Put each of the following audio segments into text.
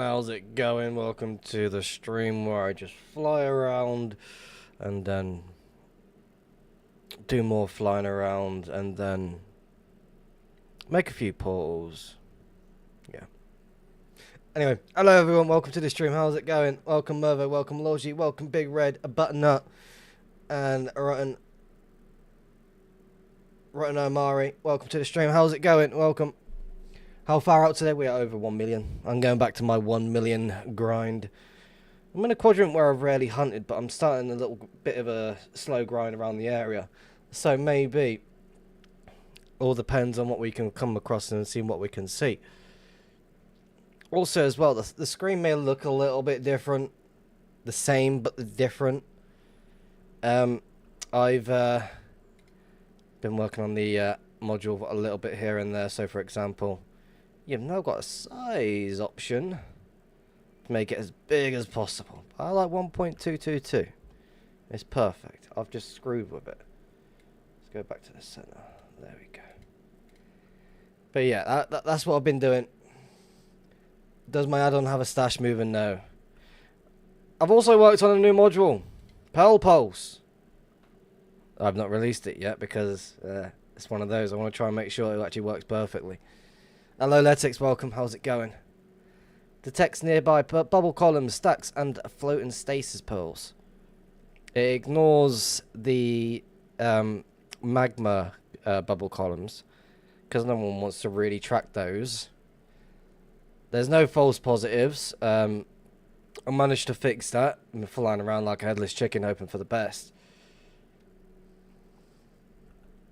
how's it going? Welcome to the stream where I just fly around and then do more flying around and then make a few portals. Yeah. Anyway, hello everyone, welcome to the stream, how's it going? Welcome Mervo, welcome Logi, welcome Big Red, a Butternut, and Rotten Omari, welcome to the stream, how's it going? Welcome. How far out today? We are over 1 million. I'm going back to my 1 million grind. I'm in a quadrant where I've rarely hunted, but I'm starting a little bit of a slow grind around the area. So maybe all depends on what we can come across and see what we can see. Also as well, the screen may look a little bit different. The same, but different. I've been working on the module a little bit here and there. So for example, you've now got a size option to make it as big as possible. I like 1.222. It's perfect. I've just screwed with it. Let's go back to the center. There we go. But yeah, that's what I've been doing. Does my add-on have a stash mover? No. I've also worked on a new module, Pearl Pulse. I've not released it yet because it's one of those. I want to try and make sure it actually works perfectly. Hello Letix, welcome, how's it going? Detects nearby bubble columns, stacks and floating stasis pearls. It ignores the magma bubble columns because no one wants to really track those. There's no false positives. I managed to fix that. I'm flying around like a headless chicken hoping for the best.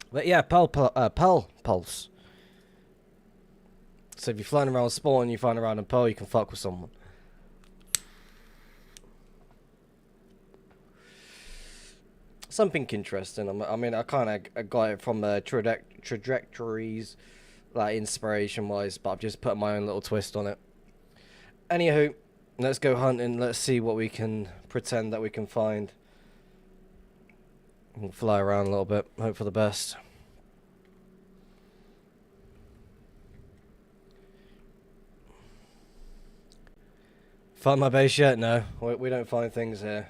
But yeah, Pearl Pulse. So if you're flying around spawn and you find around a pearl, you can fuck with someone. Something interesting. I mean, I kind of got it from trajectories, like inspiration-wise, but I've just put my own little twist on it. Anywho, let's go hunting. Let's see what we can pretend that we can find. We'll fly around a little bit. Hope for the best. Find my base yet? No, we don't find things here.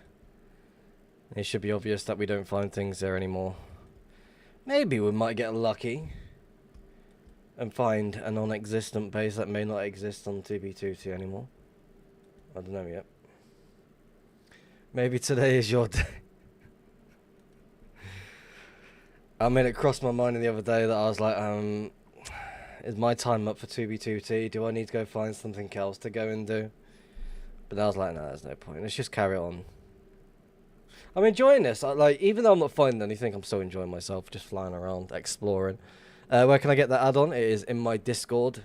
It should be obvious that we don't find things there anymore. Maybe we might get lucky and find a non-existent base that may not exist on 2B22 anymore. I don't know yet. Maybe today is your day. I mean, it crossed my mind the other day that I was like, is my time up for 2B2T? Do I need to go find something else to go and do? But I was like, no, there's no point. Let's just carry on. I'm enjoying this. Like, even though I'm not finding anything, I'm still enjoying myself, just flying around, exploring. Where can I get that add-on? It is in my Discord.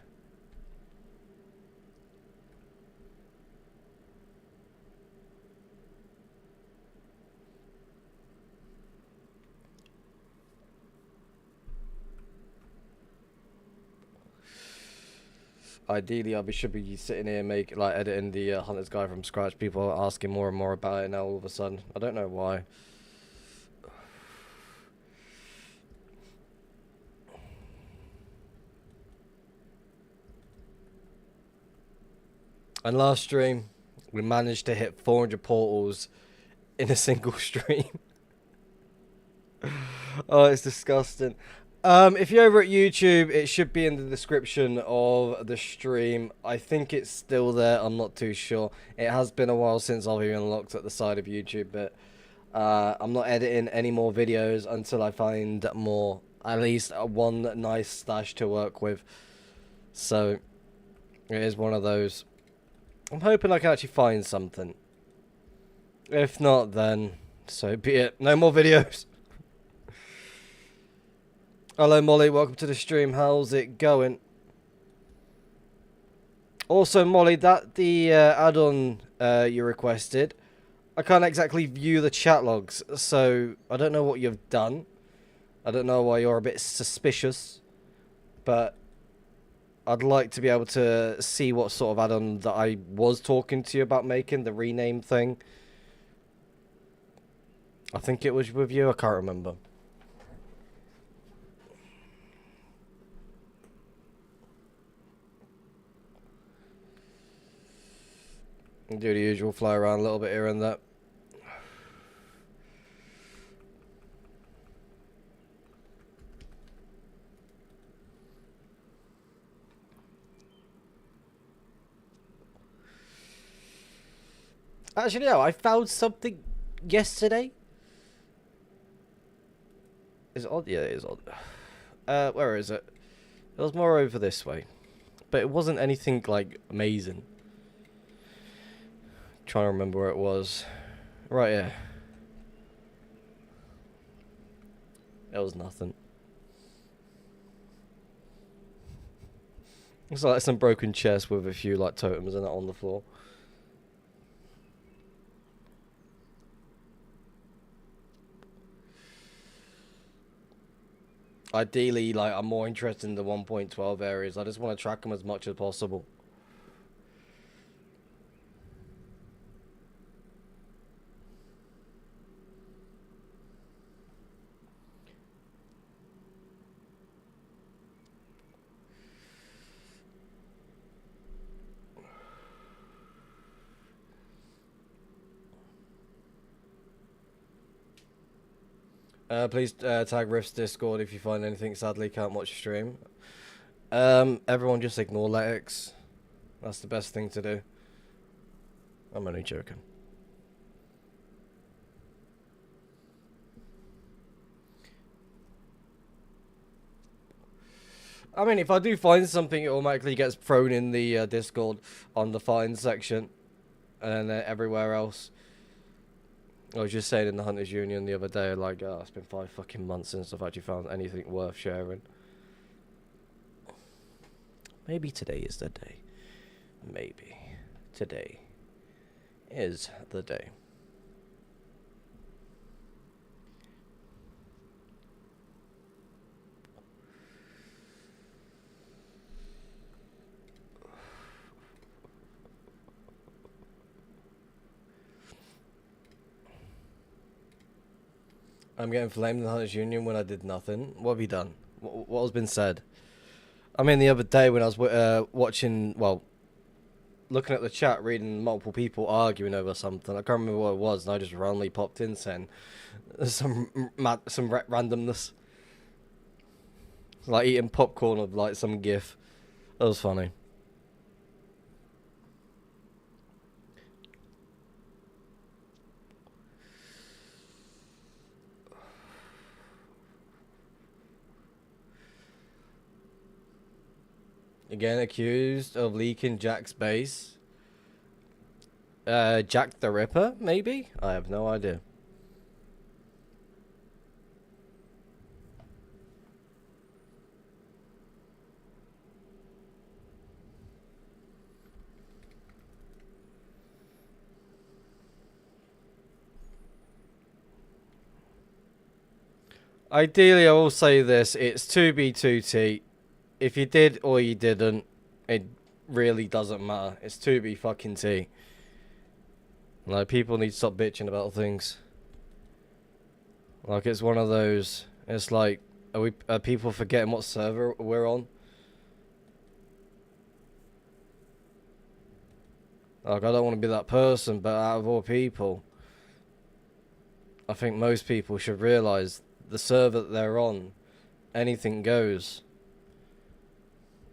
Ideally, should be sitting here editing the Hunter's Guide from scratch. People are asking more and more about it now all of a sudden. I don't know why. And last stream, we managed to hit 400 portals in a single stream. Oh, it's disgusting. If you're over at YouTube, it should be in the description of the stream. I think it's still there. I'm not too sure. It has been a while since I've even looked at the side of YouTube, but I'm not editing any more videos until I find more, at least one nice stash to work with. So it is one of those. I'm hoping I can actually find something. If not, then so be it. No more videos. Hello Molly, welcome to the stream. How's it going? Also Molly, the add-on you requested, I can't exactly view the chat logs, so I don't know what you've done. I don't know why you're a bit suspicious, but I'd like to be able to see what sort of add-on that I was talking to you about making, the rename thing. I think it was with you, I can't remember. And do the usual fly around a little bit here and there. Actually, no, I found something yesterday. Is it odd? Yeah, it is odd. Where is it? It was more over this way. But it wasn't anything, like, amazing. Trying to remember where it was. Right here. It was nothing. It's like some broken chest with a few, like, totems and that on the floor. Ideally, like, I'm more interested in the 1.12 areas. I just want to track them as much as possible. Please tag Rift's Discord if you find anything. Sadly, can't watch stream. Everyone just ignore Letix. That's the best thing to do. I'm only joking. I mean, if I do find something, it automatically gets thrown in the Discord on the find section. And then everywhere else. I was just saying in the Hunters Union the other day, like, oh, it's been 5 fucking months since I've actually found anything worth sharing. Maybe today is the day. Maybe. Today is the day. I'm getting flamed in the Hunters Union when I did nothing. What have you done? What has been said? I mean, the other day when I was watching, well, looking at the chat, reading multiple people arguing over something. I can't remember what it was, and I just randomly popped in saying some randomness. Like eating popcorn of like some gif. That was funny. Again, accused of leaking Jack's base. Jack the Ripper, maybe? I have no idea. Ideally, I will say this. It's 2B2T. If you did or you didn't, it really doesn't matter. It's 2B fucking T. Like, people need to stop bitching about things. Like, it's one of those. It's like, are people forgetting what server we're on? Like, I don't want to be that person, but out of all people, I think most people should realise the server that they're on, anything goes.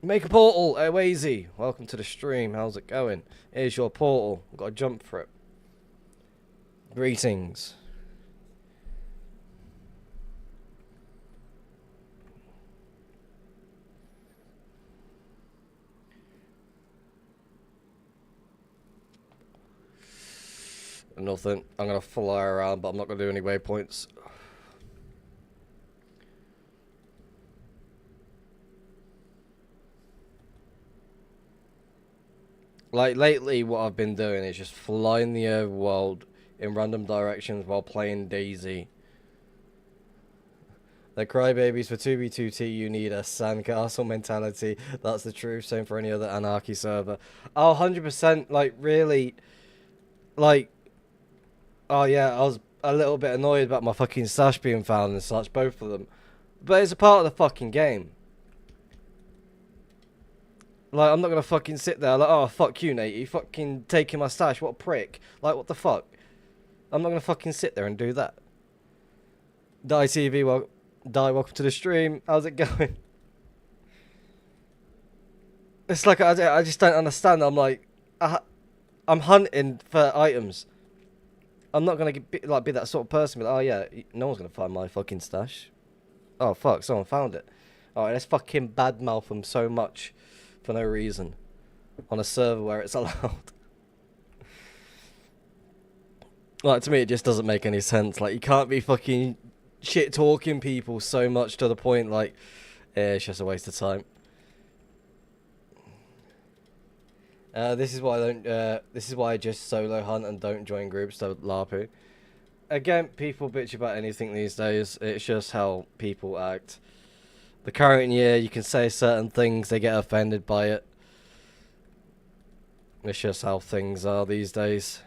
Make a portal, Easy. Welcome to the stream. How's it going? Here's your portal. I've got to jump for it. Greetings. Nothing. I'm going to fly around, but I'm not going to do any waypoints. Like, lately, what I've been doing is just flying the overworld in random directions while playing Daisy. They're crybabies. For 2B2T, you need a sandcastle mentality. That's the truth. Same for any other Anarchy server. Oh, 100%, like, really, like, oh yeah, I was a little bit annoyed about my fucking stash being found and such, both of them. But it's a part of the fucking game. Like, I'm not gonna fucking sit there like, oh, fuck you, Nate. You fucking taking my stash. What a prick. Like, what the fuck? I'm not gonna fucking sit there and do that. Die TV, welcome to the stream. How's it going? It's like, I just don't understand. I'm like, I'm hunting for items. I'm not gonna be that sort of person. But, oh yeah, no one's gonna find my fucking stash. Oh fuck, someone found it. Alright, let's fucking badmouth them so much for no reason on a server where it's allowed. Like, to me, it just doesn't make any sense. Like, you can't be fucking shit talking people so much to the point, like, it's just a waste of time. This is why I don't. This is why I just solo hunt and don't join groups to LARPy. Again, people bitch about anything these days. It's just how people act. The current year, you can say certain things, they get offended by it. It's just how things are these days.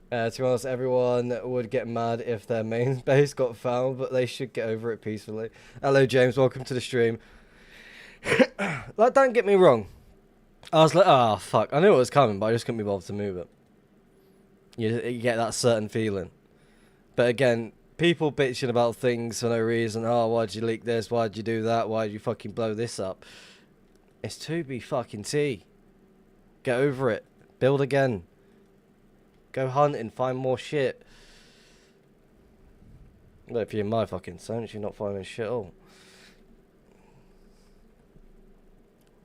To be honest, everyone would get mad if their main base got found, but they should get over it peacefully. Hello, James. Welcome to the stream. Like, don't get me wrong. I was like, oh, fuck. I knew it was coming, but I just couldn't be bothered to move it. You get that certain feeling. But again, people bitching about things for no reason. Oh, why'd you leak this? Why'd you do that? Why'd you fucking blow this up? It's 2B fucking T. Get over it. Build again. Go hunting, find more shit. But if you're in my fucking sense, you're not finding shit at all.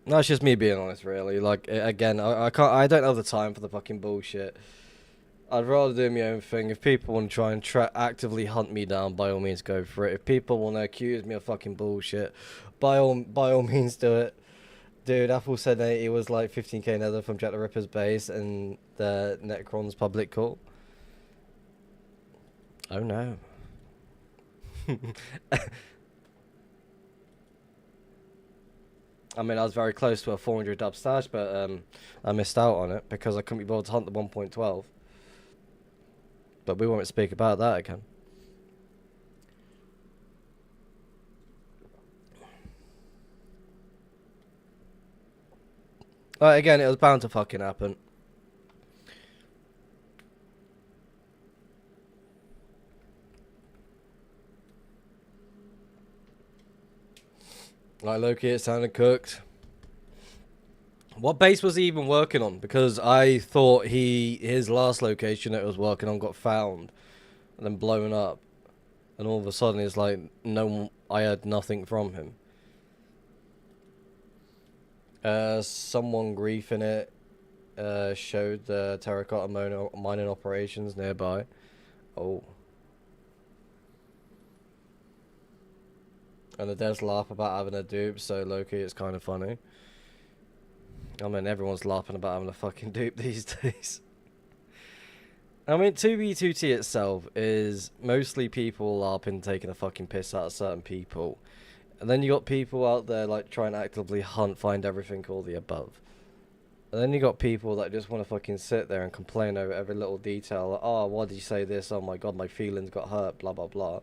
No, it's just me being honest, really. Like, again, I don't have the time for the fucking bullshit. I'd rather do my own thing. If people want to try and actively hunt me down, by all means, go for it. If people want to accuse me of fucking bullshit, by all means, do it. Dude, Apple said that it was like 15k nether from Jack the Ripper's base and the Necron's public call. Oh no. I mean, I was very close to a 400 dub stash, but I missed out on it because I couldn't be bothered to hunt the 1.12. But we won't speak about that again. Again, it was bound to fucking happen. Like, Loki, it sounded cooked. What base was he even working on? Because I thought his last location that he was working on got found and then blown up. And all of a sudden it's like, I heard nothing from him. Someone griefing it showed the terracotta mining operations nearby. Oh. And the devs laugh about having a dupe, so Loki, it's kind of funny. I mean, everyone's laughing about having a fucking dupe these days. I mean, 2v2t itself is mostly people LARPing taking a fucking piss out of certain people. And then you got people out there like trying to actively hunt, find everything, all the above. And then you got people that just want to fucking sit there and complain over every little detail. Like, oh, why did you say this? Oh my god, my feelings got hurt, blah blah blah.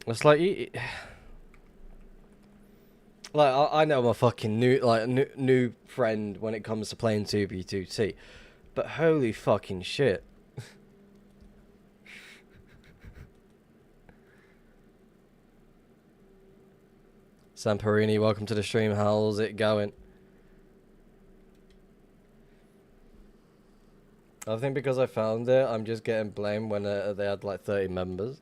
It's like, like I know I'm a fucking new friend when it comes to playing 2v2t, but holy fucking shit. Samperini, welcome to the stream. How's it going? I think because I found it, I'm just getting blamed when they had like 30 members.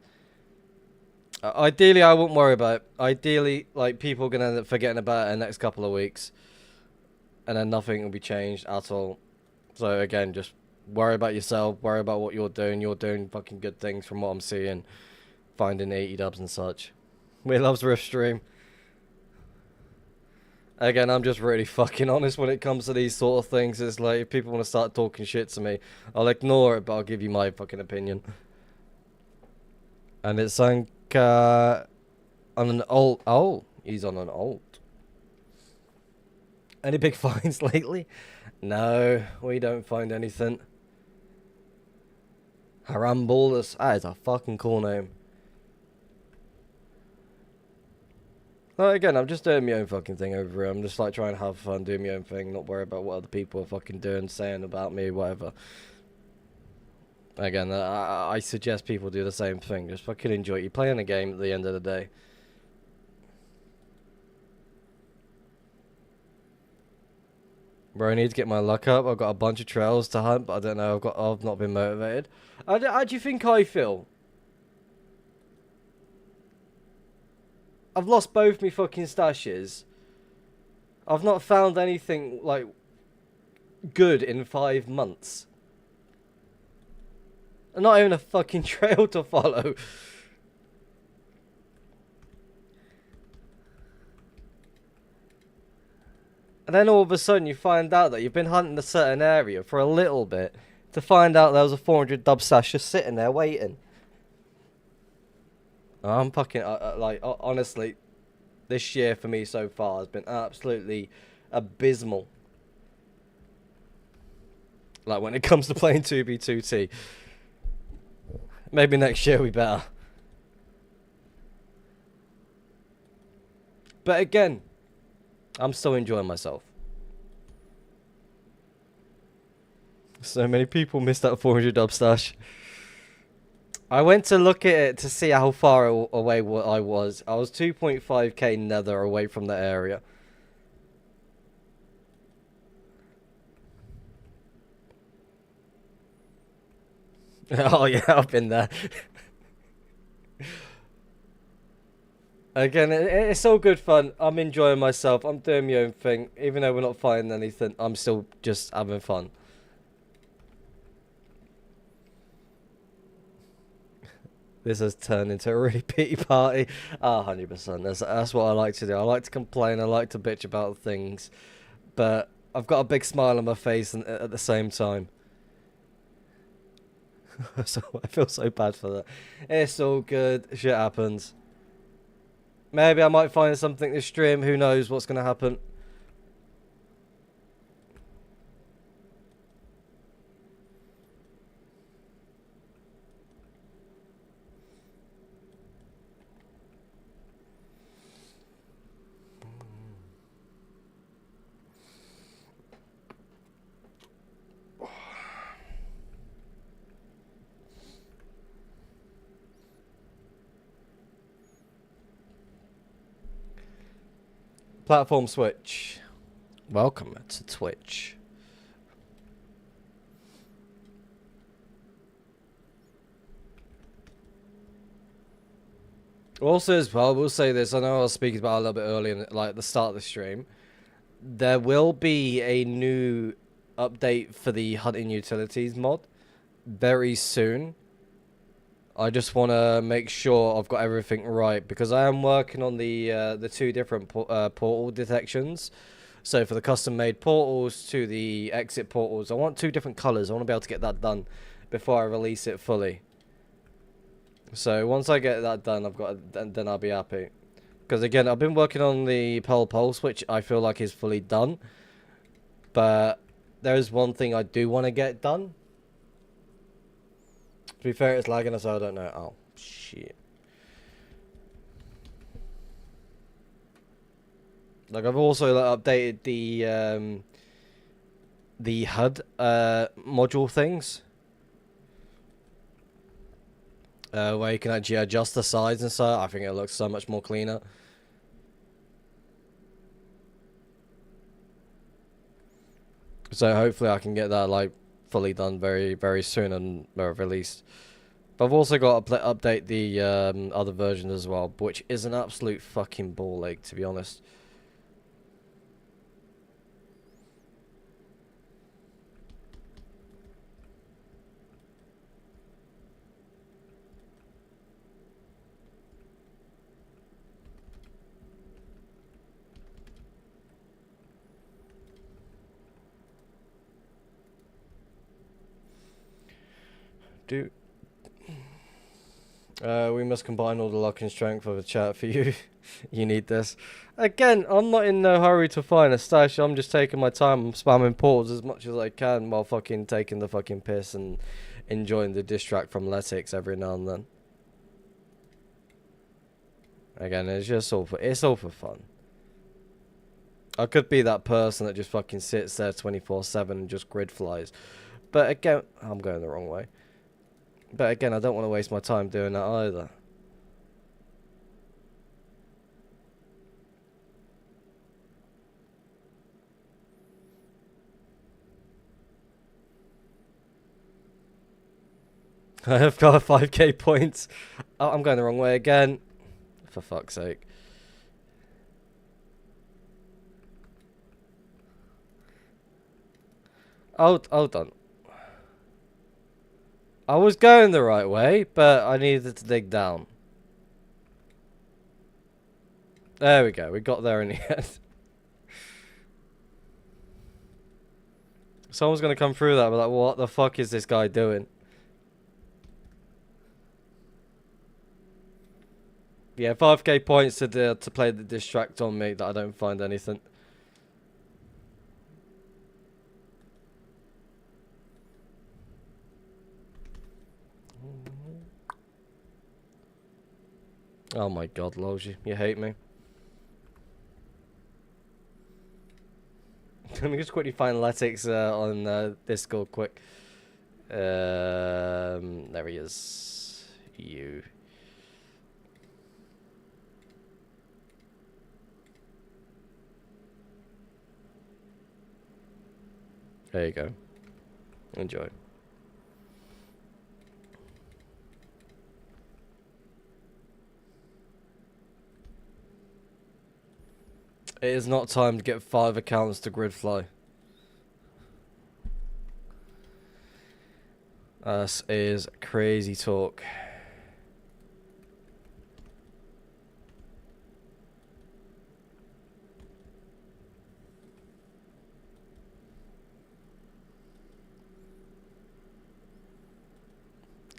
Ideally, I wouldn't worry about it. Ideally, like, people are going to end up forgetting about it in the next couple of weeks. And then nothing will be changed at all. So, again, just worry about yourself. Worry about what you're doing. You're doing fucking good things from what I'm seeing. Finding 80 dubs and such. We loves Rift Stream. Again, I'm just really fucking honest when it comes to these sort of things. It's like, if people want to start talking shit to me, I'll ignore it, but I'll give you my fucking opinion. And it's on an alt. Oh, he's on an alt. Any big finds lately? No, we don't find anything. Haram Ballers. That is a fucking cool name. Like, again, I'm just doing my own fucking thing over here. I'm just like trying to have fun, doing my own thing, not worry about what other people are fucking doing, saying about me, whatever. Again, I suggest people do the same thing. Just fucking enjoy it. You're playing a game at the end of the day. Bro, I need to get my luck up. I've got a bunch of trails to hunt, but I don't know. I've not been motivated. How do you think I feel? I've lost both my fucking stashes. I've not found anything like good in 5 months. Not even a fucking trail to follow. And then all of a sudden you find out that you've been hunting a certain area for a little bit to find out there was a 400 dub stash just sitting there waiting. I'm fucking, like, honestly, this year for me so far has been absolutely abysmal. Like, when it comes to playing 2B2T. Maybe next year we better. But again, I'm still enjoying myself. So many people missed that 400 dub stash. I went to look at it to see how far away I was. I was 2.5k nether away from the area. Oh yeah, I've been there. Again, it's all good fun. I'm enjoying myself. I'm doing my own thing. Even though we're not finding anything, I'm still just having fun. This has turned into a really pity party. 100%. That's what I like to do. I like to complain. I like to bitch about things. But I've got a big smile on my face at the same time. So I feel so bad for that. It's all good. Shit happens. Maybe I might find something this stream. Who knows what's going to happen. Platform switch. Welcome to Twitch. Also, as well, we'll say this. I know I was speaking about it a little bit earlier, like at the start of the stream. There will be a new update for the hunting utilities mod very soon. I just want to make sure I've got everything right because I am working on the two different portal detections. So for the custom made portals to the exit portals, I want two different colors. I want to be able to get that done before I release it fully. So once I get that done, then I'll be happy. Because again, I've been working on the Pearl Pulse, which I feel like is fully done. But there is one thing I do want to get done. To be fair, it's lagging, so I don't know. Oh, shit. Like, I've also updated the HUD module things. Where you can actually adjust the size and stuff. I think it looks so much more cleaner. So hopefully I can get that, like, fully done very, very soon and released. But I've also got to update the other version as well, which is an absolute fucking ball ache, to be honest. We must combine all the luck and strength of the chat for you. You need this. Again, I'm not in no hurry to find a stash. I'm just taking my time. I'm spamming portals as much as I can while fucking taking the fucking piss and enjoying the distract from Letics every now and then. Again, it's all for fun. I could be that person that just fucking sits there 24/7 and just grid flies. But again, I'm going the wrong way. But again, I don't want to waste my time doing that either. I have got 5k points. Oh, I'm going the wrong way again. For fuck's sake. Hold on. I was going the right way, but I needed to dig down. There we go. We got there in the end. Someone's going to come through that, but like, what the fuck is this guy doing? Yeah, 5k points to play the distract on me that I don't find anything. Oh my god, Logi, you hate me. Let me just quickly find Letics on Discord quick. There he is. You. There you go. Enjoy. It is not time to get 5 accounts to Gridfly. This is crazy talk.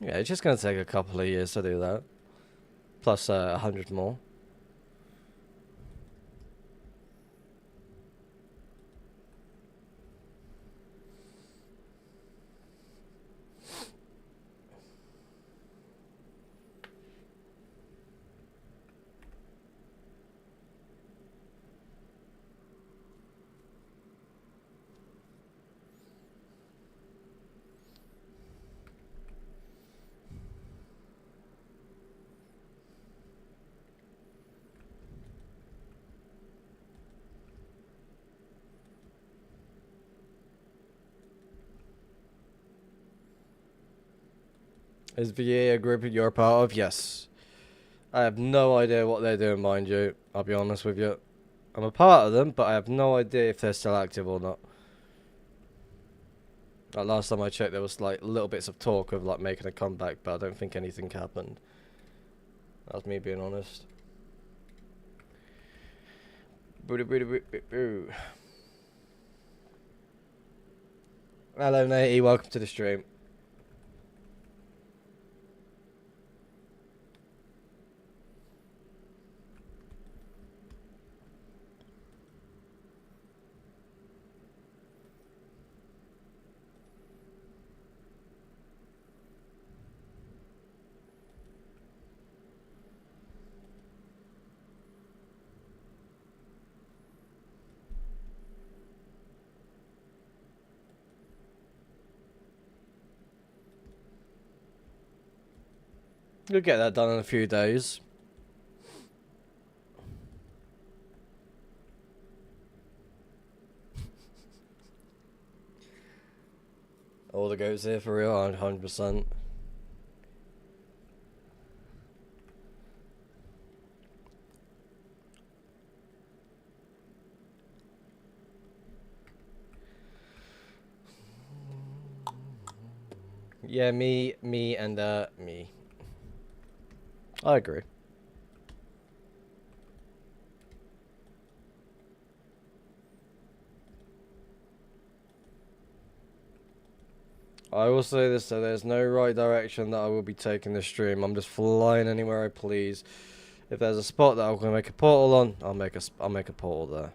Yeah, it's just going to take a couple of years to do that. Plus 100 more. Is VA a group you're a part of? Yes. I have no idea what they're doing, mind you. I'll be honest with you. I'm a part of them, but I have no idea if they're still active or not. Like last time I checked, there was like little bits of talk of like making a comeback, but I don't think anything happened. That's me being honest. Hello, Nate. Welcome to the stream. You'll get that done in a few days. All the goats here for real, 100%. Yeah, me, and me. I agree. I will say this, so there's no right direction that I will be taking this stream. I'm just flying anywhere I please. If there's a spot that I'm gonna make a portal on, I'll make a portal there.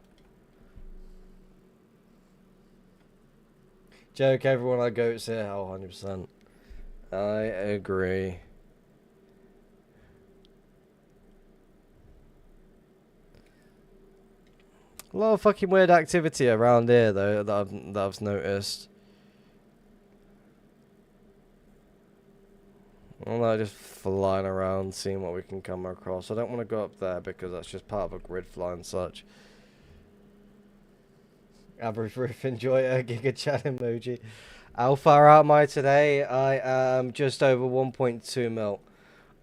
Joke, everyone, I goats here. Oh, 100%. I agree. lot of fucking weird activity around here, though, that I've noticed. I'm like just flying around, seeing what we can come across. I don't want to go up there because that's just part of a grid fly and such. Average roof enjoyer, Giga Chat emoji. How far out am I today? I am just over 1.2 mil.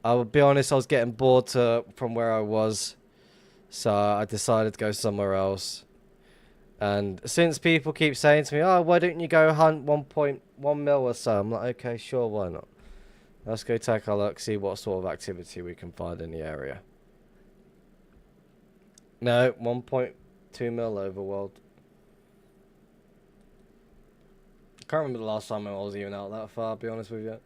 I'll be honest, I was getting bored from where I was, so I decided to go somewhere else. And since people keep saying to me, oh, why don't you go hunt 1.1 mil or so? I'm like, okay, sure, why not? Let's go take a look, see what sort of activity we can find in the area. No, 1.2 mil overworld. I can't remember the last time I was even out that far, I'll be honest with you.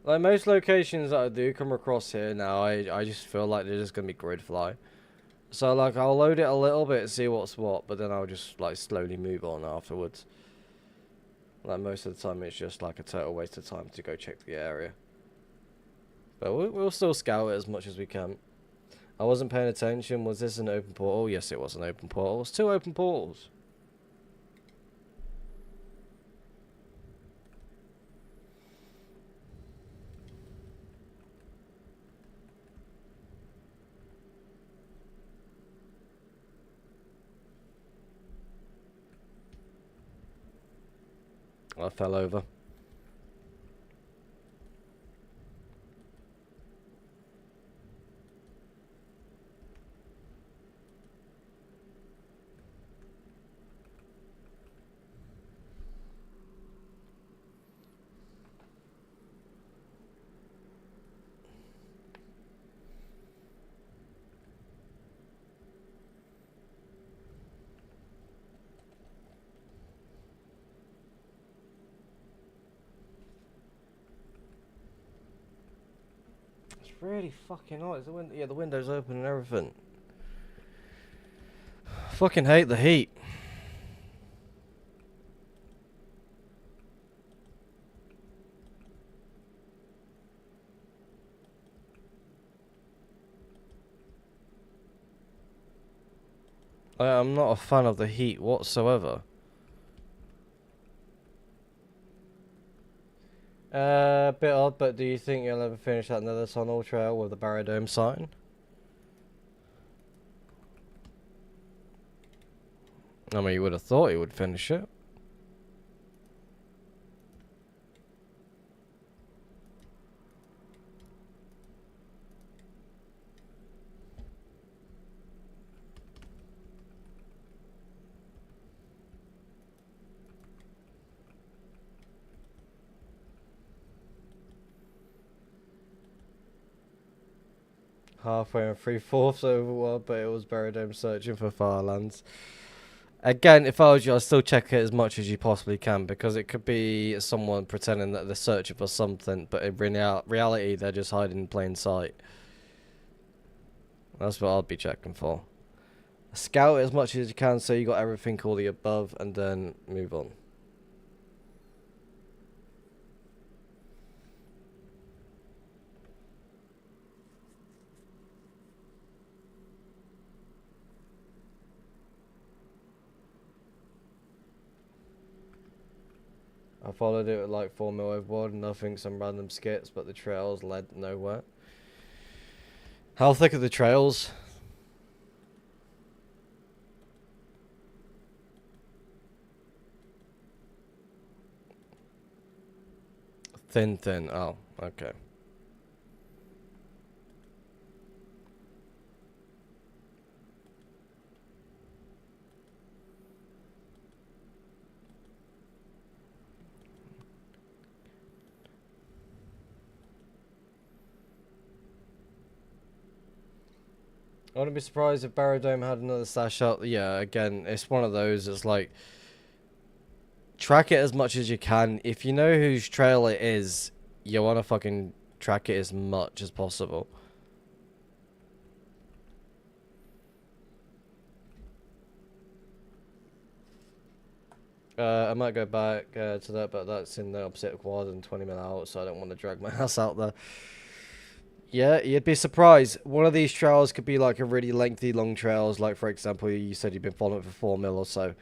Like most locations that I do come across here now, I just feel like they're just going to be grid fly. So like I'll load it a little bit, see what's what, but then I'll just like slowly move on afterwards. Like most of the time it's just like a total waste of time to go check the area. But we'll still scout it as much as we can. I wasn't paying attention. Was this an open portal? Yes, it was an open portal. It's 2 open portals. I fell over. It's really fucking hot. Yeah, the window's open and everything. Fucking hate the heat. I'm not a fan of the heat whatsoever. Bit odd, but do you think you'll ever finish that nether tunnel trail with the Barodome sign? I mean, you would have thought he would finish it. Halfway and 3/4 overworld, but it was Barodome searching for Firelands. Again, if I was you, I'd still check it as much as you possibly can, because it could be someone pretending that they're searching for something, but in reality, they're just hiding in plain sight. That's what I'd be checking for. Scout it as much as you can so you got everything, all the above, and then move on. I followed it with like 4 mil overboard, nothing, some random skits, but the trails led nowhere. How thick are the trails? Thin. Oh, okay. I wouldn't be surprised if Barodome had another stash out. Yeah, again, it's one of those. It's like, track it as much as you can. If you know whose trail it is, you want to fucking track it as much as possible. I might go back to that, but that's in the opposite quad and 20 minutes out, so I don't want to drag my ass out there. Yeah, you'd be surprised. One of these trails could be like a really lengthy, long trails. Like, for example, you said you've been following it for 4 mil or so.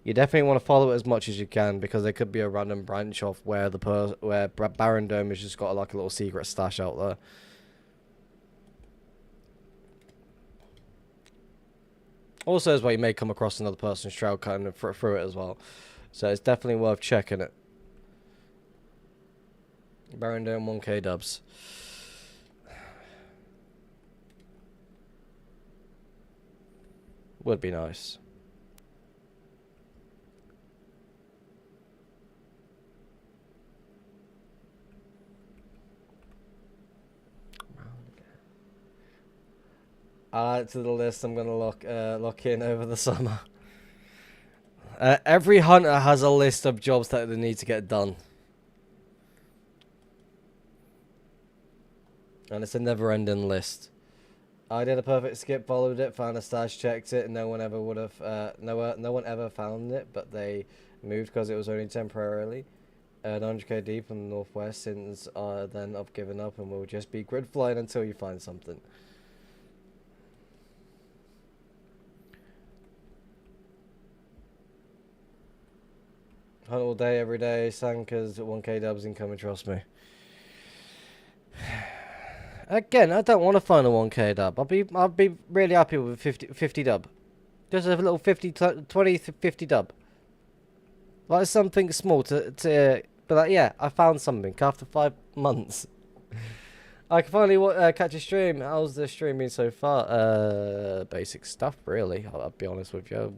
You definitely want to follow it as much as you can, because there could be a random branch off where Baron Dome has just got like a little secret stash out there. Also, as well, you may come across another person's trail kind of through it as well. So it's definitely worth checking it. Baron Dome 1k dubs. Would be nice. Add to the list. I'm gonna lock in over the summer. Every hunter has a list of jobs that they need to get done, and it's a never-ending list. I did a perfect skip, followed it, found a stash, checked it, and no one ever would have. No one ever found it, but they moved because it was only temporarily. 900k deep in the northwest. Since then, I've given up and will just be grid flying until you find something. Hunt all day, every day. Sankers at 1k dubs incoming, trust me. Again, I don't want to find a 1k dub. I'll be really happy with 50 dub. Just a little 20 to 50 dub. Like something small to but like, yeah, I found something after 5 months. I can finally catch a stream. How's the stream been so far? Basic stuff, really. I'll be honest with you.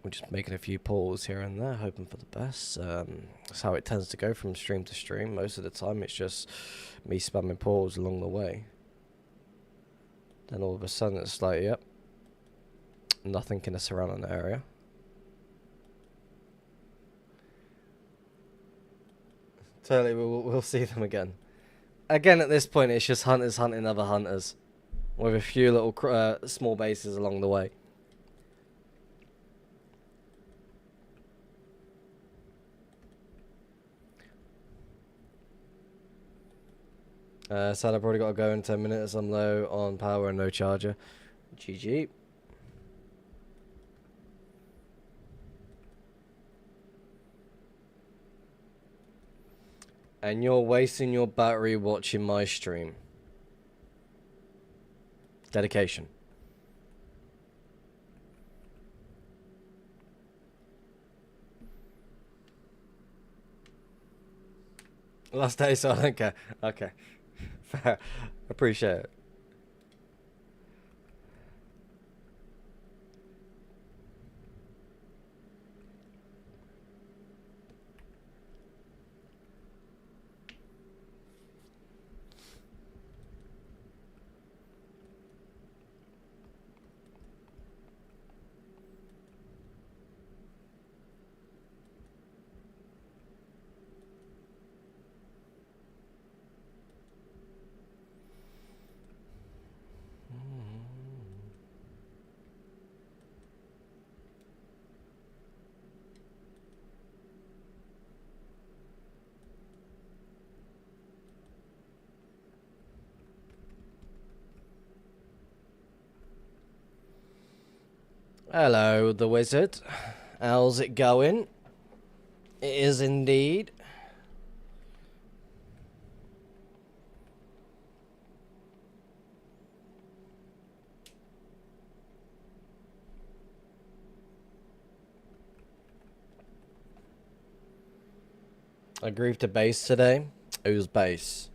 We're just making a few pulls here and there, hoping for the best. That's how it tends to go from stream to stream. Most of the time, it's just me spamming pulls along the way. Then all of a sudden, it's like, yep, nothing in the surrounding area. Totally, we'll see them again. Again, at this point, it's just hunters hunting other hunters, with a few little small bases along the way. Sad, I've probably got to go in 10 minutes. I'm low on power and no charger. GG. And you're wasting your battery watching my stream. Dedication. Last day, so I don't care. Okay. Fair. Appreciate it. Hello, the wizard. How's it going? It is indeed. I grieved to base today. Who's base?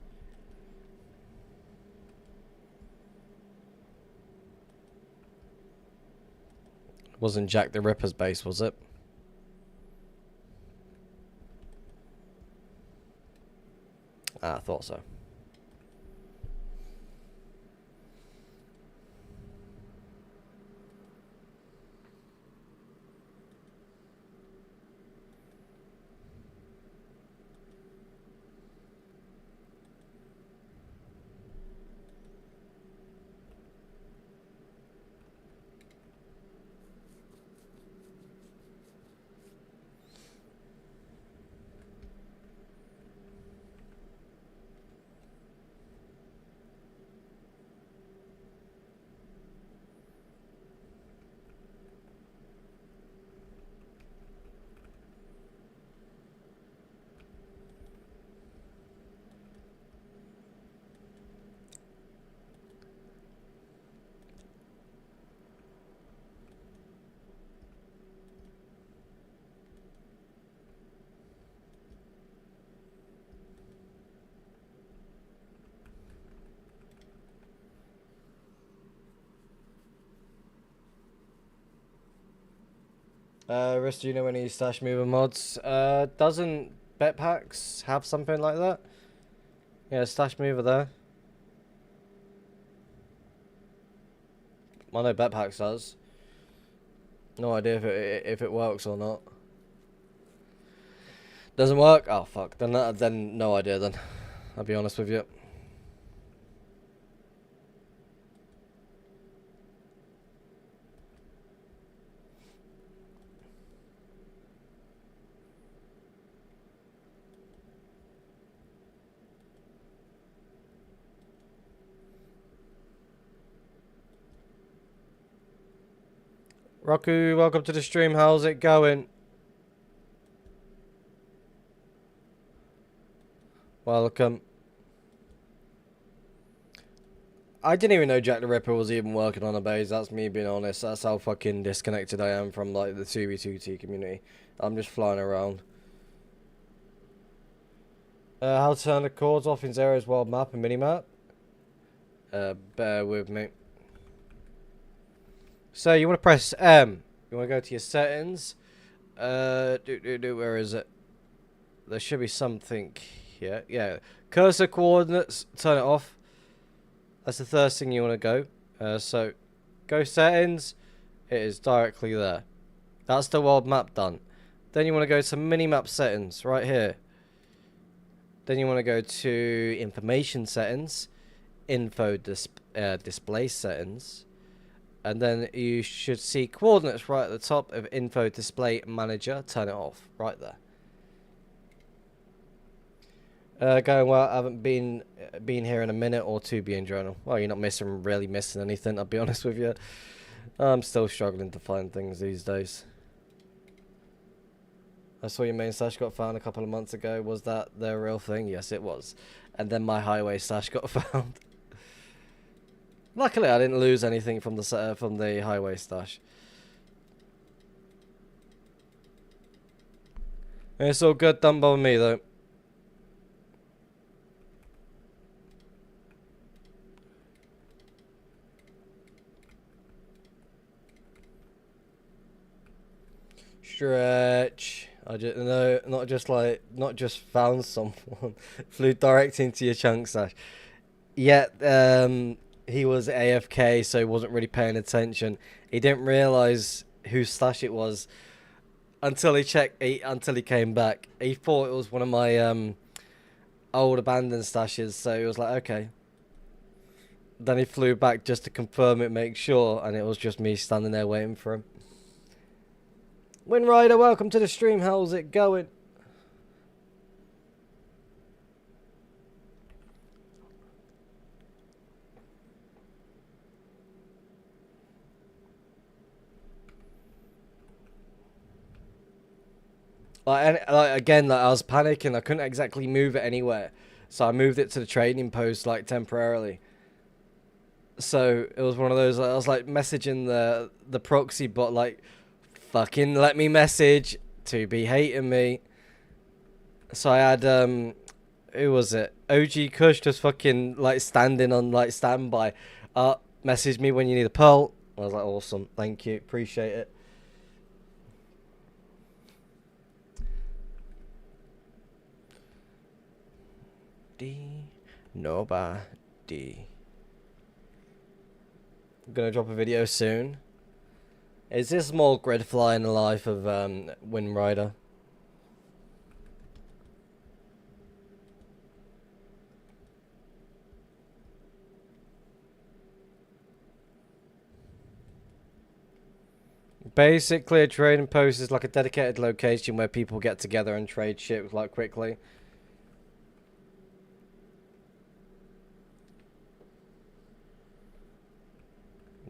Wasn't Jack the Ripper's base, was it? Ah, I thought so. Rest, do you know any Stash Mover mods? Doesn't Betpacks have something like that? Yeah, Stash Mover there. I know Betpacks does. No idea if it works or not. Doesn't work? Oh fuck. Then no idea then. I'll be honest with you. Roku, welcome to the stream. How's it going? Welcome. I didn't even know Jack the Ripper was even working on a base. That's me being honest. That's how fucking disconnected I am from like the 2v2T community. I'm just flying around. How to turn the chords off in Zero's world map and minimap? Bear with me. So you want to press M. You want to go to your settings. Where is it? There should be something here. Yeah. Cursor coordinates. Turn it off. That's the first thing you want to go. So go settings. It is directly there. That's the world map done. Then you want to go to minimap settings right here. Then you want to go to information settings, info display settings, and then you should see coordinates right at the top of info display manager. Turn it off right there. Going well. I haven't been here in a minute or two. Being journal. Well, you're not really missing anything. I'll be honest with you. I'm still struggling to find things these days. I saw your main stash got found a couple of months ago. Was that the real thing? Yes, it was. And then my highway stash got found. Luckily, I didn't lose anything from the highway stash. It's all good. Don't bother me though. Stretch. I just no, not just found someone. Flew direct into your chunk stash. Yeah, he was AFK, so he wasn't really paying attention. He didn't realize whose stash it was until until he came back. He thought it was one of my old abandoned stashes, so he was like, okay. Then he flew back just to confirm it, make sure, and it was just me standing there waiting for him. Windrider, welcome to the stream. How's it going? Again, I was panicking. I couldn't exactly move it anywhere, so I moved it to the trading post like temporarily. So it was one of those. I was like messaging the proxy bot like, "Fucking let me message to be hating me." So I had who was it? OG Kush just fucking like standing on like standby. Message me when you need a pearl. I was like, awesome, thank you, appreciate it. Nobody. I'm gonna drop a video soon. Is this more grid fly in the life of Wind Rider? Basically, a trading post is like a dedicated location where people get together and trade shit like quickly.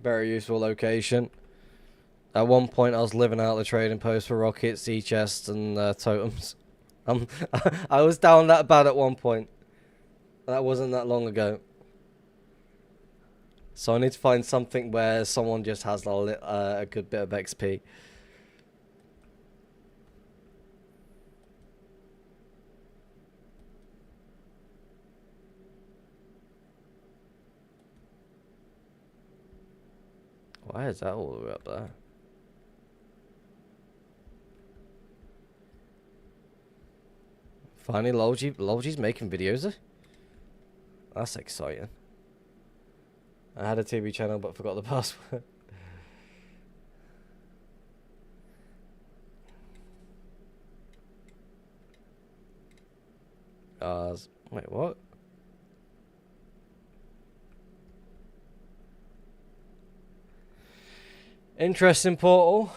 Very useful location. At one point, I was living out the trading post for rockets, sea chests, and totems. I was down that bad at one point. That wasn't that long ago. So I need to find something where someone just has a good bit of XP. Why is that all the way up there? Finally, Lolgy's making videos. That's exciting. I had a TV channel but forgot the password. Wait, what? Interesting portal.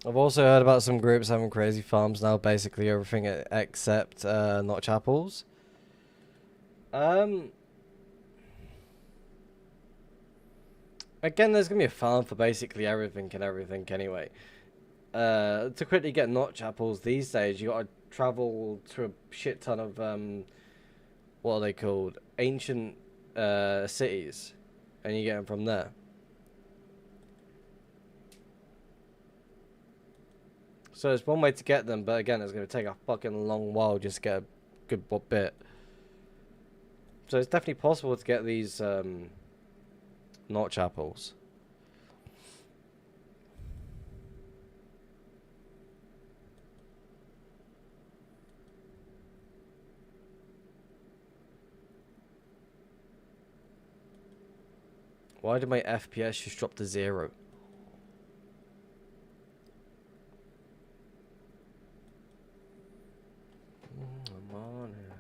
I've also heard about some groups having crazy farms now, basically everything except notch apples. Again, there's gonna be a farm for basically everything and everything anyway. To quickly get notch apples these days, you gotta travel to a shit ton of what are they called? Ancient cities, and you get them from there. So it's one way to get them, but again, it's gonna take a fucking long while just to get a good bit. So it's definitely possible to get these notch apples. Why did my FPS just drop to 0? I'm on here.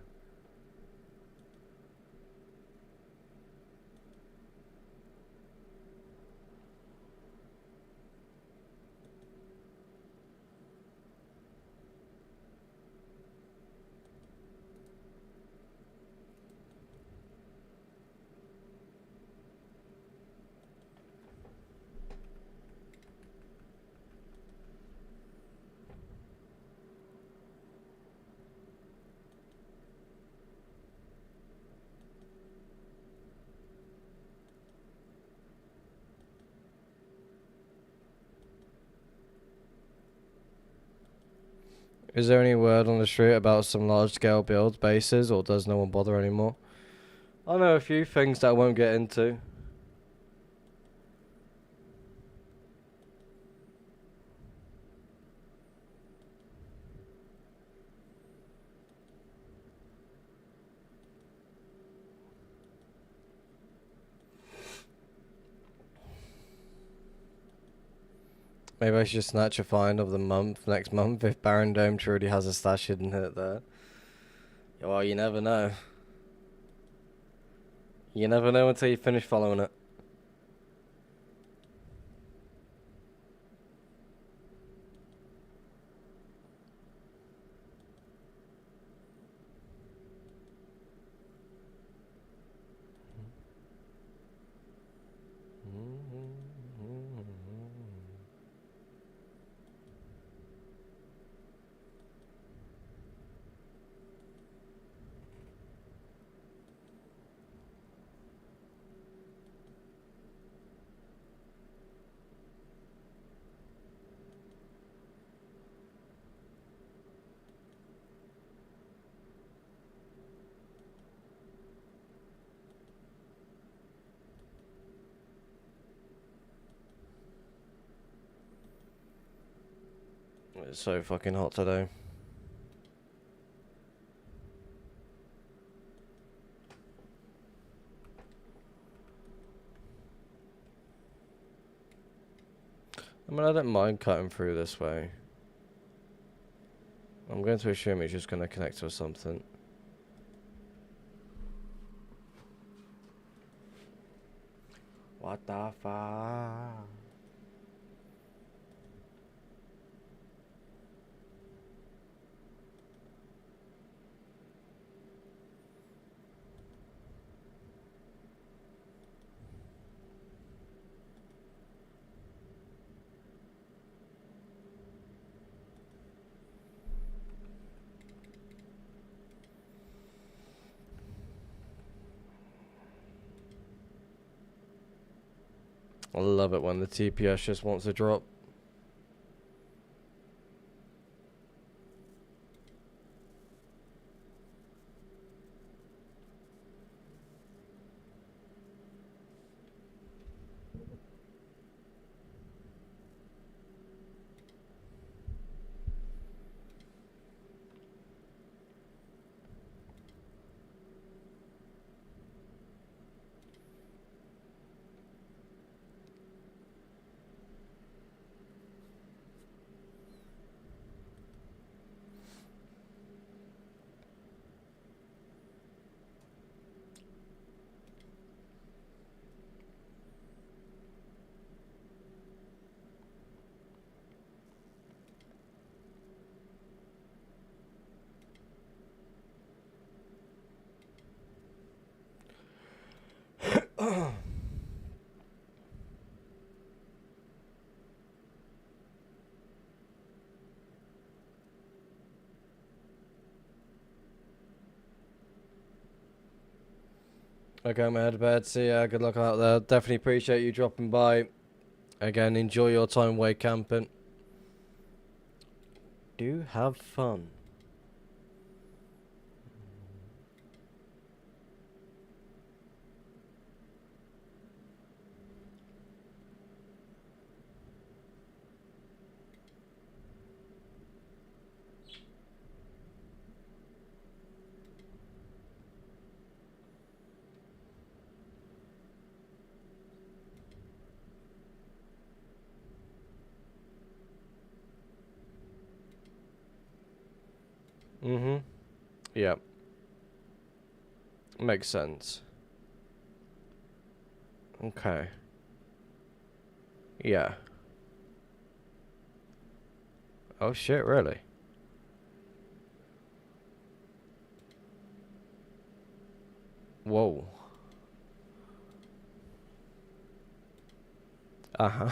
Is there any word on the street about some large-scale build bases, or does no one bother anymore? I know a few things that I won't get into. Maybe I should just snatch a find of the month next month if Baron Dome truly has a stash hidden there. Well, you never know. You never know until you finish following it. It's so fucking hot today. I mean, I don't mind cutting through this way. I'm going to assume it's just going to connect to something. What the fuck? I love it when the TPS just wants to drop. Okay, I'm head to bed. See ya. Good luck out there. Definitely appreciate you dropping by. Again, enjoy your time away camping. Do have fun. Mm-hmm. Yep. Makes sense. Okay. Yeah. Oh shit, really? Whoa. Uh-huh.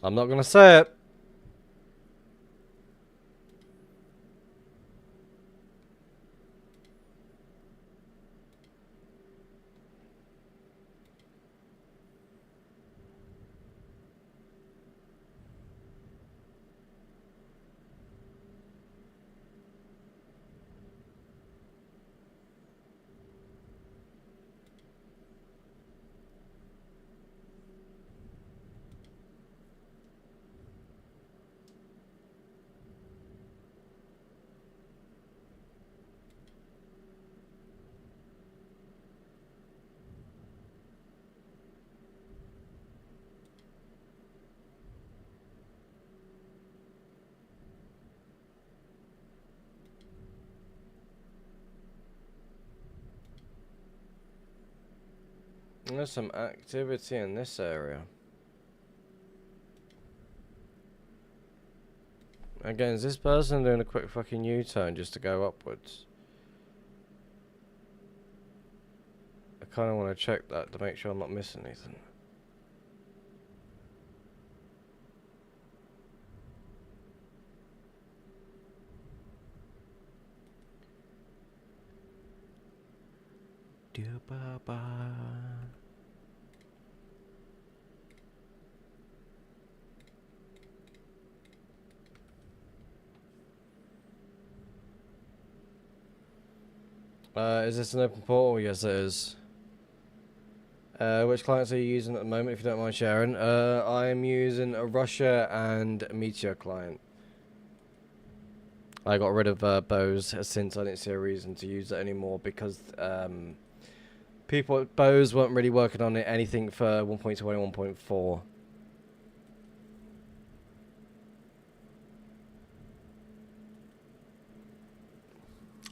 I'm not gonna say it. There's some activity in this area. Again, is this person doing a quick fucking U-turn just to go upwards? I kind of want to check that to make sure I'm not missing anything. Is this an open portal? Yes, it is. Which clients are you using at the moment, if you don't mind sharing? I'm using a Russia and a Meteor client. I got rid of Bose since I didn't see a reason to use it anymore because people at Bose weren't really working on it anything for 1.2 and 1.4.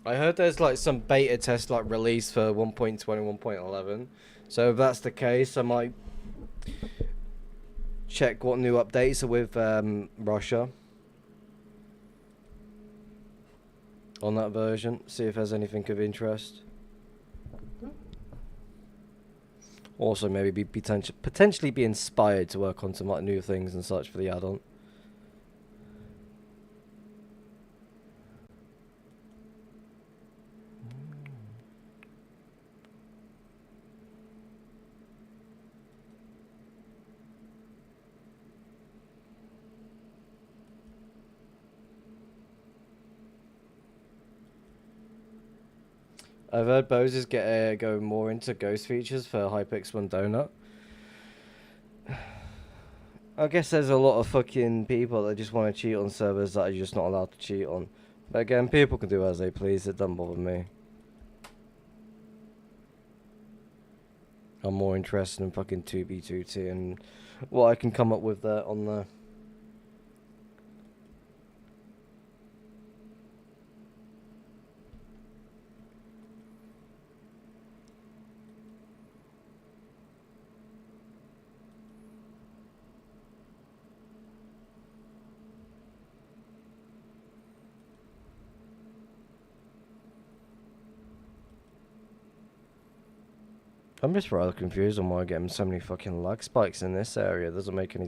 I heard there's like some beta test like release for 1.2 and 1.11. So if that's the case, I might check what new updates are with Russia on that version. See if there's anything of interest. Also, maybe be potentially be inspired to work on some like new things and such for the add-on. I've heard Bose is going more into ghost features for Hypixel Donut. I guess there's a lot of fucking people that just want to cheat on servers that are just not allowed to cheat on. But again, people can do as they please. It doesn't bother me. I'm more interested in fucking 2B2T and what I can come up with there on there. I'm just rather confused on why I'm getting so many fucking lag spikes in this area. It doesn't make any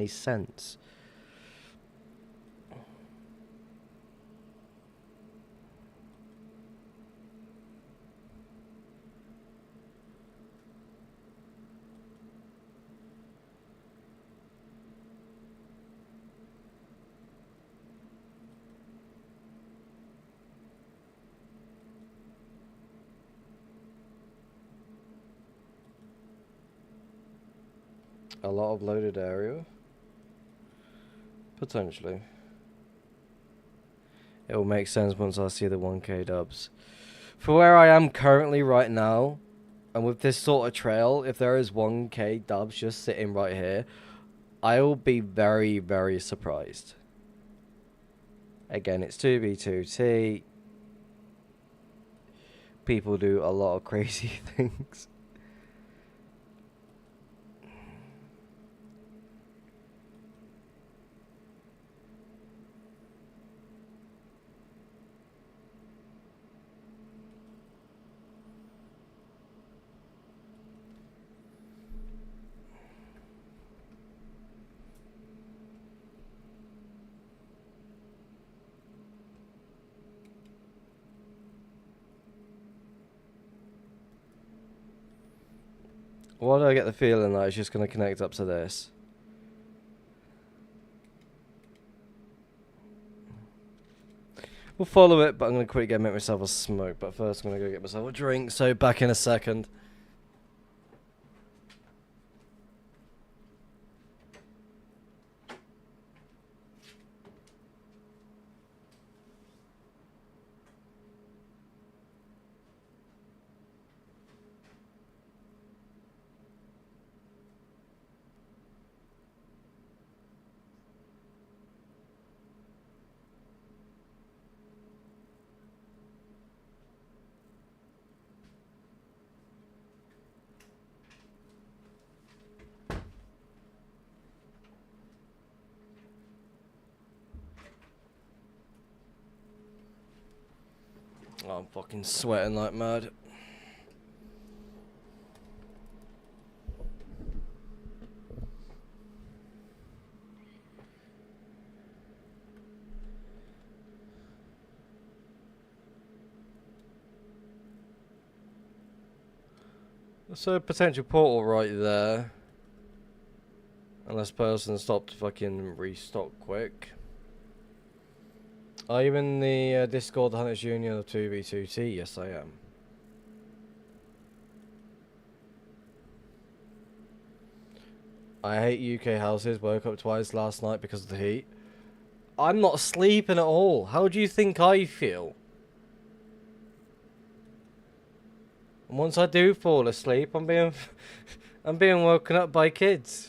sense. A lot of loaded area? Potentially. It will make sense once I see the 1k dubs. For where I am currently right now, and with this sort of trail, if there is 1k dubs just sitting right here, I will be very, very surprised. Again, it's 2B2T. People do a lot of crazy things. Why do I get the feeling that it's just going to connect up to this? We'll follow it, but I'm going to quickly go make myself a smoke. But first I'm going to go get myself a drink, so back in a second. Oh, I'm fucking sweating like mad. So potential portal right there. Unless person stopped to fucking restock quick. Are you in the Discord Hunters Union of 2B2T? Yes, I am. I hate UK houses. Woke up twice last night because of the heat. I'm not sleeping at all. How do you think I feel? And once I do fall asleep, I'm being woken up by kids.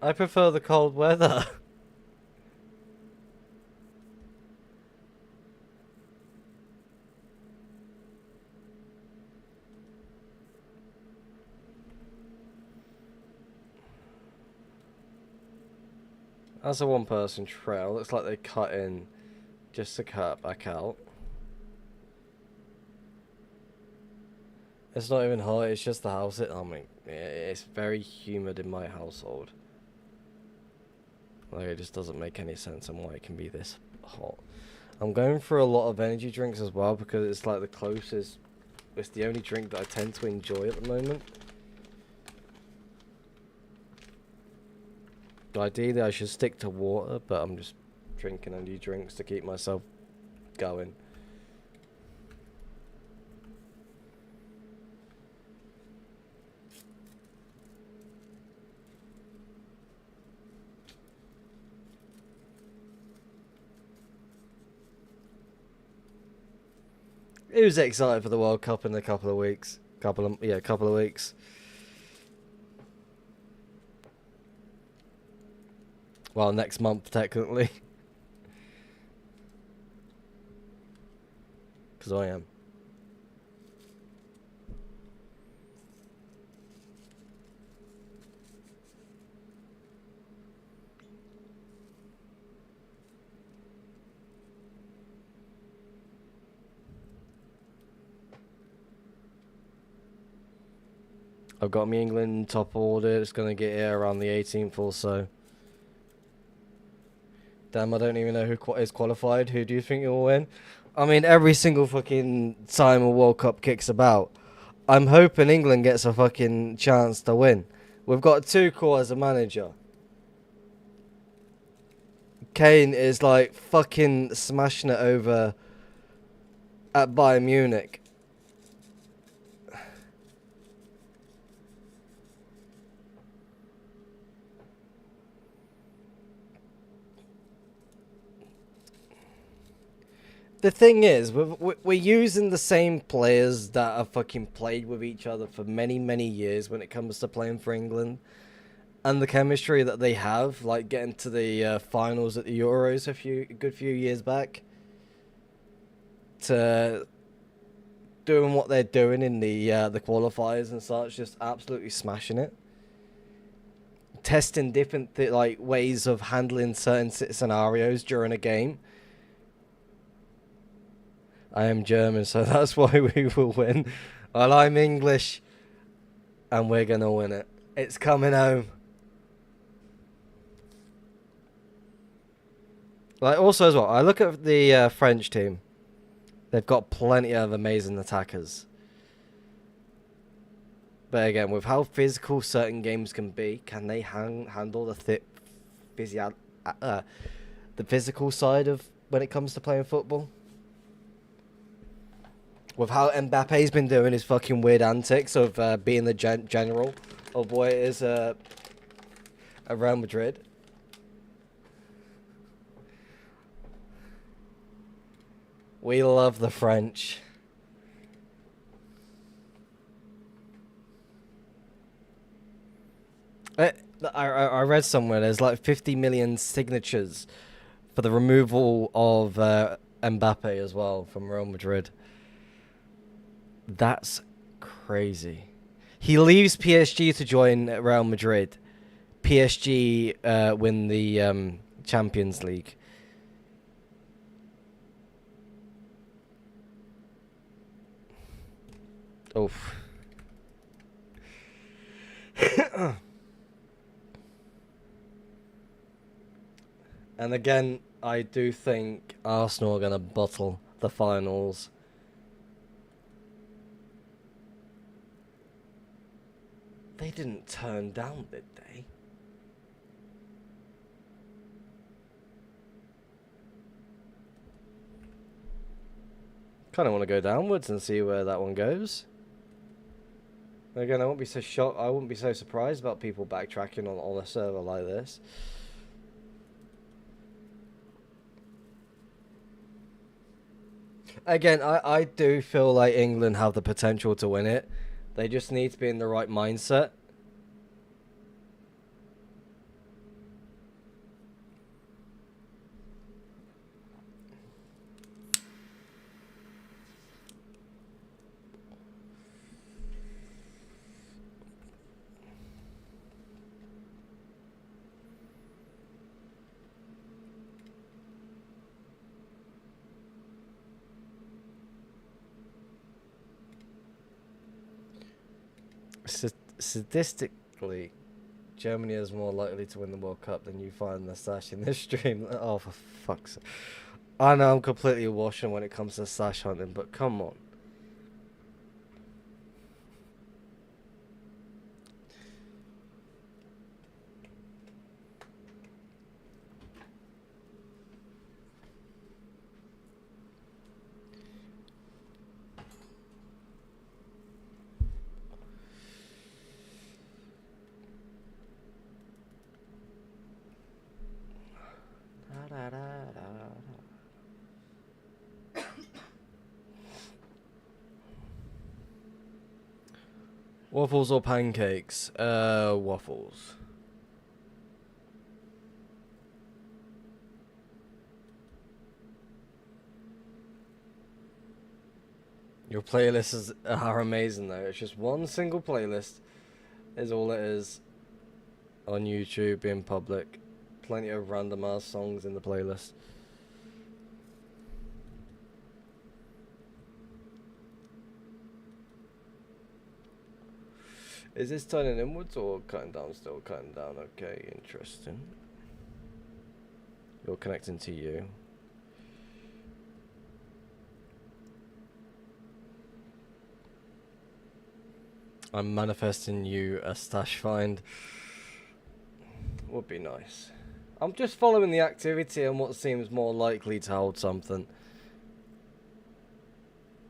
I prefer the cold weather. That's a one-person trail. Looks like they cut in just to cut back out. It's not even hot. It's just the house. It's very humid in my household. Like, it just doesn't make any sense on why it can be this hot. I'm going for a lot of energy drinks as well because it's like the closest. It's the only drink that I tend to enjoy at the moment. Ideally, I should stick to water, but I'm just drinking energy drinks to keep myself going. Who's excited for the World Cup in a couple of weeks? Couple of weeks. Well, next month technically. Because I am. I've got me England top order. It's going to get here around the 18th or so. Damn, I don't even know who is qualified. Who do you think will win? I mean, every single fucking time a World Cup kicks about, I'm hoping England gets a fucking chance to win. We've got Tuchel as a manager. Kane is like fucking smashing it over at Bayern Munich. The thing is, we're using the same players that have fucking played with each other for many, many years when it comes to playing for England. And the chemistry that they have, like getting to the finals at the Euros a good few years back, to doing what they're doing in the qualifiers and such, just absolutely smashing it. Testing different like ways of handling certain scenarios during a game. I am German, so that's why we will win. Well, I'm English, and we're gonna win it. It's coming home. Like, also as well, I look at the French team. They've got plenty of amazing attackers. But again, with how physical certain games can be, can they handle the physical side of when it comes to playing football? With how Mbappe's been doing his fucking weird antics of being the general of what it is at Real Madrid. We love the French. I read somewhere there's like 50 million signatures for the removal of Mbappe as well from Real Madrid. That's crazy. He leaves PSG to join Real Madrid. PSG win the Champions League. Oof. And again, I do think Arsenal are going to bottle the finals. They didn't turn down, did they? Kind of want to go downwards and see where that one goes. Again, I won't be so shocked. I wouldn't be so surprised about people backtracking on a server like this. Again, I do feel like England have the potential to win it. They just need to be in the right mindset. Statistically, Germany is more likely to win the World Cup than you find the stash in this stream. Oh, for fuck's sake. I know I'm completely washing when it comes to stash hunting, but come on. Waffles or pancakes? Waffles. Your playlists are amazing though. It's just one single playlist is all it is on YouTube in public. Plenty of random ass songs in the playlist. Is this turning inwards or cutting down still? Cutting down, okay, interesting. You're connecting to you. I'm manifesting you a stash find. Would be nice. I'm just following the activity and what seems more likely to hold something.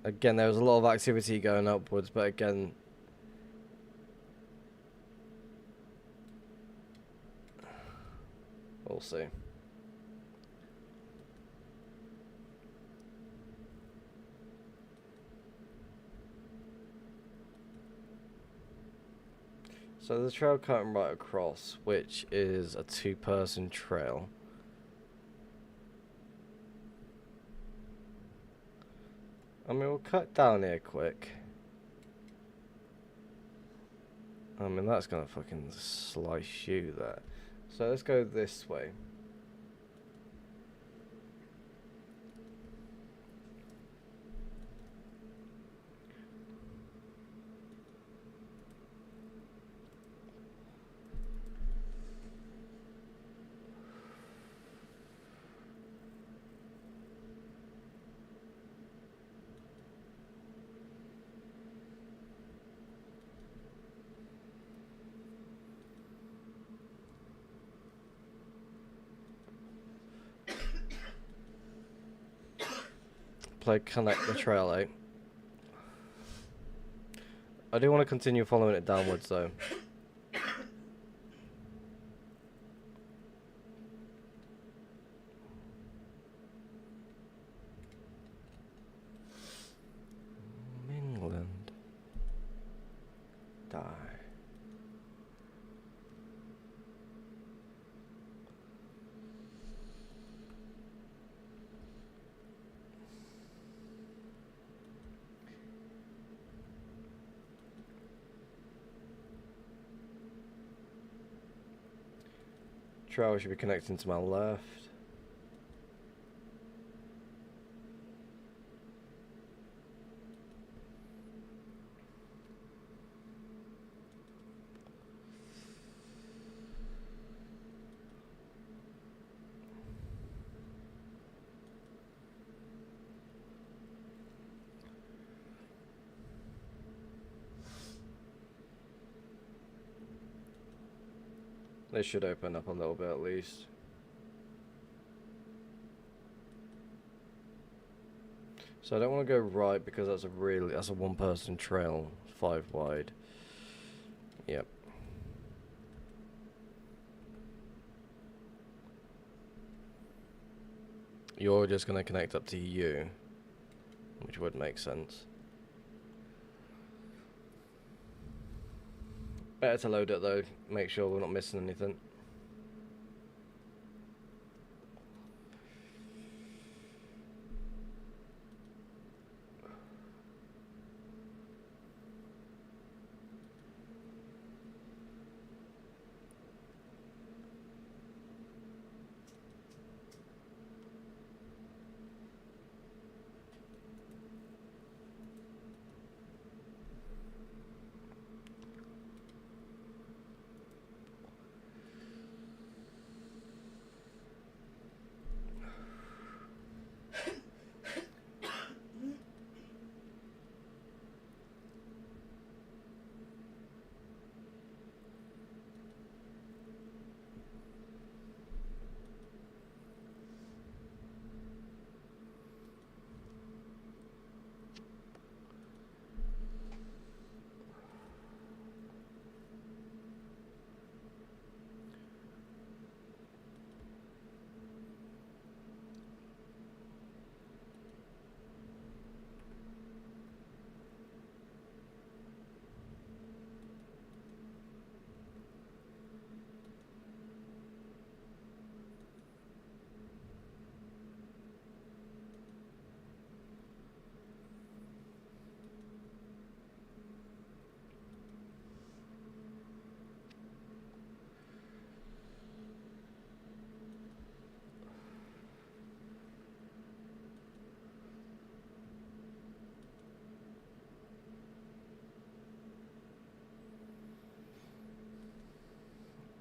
Again, there was a lot of activity going upwards, but again, we'll see. So the trail cutting right across, which is a two-person trail. I mean, we'll cut down here quick. I mean, that's gonna fucking slice you there. So let's go this way. Play connect the trail out. I do want to continue following it downwards though. England. Die. Trail should be connecting to my left. They should open up a little bit at least. So I don't want to go right because that's a one-person trail, 5 wide. Yep. You're just going to connect up to you, which would make sense. Better to load it though, make sure we're not missing anything.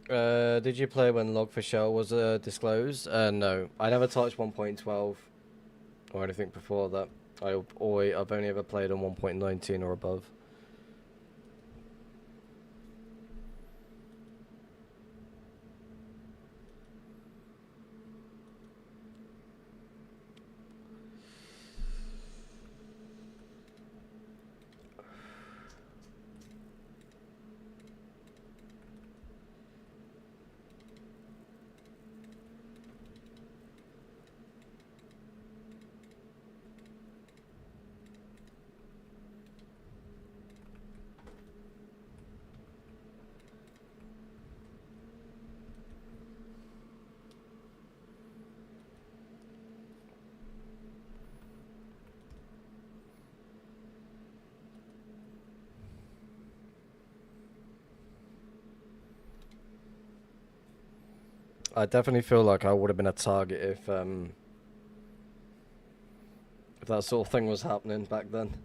Did you play when Log4Shell was disclosed? No, I never touched 1.12 or anything before that. I've only ever played on 1.19 or above. I definitely feel like I would have been a target if that sort of thing was happening back then.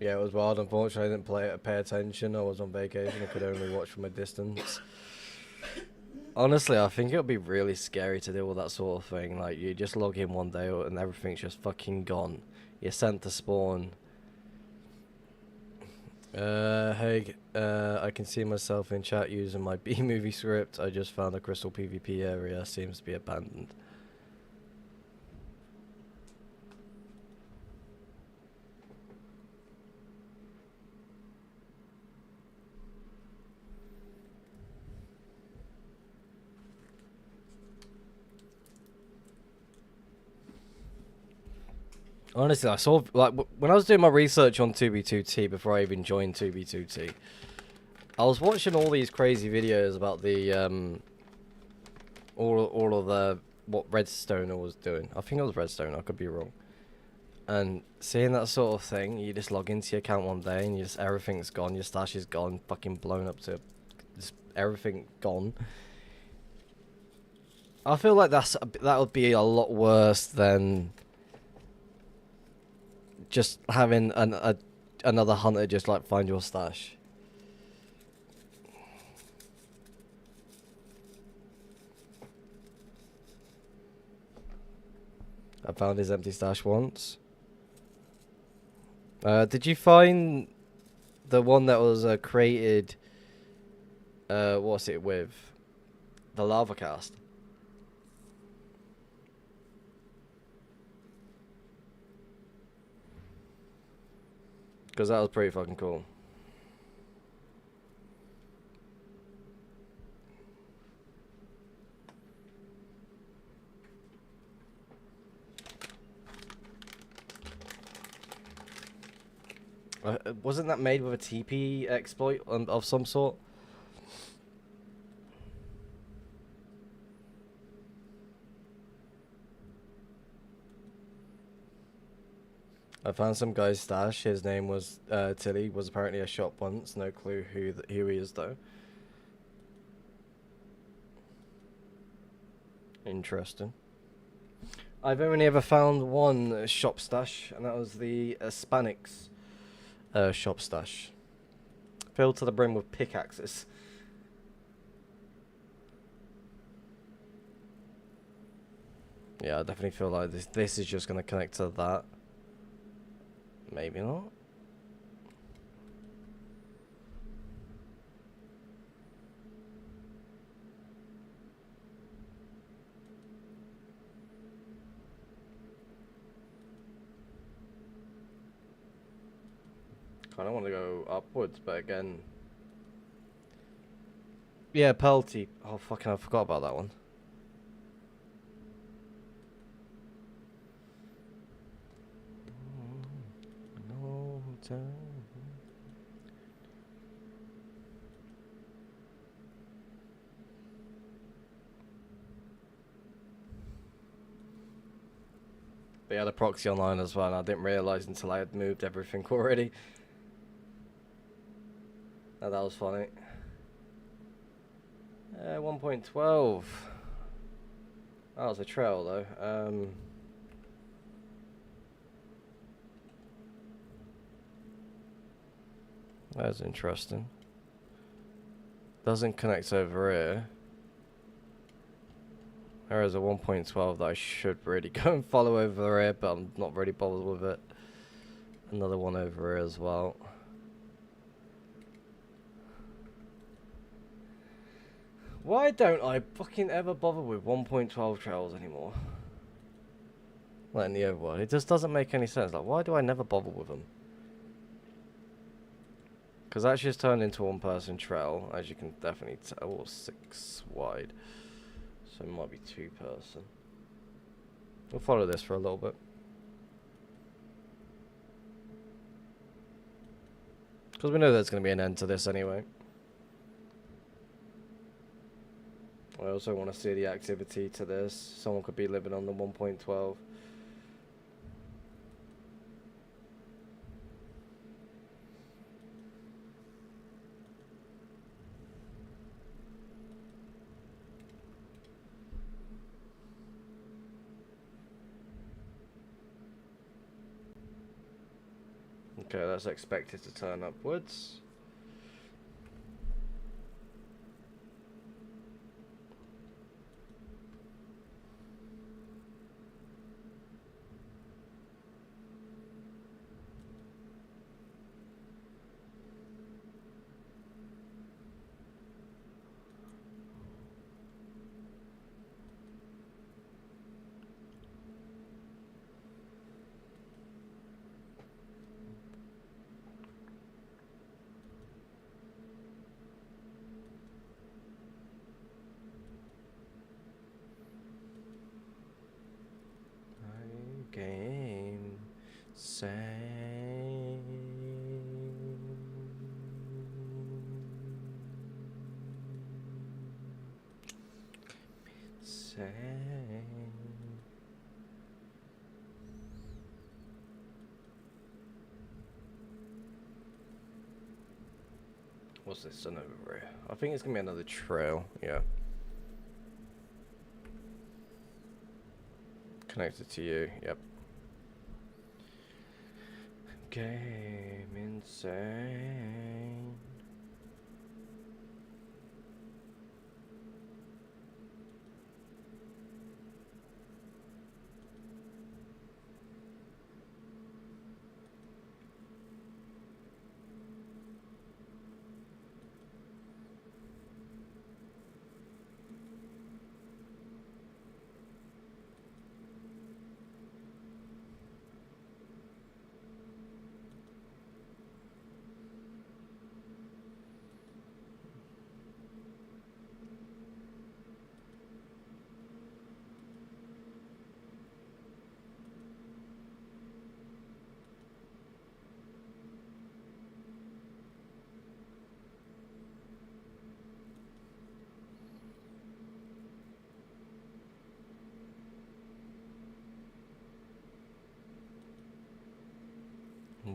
Yeah, it was wild. Unfortunately, I didn't pay attention. I was on vacation. I could only watch from a distance. Honestly, I think it would be really scary to deal with that sort of thing. Like, you just log in one day and everything's just fucking gone. You're sent to spawn. Hey, I can see myself in chat using my B-movie script. I just found a crystal PvP area. Seems to be abandoned. Honestly, I saw, like, when I was doing my research on 2B2T before I even joined 2B2T, I was watching all these crazy videos about the, all of the, what Redstoner was doing. I think it was Redstone, I could be wrong. And seeing that sort of thing, you just log into your account one day and everything's gone, your stash is gone, fucking blown up to, just everything gone. I feel like that would be a lot worse than just having another hunter just like find your stash. I found his empty stash once. Did you find the one that was created? What's it with? The lava cast. Because that was pretty fucking cool. Wasn't that made with a TP exploit of some sort? I found some guy's stash. His name was Tilly. Was apparently a shop once. No clue who he is though. Interesting. I've only ever found one shop stash, and that was the Hispanics shop stash. Filled to the brim with pickaxes. Yeah, I definitely feel like this is just gonna connect to that. Maybe not. I don't want to go upwards, but again... Yeah, Pelty. Oh, fucking, I forgot about that one. No time. They had a proxy online as well, and I didn't realise until I had moved everything already. Oh, that was funny. 1.12. That was a trail though. That's interesting. Doesn't connect over here. There is a 1.12 that I should really go and follow over here, but I'm not really bothered with it. Another one over here as well. Why don't I fucking ever bother with 1.12 trails anymore? Like in the overworld. It just doesn't make any sense. Like, why do I never bother with them? Because that's just turned into a one-person trail, as you can definitely tell. 6 wide. So it might be 2-person. We'll follow this for a little bit. Because we know there's going to be an end to this anyway. I also want to see the activity to this. Someone could be living on the 1.12. Okay, that's expected to turn upwards. Game, same. What's this done over here? I think it's gonna be another trail, yeah. Connected to you, yep. Game insane.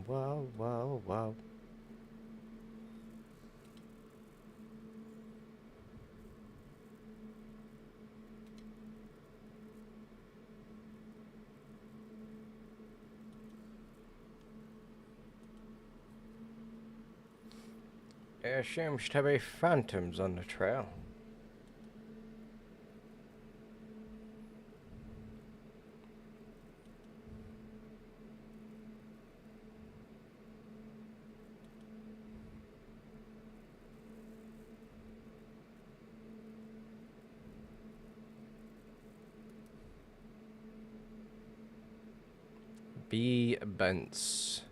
Wow, wow, wow. There seems to be phantoms on the trail. B. Bents.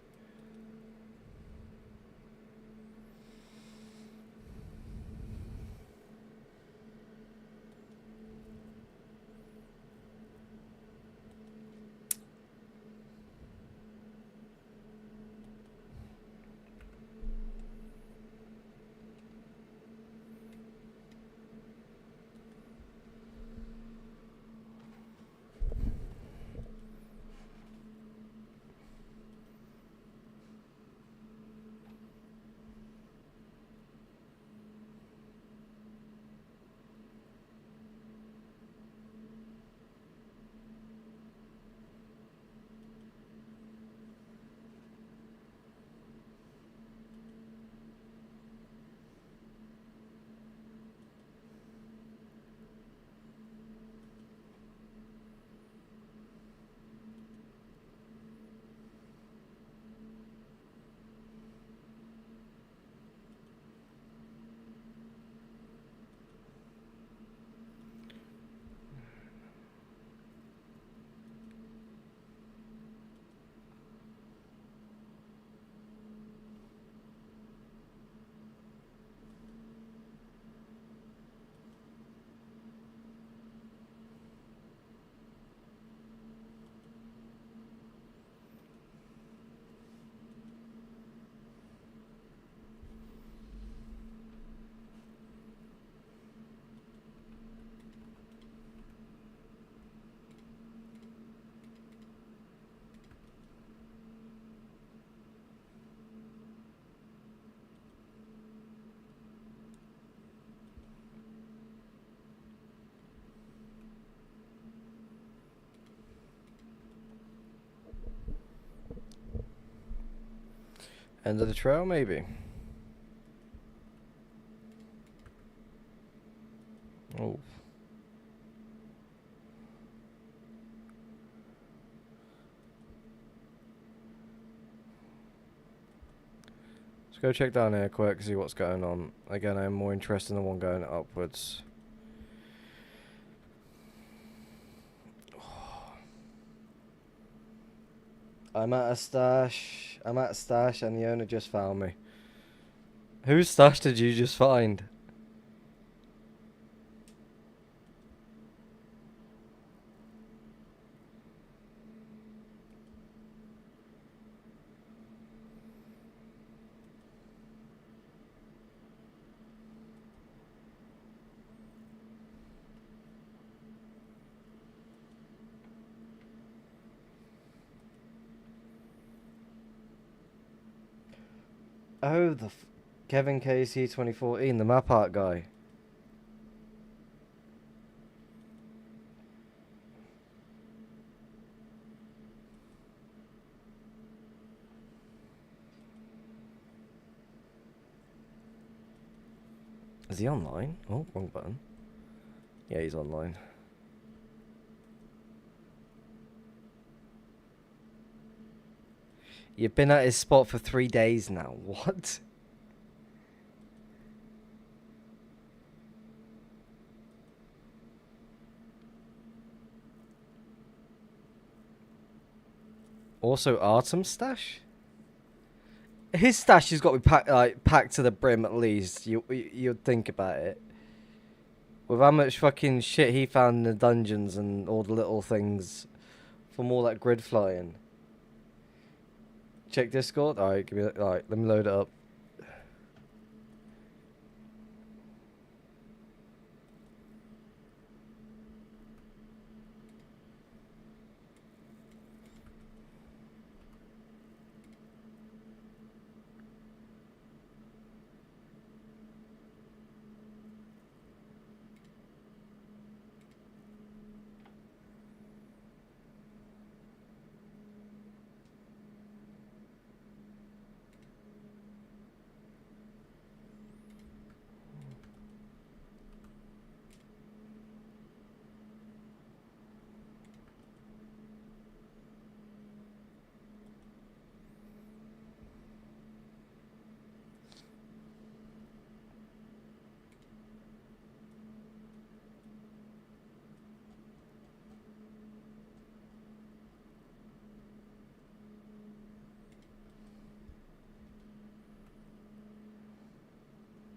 End of the trail, maybe. Oh. Let's go check down here quick, see what's going on. Again, I'm more interested in the one going upwards. I'm at a stash. I'm at a stash and the owner just found me. Whose stash did you just find? Oh, the Kevin KC 2014, the map art guy. Is he online? Oh, wrong button. Yeah, he's online. You've been at his spot for 3 days now. What? Also, Artem's stash? His stash has got to be packed to the brim at least. You'd think about it. With how much fucking shit he found in the dungeons and all the little things from all that grid flying. Check Discord. Alright, give me that. Alright, let me load it up.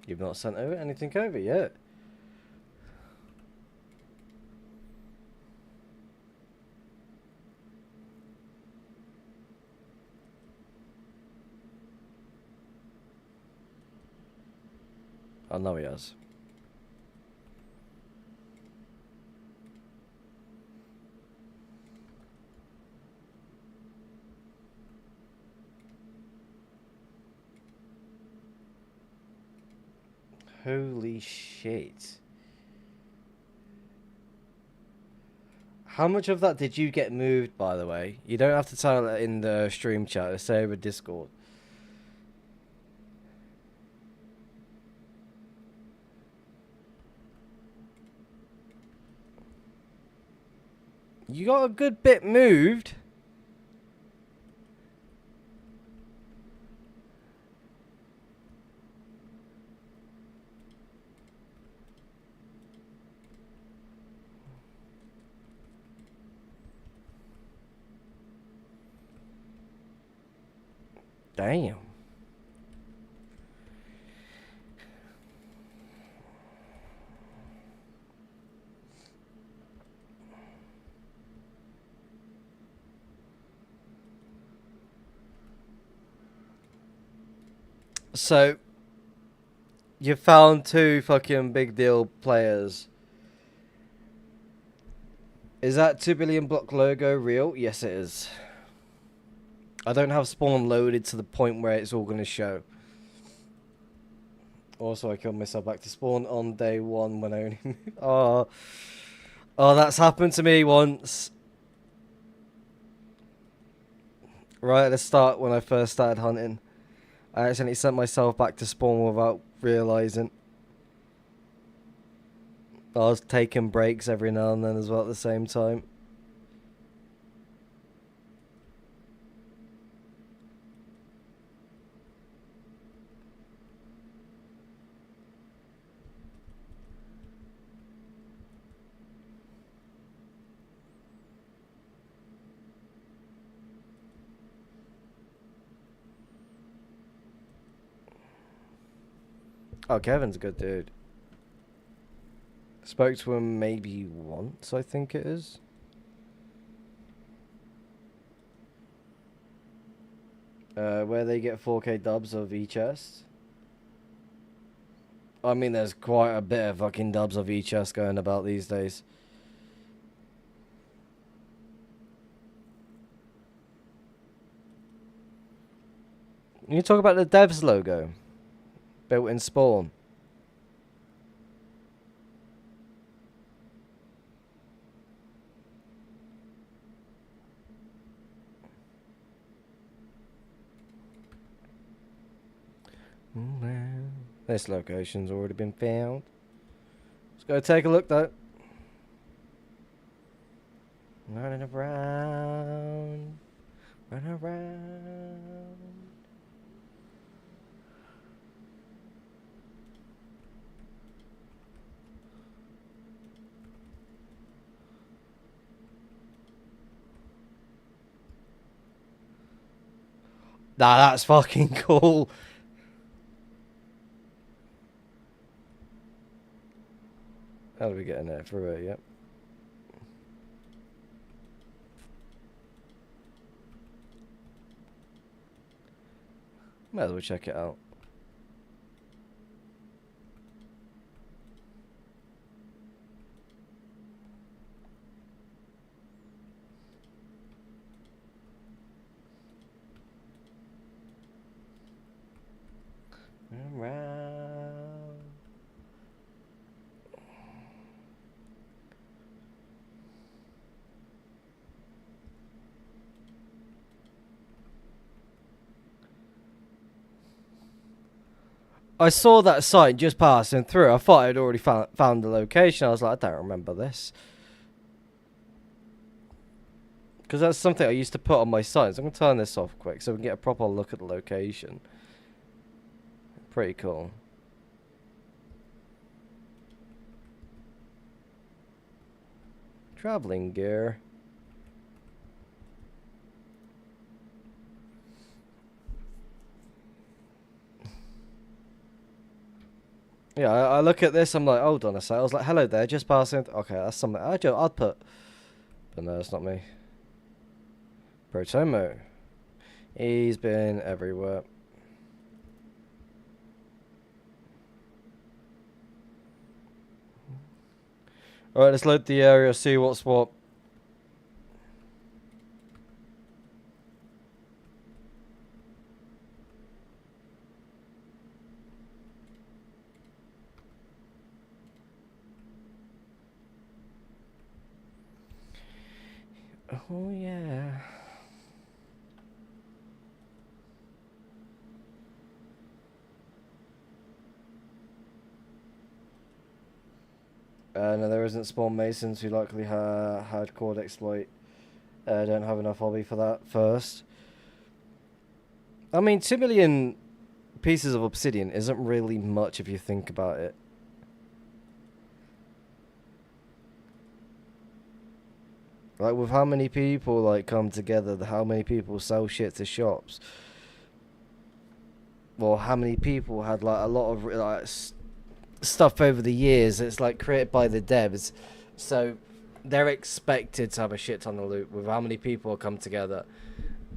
You've not sent over anything over yet. I know he has. Holy shit. How much of that did you get moved, by the way? You don't have to tell it in the stream chat. Let's say over Discord. You got a good bit moved. Damn. So, you found 2 fucking big deal players. Is that 2 billion block logo real? Yes, it is. I don't have spawn loaded to the point where it's all going to show. Also, I killed myself back to spawn on day 1 when I only... Oh, that's happened to me once. Right at the start when I first started hunting. I accidentally sent myself back to spawn without realising. I was taking breaks every now and then as well at the same time. Oh, Kevin's a good dude. Spoke to him maybe once, I think it is. Where they get 4K dubs of each chest. I mean, there's quite a bit of fucking dubs of each chest going about these days. You talk about the devs logo built in Spawn. This location's already been found. Let's go take a look though. Running around. Running around. Nah, that's fucking cool. How do we get in there? Through it, yep. Might as well check it out. Around. I saw that sign just passing through. I thought I'd already found the location. I was like, I don't remember this. Because that's something I used to put on my signs. I'm going to turn this off quick so we can get a proper look at the location. Pretty cool. Traveling gear. Yeah, I look at this, I'm like, hold on a sec. I was like, hello there, just passing. Okay, that's something I'd put. But no, it's not me. Protomo. He's been everywhere. Alright, let's load the area, see what's what. Oh, yeah. No, there isn't spawn masons who likely had cord exploit. Don't have enough hobby for that first. I mean, 2 million pieces of obsidian isn't really much if you think about it. Like, with how many people, like, come together, how many people sell shit to shops. Well, how many people had, like, a lot of, like, stuff over the years that's, like, created by the devs. So, they're expected to have a shit ton of loot with how many people come together.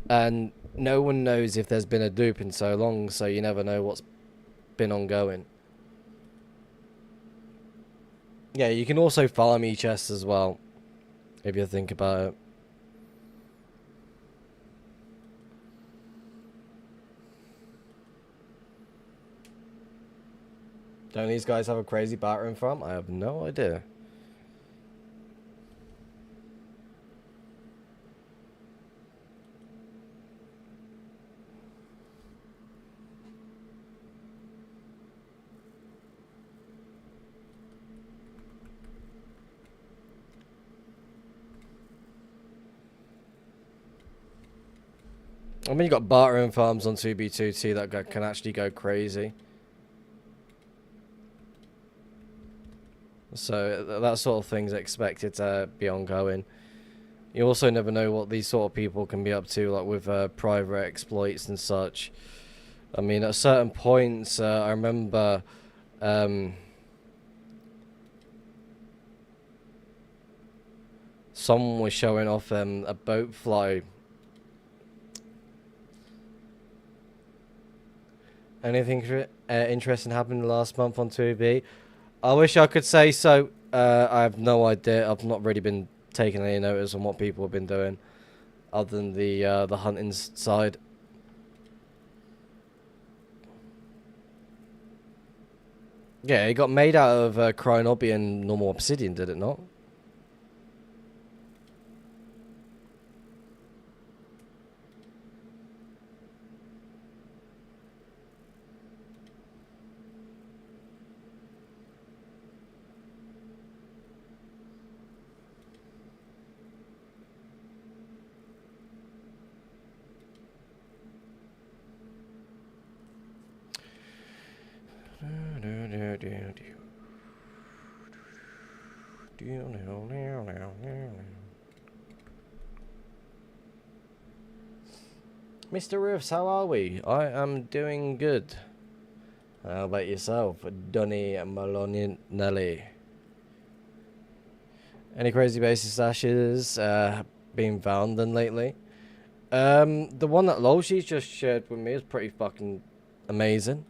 And no one knows if there's been a dupe in so long, so you never know what's been ongoing. Yeah, you can also farm each chests as well, if you think about it. Don't these guys have a crazy battering farm? I have no idea. I mean, you got bartering farms on 2B2T that can actually go crazy. So that sort of thing's expected to be ongoing. You also never know what these sort of people can be up to, like with private exploits and such. I mean, at certain points, I remember someone was showing off a boat fly. Anything interesting happened last month on 2B? I wish I could say so. I have no idea. I've not really been taking any notice on what people have been doing, other than the hunting side. Yeah, it got made out of Cryonobby and normal obsidian, did it not? Mr. Roofs, how are we? I am doing good. How about yourself, Donny Maloney Nelly? Any crazy basis stashes being found then lately? The one that Lolshi's just shared with me is pretty fucking amazing.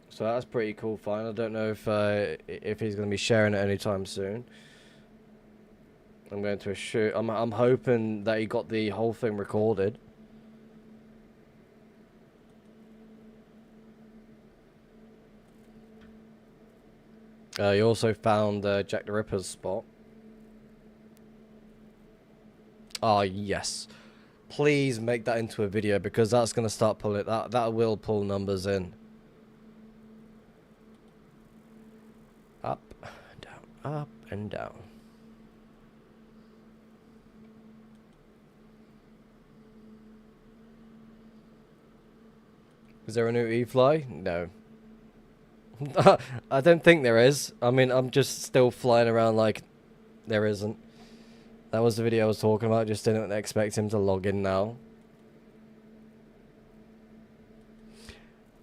So that's pretty cool. Fine. I don't know if he's going to be sharing it anytime soon. I'm going to a shoot. I'm hoping that he got the whole thing recorded. He also found Jack the Ripper's spot. Oh yes, please make that into a video because that's going to start pulling that will pull numbers in. Up, down, up and down. Is there a new E-Fly? No. I don't think there is. I mean, I'm just still flying around like there isn't. That was the video I was talking about. Just didn't expect him to log in now.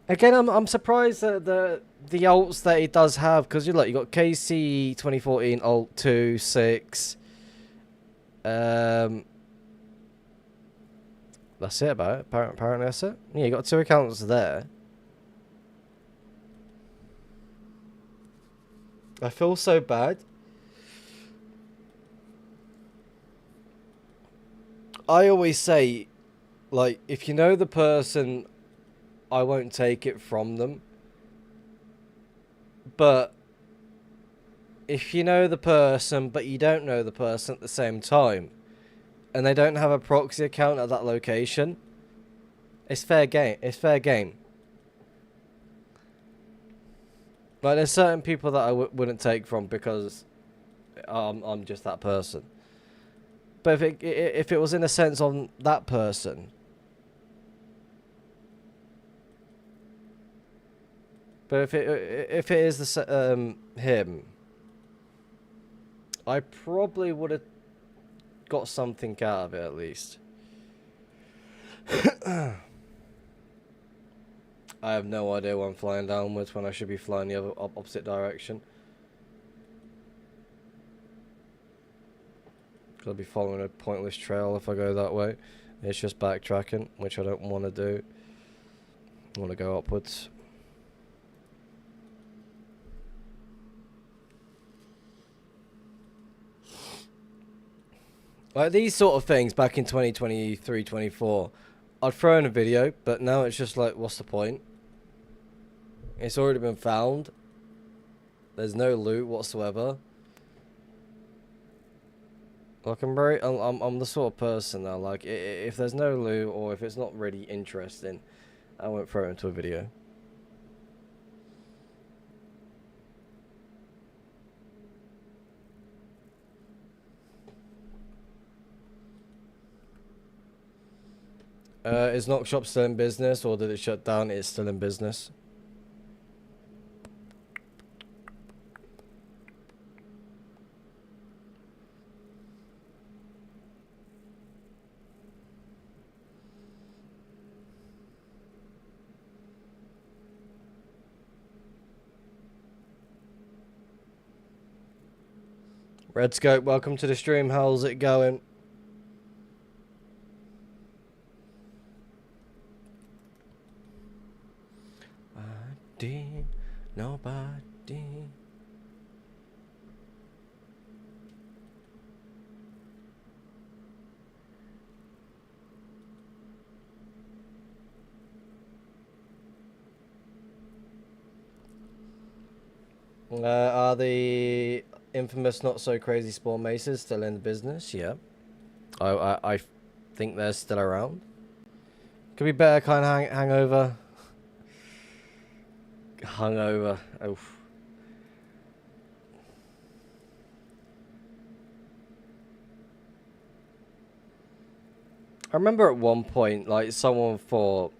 Again, I'm surprised that the alts that he does have, because you look, you got KC 2014 alt 2 6. That's it about it. Apparently that's it. Yeah, you got 2 accounts there. I feel so bad. I always say, like, if you know the person, I won't take it from them. But if you know the person, but you don't know the person at the same time, and they don't have a proxy account at that location, it's fair game. It's fair game. Like, there's certain people that I wouldn't take from because I'm just that person. But if it was in a sense on that person, but if it is the him, I probably would have got something out of it at least. I have no idea why I'm flying downwards when I should be flying the other opposite direction. Because I'll be following a pointless trail if I go that way. It's just backtracking, which I don't want to do. I want to go upwards. Like these sort of things back in 2023, 24, I'd throw in a video, but now it's just like, what's the point? It's already been found. There's no loot whatsoever. Like I'm the sort of person now, like if there's no loot or if it's not really interesting, I won't throw it into a video. Is Knock Shop still in business, or did it shut down? It's still in business. Redscope, welcome to the stream. How's it going? Nobody. Are the infamous not so crazy spawn maces still in the business? Yeah. I think they're still around. Could be better kind of hangover. Hungover. Oof. I remember at one point, like, someone thought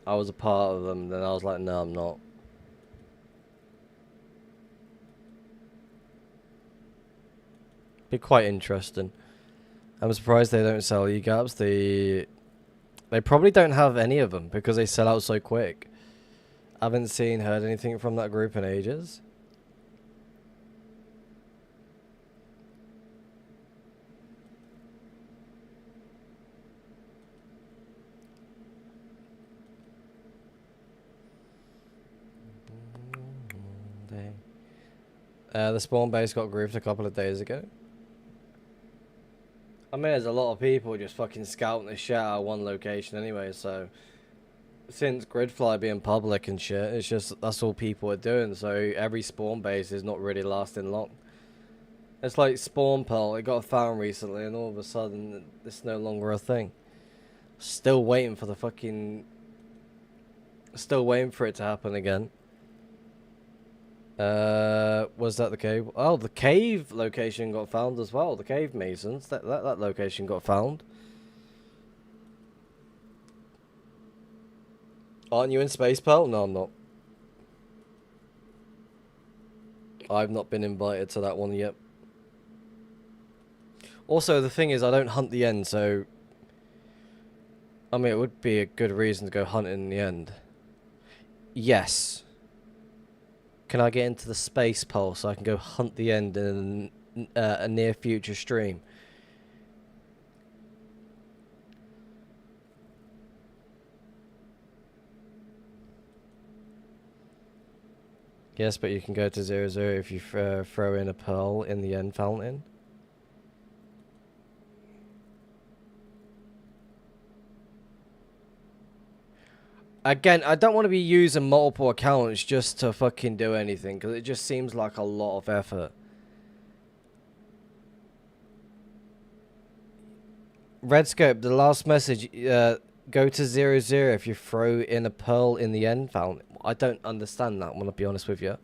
I was a part of them, then I was like, no, I'm not. Be quite interesting. I'm surprised they don't sell e-gaps. They probably don't have any of them because they sell out so quick. I haven't heard anything from that group in ages. The spawn base got grouped a couple of days ago. I mean, there's a lot of people just fucking scouting the shit out of one location anyway, so... Since Gridfly being public and shit, it's just, that's all people are doing, so every spawn base is not really lasting long. It's like Spawn Pearl, it got found recently, and all of a sudden, it's no longer a thing. Still waiting for the fucking... Still waiting for it to happen again. Was that the cave? Oh, the cave location got found as well. The cave masons. That location got found. Aren't you in Space Pearl? No, I'm not. I've not been invited to that one yet. Also, the thing is, I don't hunt the end, so... I mean, it would be a good reason to go hunt in the end. Yes. Can I get into the Space Pearl so I can go hunt the end in a near future stream? Yes, but you can go to 0-0 if you throw in a pearl in the end fountain. Again, I don't want to be using multiple accounts just to fucking do anything, because it just seems like a lot of effort. Redscope, the last message, go to 0-0 if you throw in a pearl in the end fountain. I don't understand that, I want to be honest with you.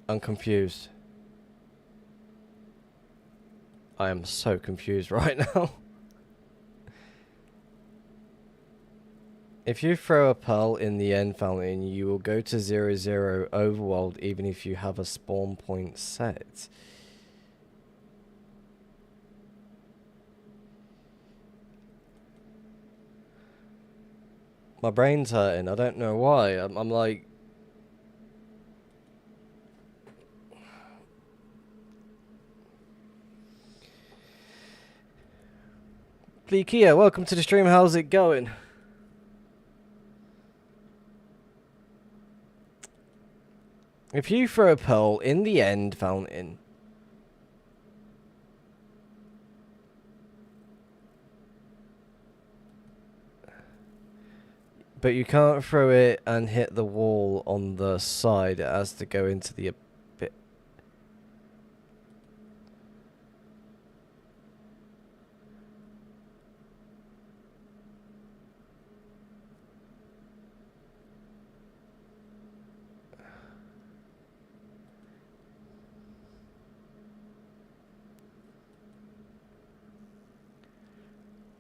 I'm confused. I am so confused right now. If you throw a pearl in the end fountain, you will go to 0-0 overworld even if you have a spawn point set. My brain's hurting, I don't know why. I'm like... Bleakia, welcome to the stream, how's it going? If you throw a pearl in the end fountain, but you can't throw it and hit the wall on the side, it has to go into the bit.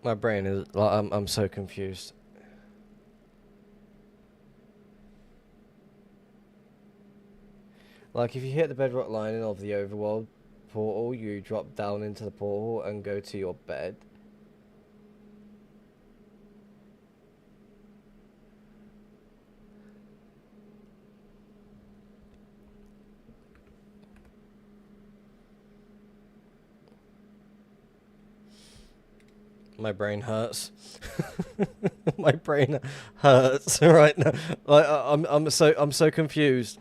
My brain is like I'm so confused. Like if you hit the bedrock lining of the overworld portal, you drop down into the portal and go to your bed. My brain hurts. My brain hurts right now. Like I'm so confused.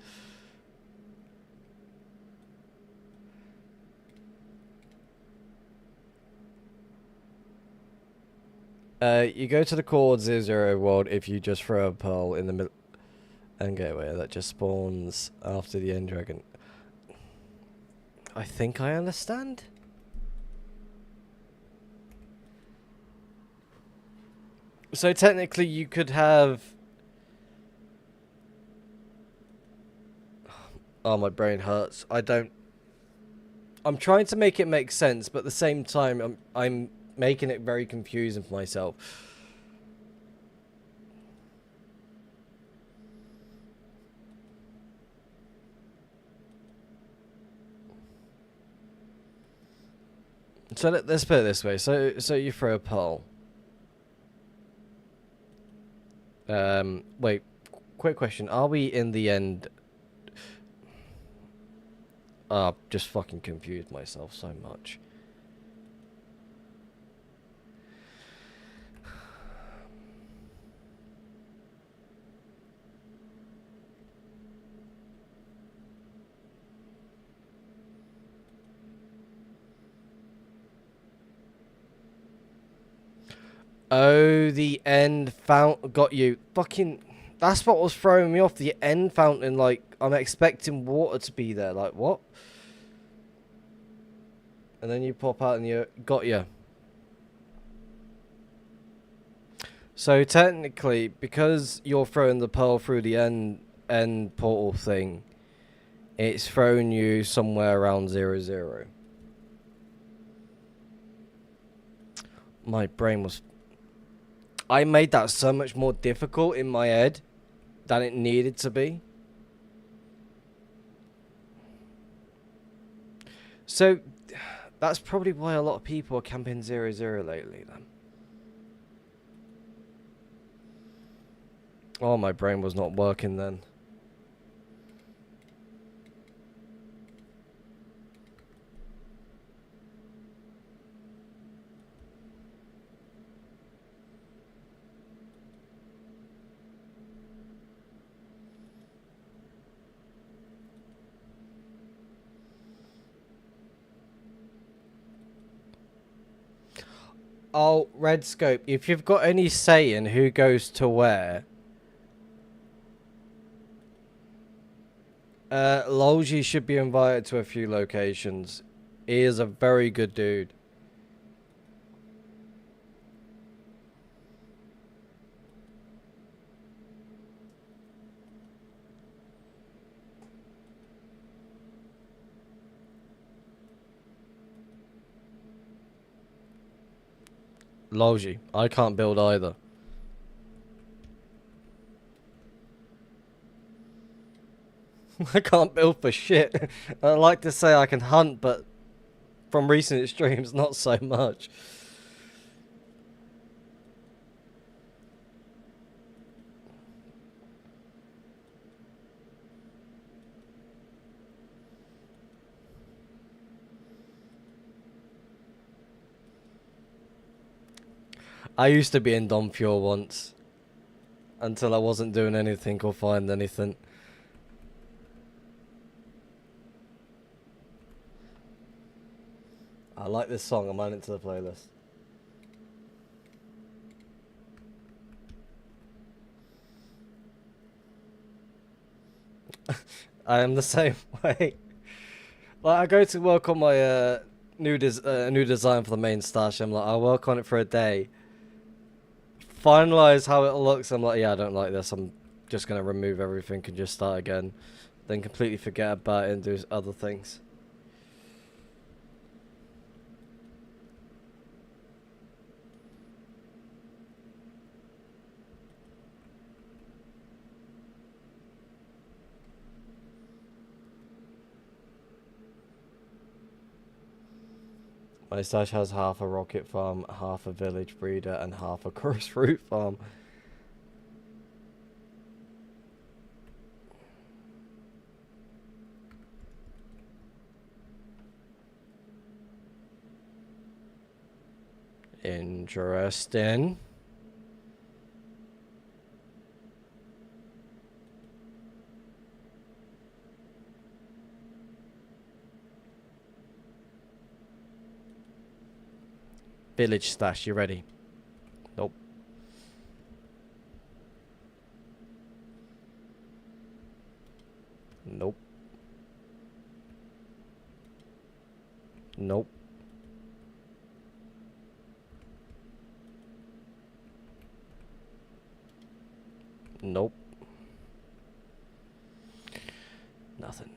You go to the core 0 world if you just throw a pearl in the middle and gateway that just spawns after the end dragon. I think I understand. So technically you could have... Oh, my brain hurts. I'm trying to make it make sense, but at the same time I'm making it very confusing for myself. So let's put it this way. So you throw a pearl. Wait, quick question. Are we in the end... I've just fucking confused myself so much. Oh, the end fountain got you. Fucking, that's what was throwing me off. The end fountain, like, I'm expecting water to be there. Like, what? And then you pop out and you got you. So technically, because you're throwing the pearl through the end portal thing, it's thrown you somewhere around 0, 0. My brain was... I made that so much more difficult in my head than it needed to be. So, that's probably why a lot of people are camping 0, 0 lately, then. Oh, my brain was not working then. Oh, Red Scope, if you've got any say in who goes to where, Lolgy should be invited to a few locations. He is a very good dude. Lolgy, I can't build either. I can't build for shit. I like to say I can hunt, but from recent streams, not so much. I used to be in Donfuel once. Until I wasn't doing anything or finding anything. I like this song, I'm adding it to the playlist. I am the same way. Like, I go to work on my new design for the main stash. I'm like, I'll work on it for a day. Finalize how it looks. I'm like, yeah, I don't like this. I'm just going to remove everything and just start again. Then completely forget about it and do other things. My stash has half a rocket farm, half a village breeder, and half a cross fruit farm. Interesting. Village stash, you ready? Nope. Nope. Nope. Nope. Nothing.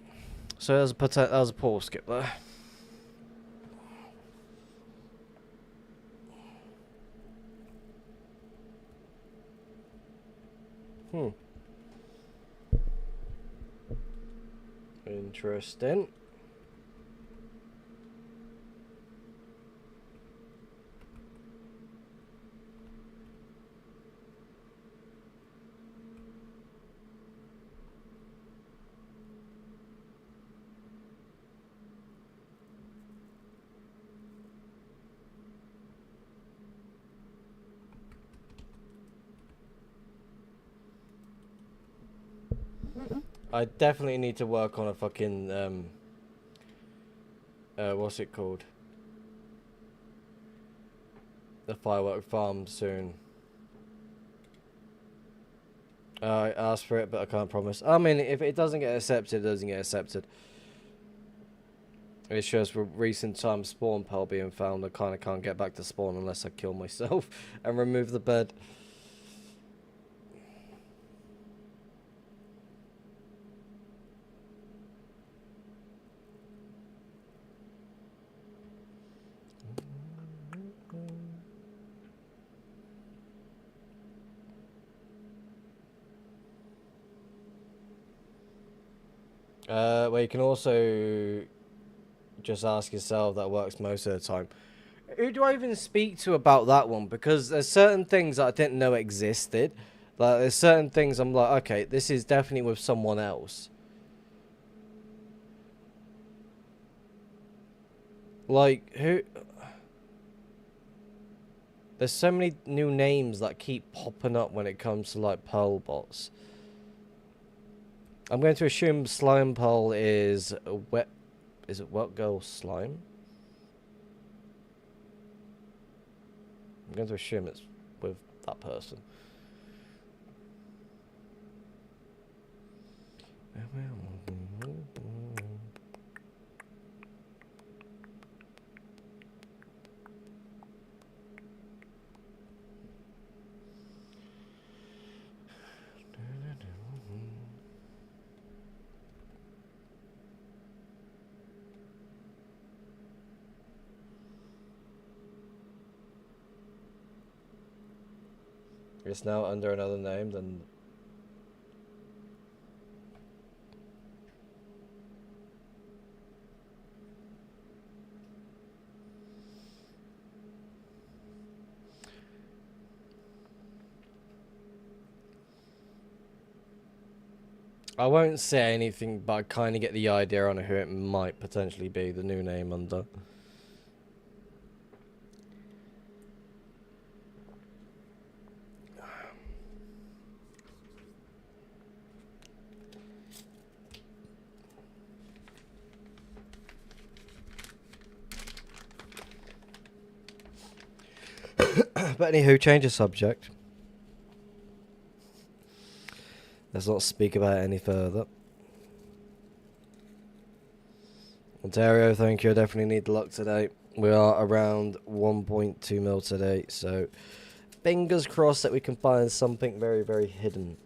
So there's a portal skip there. Interesting. I definitely need to work on a fucking what's it called? The firework farm soon. I asked for it, but I can't promise. I mean, if it doesn't get accepted, it doesn't get accepted. It shows for recent time spawn pearl being found. I kind of can't get back to spawn unless I kill myself and remove the bed. Well, you can also just ask yourself. That works most of the time. Who do I even speak to about that one? Because there's certain things that I didn't know existed. Like, there's certain things I'm like, okay, this is definitely with someone else. Like, who... There's so many new names that keep popping up when it comes to, like, Pearl bots. I'm going to assume Slime Pearl is wet... Is it Wet Girl Slime? I'm going to assume it's with that person. It's now under another name than... I won't say anything, but I kind of get the idea on who it might potentially be, the new name under. But anywho, change the subject. Let's not speak about it any further. Ontario, thank you. I definitely need the luck today. We are around 1.2 mil today, so fingers crossed that we can find something very, very hidden.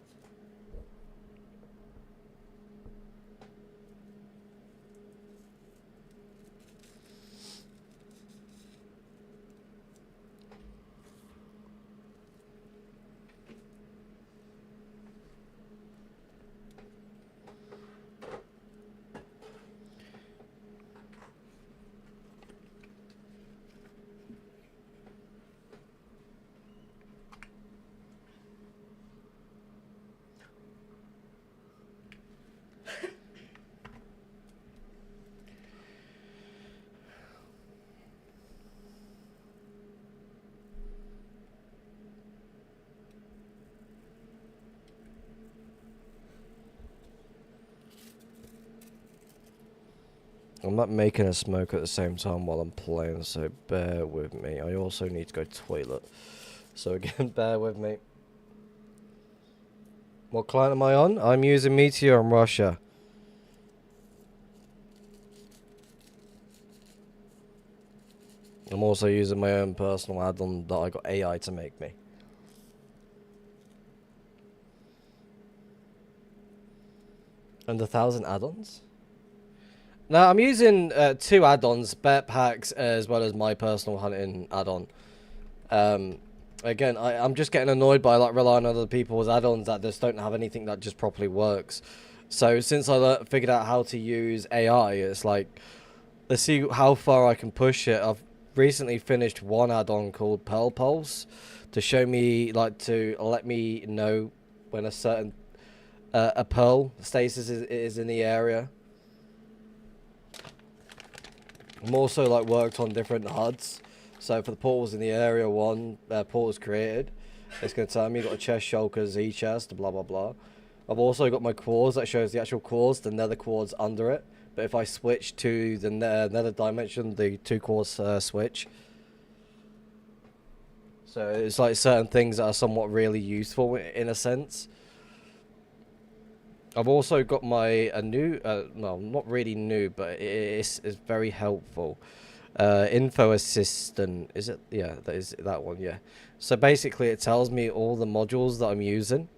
I'm not making a smoke at the same time while I'm playing, so bear with me. I also need to go to the toilet. So again, bear with me. What client am I on? I'm using Meteor in Russia. I'm also using my own personal add-on that I got AI to make me. And 1,000 add-ons? No, I'm using 2 add-ons, bet packs, as well as my personal hunting add-on. Again, I'm just getting annoyed by like relying on other people's add-ons that just don't have anything that just properly works. So since I figured out how to use AI, it's like, let's see how far I can push it. I've recently finished one add-on called Pearl Pulse to show me, like, to let me know when a certain a pearl stasis is in the area. I'm also like worked on different HUDs. So for the portals in the area, one portal's created. It's going to tell me you've got a chest, shulkers, E-chest, blah blah blah. I've also got my quartz that shows the actual quartz, the nether quartz under it. But if I switch to the nether dimension, the 2 quartz switch. So it's like certain things that are somewhat really useful in a sense. I've also got my new, no, not really new, but it's very helpful. Info assistant, is it? Yeah, that is that one. Yeah. So basically, it tells me all the modules that I'm using.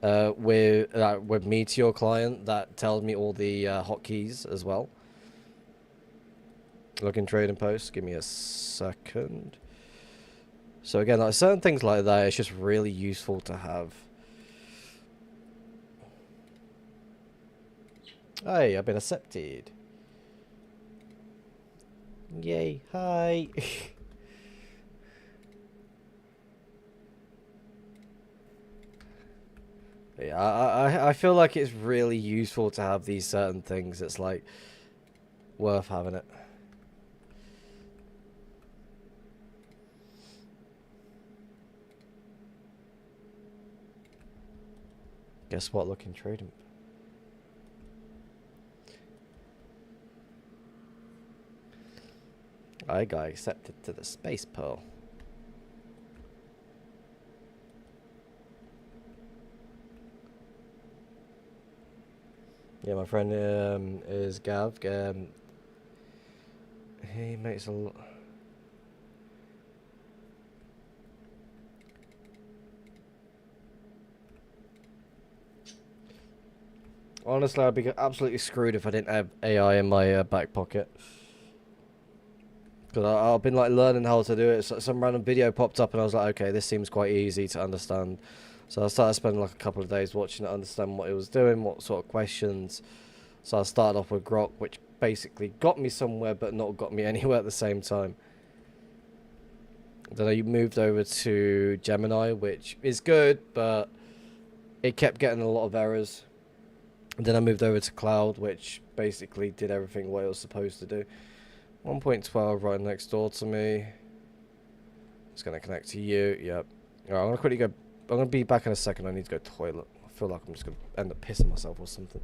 With Meteor client, that tells me all the hotkeys as well. Login trading post. Give me a second. So again, like certain things like that, it's just really useful to have. Hey, I've been accepted. Yay, hi. Yeah, I feel like it's really useful to have these certain things. It's like worth having it. Guess what? Looking trading. I got accepted to the Space Pearl. Yeah, my friend is Gav. He makes a lot. Honestly, I'd be absolutely screwed if I didn't have AI in my back pocket. Because I've been like learning how to do it. So some random video popped up and I was like, okay, this seems quite easy to understand. So I started spending like a couple of days watching it, understand what it was doing, what sort of questions. So I started off with Grok, which basically got me somewhere but not got me anywhere at the same time. Then I moved over to Gemini, which is good, but it kept getting a lot of errors. And then I moved over to Cloud, which basically did everything what it was supposed to do. 1.12 right next door to me. It's going to connect to you. Yep. Alright, I'm going to quickly go. I'm going to be back in a second. I need to go to the toilet. I feel like I'm just going to end up pissing myself or something.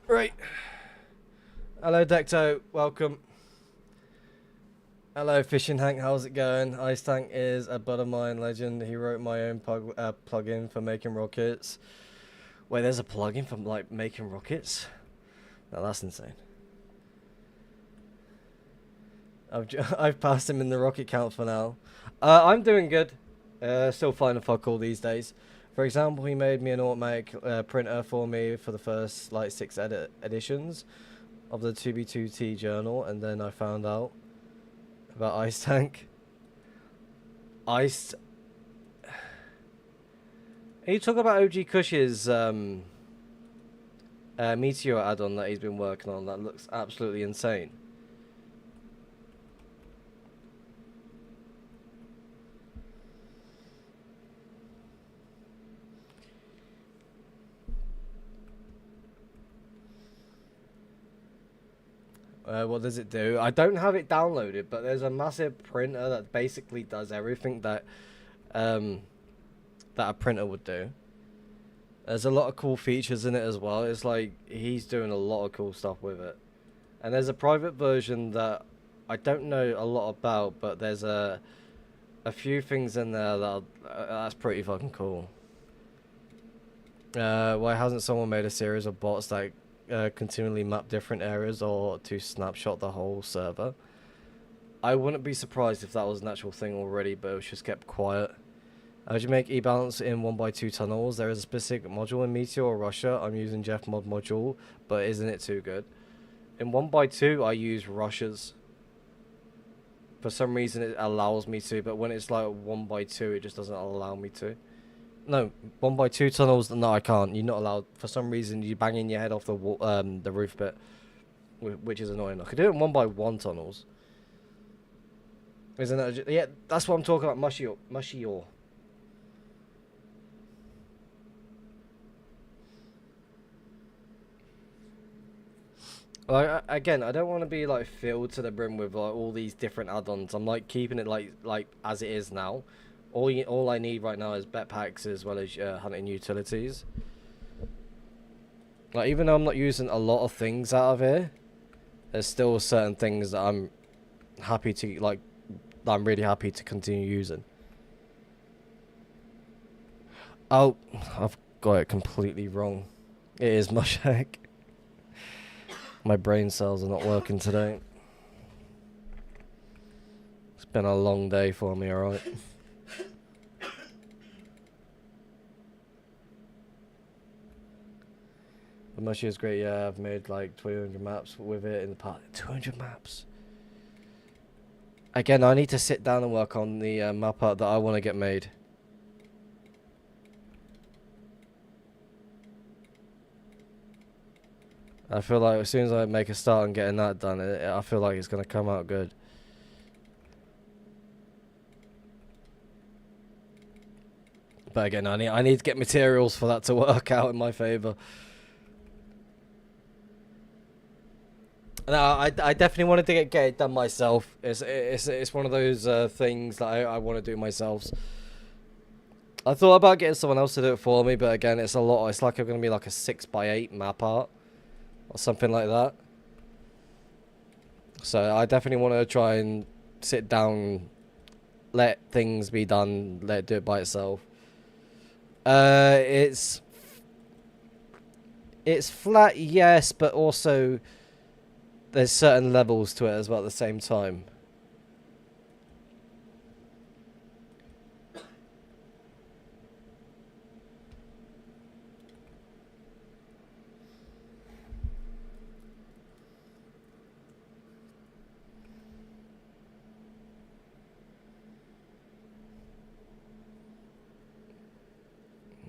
Right. Hello, Decto. Welcome. Hello, Fishing Hank. How's it going? Ice Tank is a bud of mine legend. He wrote my own plugin for making rockets. Wait, there's a plugin for like making rockets? No, that's insane. I've passed him in the rocket count for now. I'm doing good. Still finding fuck all these days. For example, he made me an automatic printer for me for the first like 6 editions of the 2B2T journal, and then I found out about Ice Tank. Are you talking about OG Kush's Meteor add-on that he's been working on? That looks absolutely insane. What does it do? I don't have it downloaded, but there's a massive printer that basically does everything that that a printer would do. There's a lot of cool features in it as well. It's like he's doing a lot of cool stuff with it. And there's a private version that I don't know a lot about, but there's a few things in there that that's pretty fucking cool. Why hasn't someone made a series of bots that continually map different areas or to snapshot the whole server? I wouldn't be surprised if that was an actual thing already, but it was just kept quiet. How do you make e-balance in 1x2 tunnels? There is a specific module in Meteor or Russia. I'm using Jeff Mod module, but isn't it too good? In 1x2, I use Russia's. For some reason, it allows me to, but when it's like 1x2, it just doesn't allow me to. No, 1x2 tunnels, no, I can't. You're not allowed. For some reason, you're banging your head off the roof bit, which is annoying. I could do it in 1x1 tunnels. Isn't that? Yeah, that's what I'm talking about. Mushy ore. Like again, I don't want to be like filled to the brim with like all these different add-ons. I'm like keeping it like as it is now. All I need right now is bet packs as well as hunting utilities. Like even though I'm not using a lot of things out of here, there's still certain things that I'm happy to like. That I'm really happy to continue using. Oh, I've got it completely wrong. It is Mushak. My brain cells are not working today. It's been a long day for me, alright? The Mushy is great, yeah. I've made like 200 maps with it in the past. 200 maps? Again, I need to sit down and work on the map art that I want to get made. I feel like as soon as I make a start on getting that done, I feel like it's going to come out good. But again, I need to get materials for that to work out in my favour. No, I definitely wanted to get it done myself. It's one of those things that I want to do myself. I thought about getting someone else to do it for me, but again, it's a lot. It's like going to be like a 6x8 map art. Or something like that. So I definitely want to try and sit down, let things be done, let it do it by itself. It's flat, yes, but also there's certain levels to it as well at the same time.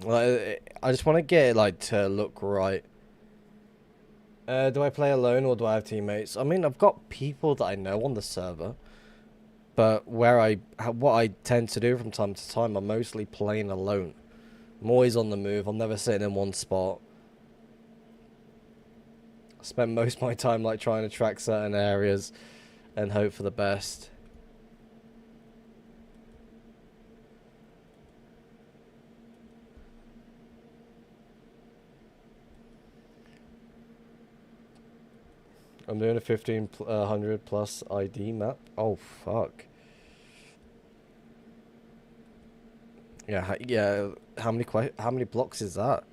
Like, I just want to get it like to look right. Do I play alone or do I have teammates? I mean, I've got people that I know on the server, but what I tend to do from time to time, I'm mostly playing alone. I'm always on the move. I'm never sitting in one spot. I spend most of my time like trying to track certain areas and hope for the best. I'm doing a 1500 plus ID map. Oh fuck. Yeah, yeah. How many blocks is that?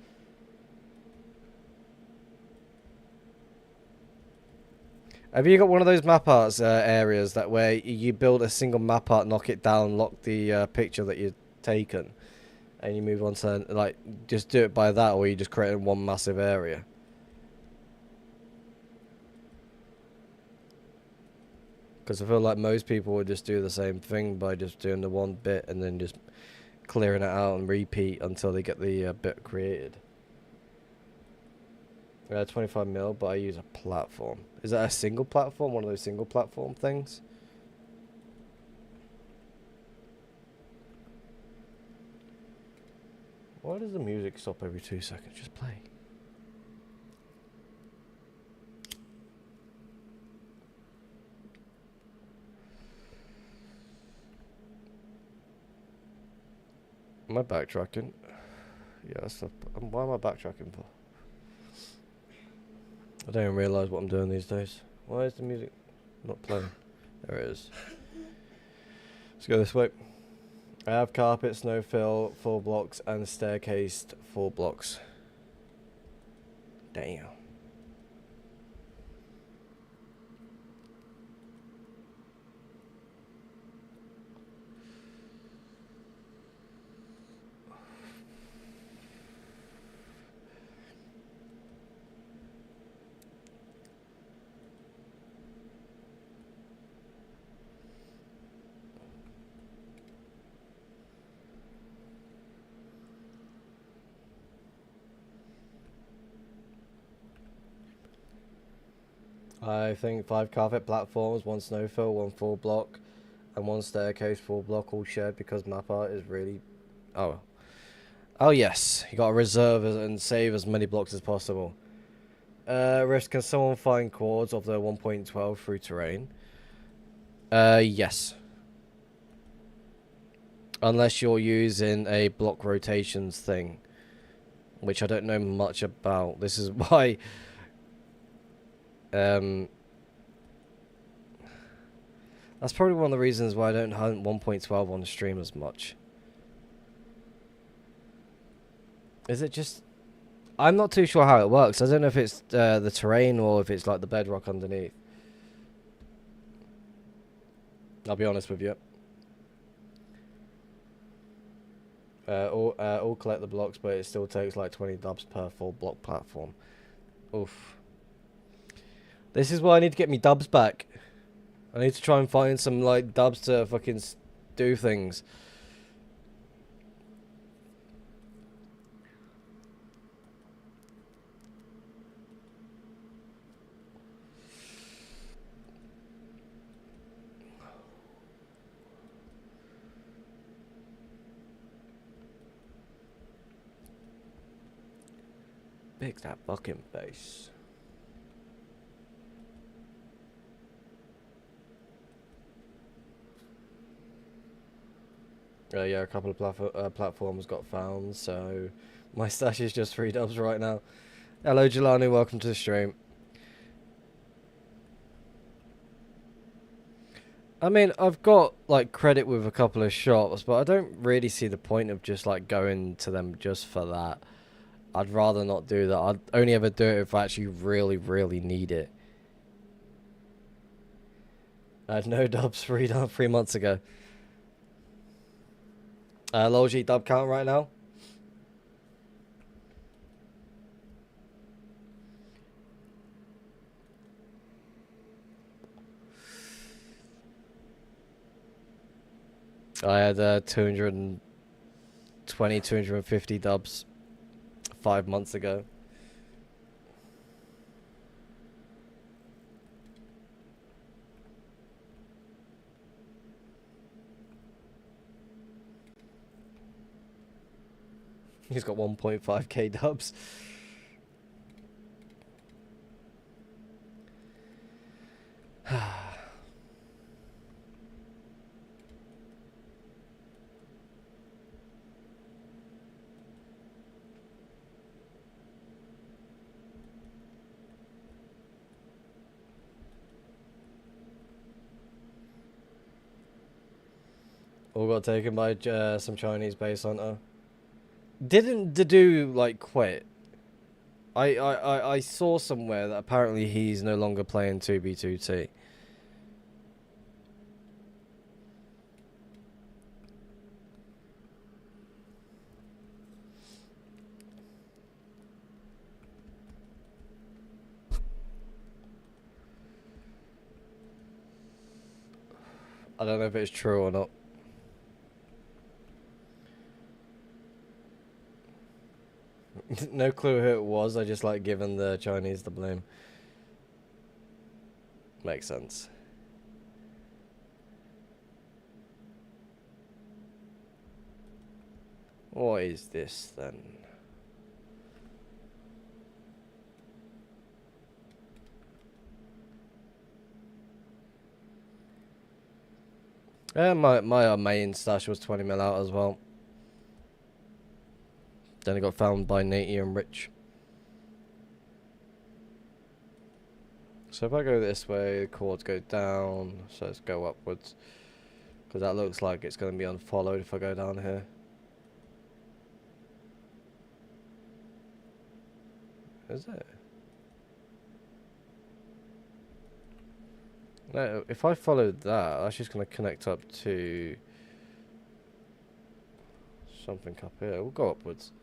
Have you got one of those map arts areas that where you build a single map art, knock it down, lock the picture that you've taken, and you move on to like just do it by that, or you just create one massive area? Because I feel like most people would just do the same thing by just doing the one bit and then just clearing it out and repeat until they get the bit created. 25 mil, but I use a platform. Is that a single platform? One of those single platform things? Why does the music stop every 2 seconds? Just play. Am I backtracking? Yeah, that's the... Why am I backtracking for? I don't even realise what I'm doing these days. Why is the music not playing? There it is. Let's go this way. I have carpet, snow fill, full blocks, and staircased full blocks. Damn. I think 5 carpet platforms, 1 snowfill, 1 full block, and 1 staircase full block all shared because map art is really... Oh. Oh yes, you gotta reserve and save as many blocks as possible. Risk, can someone find chords of the 1.12 through terrain? Yes. Unless you're using a block rotations thing, which I don't know much about. This is why... That's probably one of the reasons why I don't hunt 1.12 on the stream as much. Is it just... I'm not too sure how it works. I don't know if it's the terrain or if it's like the bedrock underneath. I'll be honest with you. All collect the blocks, but it still takes like 20 dubs per full block platform. Oof. This is why I need to get me dubs back. I need to try and find some like dubs to fucking do things. Big that fucking face. Yeah, a couple of platforms got found, so my stash is just 3 dubs right now. Hello, Jelani, welcome to the stream. I mean, I've got like credit with a couple of shops, but I don't really see the point of just like going to them just for that. I'd rather not do that. I'd only ever do it if I actually really, really need it. I had no dubs 3 months ago. Low G dub count right now. I had 220, 250 dubs 5 months ago. He's got 1.5k dubs. All got taken by some Chinese base hunter. Didn't Dadu like quit? I saw somewhere that apparently he's no longer playing 2B2T. I don't know if it's true or not. No clue who it was. I just like giving the Chinese the blame. Makes sense. What is this then? Yeah, my main stash was 20 mil out as well. Then it got found by Natey and Rich. So if I go this way, the chords go down, so let's go upwards. Because that looks like it's going to be unfollowed if I go down here. Is it? No, if I followed that, that's just going to connect up to something up here. We'll go upwards.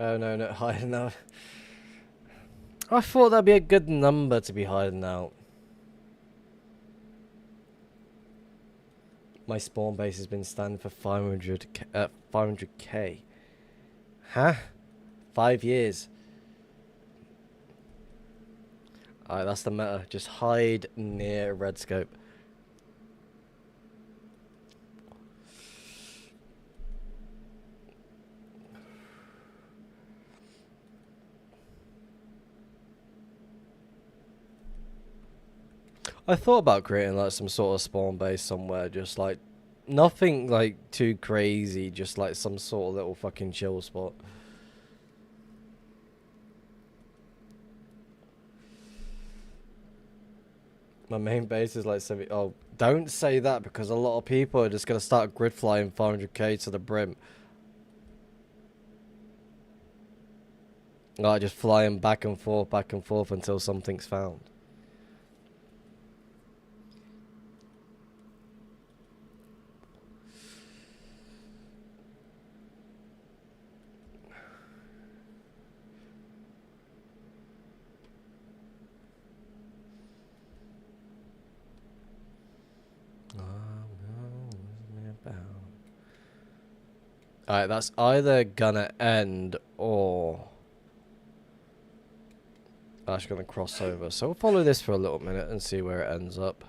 Oh no, not hiding out. I thought that'd be a good number to be hiding out. My spawn base has been standing for 500k. Huh? 5 years. Alright, that's the meta. Just hide near a red scope. I thought about creating like some sort of spawn base somewhere, just like nothing like too crazy, just like some sort of little fucking chill spot. My main base is like 70. Oh, don't say that because a lot of people are just gonna start grid flying 400k to the brim. Like just flying back and forth until something's found. Alright, that's either gonna end or that's gonna cross over. So we'll follow this for a little minute and see where it ends up.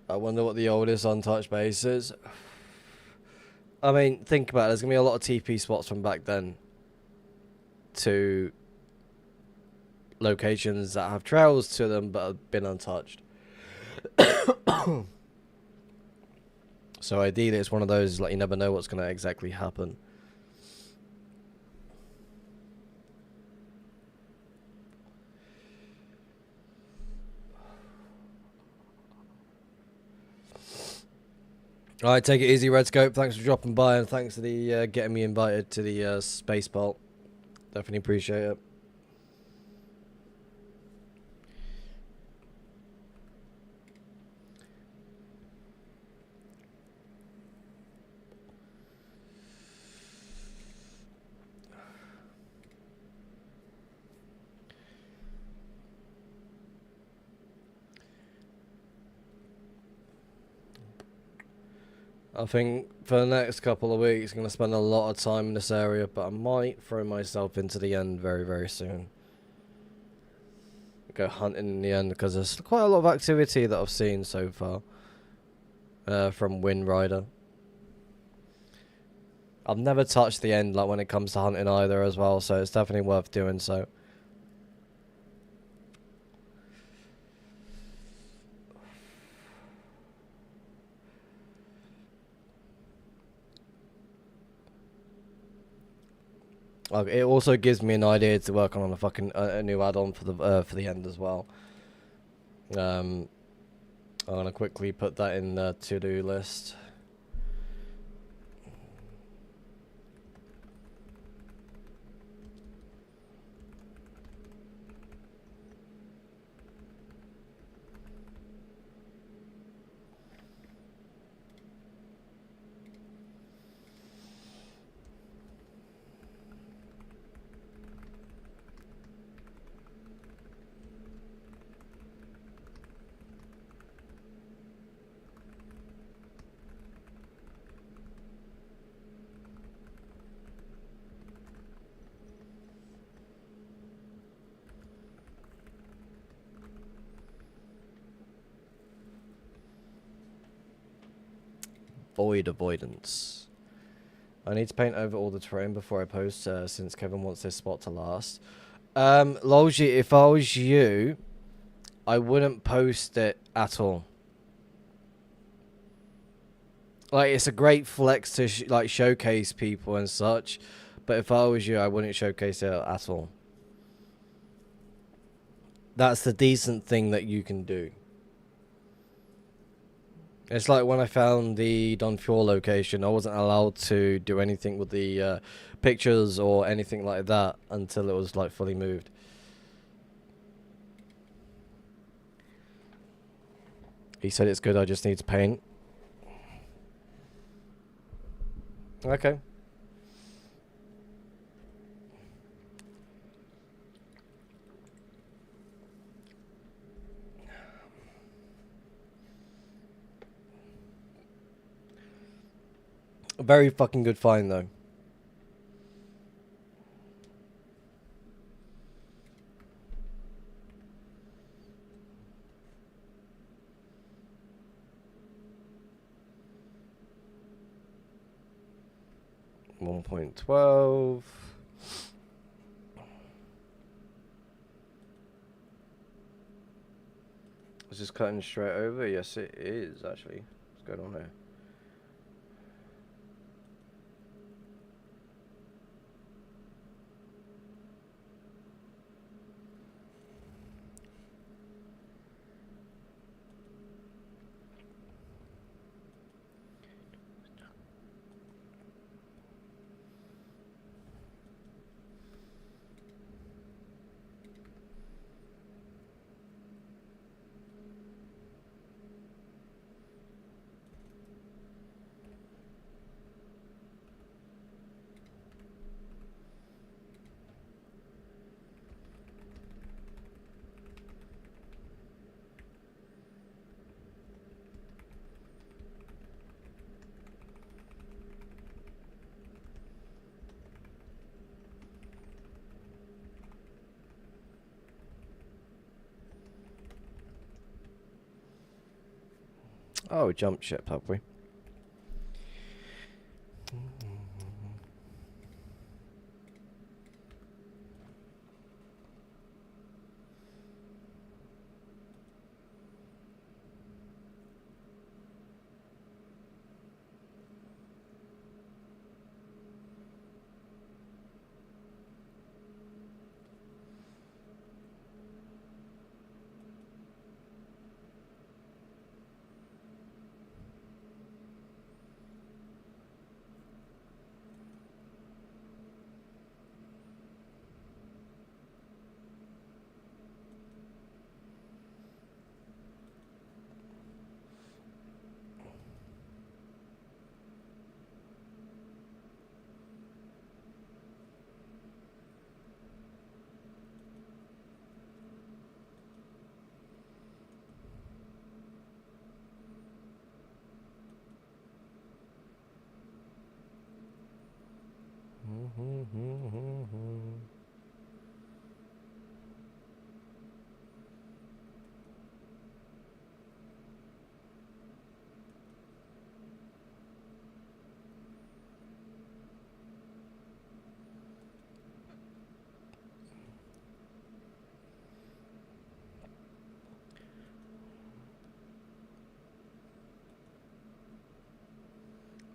I wonder what the oldest untouched base is. I mean, think about it. There's going to be a lot of TP spots from back then to locations that have trails to them but have been untouched. So ideally it's one of those, like, you never know what's going to exactly happen. Alright, take it easy, Red Scope. Thanks for dropping by, and thanks for the getting me invited to the space bolt. Definitely appreciate it. I think for the next couple of weeks, I'm going to spend a lot of time in this area, but I might throw myself into the end very, very soon. Go hunting in the end, because there's quite a lot of activity that I've seen so far from Wind Rider. I've never touched the end like when it comes to hunting either as well, so it's definitely worth doing so. It also gives me an idea to work on a fucking a new add-on for the end as well. I I'm gonna quickly put that in the to-do list. Void avoidance. I need to paint over all the terrain before I post, since Kevin wants this spot to last. Lolji, if I was you, I wouldn't post it at all. Like, it's a great flex to like showcase people and such, but if I was you, I wouldn't showcase it at all. That's the decent thing that you can do. It's like when I found the Don Fjord location, I wasn't allowed to do anything with the pictures or anything like that until it was like fully moved. He said it's good, I just need to paint. Okay. A very fucking good find though. .12. Is this cutting straight over? Yes, it is actually. What's going on here? Oh, jump ship, have we?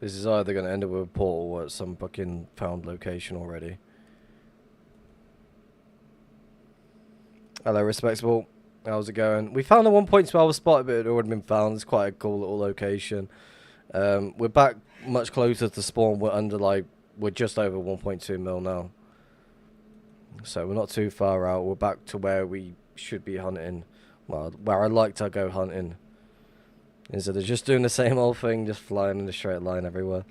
This is either going to end up with a portal or at some fucking found location already. Hello, respectable. How's it going? We found a 1.12 spot, but it had already been found. It's quite a cool little location. We're back much closer to spawn. We're just over 1.2 mil now. So we're not too far out. We're back to where we should be hunting. Well, where I like to go hunting. Instead of just doing the same old thing, just flying in a straight line everywhere.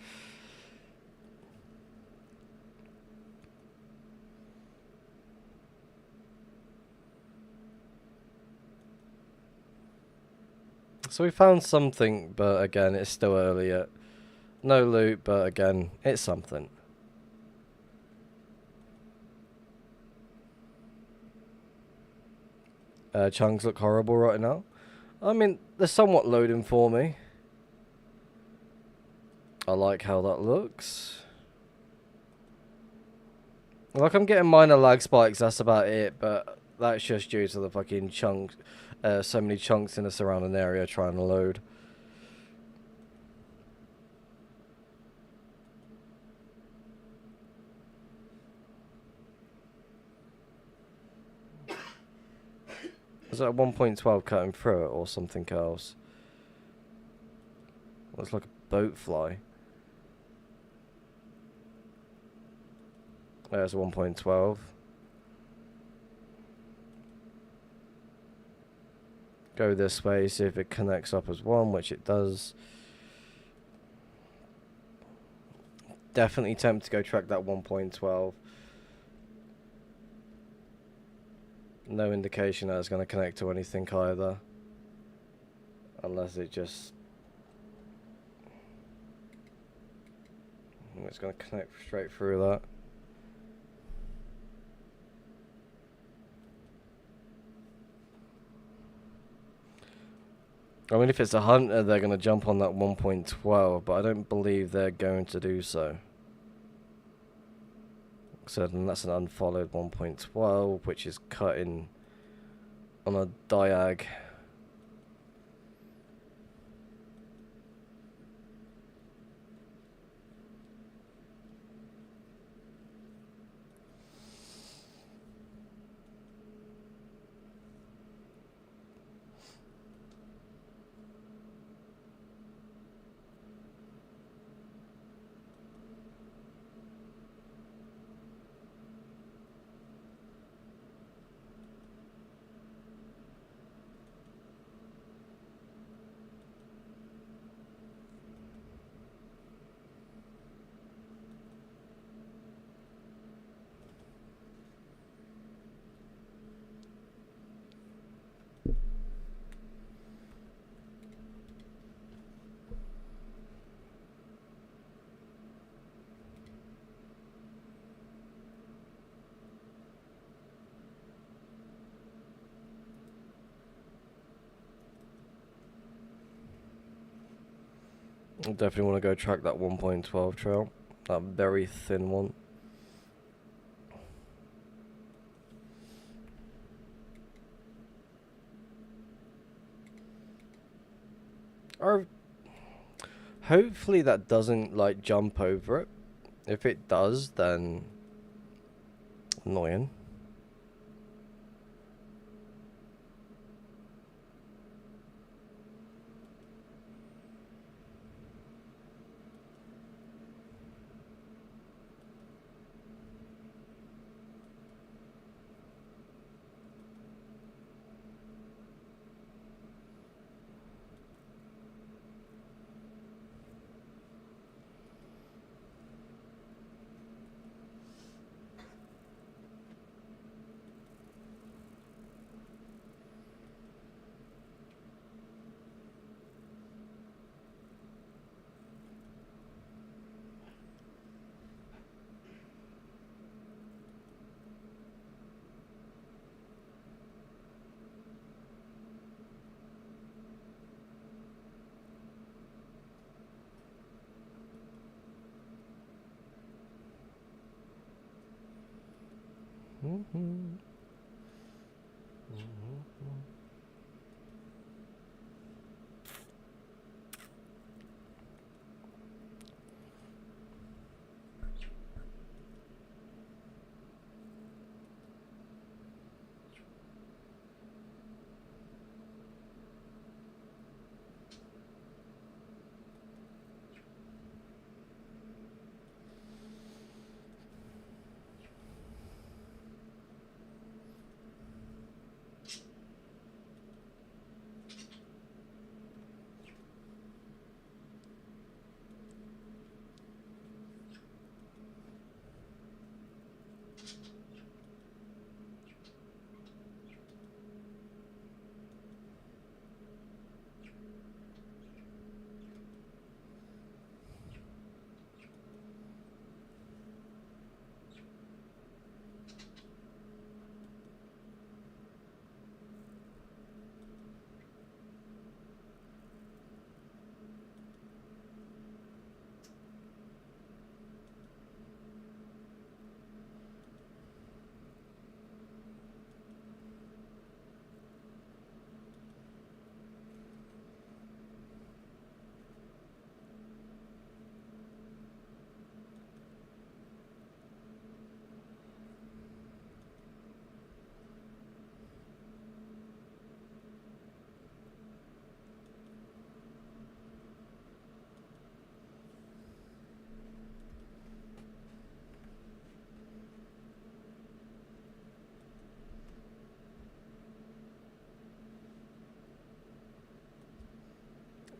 So we found something, but again, it's still early yet. No loot, but again, it's something. Chunks look horrible right now. I mean, they're somewhat loading for me. I like how that looks. Like, I'm getting minor lag spikes, that's about it, but that's just due to the fucking chunks. So many chunks in the surrounding area trying to load. Is that 1.12 cutting through it or something else? Looks like a boat fly. There's 1.12. Go this way, see if it connects up as one, which it does. Definitely tempted to go track that 1.12. No indication that it's going to connect to anything either. Unless it just... It's going to connect straight through that. I mean, if it's a hunter, they're going to jump on that 1.12, but I don't believe they're going to do so. So then that's an unfollowed 1.12, which is cutting on a diag. I definitely want to go track that 1.12 trail. That very thin one. Or hopefully that doesn't like jump over it. If it does, then annoying.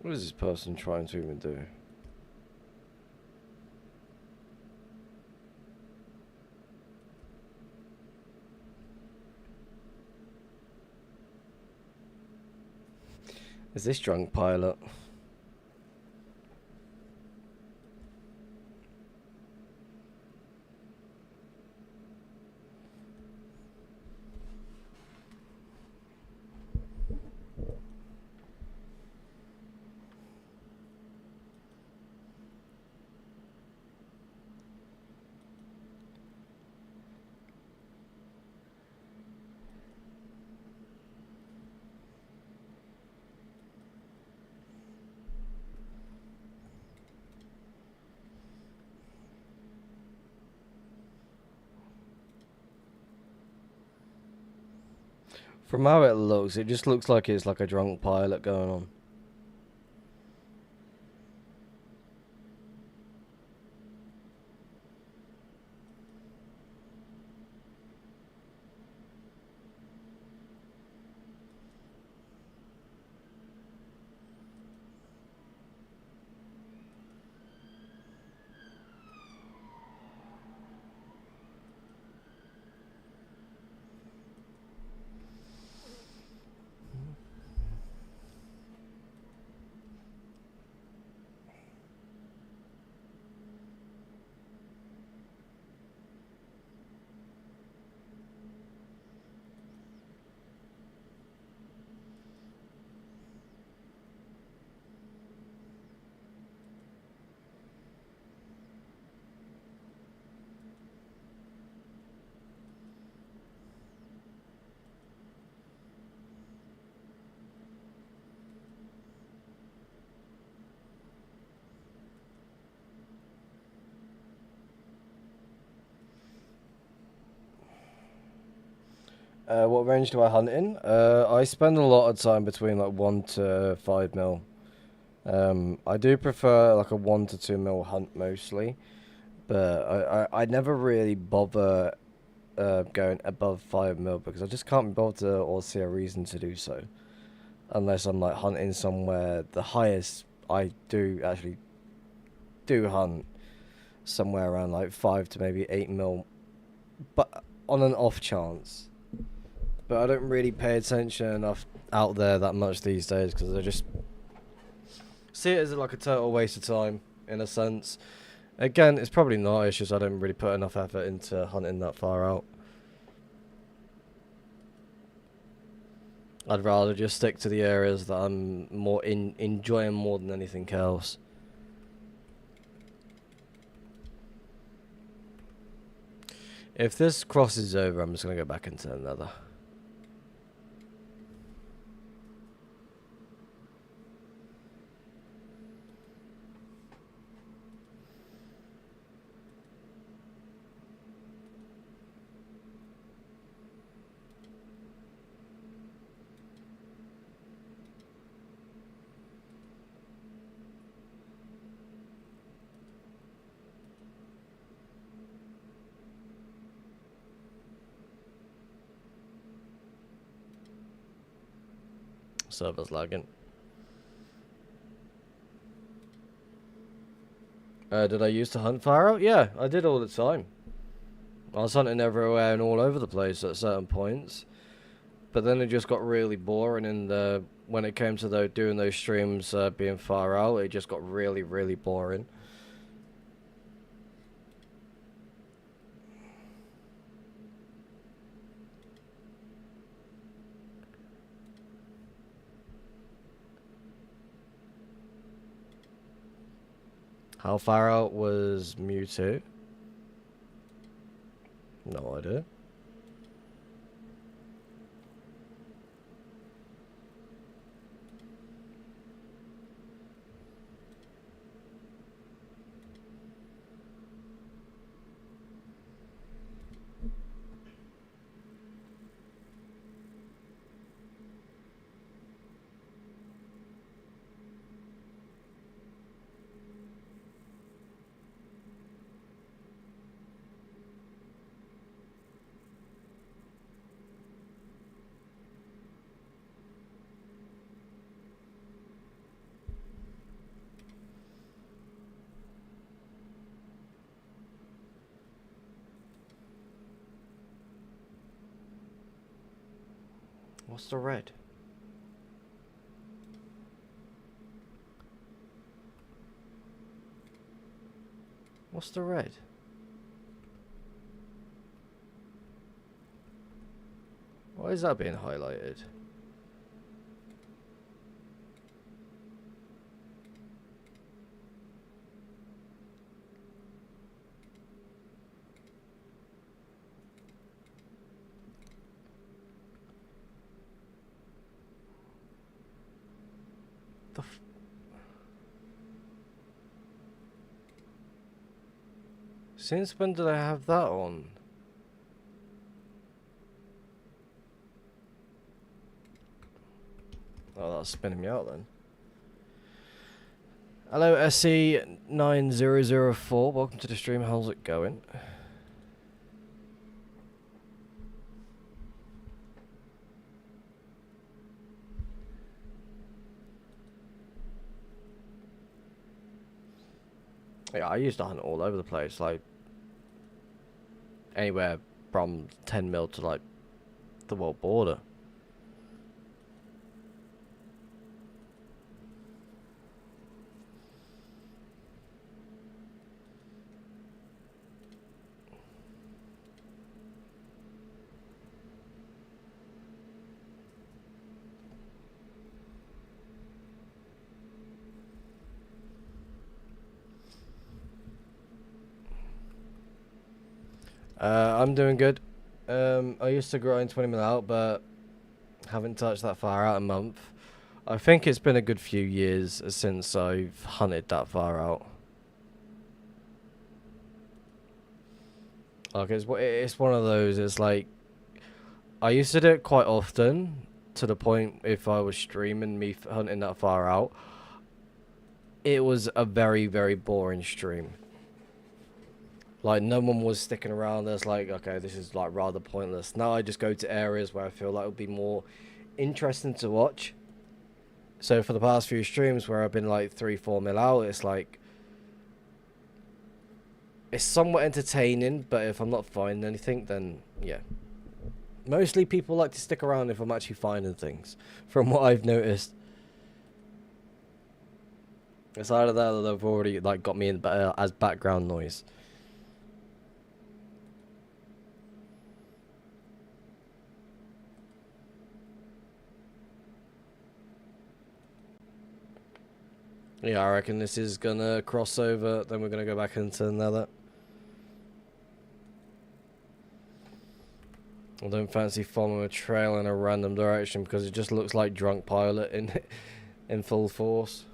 What is this person trying to even do? Is this drunk pilot? From how it looks, it just looks like it's like a drunk pilot going on. What range do I hunt in? I spend a lot of time between like 1 to 5 mil. I do prefer like a 1 to 2 mil hunt mostly, but I never really bother going above 5 mil because I just can't be bothered or see a reason to do so. Unless I'm like hunting somewhere, the highest I do actually do hunt somewhere around like 5 to maybe 8 mil, but on an off chance. But I don't really pay attention enough out there that much these days because I just see it as like a total waste of time in a sense. Again, it's probably not, it's just I don't really put enough effort into hunting that far out. I'd rather just stick to the areas that I'm more enjoying more than anything else. If this crosses over, I'm just going to go back into another. Server's lagging. Did I used to hunt far out? Yeah, I did all the time. I was hunting everywhere and all over the place at certain points. But then it just got really boring, and when it came to doing those streams being far out, it just got really, really boring. How far out was Mewtwo? No idea. What's the red? What's the red? Why is that being highlighted? The f Since when did I have that on? Oh, that's spinning me out then. Hello, SE9004. Welcome to the stream. How's it going? Yeah, I used to hunt all over the place, like anywhere from 10 mil to like the world border. I'm doing good. I used to grind 20 mil out, but haven't touched that far out in a month. I think it's been a good few years since I've hunted that far out. Like it's one of those. It's like I used to do it quite often, to the point if I was streaming me hunting that far out, it was a very, very boring stream. Like, no one was sticking around. There's like, okay, this is like rather pointless. Now I just go to areas where I feel like it would be more interesting to watch. So for the past few streams where I've been like 3-4 mil out, it's like, it's somewhat entertaining, but if I'm not finding anything, then yeah. Mostly people like to stick around if I'm actually finding things, from what I've noticed. It's either that or they've already like got me in as background noise. Yeah, I reckon this is gonna cross over, then we're gonna go back into another. I don't fancy following a trail in a random direction because it just looks like drunk pilot in full force.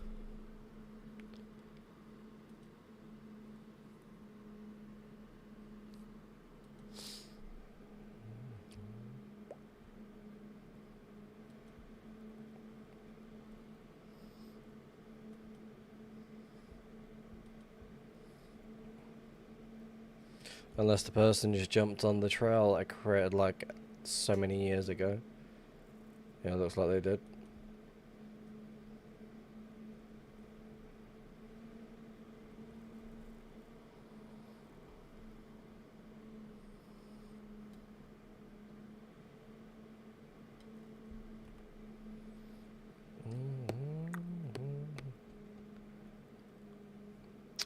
Unless the person just jumped on the trail I created like so many years ago. Yeah, it looks like they did.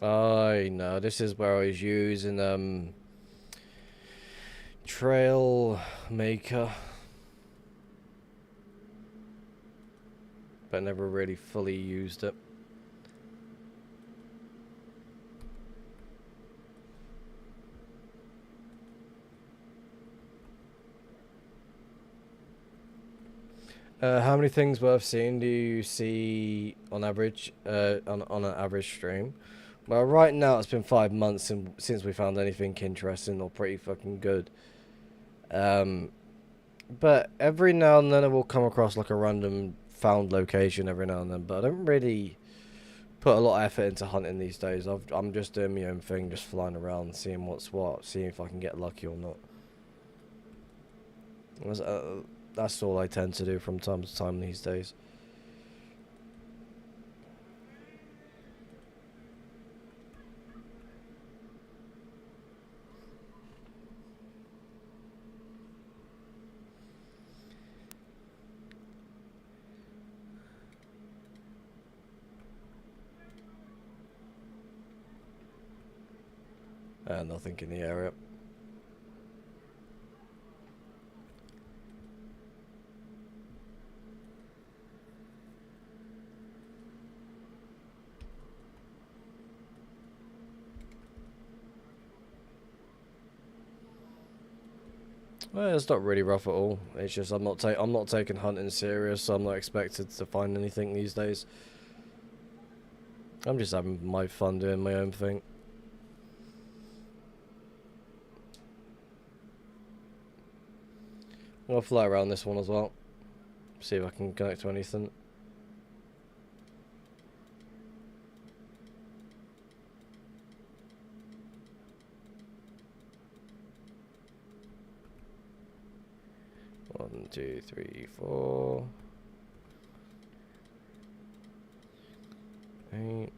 I know, this is where I was using Trail Maker, but never really fully used it. How many things worth seeing do you see on average on an average stream? Well, right now it's been 5 months since we found anything interesting or pretty fucking good. But every now and then I will come across like a random found location every now and then, but I don't really put a lot of effort into hunting these days. I'm just doing my own thing, just flying around, seeing what's what, seeing if I can get lucky or not. That's all I tend to do from time to time these days. Nothing in the area. Well, it's not really rough at all. It's just I'm not taking hunting serious, so I'm not expected to find anything these days. I'm just having my fun doing my own thing. I'll fly around this one as well. See if I can connect to anything. One, two, three, 4, 8.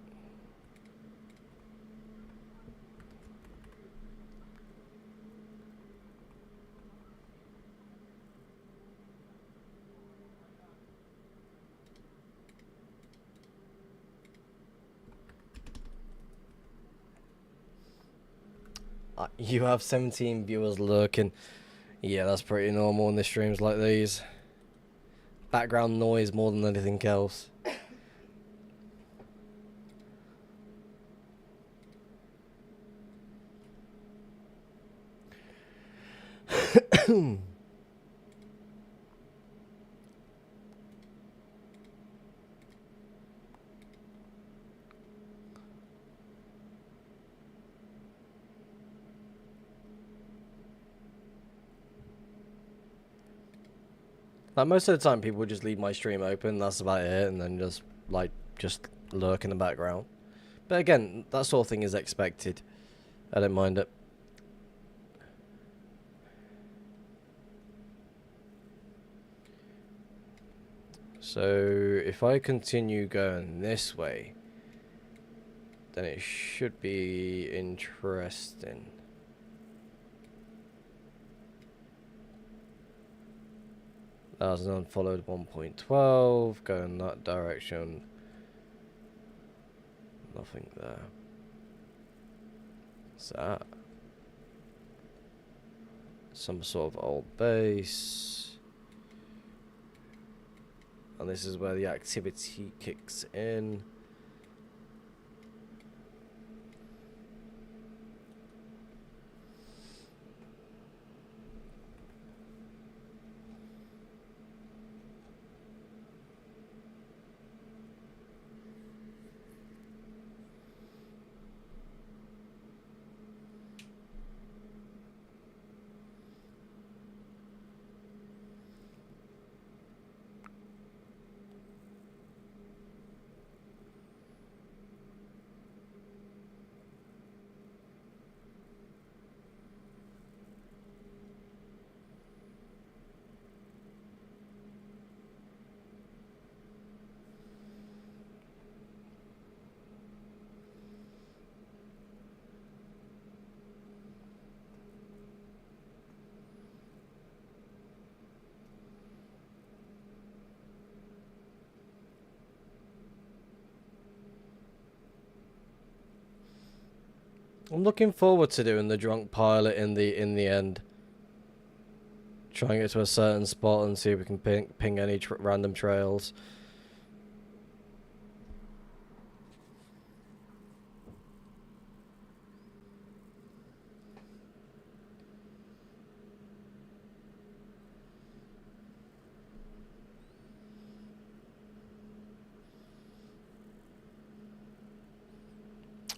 You have 17 viewers lurking. Yeah, that's pretty normal in the streams like these. Background noise more than anything else. Like, most of the time people just leave my stream open, that's about it, and then just lurk in the background. But again, that sort of thing is expected. I don't mind it. So if I continue going this way, then it should be interesting. That was an unfollowed 1.12, going that direction. Nothing there. What's that? Some sort of old base. And this is where the activity kicks in. I'm looking forward to doing the drunk pilot in the end. Trying it to a certain spot and see if we can ping any random trails.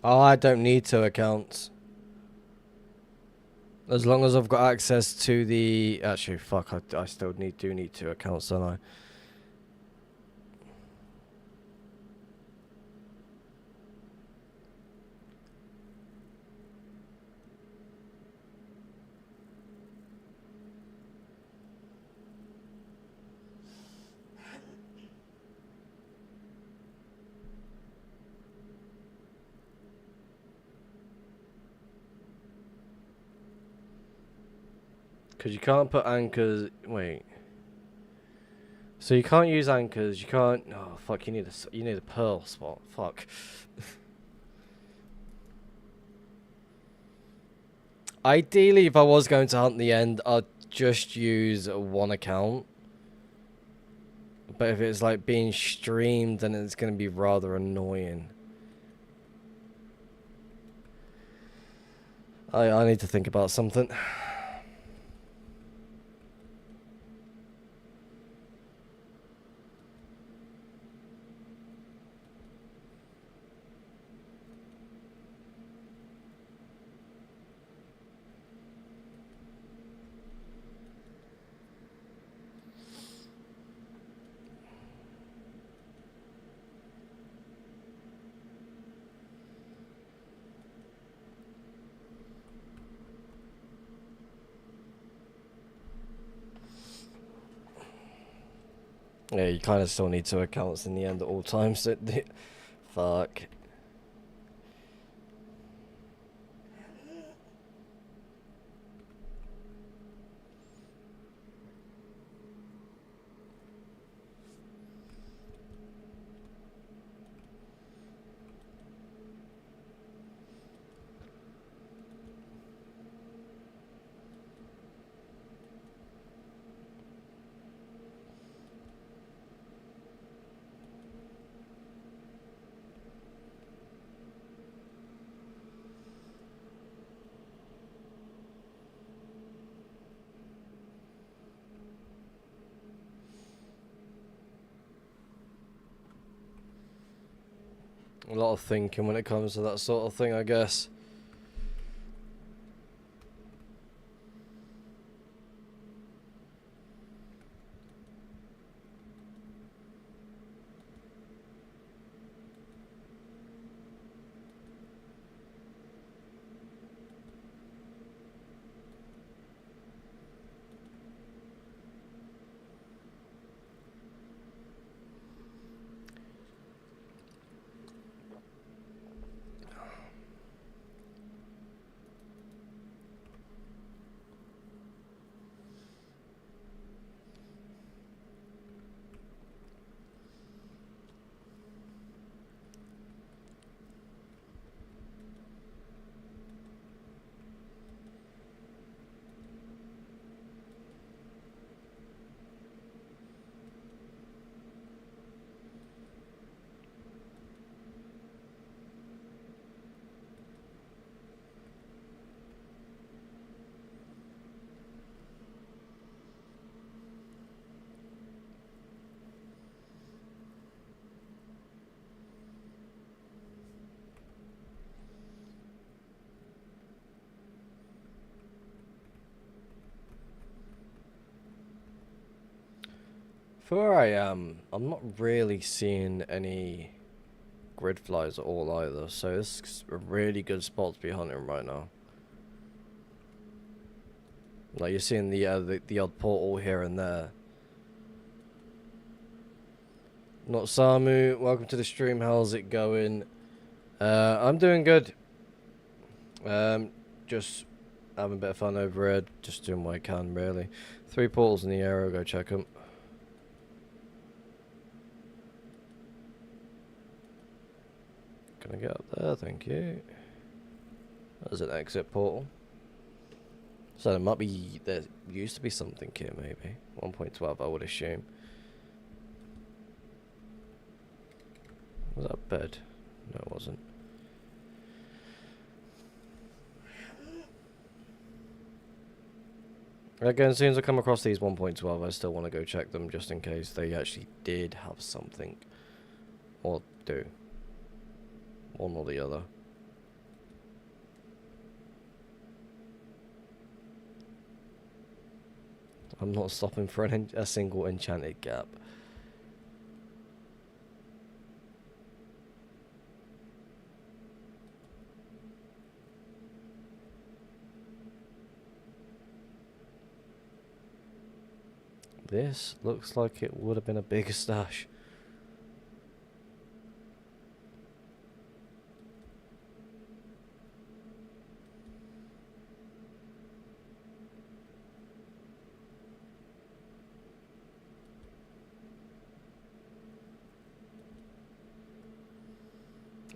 Oh, I don't need 2 accounts. As long as I've got access to the... Actually, fuck, I still do need 2 accounts, don't I? Because you can't put anchors... Wait. So you can't use anchors, you can't... Oh, fuck, you need a pearl spot. Fuck. Ideally, if I was going to hunt the end, I'd just use one account. But if it's like being streamed, then it's going to be rather annoying. I need to think about something. Yeah, you kind of still need two accounts in the end at all times. So fuck. A lot of thinking when it comes to that sort of thing, I guess. For where I am, I'm not really seeing any grid flies at all either, so this is a really good spot to be hunting right now. Like you're seeing the odd portal here and there. Not Samu, welcome to the stream. How's it going? I'm doing good. Just having a bit of fun over here, just doing what I can really. 3 portals in the air, I'll go check them. Can I get up there? Thank you. There's an exit portal. So there might be, there used to be something here maybe. 1.12 I would assume. Was that a bed? No it wasn't. Again, as soon as I come across these 1.12 I still want to go check them just in case they actually did have something. Or do. One or the other. I'm not stopping for a single enchanted gap. This looks like it would have been a bigger stash.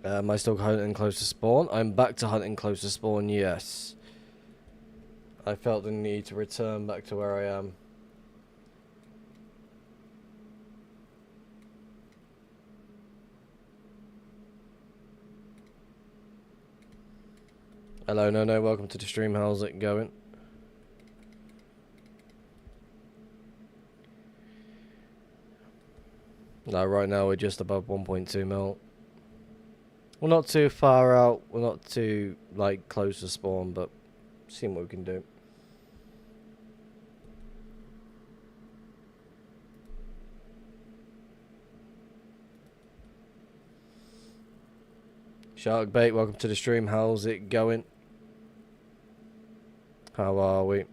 Am I still hunting close to spawn? I'm back to hunting close to spawn, yes. I felt the need to return back to where I am. Hello, no, welcome to the stream. How's it going? No, right now we're just above 1.2 mil. We're not too far out. We're not too, like, close to spawn, but seeing what we can do. Sharkbait, welcome to the stream. How's it going? How are we?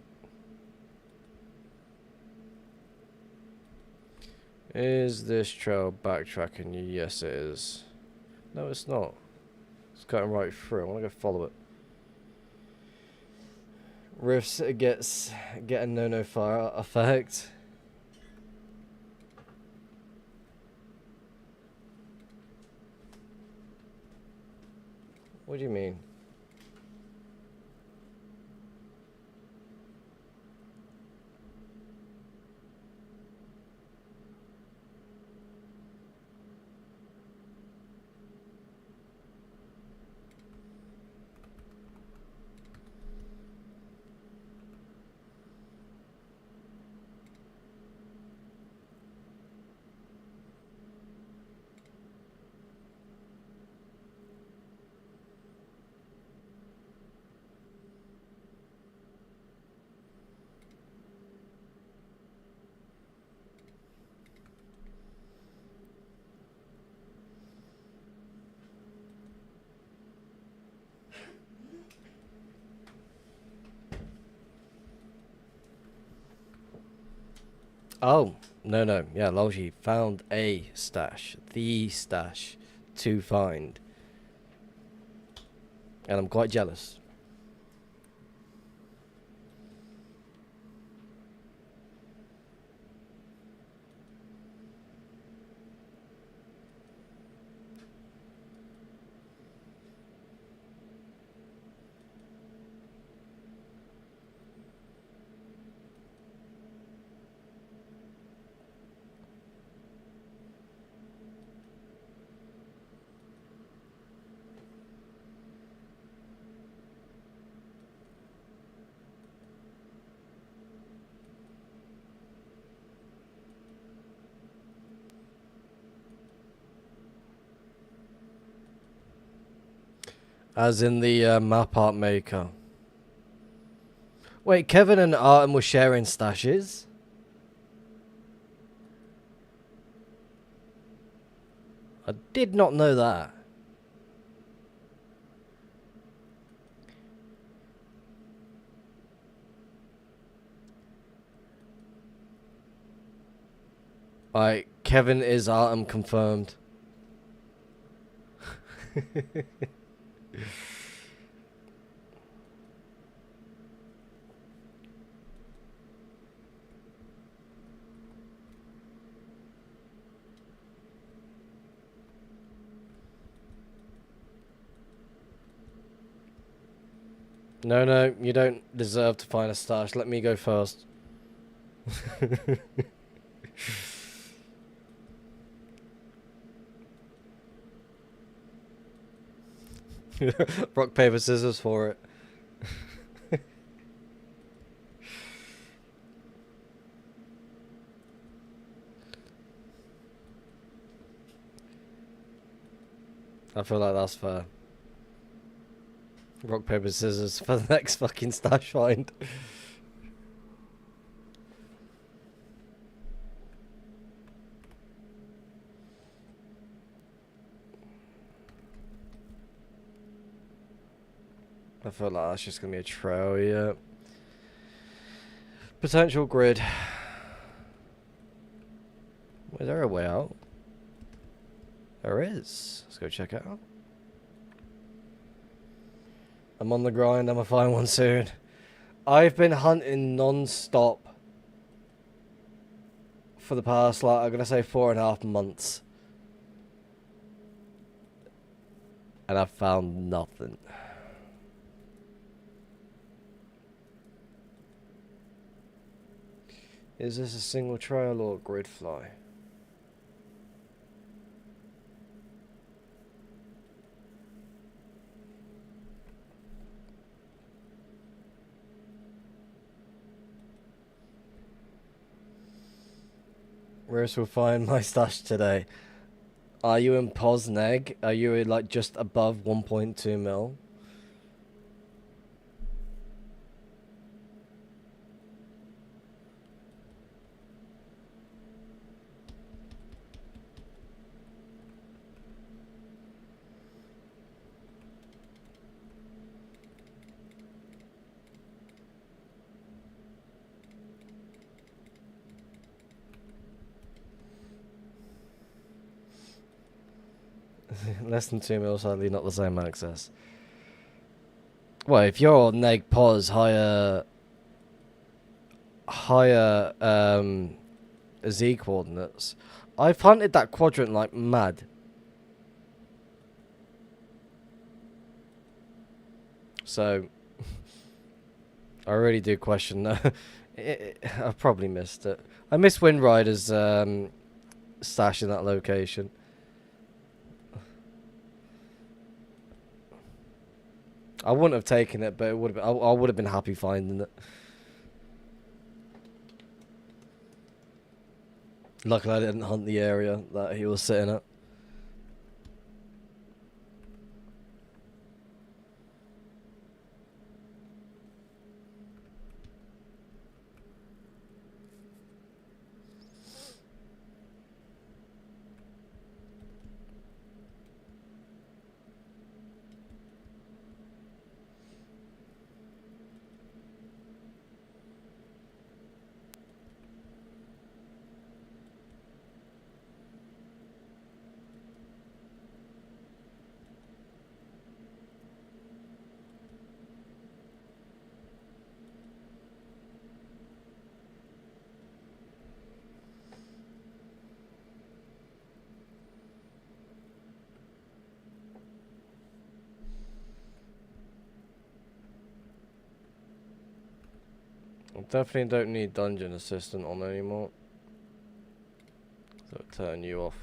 Is this trail backtracking? Yes, it is. No, it's not. It's cutting right through. I want to go follow it. Rifts get a no fire effect. What do you mean? Oh, no. Yeah, Logi found a stash. The stash to find. And I'm quite jealous. As in the map art maker. Wait, Kevin and Artem were sharing stashes? I did not know that. Alright, Kevin is Artem confirmed. No, you don't deserve to find a stash. Let me go first. Rock, paper, scissors for it. I feel like that's fair. Rock, paper, scissors for the next fucking stash find. I feel like that's just gonna be a trail, yeah. Potential grid. Is there a way out? There is. Let's go check it out. I'm on the grind. I'm gonna find one soon. I've been hunting non-stop for the past, like, I'm gonna say 4.5 months. And I've found nothing. Is this a single trail or a grid fly? Whereas we'll find my stash today. Are you in Posneg? Are you in, like, just above 1.2 mil? Less than 2 mil, sadly not the same access. Well, if you're neg pos higher Z coordinates, I've hunted that quadrant like mad. So I really do question that. I've probably missed it. I missed Wind Rider's stash in that location. I wouldn't have taken it, but it would have been, I would have been happy finding it. Luckily, I didn't hunt the area that he was sitting at. I definitely don't need dungeon assistant on anymore. So it'll turn you off.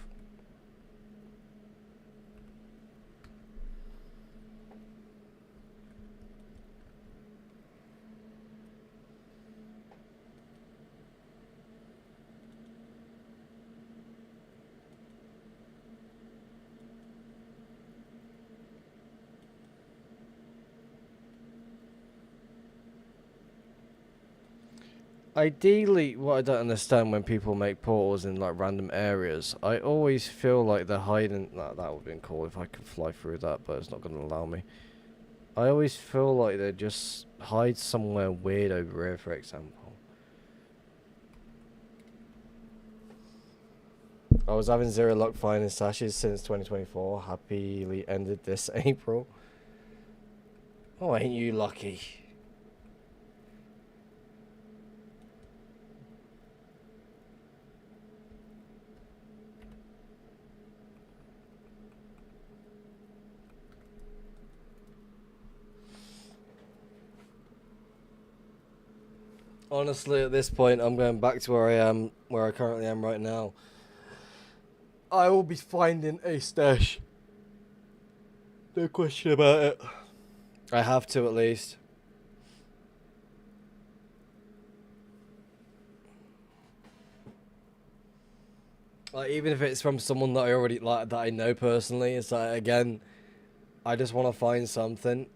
Ideally, what I don't understand when people make portals in like random areas, I always feel like they're hiding. That would have been cool if I could fly through that, but it's not going to allow me. I always feel like they just hide somewhere weird over here, for example. I was having zero luck finding stashes since 2024. Happily ended this April. Oh, ain't you lucky? Honestly, at this point, I'm going back to where I currently am right now. I will be finding a stash. No question about it. I have to, at least. Like, even if it's from someone that I already like, that I know personally, it's like, again, I just want to find something.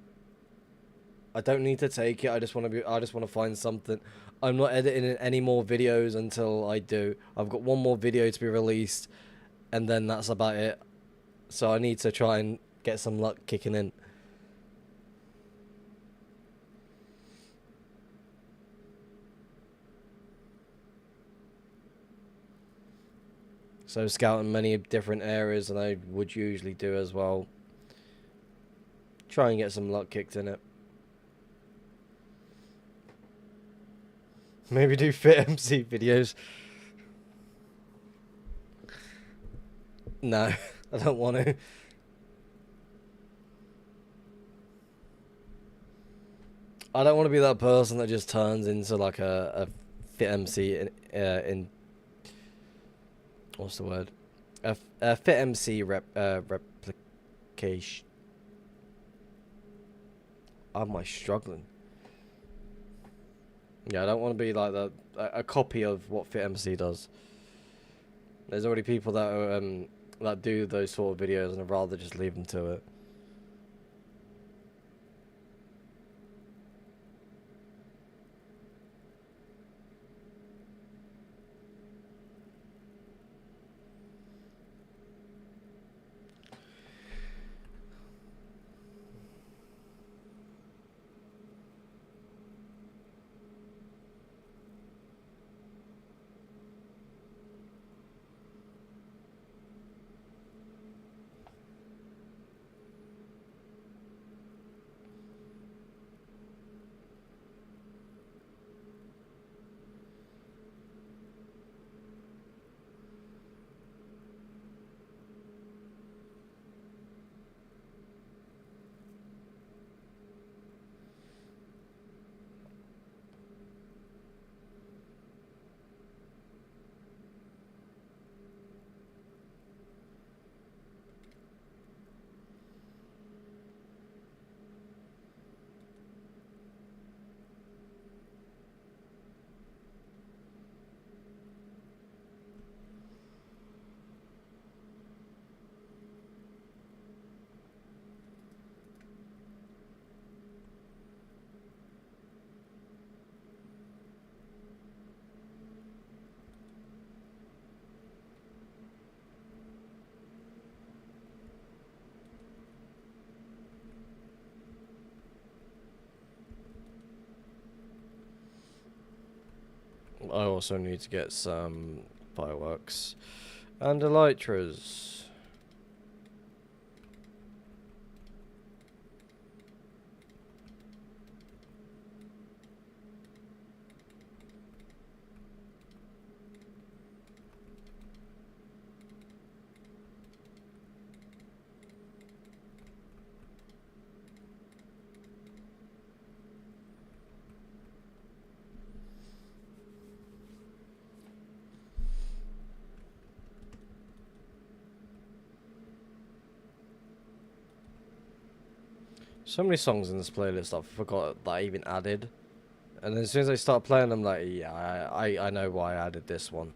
I don't need to take it. I just want to find something. I'm not editing any more videos until I do. I've got one more video to be released, and then that's about it. So I need to try and get some luck kicking in. So scouting many different areas than I would usually do as well. Try and get some luck kicked in it. Maybe do fit MC videos. No, I don't want to. I don't want to be that person that just turns into like a fit MC in what's the word? Fit MC replication. Am I struggling? Yeah, I don't want to be like a copy of what Fit MC does. There's already people that are, that do those sort of videos, and I'd rather just leave them to it. I also need to get some fireworks and elytras. So many songs in this playlist I forgot that I even added. And then as soon as I start playing, I'm like, yeah, I know why I added this one.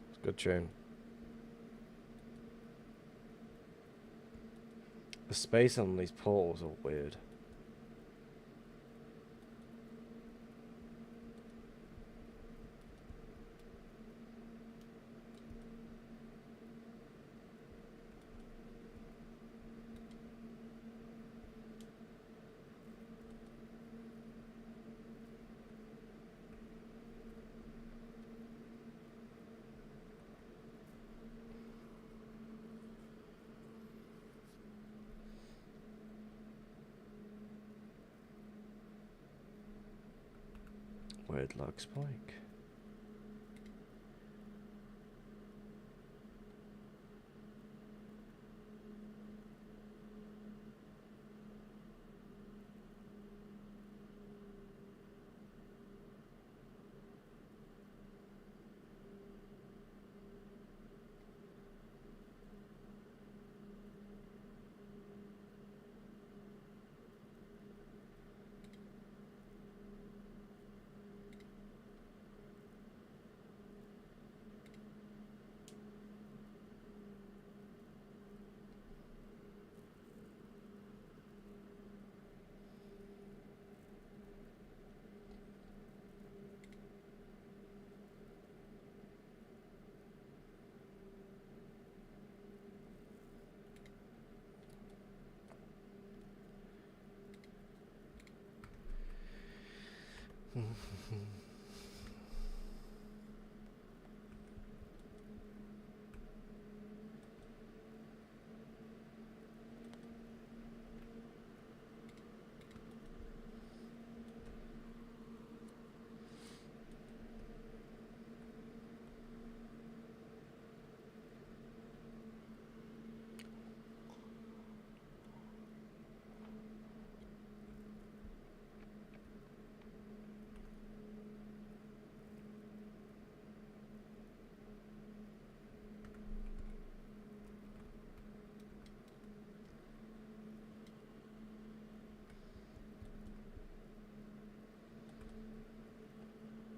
It's a good tune. The space on these portals are weird. Weird like spike.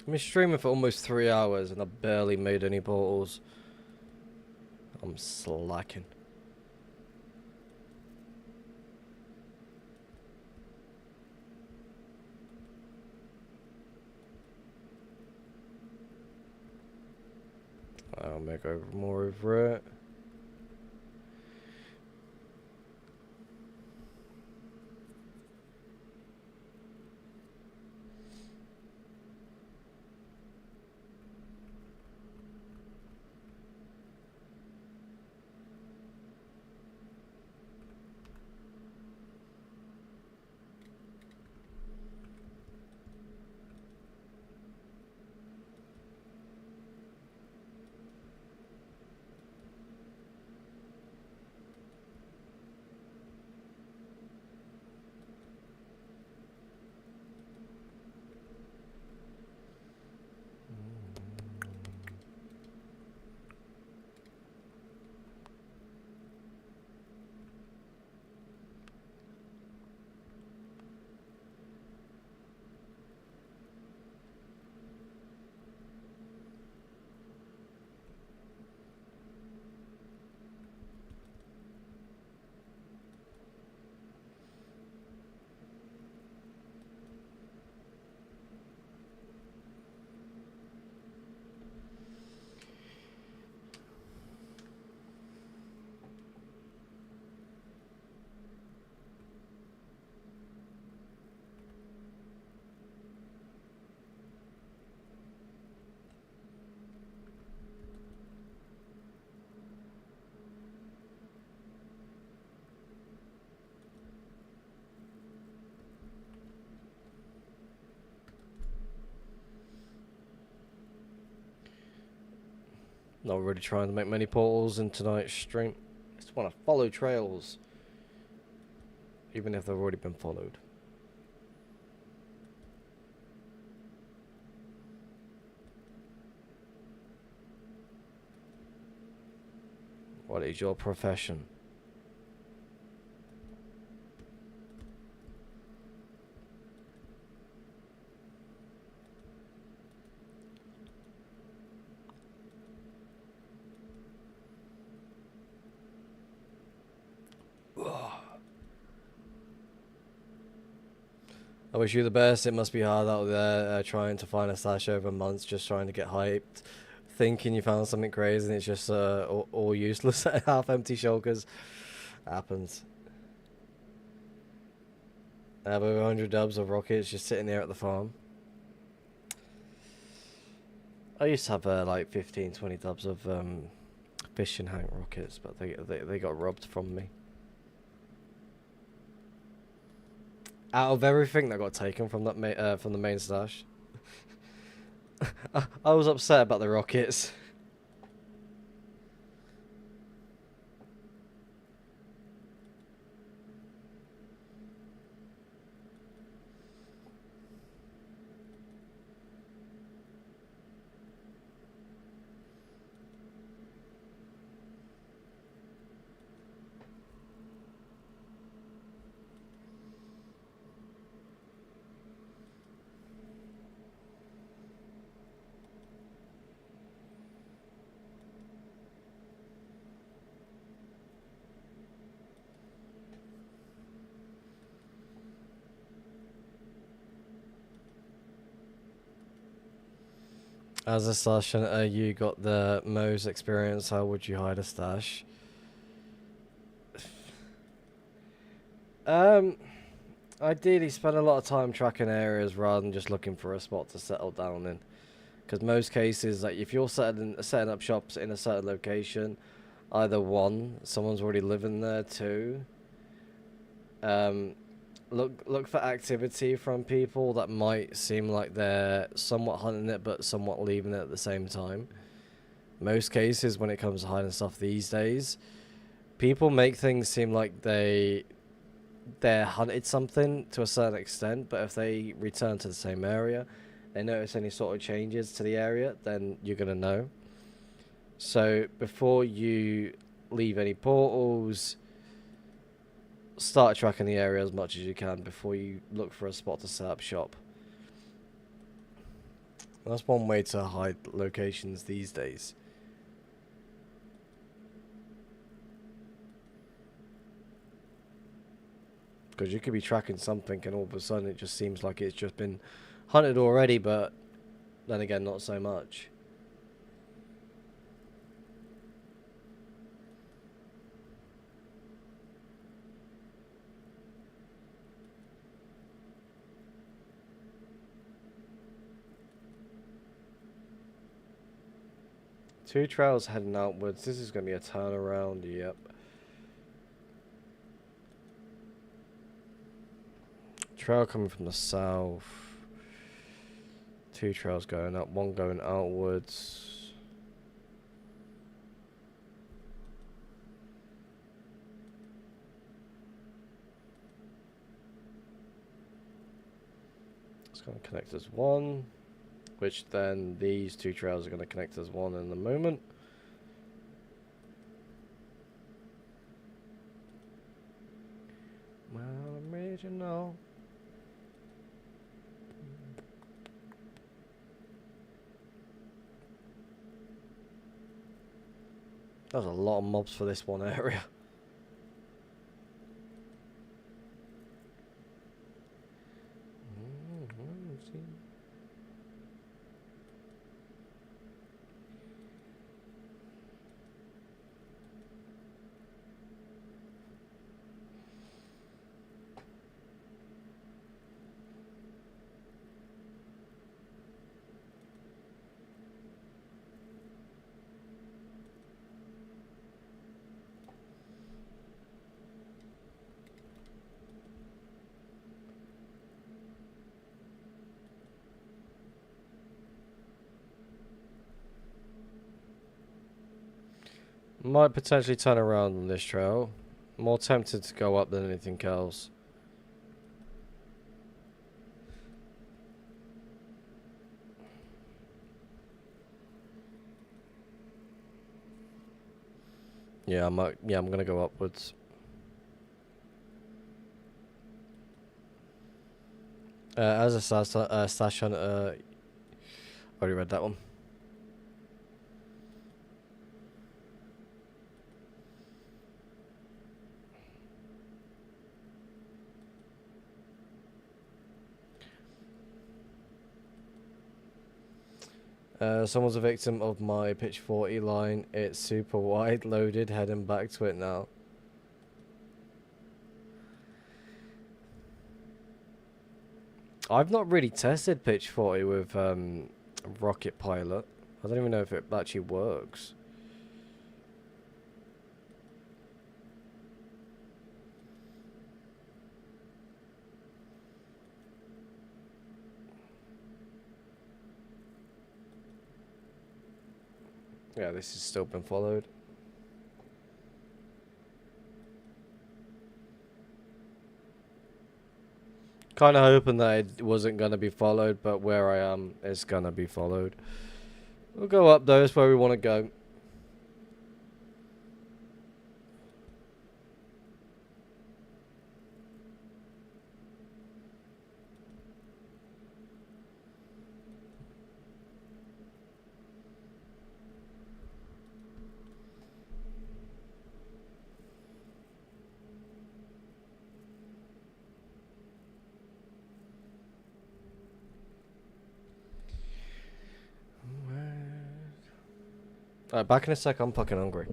I've been streaming for almost 3 hours and I barely made any portals. I'm slacking. I'll make over more over it. Not really trying to make many portals in tonight's stream. I just want to follow trails. Even if they've already been followed. What is your profession? I wish you the best. It must be hard out there trying to find a stash over months, just trying to get hyped, thinking you found something crazy and it's just all useless at half-empty shulkers. Happens. I have over 100 dubs of rockets just sitting there at the farm. I used to have like 15, 20 dubs of fishing hank rockets, but they got robbed from me. Out of everything that got taken from that from the main stash, I was upset about the rockets. As a stash hunter, you got the most experience. How would you hide a stash? Ideally spend a lot of time tracking areas rather than just looking for a spot to settle down in. Because most cases, like if you're setting up shops in a certain location, either one, someone's already living there, two, look for activity from people that might seem like they're somewhat hunting it but somewhat leaving it at the same time. Most cases when it comes to hiding stuff these days, people make things seem like they're hunted something to a certain extent, but if they return to the same area, they notice any sort of changes to the area, then you're gonna know. So before you leave any portals, start tracking the area as much as you can before you look for a spot to set up shop. That's one way to hide locations these days. Because you could be tracking something and all of a sudden it just seems like it's just been hunted already, but then again, not so much. Two trails heading outwards. This is going to be a turnaround. Yep. Trail coming from the south. Two trails going up. One going outwards. It's going to connect as one. Which then these two trails are going to connect as one in the moment. Well, original. There's a lot of mobs for this one area. Might potentially turn around on this trail. More tempted to go up than anything else. Yeah, I'm gonna go upwards. As a stash hunter, already read that one. Someone's a victim of my pitch 40 line. It's super wide loaded, heading back to it now. I've not really tested pitch 40 with Rocket Pilot. I don't even know if it actually works. Yeah, this has still been followed. Kind of hoping that it wasn't going to be followed, but where I am, it's going to be followed. We'll go up though, that's where we want to go. Alright, back in a sec, I'm fucking hungry.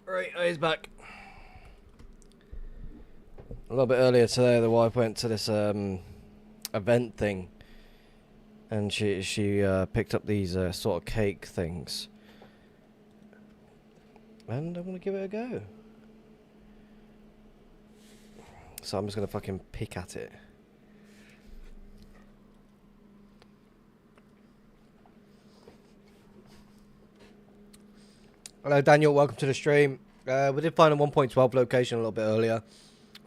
Right, he's back. A little bit earlier today, the wife went to this event thing, and she picked up these sort of cake things. And I'm going to give it a go. So I'm just going to fucking pick at it. Hello Daniel, welcome to the stream. We did find a 1.12 location a little bit earlier.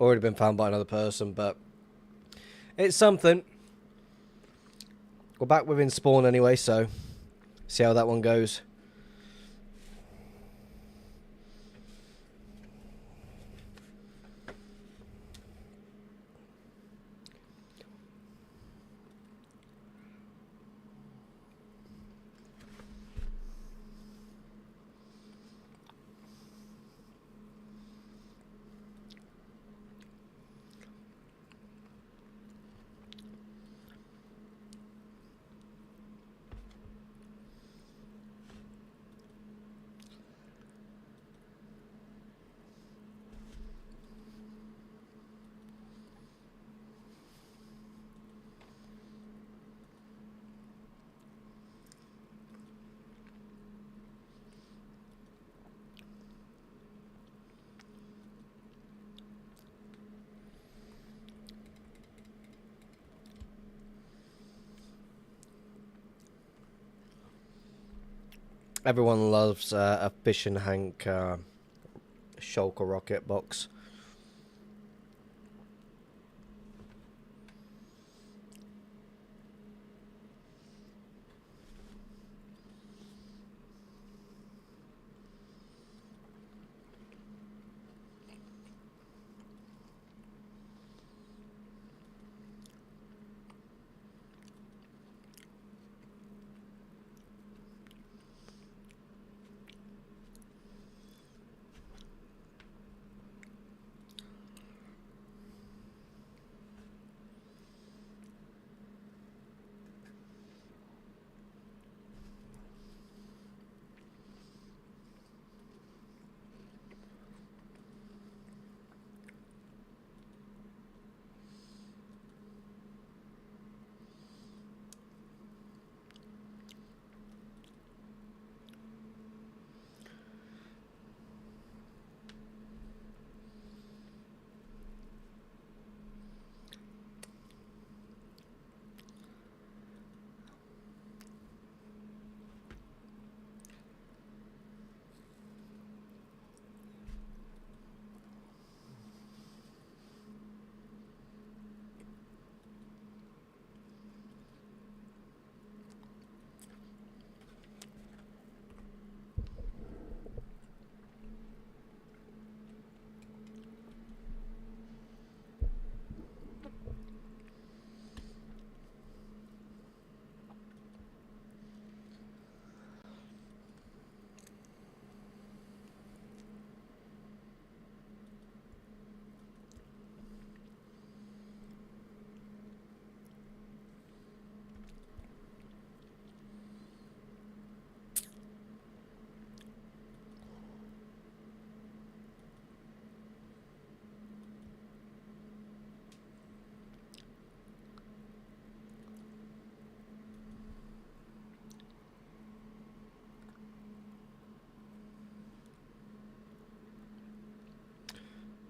Already been found by another person, but it's something. We're back within spawn anyway, so see how that one goes. Everyone loves a Fish and Hank Shulker rocket box.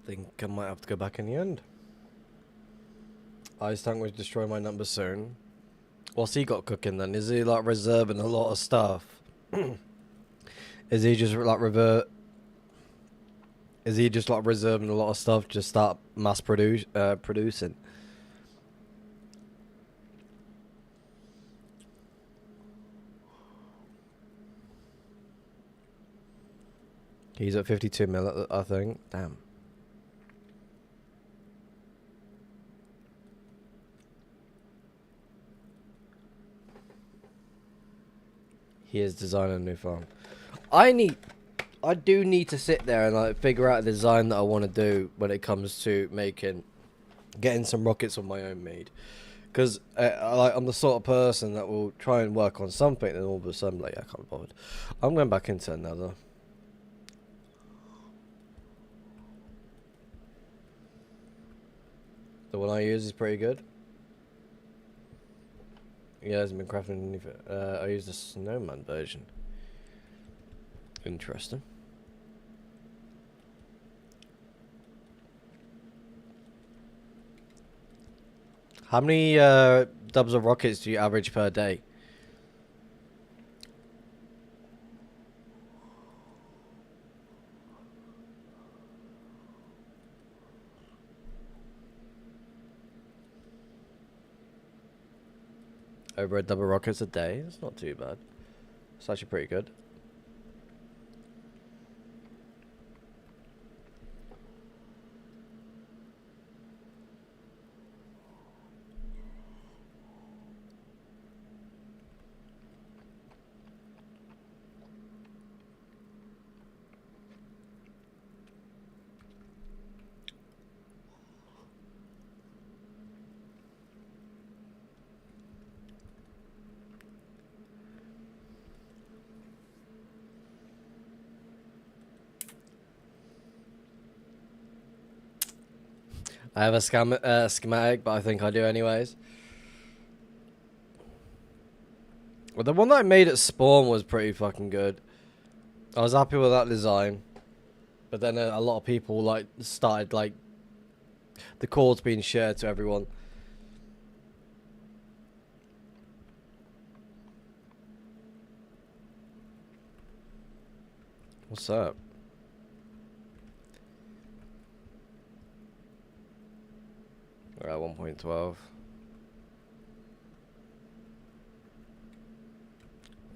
Think I might have to go back in the end. Ice Tank will destroy my number soon. What's he got cooking then? Is he like reserving a lot of stuff? Is he just like Is he just like reserving a lot of stuff to start producing? He's at 52 mil, I think. Damn. He is designing a new farm. I do need to sit there and like figure out a design that I want to do when it comes to getting some rockets of my own made. Because I'm the sort of person that will try and work on something and all of a sudden like I can't be bothered. I'm going back into another. The one I use is pretty good. Yeah, it hasn't been crafting anything. I use the snowman version. Interesting. How many dubs of rockets do you average per day? Over a dub of rockets a day? It's not too bad. It's actually pretty good. I have a schematic, but I think I do anyways. Well, the one that I made at spawn was pretty fucking good. I was happy with that design. But then a lot of people like started like the code's being shared to everyone. What's up? We're at 1.12.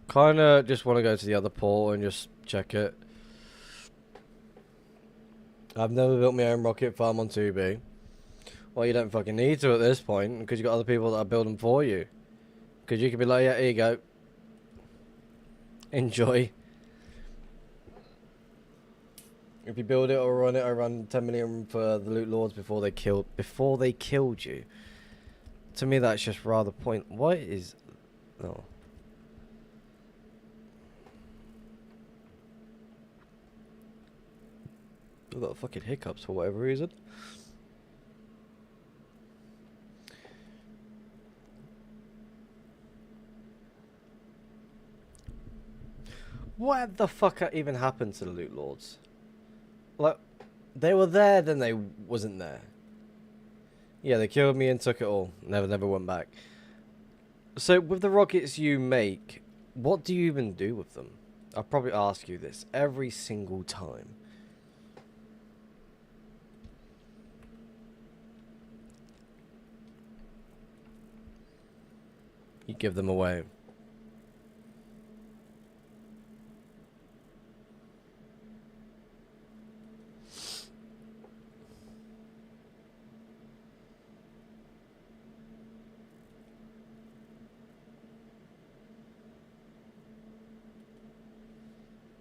Kinda just want to go to the other port and just check it. I've never built my own rocket farm on 2B. Well, you don't fucking need to at this point, because you got other people that are building for you. Because you can be like, yeah, here you go. Enjoy. If you build it or run it, I run 10 million for the loot lords before they killed you. To me, that's just rather point. What is? Oh. I've got fucking hiccups for whatever reason. What the fuck even happened to the loot lords? Like, they were there, then they wasn't there. Yeah, they killed me and took it all. Never went back. So, with the rockets you make, what do you even do with them? I'll probably ask you this every single time. You give them away.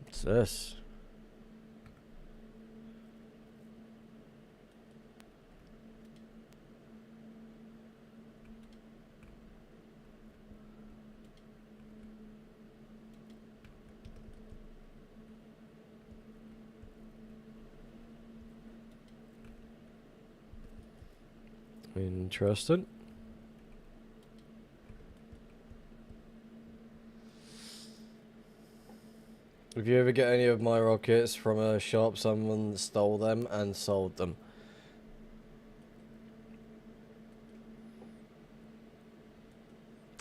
What's this? Interesting. If you ever get any of my rockets from a shop, someone stole them and sold them.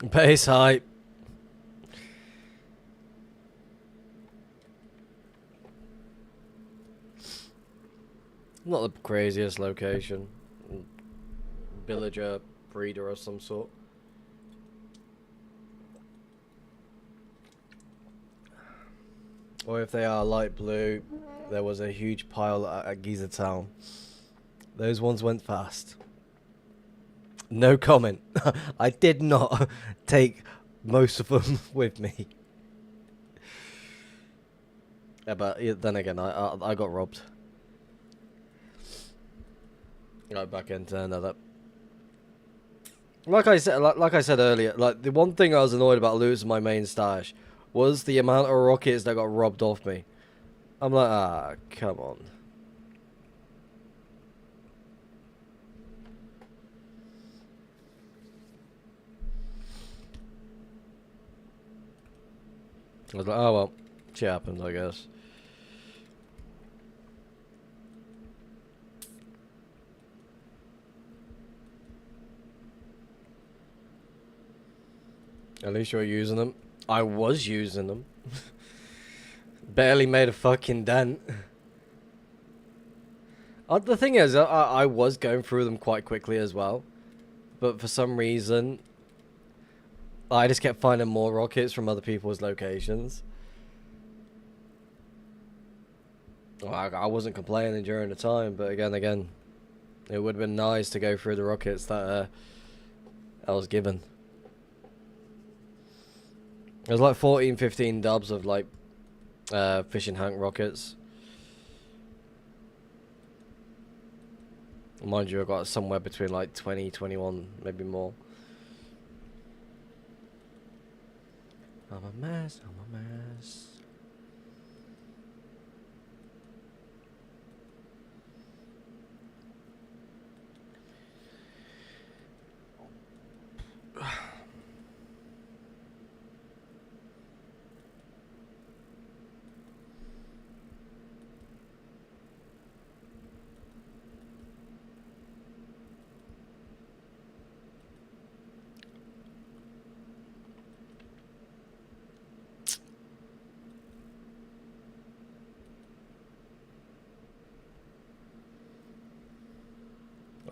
Base hype. Not the craziest location. Villager, breeder of some sort. Or if they are light blue, there was a huge pile at Giza Town. Those ones went fast. No comment. I did not take most of them with me. Yeah, but then again, I got robbed. Right back into another. Like I said earlier, like the one thing I was annoyed about losing my main stash was the amount of rockets that got robbed off me. I'm like, ah, come on. I was like, oh well, shit happens, I guess. At least you're using them. I was using them. Barely made a fucking dent. The thing is, I was going through them quite quickly as well. But for some reason, I just kept finding more rockets from other people's locations. Well, I wasn't complaining during the time, but again, it would have been nice to go through the rockets that I was given. There's like 14, 15 dubs of like fishing hank rockets. Mind you, I got somewhere between like 20, 21, maybe more. I'm a mess, I'm a mess.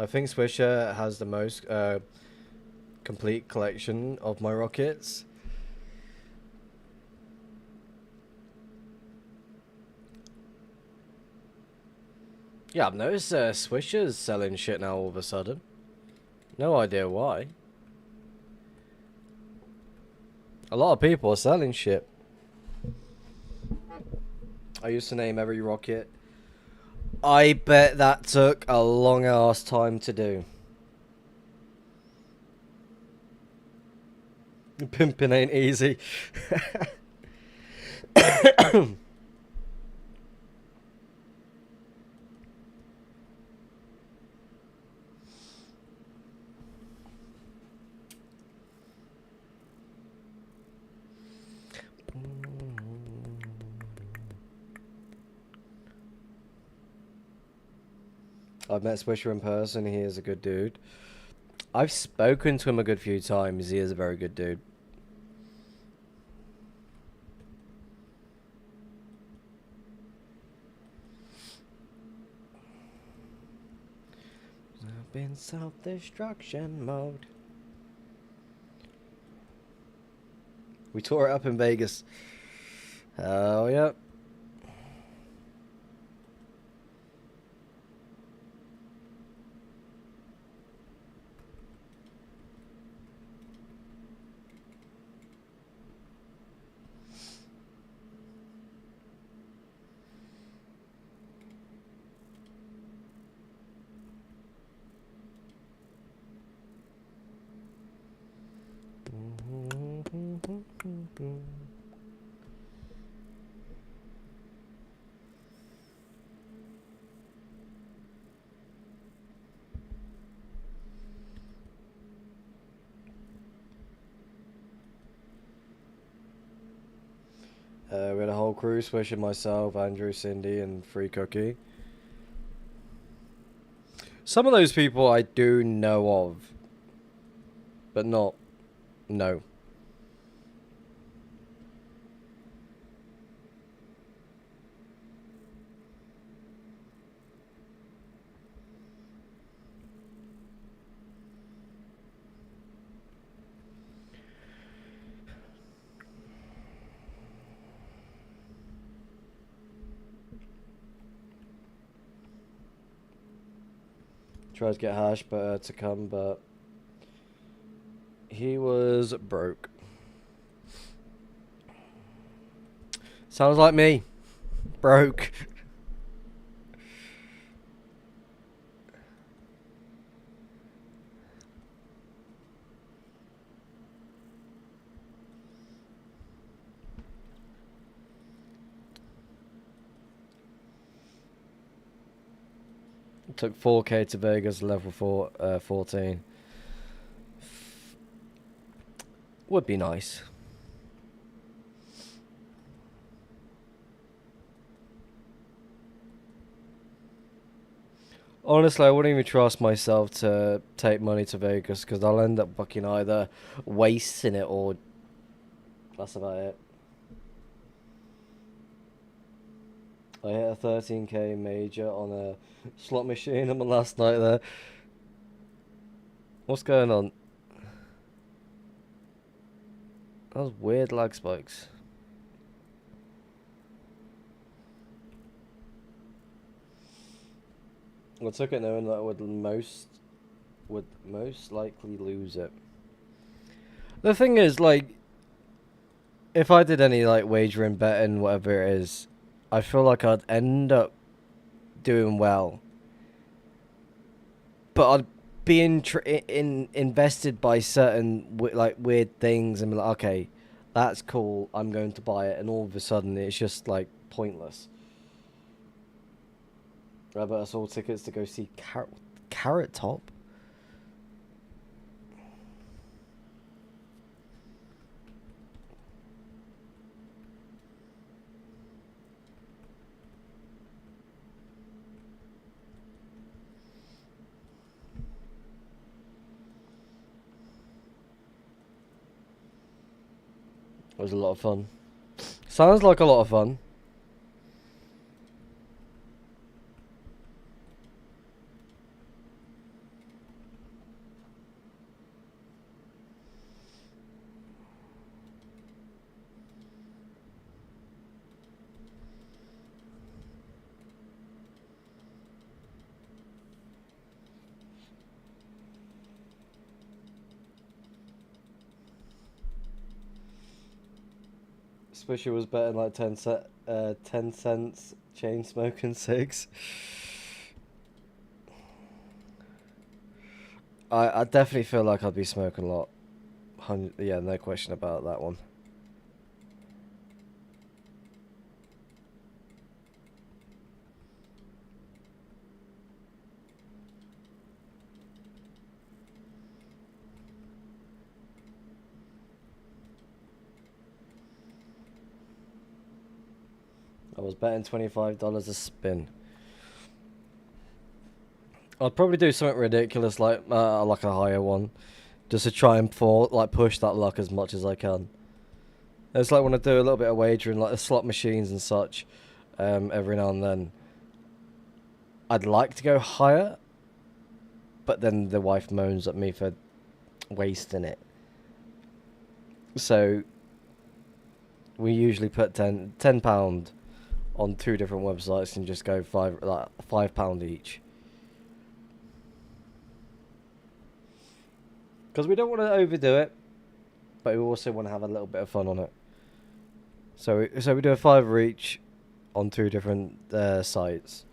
I think Swisher has the most complete collection of my rockets. Yeah, I've noticed Swisher's selling shit now all of a sudden. No idea why. A lot of people are selling shit. I used to name every rocket. I bet that took a long ass time to do. Pimping ain't easy. I've met Swisher in person. He is a good dude. I've spoken to him a good few times. He is a very good dude. I've been self-destruction mode. We tore it up in Vegas. Oh, yep. We had a whole crew, Swish and myself, Andrew, Cindy, and Free Cookie. Some of those people I do know of, but not no. Tried to get Hash to come, but he was broke. Sounds like me. Broke. Took 4K to Vegas, level 14. Would be nice. Honestly, I wouldn't even trust myself to take money to Vegas because I'll end up fucking either wasting it or That's about it. I hit a 13k major on a slot machine on my last night there. What's going on? That was weird lag spikes. I took it knowing that I would most likely lose it. The thing is, like, if I did any like wagering, betting, whatever it is, I feel like I'd end up doing well, but I'd be invested by certain like weird things and be like, okay, that's cool, I'm going to buy it, and all of a sudden it's just like pointless. I bet I sold tickets to go see Carrot Top. It was a lot of fun. Sounds like a lot of fun. Especially was betting like 10 cents chain smoking cigs. I definitely feel like I'd be smoking a lot. Yeah, no question about that one. I was betting $25 a spin. I'd probably do something ridiculous like a higher one, just to try and push that luck as much as I can. It's like when I do a little bit of wagering, like the slot machines and such, every now and then. I'd like to go higher, but then the wife moans at me for wasting it. So we usually put £10 on 2 different websites and just go £5 each. Because we don't want to overdo it, but we also want to have a little bit of fun on it. So we do a £5 each on 2 different sites.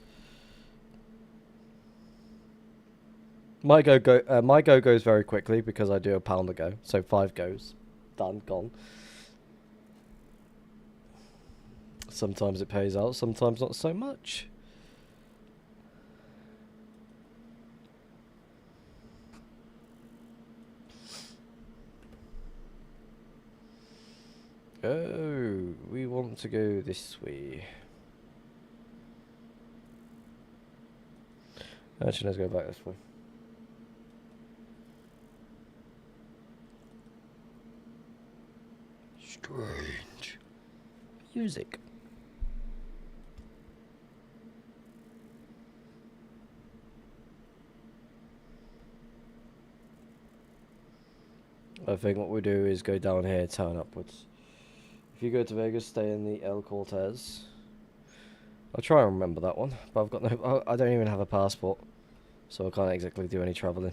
My go goes very quickly because I do £1 a go, so 5 goes, done, gone. Sometimes it pays out, sometimes not so much. Oh, we want to go this way. Actually, let's go back this way. Strange music. I think what we do is go down here, turn upwards. If you go to Vegas, stay in the El Cortez. I'll try and remember that one, but I've got no. I don't even have a passport, so I can't exactly do any travelling.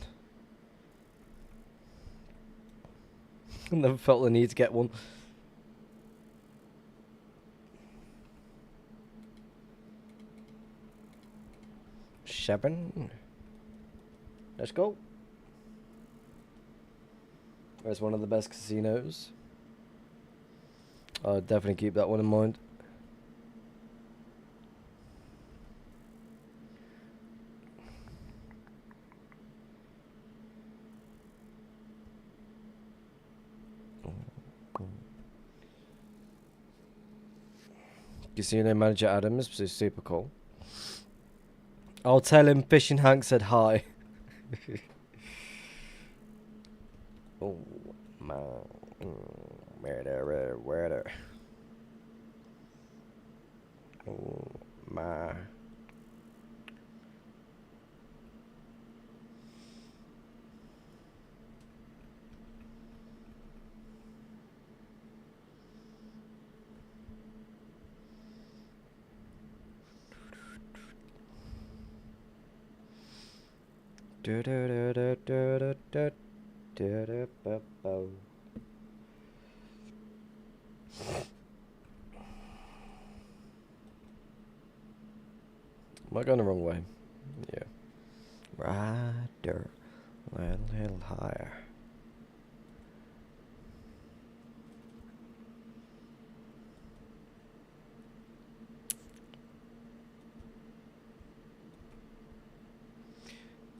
Never felt the need to get one. Seven. Let's go. It's one of the best casinos. I'll definitely keep that one in mind. Casino manager Adams is super cool. I'll tell him Fishing Hank said hi. Oh, my. weather. Oh my. Am I going the wrong way? Yeah. Right there. A little higher.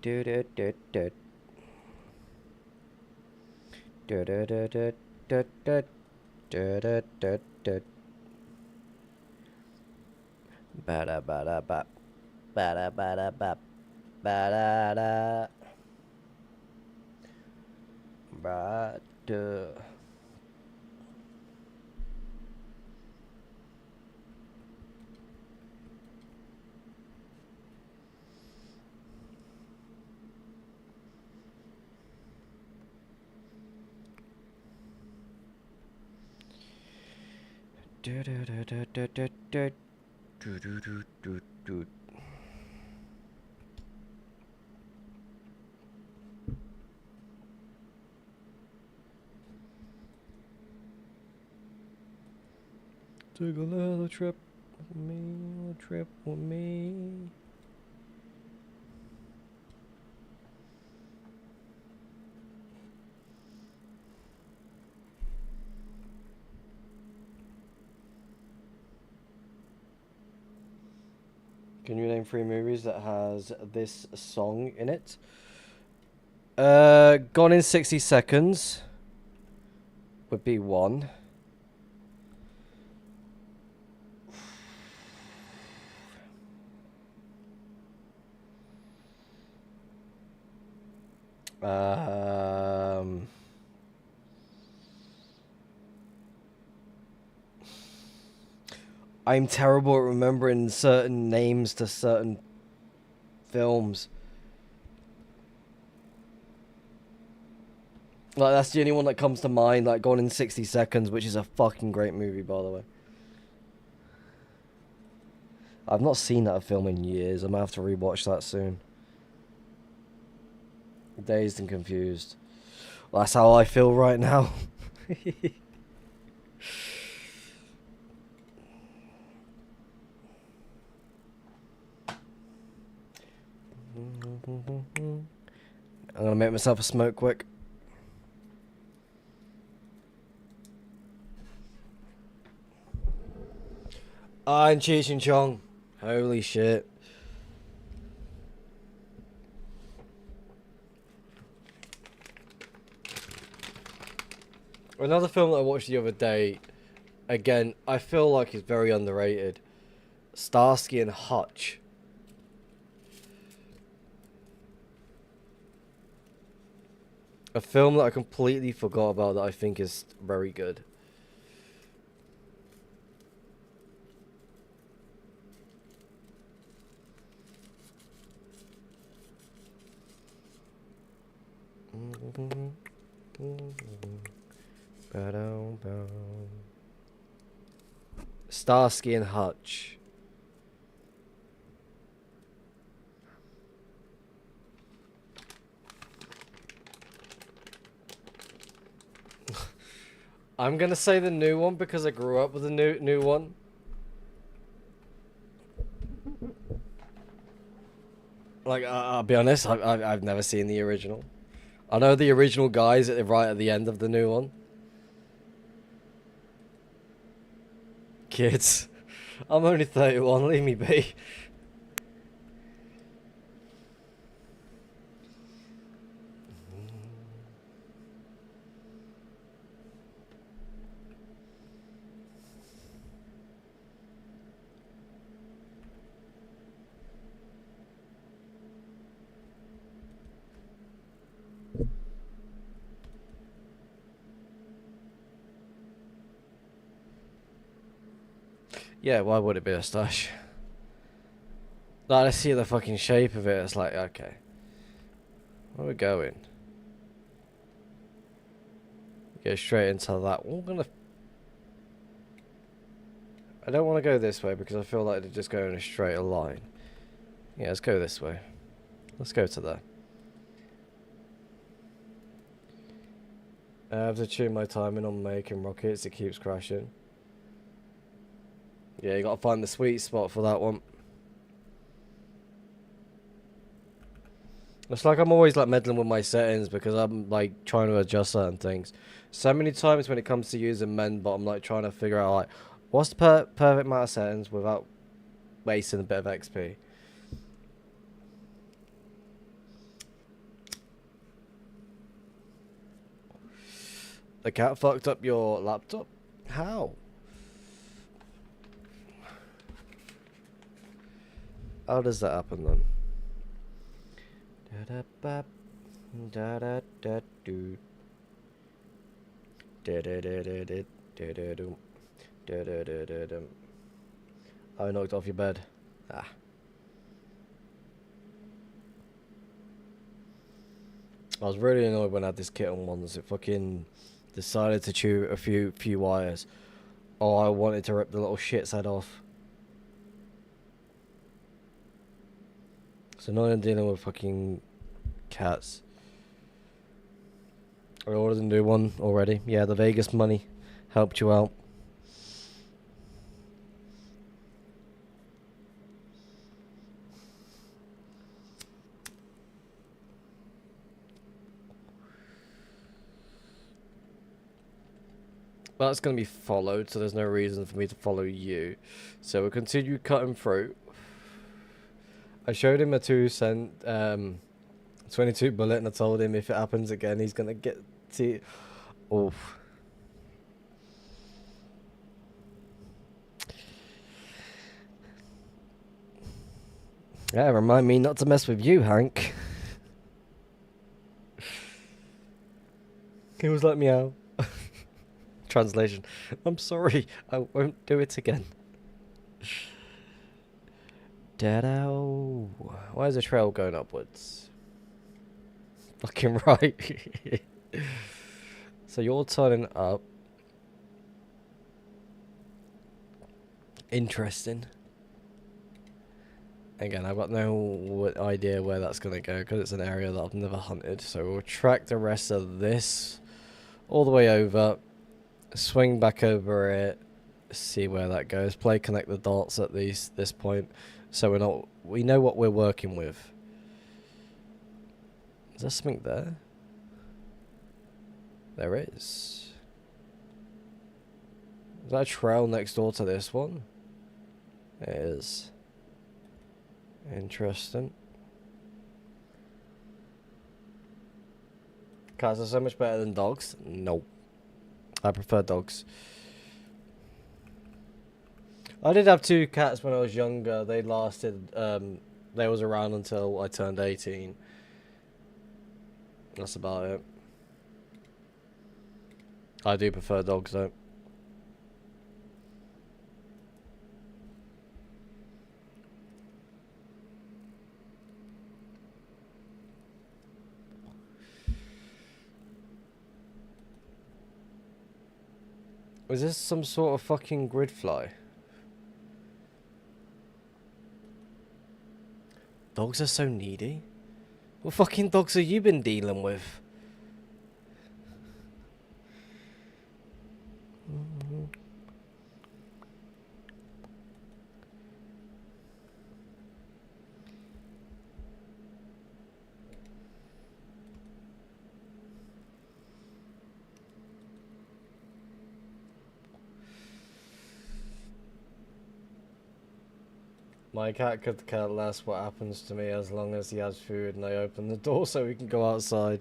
Do do do do. Do do do do do do do do do do. Ba da ba da ba. Ba da ba da ba. Ba da da. Ba da. Do do do do do do do. Do do do do do. Take a little trip with me, a trip with me. Can you name 3 movies that has this song in it? Gone in 60 Seconds would be 1. I'm terrible at remembering certain names to certain films. Like, that's the only one that comes to mind, like Gone in 60 Seconds, which is a fucking great movie, by the way. I've not seen that film in years. I'm gonna have to rewatch that soon. Dazed and confused. Well, that's how I feel right now. I'm gonna make myself a smoke quick. And Cheech and Chong. Holy shit. Another film that I watched the other day, again, I feel like it's very underrated. Starsky and Hutch. A film that I completely forgot about that I think is very good. Starsky and Hutch. I'm gonna say the new one because I grew up with the new one. Like, I'll be honest, I've never seen the original. I know the original guys right at the end of the new one. Kids, I'm only 31, leave me be. Yeah, why would it be a stash? Like, I see the fucking shape of it. It's like, okay. Where are we going? Go straight into that. We're gonna... I don't want to go this way because I feel like they're just going in a straight line. Yeah, let's go this way. Let's go to there. I have to tune my timing on making rockets. It keeps crashing. Yeah, you gotta find the sweet spot for that one. It's like I'm always like meddling with my settings because I'm like trying to adjust certain things. So many times when it comes to using Menbot, I'm like trying to figure out like what's the perfect amount of settings without wasting a bit of XP. The cat fucked up your laptop? How? How does that happen then? Da da ba da da da do da da da da da da da do da da da da da. I knocked off your bed. Ah. I was really annoyed when I had this kit on once. It fucking decided to chew a few wires. Oh, I wanted to rip the little shit's head off. So now I'm dealing with fucking cats. I ordered a new one already. Yeah, the Vegas money helped you out. Well, that's going to be followed, so there's no reason for me to follow you. So we'll continue cutting through. I showed him a 2-cent 22 bullet and I told him if it happens again, he's going to get to... Oof. Yeah, remind me not to mess with you, Hank. He was like, meow. Translation. I'm sorry, I won't do it again. Dado. Why is the trail going upwards? Fucking right. So you're turning up. Interesting. Again, I've got no idea where that's going to go because it's an area that I've never hunted. So we'll track the rest of this all the way over, swing back over it, see where that goes. Play connect the dots at this point, so we know what we're working with. Is there something there? There is. Is that a trail next door to this one? It is. Interesting. Cats are so much better than dogs? Nope. I prefer dogs. I did have 2 cats when I was younger. They lasted, they was around until I turned 18. That's about it. I do prefer dogs though. Was this some sort of fucking grid fly? Dogs are so needy. What fucking dogs have you been dealing with? My cat could care less what happens to me as long as he has food and I open the door so he can go outside.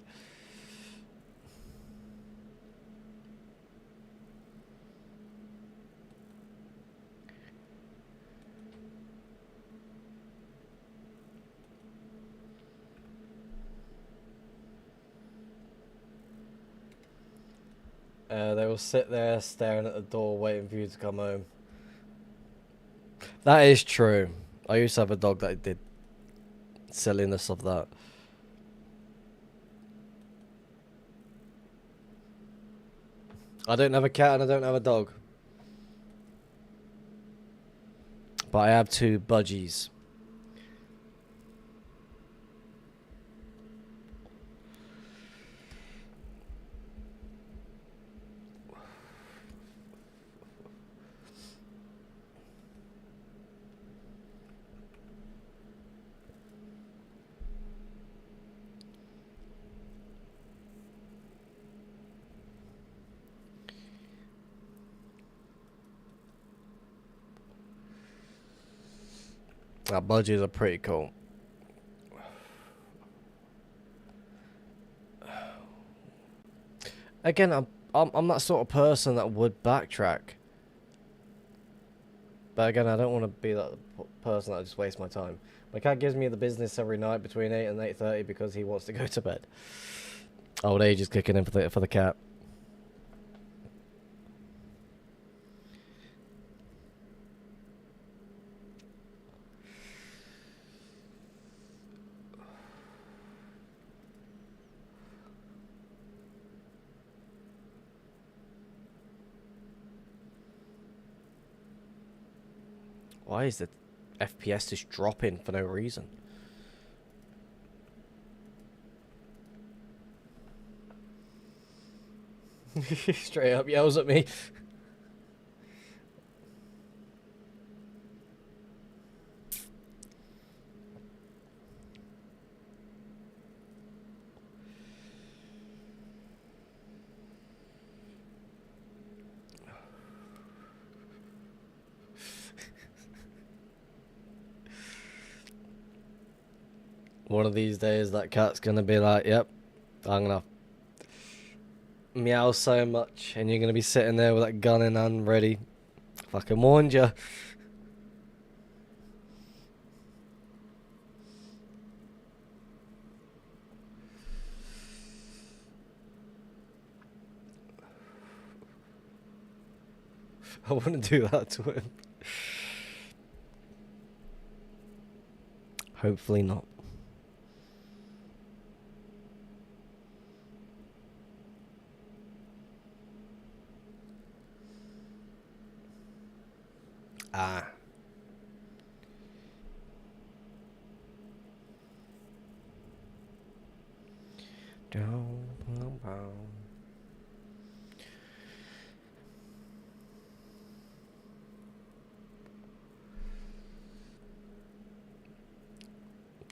They will sit there staring at the door waiting for you to come home. That is true. I used to have a dog that did silliness of that. I don't have a cat and I don't have a dog. But I have two budgies. Our budgies are pretty cool. Again, I'm that sort of person that would backtrack. But again, I don't want to be that person that just wastes my time. My cat gives me the business every night between 8 and 8:30 because he wants to go to bed. Old age is kicking in for the cat. Why is the FPS just dropping for no reason? Straight up yells at me. One of these days, that cat's gonna be like, "Yep, I'm gonna meow so much," and you're gonna be sitting there with that gun in hand, ready. Fucking warned you. I wouldn't do that to him. Hopefully not. Ah.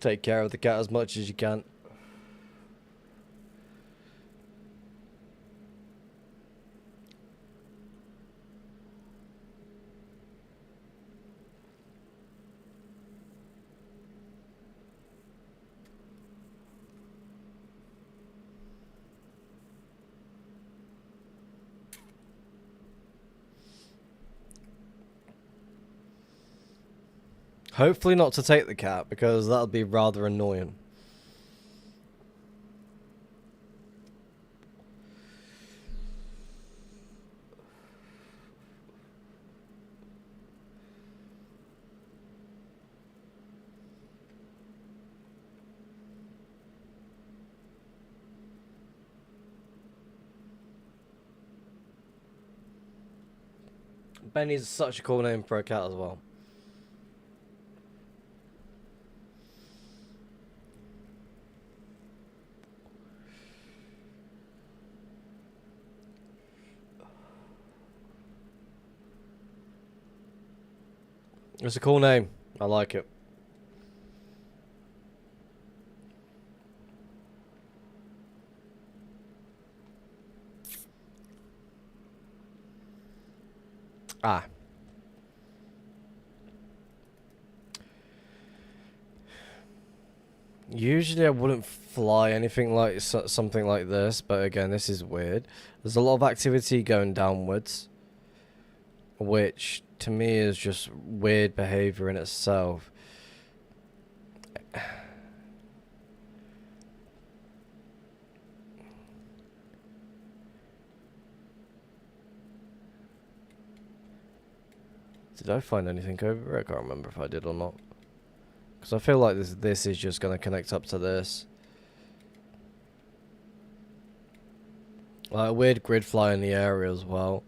Take care of the cat as much as you can. Hopefully not to take the cat, because that would be rather annoying. Benny's such a cool name for a cat as well. It's a cool name. I like it. Ah. Usually I wouldn't fly anything like something like this, but again, this is weird. There's a lot of activity going downwards, which to me is just weird behavior in itself. Did I find anything over it? I can't remember if I did or not. Because I feel like this is just going to connect up to this. Like a weird grid fly in the area as well.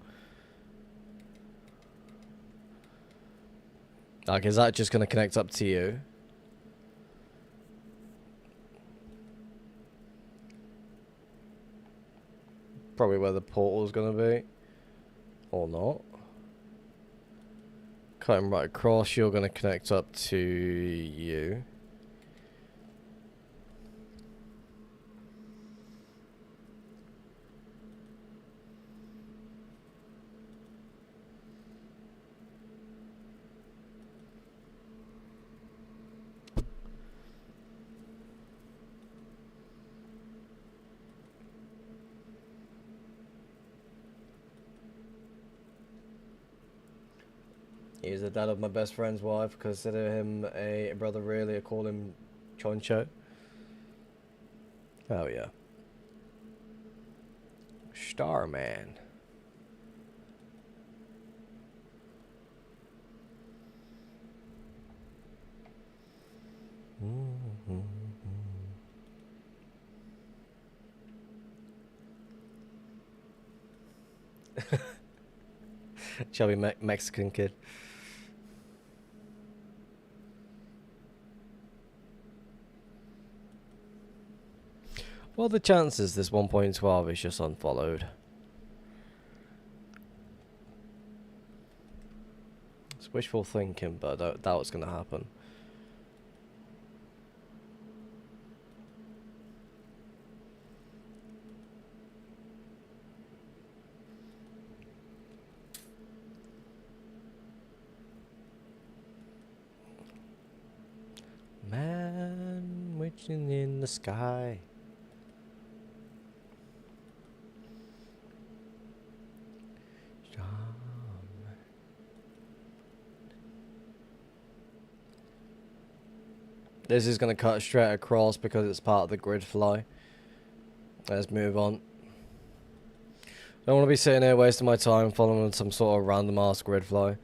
Like, is that just going to connect up to you? Probably where the portal's going to be. Or not. Cutting right across, you're going to connect up to you. He's the dad of my best friend's wife. Consider him a brother, really. I call him Choncho. Oh, yeah. Starman. Chubby Mexican kid. Well, the chances this 1.12 is just unfollowed. It's wishful thinking, but I doubt it's going to happen. Man witching in the sky. This is going to cut straight across because it's part of the grid fly. Let's move on. Don't want to be sitting here wasting my time following some sort of random ass grid fly.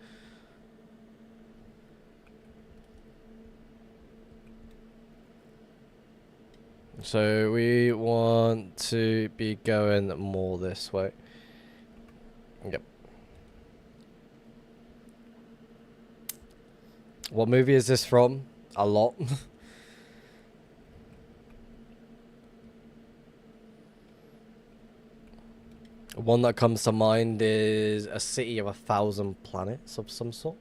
So we want to be going more this way. Yep. What movie is this from? A lot. One that comes to mind is A City of 1,000 Planets of some sort.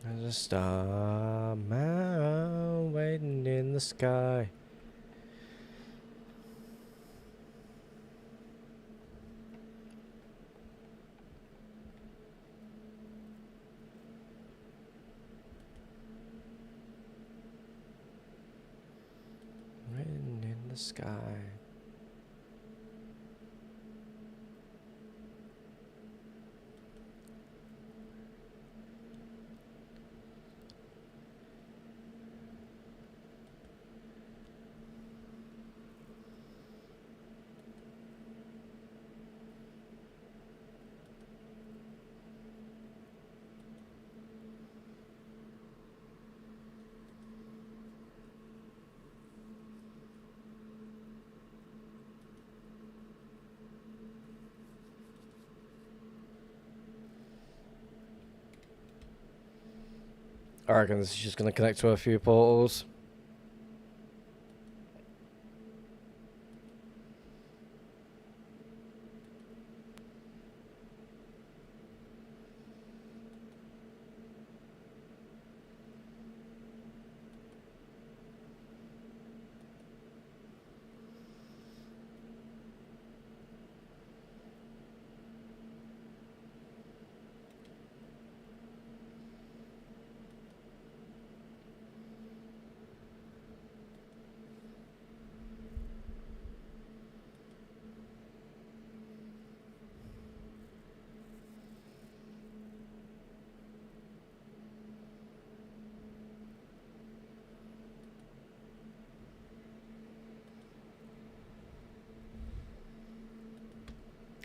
There's a star man waiting in the sky. Waiting in the sky. I reckon this is just going to connect to a few portals.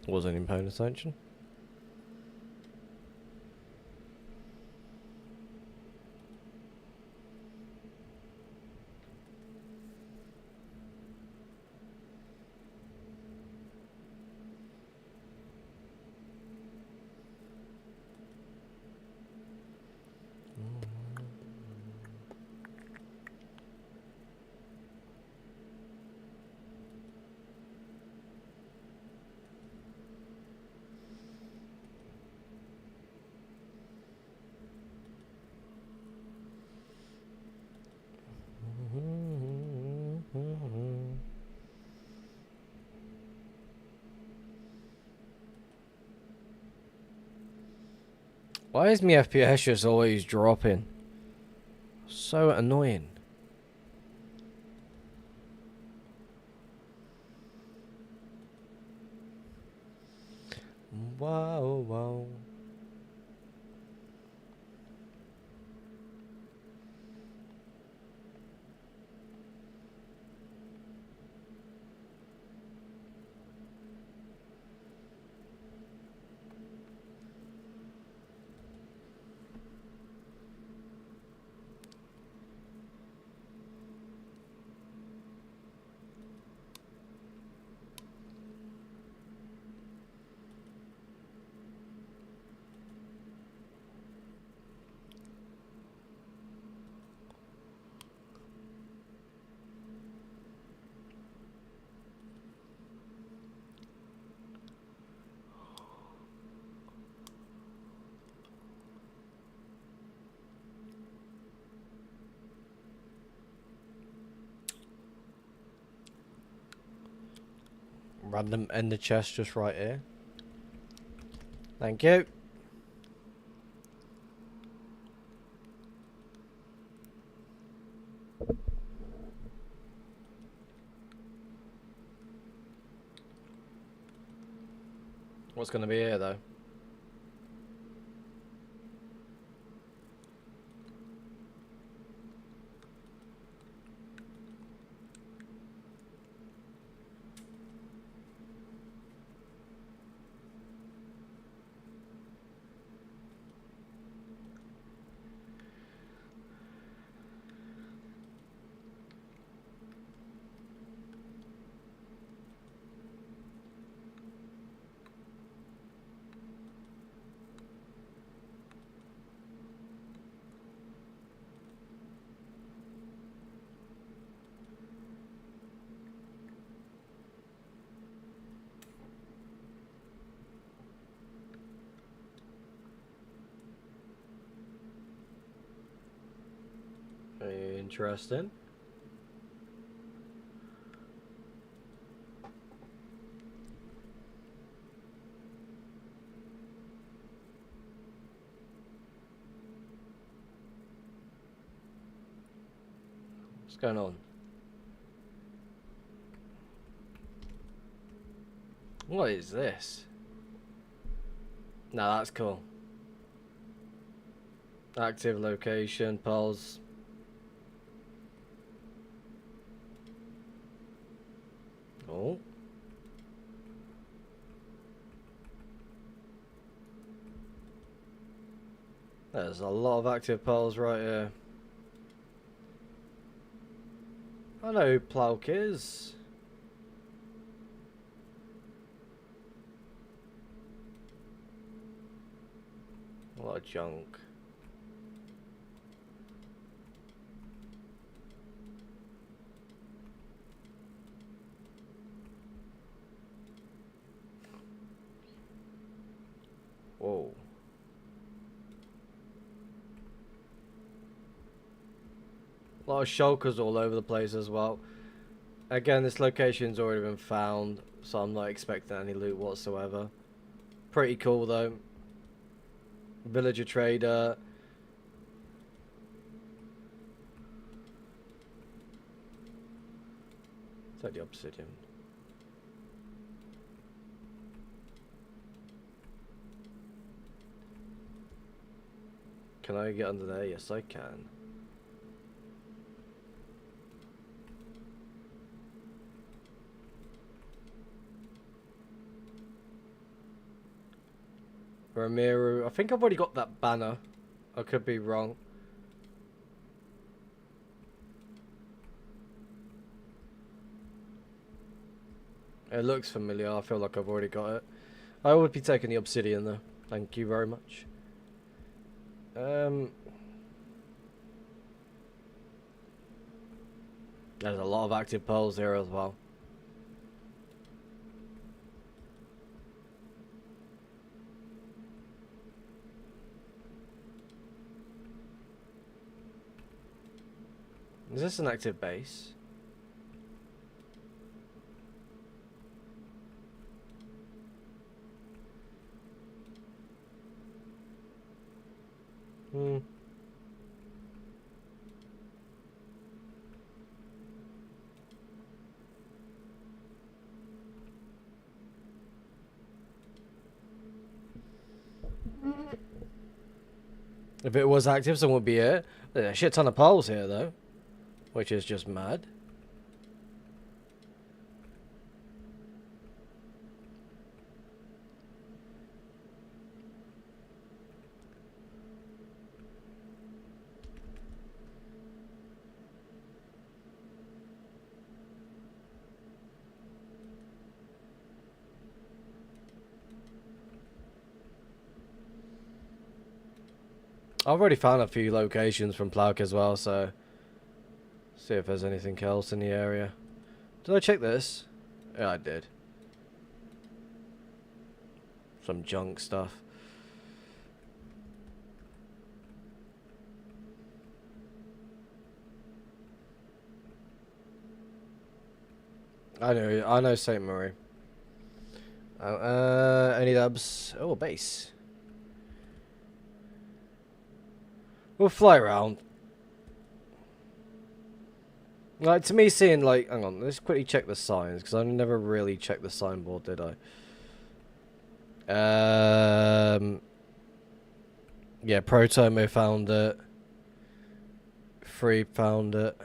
Wasn't even paying attention. Why is my FPS just always dropping? So annoying. Wow, wow. Random ender chest just right here. Thank you. What's going to be here though? Interesting. What's going on? What is this? No, that's cool. Active location, pulse. Oh. There's a lot of active pearls right here. I know who Plouk is. A lot of junk. Whoa. A lot of shulkers all over the place as well. Again, this location's already been found, so I'm not expecting any loot whatsoever. Pretty cool though. Villager trader. Take the obsidian. Can I get under there? Yes, I can. Ramiro. I think I've already got that banner. I could be wrong. It looks familiar. I feel like I've already got it. I would be taking the obsidian though. Thank you very much. There's a lot of active pearls here as well. Is this an active base? Hmm. If it was active, someone would be here. There's a shit ton of pearls here though, which is just mad. I've already found a few locations from Plouk as well, so see if there's anything else in the area. Did I check this? Yeah, I did. Some junk stuff. I know St. Marie. Any dubs? Oh, a base. We'll fly around. Like, to me, seeing, like, hang on, let's quickly check the signs, because I never really checked the signboard, did I? Yeah, Protomo found it. Free found it.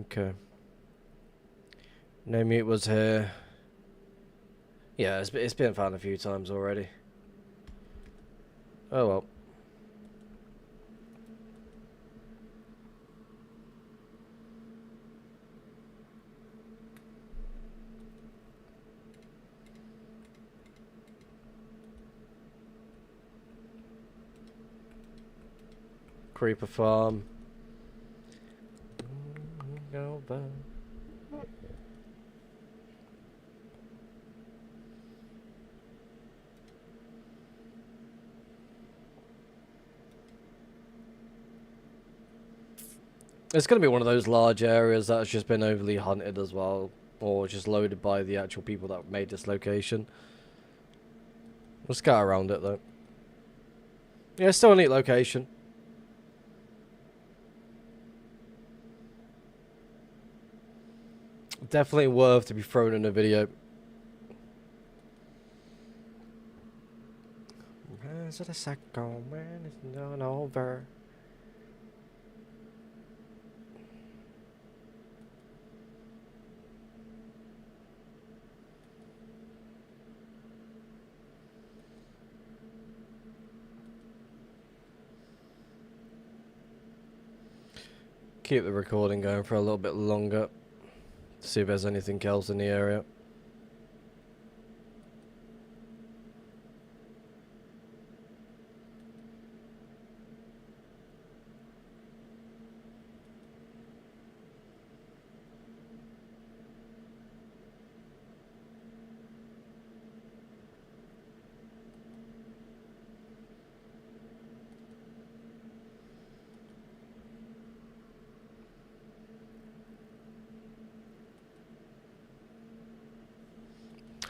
Okay. No mute was here. Yeah, it's been found a few times already. Oh well. Creeper farm. Go back. It's going to be one of those large areas that's just been overly hunted as well, or just loaded by the actual people that made this location. We'll scout around it though. Yeah, still a neat location. Definitely worth to be thrown in a video. Is it a second man? It's not over. Keep the recording going for a little bit longer. See if there's anything else in the area.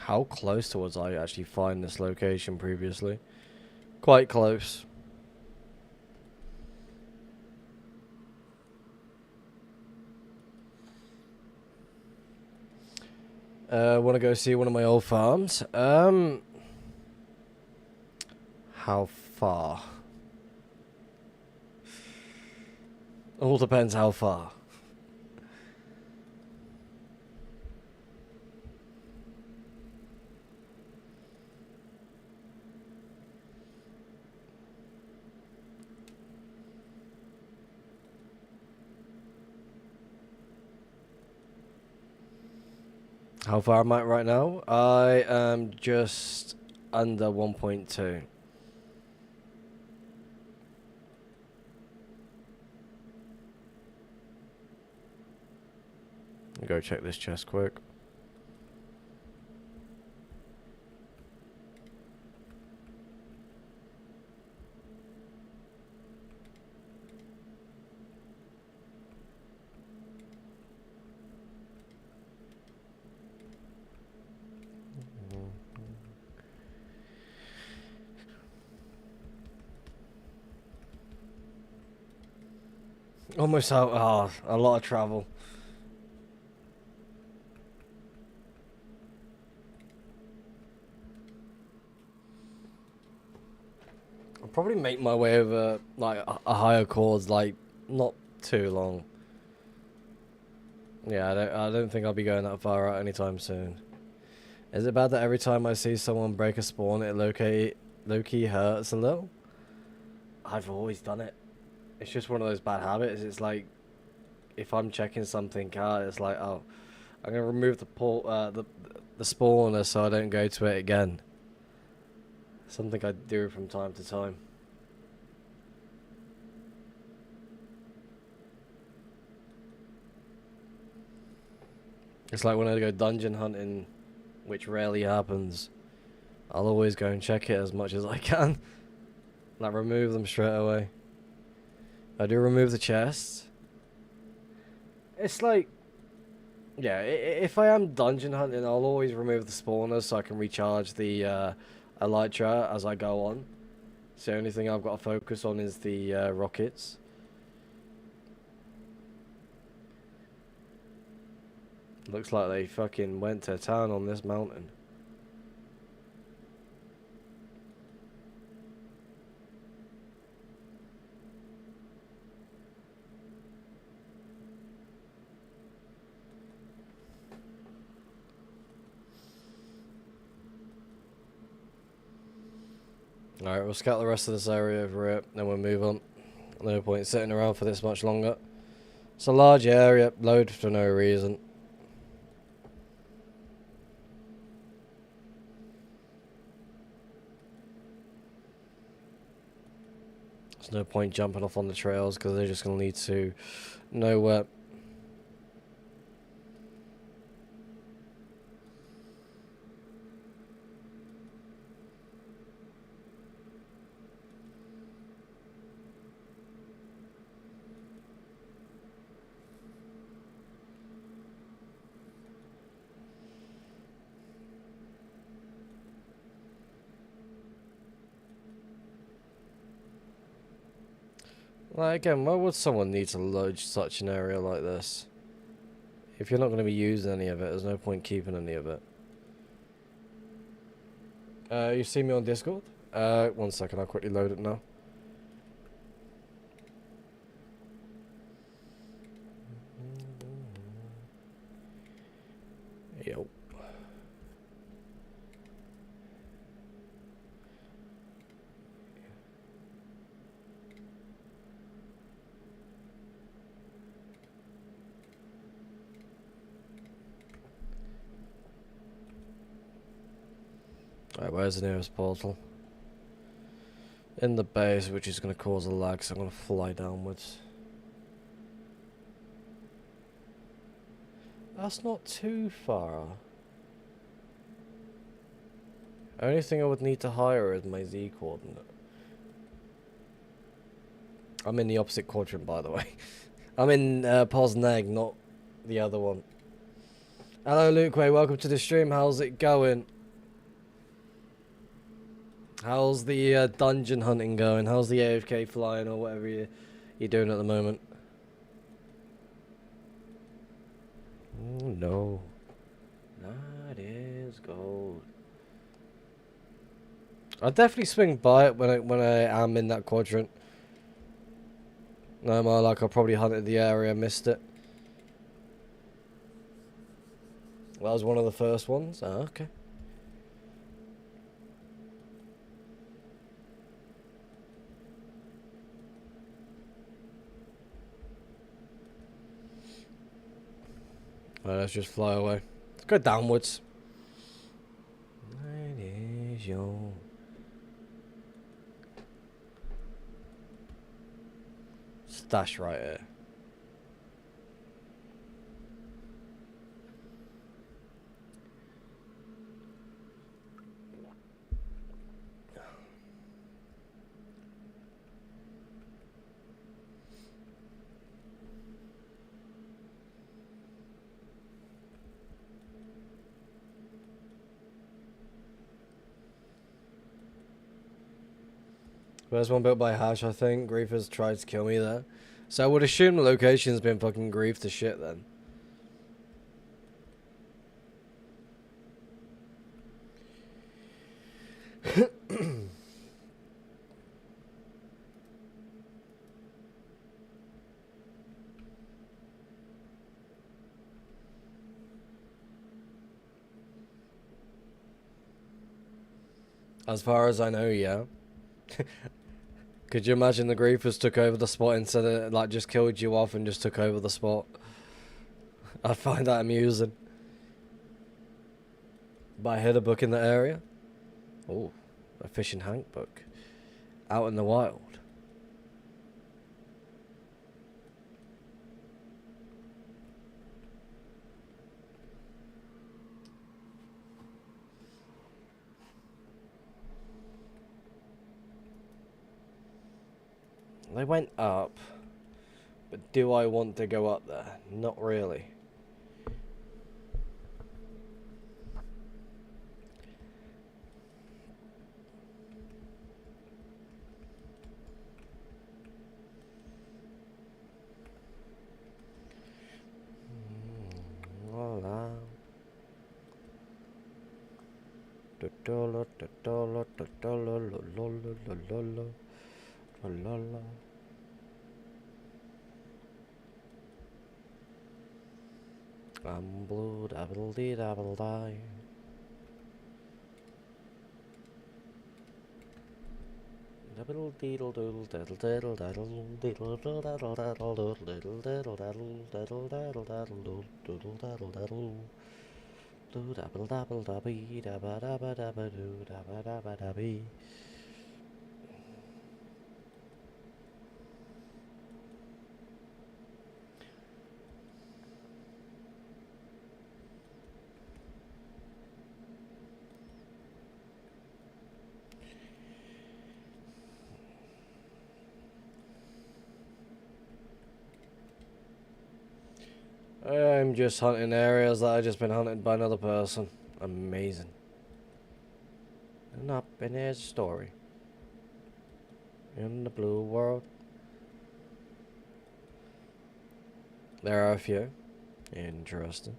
How close was I actually find this location previously? Quite close. Want to go see one of my old farms? How far? All depends how far. How far am I right now? I am just under 1.2. Go check this chest quick. Almost out. Ah, a lot of travel. I'll probably make my way over like a higher chords, like not too long. Yeah, I don't think I'll be going that far out anytime soon. Is it bad that every time I see someone break a spawn, it low-key hurts a little? I've always done it. It's just one of those bad habits. It's like, if I'm checking something out, it's like, oh, I'm gonna remove the spawner so I don't go to it again. Something I do from time to time. It's like when I go dungeon hunting, which rarely happens, I'll always go and check it as much as I can. Like, remove them straight away. I do remove the chests. It's like, yeah, if I am dungeon hunting, I'll always remove the spawners so I can recharge the elytra as I go on. So the only thing I've got to focus on is the rockets. Looks like they fucking went to town on this mountain. Alright, we'll scout the rest of this area over it, then we'll move on. No point sitting around for this much longer. It's a large area, load for no reason. There's no point jumping off on the trails because they're just going to lead to nowhere. Like, again, why would someone need to load such an area like this? If you're not going to be using any of it, there's no point keeping any of it. You see me on Discord? 1 second, I'll quickly load it now. Yo. Alright, where's the nearest portal? In the base, which is going to cause a lag, so I'm going to fly downwards. That's not too far. Only thing I would need to hire is my Z coordinate. I'm in the opposite quadrant, by the way. I'm in Poznag, not the other one. Hello, Luke Way. Welcome to the stream. How's it going? How's the dungeon hunting going? How's the AFK flying or whatever you're doing at the moment? Oh, no. That is gold. I'll definitely swing by it when I am in that quadrant. No more like I probably hunted the area, missed it. That was one of the first ones? Oh, okay. Well, let's just fly away. Let's go downwards. It is your... stash right here. First one built by Hash, I think. Griefers tried to kill me there. So I would assume the location's been fucking griefed to shit then. As far as I know, yeah. Could you imagine the griefers took over the spot instead of like just killed you off and just took over the spot? I'd find that amusing. But I heard a book in the area. Oh, a fishing Hank book. Out in the wild. They went up. But do I want to go up there? Not really. I'm blue, dabble dee dabble die. Dabble deedle doodle diddle diddle daddle deedle daddle daddle daddle diddle diddle daddle daddle daddle daddle doodle daddle daddle do dabble dabble dabby dabba dabba dabba do dabba dabba dabby. I'm just hunting areas that I've just been hunted by another person. Amazing. And up in his story. In the blue world. There are a few. Interesting.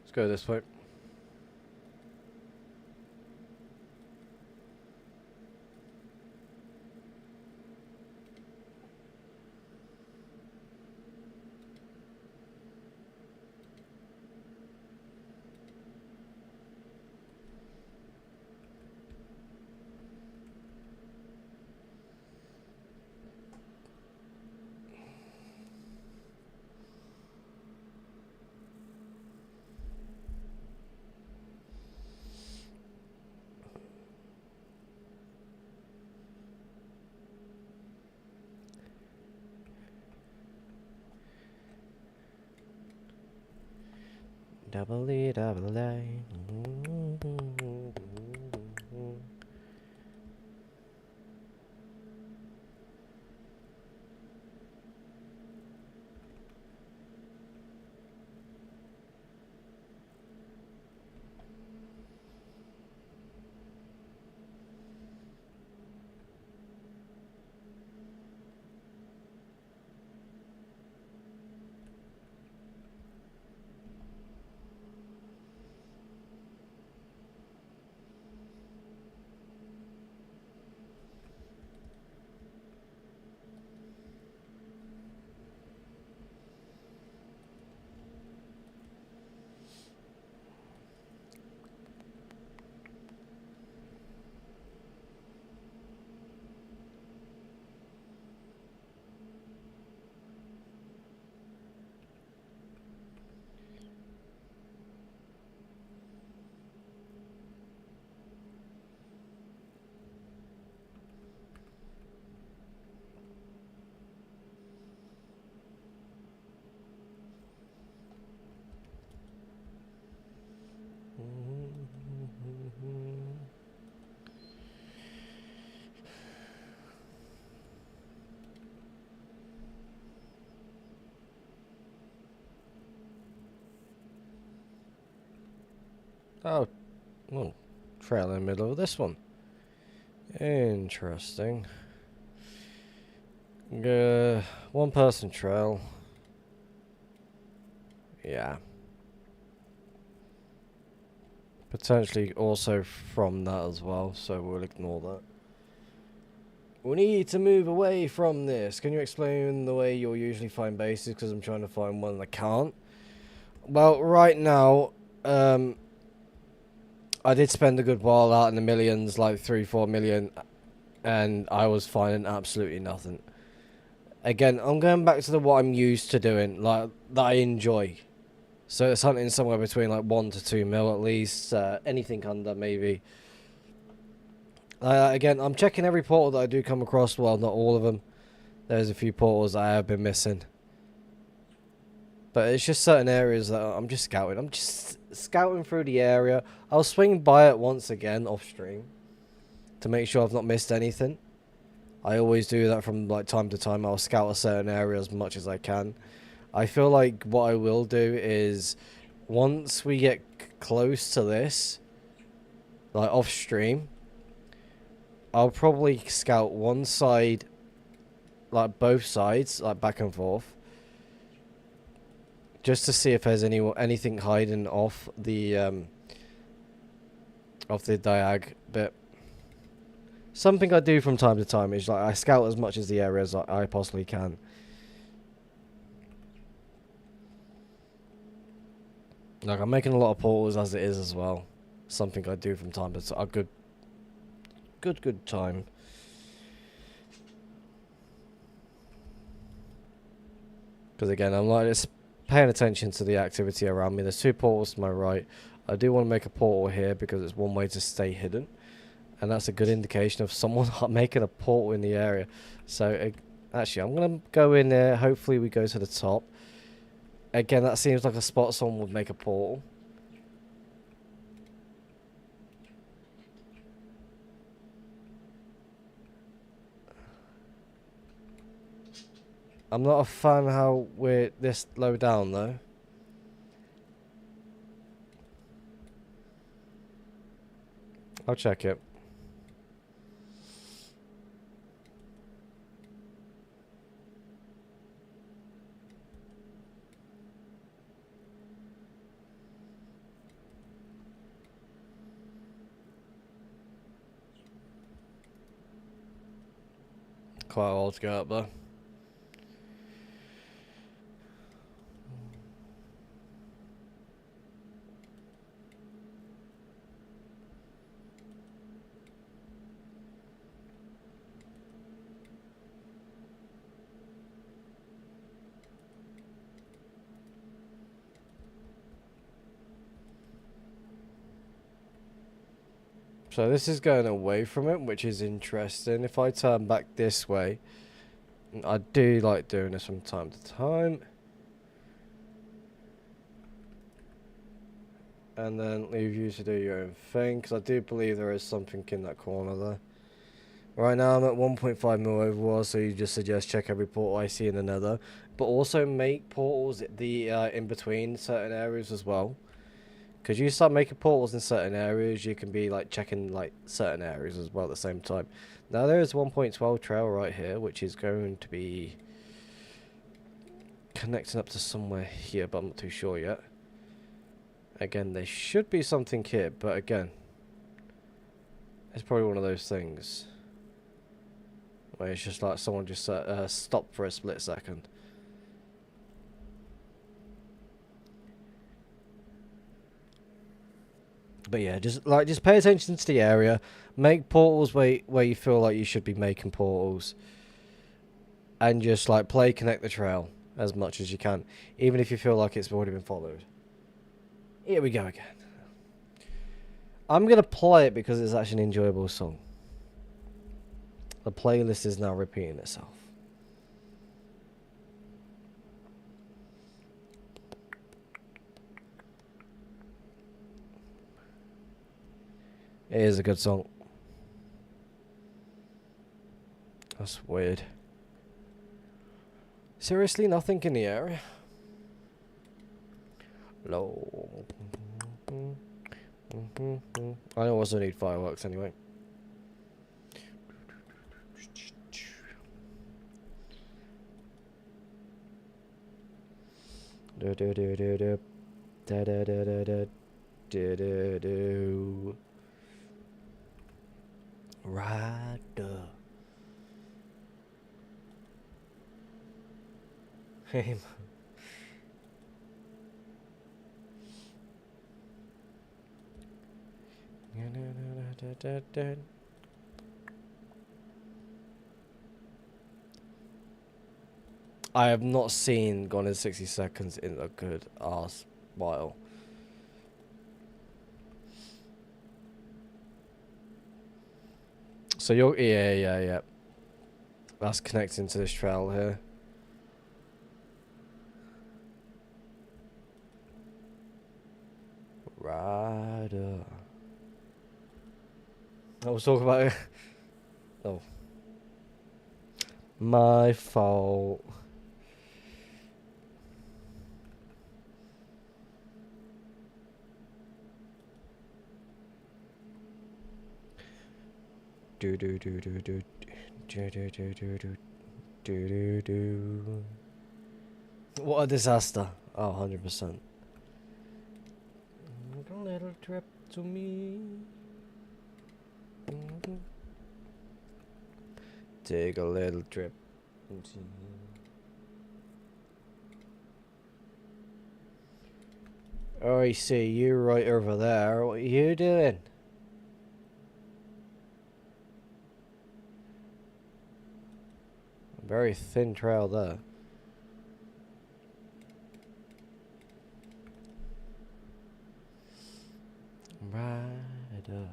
Let's go this way. Double E, double A. Oh, well, trail in the middle of this one. Interesting. One person trail. Yeah. Potentially also from that as well, so we'll ignore that. We need to move away from this. Can you explain the way you'll usually find bases? Because I'm trying to find one and I can't. Well, right now, I did spend a good while out in the millions, like 3-4 million, and I was finding absolutely nothing. Again, I'm going back to what I'm used to doing, like that I enjoy. So it's hunting somewhere between like 1 to 2 mil at least. Anything under maybe. Again, I'm checking every portal that I do come across. Well, not all of them. There's a few portals I have been missing. But it's just certain areas that I'm just scouting. I'm just scouting through the area. I'll swing by it once again off stream to make sure I've not missed anything. I always do that from like time to time. I'll scout a certain area as much as I can. I feel like what I will do is once we get close to this, like off stream, I'll probably scout one side, like both sides, like back and forth, just to see if there's anything hiding off the diag bit. Something I do from time to time is like I scout as much as the area as I possibly can. Like I'm making a lot of portals as it is as well. Something I do from time to time. A good time. Because again, I'm like just paying attention to the activity around me. There's 2 portals to my right. I do want to make a portal here because it's one way to stay hidden. And that's a good indication of someone making a portal in the area. So, actually, I'm going to go in there. Hopefully, we go to the top. Again, that seems like a spot someone would make a portal. I'm not a fan how we're this low down, though. I'll check it. Quite a while to go up, though. So this is going away from it, which is interesting. If I turn back this way, I do like doing this from time to time. and then leave you to do your own thing, because I do believe there is something in that corner there. Right now I'm at 1.5 mil overall, so you just suggest check every portal I see in the nether. But also make portals in between certain areas as well. Because you start making portals in certain areas, you can be like checking like certain areas as well at the same time. Now there is 1.12 trail right here, which is going to be connecting up to somewhere here, but I'm not too sure yet. Again, there should be something here, but again, it's probably one of those things where it's just like someone just stopped for a split second. But yeah, just pay attention to the area, make portals where you feel like you should be making portals, and just like play connect the trail as much as you can, even if you feel like it's already been followed. Here we go again. I'm gonna play it because it's actually an enjoyable song. The playlist is now repeating itself. It is a good song. That's weird. Seriously, nothing in the area? No. I also need fireworks anyway. Do do do do do da da da da da do do do. Rider. Hey. I have not seen Gone in 60 Seconds in a good ass while. So you're yeah. That's connecting to this trail here. Rider. I was talking about it. Oh. My fault. Do do do do do do do do do do do do. What a disaster! Oh, 100%. A little trip to me. Take a little trip. Oh, I see you right over there. What are you doing? Very thin trail there. Rider.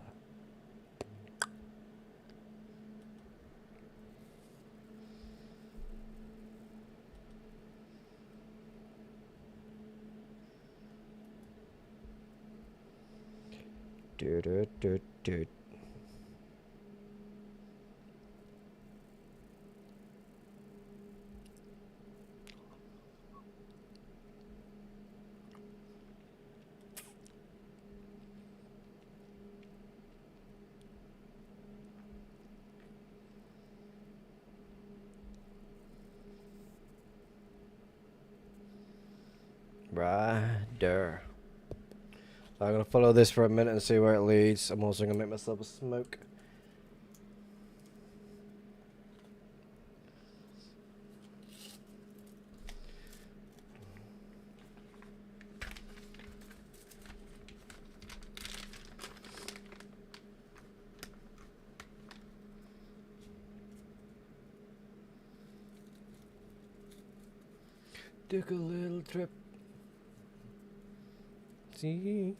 Do do do do. Rider. I'm gonna follow this for a minute and see where it leads. I'm also gonna make myself a smoke. Took a little trip. See?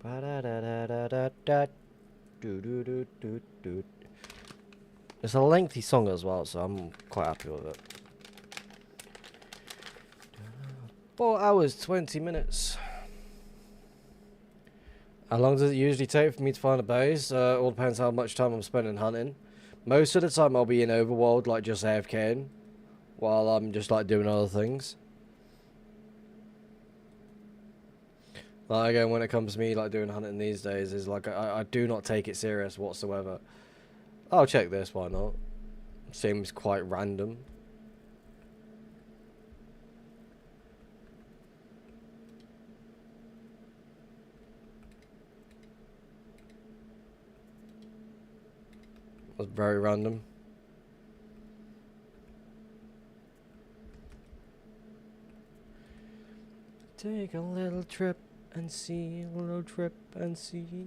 Ba da da da, do do do do do. It's a lengthy song as well, so I'm quite happy with it. 4 hours, 20 minutes. How long does it usually take for me to find a base? All depends how much time I'm spending hunting. Most of the time I'll be in overworld, like just AFKing, while I'm just like doing other things. Like again, when it comes to me like doing hunting these days, is like I do not take it serious whatsoever. I'll check this, why not? Seems quite random. That's very random. Take a little trip and see, a little trip and see.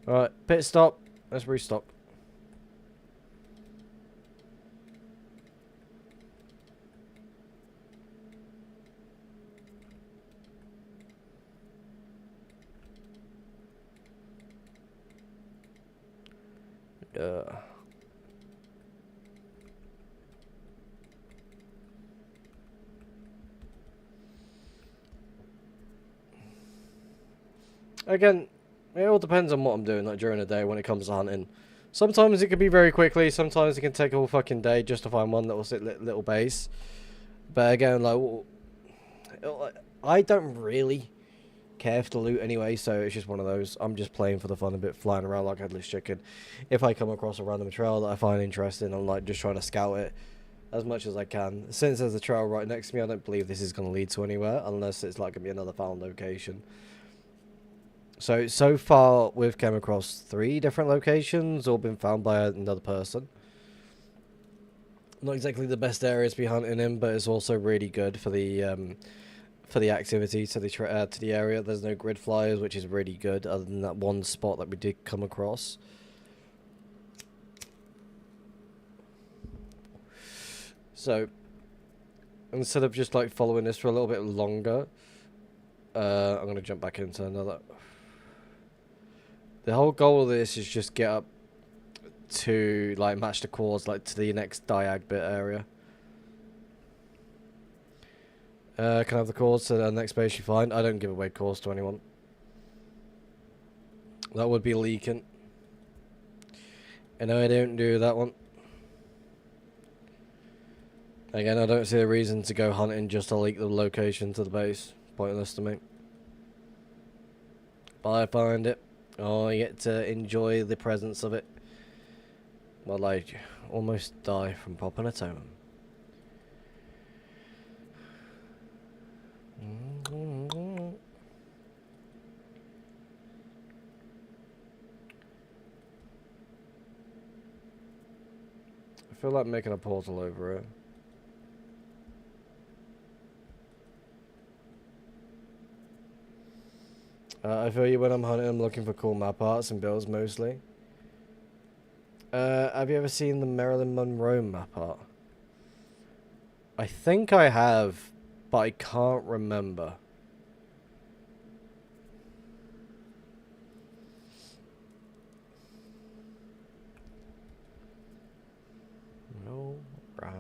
Alright, pit stop. Let's restock. Again, it all depends on what I'm doing like during the day when it comes to hunting. Sometimes it can be very quickly, sometimes it can take a whole fucking day just to find one little base. But again, like, I don't really care for the loot anyway, so it's just one of those. I'm just playing for the fun of it, flying around like a headless chicken. If I come across a random trail that I find interesting, I'm like just trying to scout it as much as I can. Since there's a trail right next to me, I don't believe this is going to lead to anywhere, unless it's like going to be another found location. So far, we've come across 3 different locations, all been found by another person. Not exactly the best areas to be hunting in, but it's also really good for the activity to the area. There's no grid flyers, which is really good, other than that one spot that we did come across. So, instead of just like following this for a little bit longer, I'm going to jump back into another. The whole goal of this is just get up to like match the course like to the next diag bit area. Can I have the course to the next base you find? I don't give away course to anyone. That would be leaking. And no, I don't do that one. Again, I don't see a reason to go hunting just to leak the location to the base. Pointless to me. But I find it. Oh, I get to enjoy the presence of it. Well, I almost die from popping a totem. I feel like making a portal over it. I feel you when I'm hunting, I'm looking for cool map arts and builds mostly. Have you ever seen the Marilyn Monroe map art? I think I have, but I can't remember. No, right.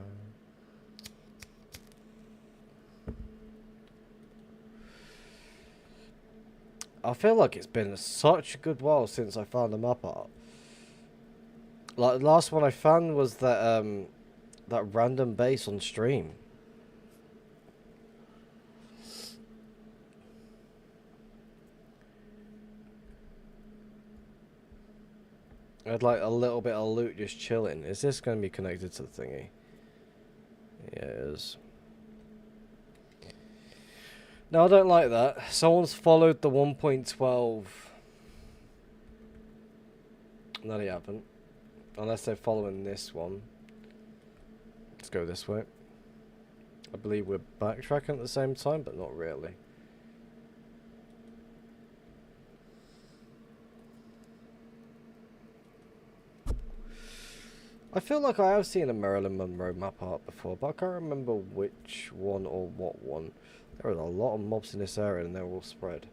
I feel like it's been such a good while since I found a map art. Like the last one I found was that that random base on stream. I had like a little bit of loot just chilling. Is this going to be connected to the thingy? Yeah, it is. No, I don't like that. Someone's followed the 1.12. No, they haven't. Unless they're following this one. Let's go this way. I believe we're backtracking at the same time, but not really. I feel like I have seen a Marilyn Monroe map art before, but I can't remember which one or what one. There are a lot of mobs in this area and they're all spread.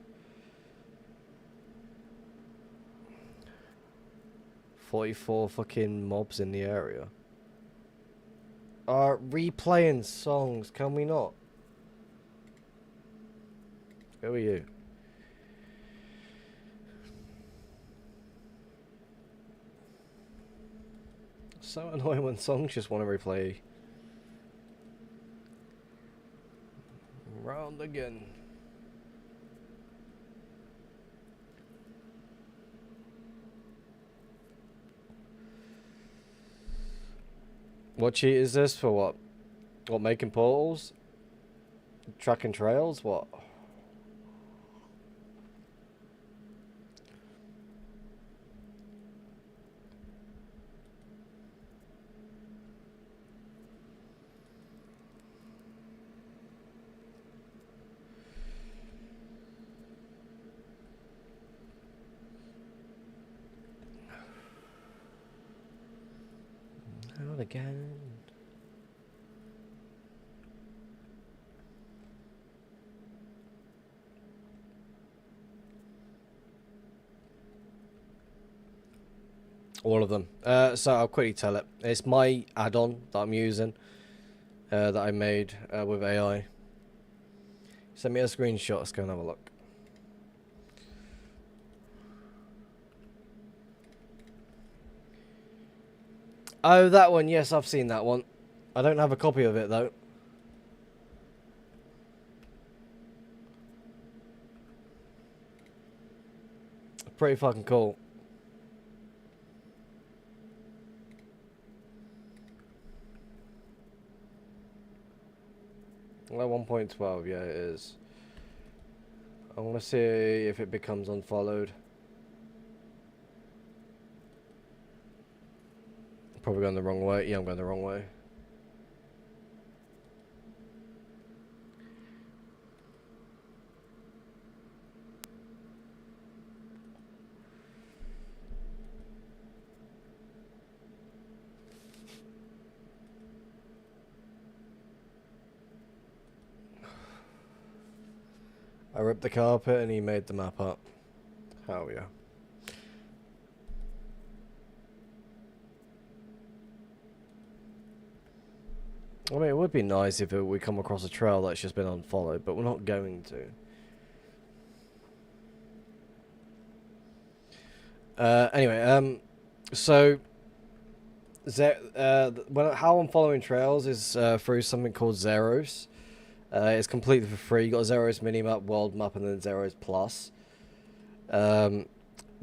44 fucking mobs in the area. Replaying songs, can we not? Who are you? So annoying when songs just want to replay. Round again. What cheat is this for what? What, making portals? Tracking trails? What? Not again. All of them. So I'll quickly tell it. It's my add-on that I'm using, that I made with AI. Send me a screenshot. Let's go and have a look. Oh, that one. Yes, I've seen that one. I don't have a copy of it, though. Pretty fucking cool. Well, 1.12, yeah, it is. I want to see if it becomes unfollowed. Probably going the wrong way. Yeah, I'm going the wrong way. I ripped the carpet and he made the map up. Hell yeah. I mean, it would be nice if we come across a trail that's just been unfollowed, but we're not going to. Anyway, so how I'm following trails is through something called Zeros. It's completely for free. You got a Zeros minimap, world map, and then Zeros Plus.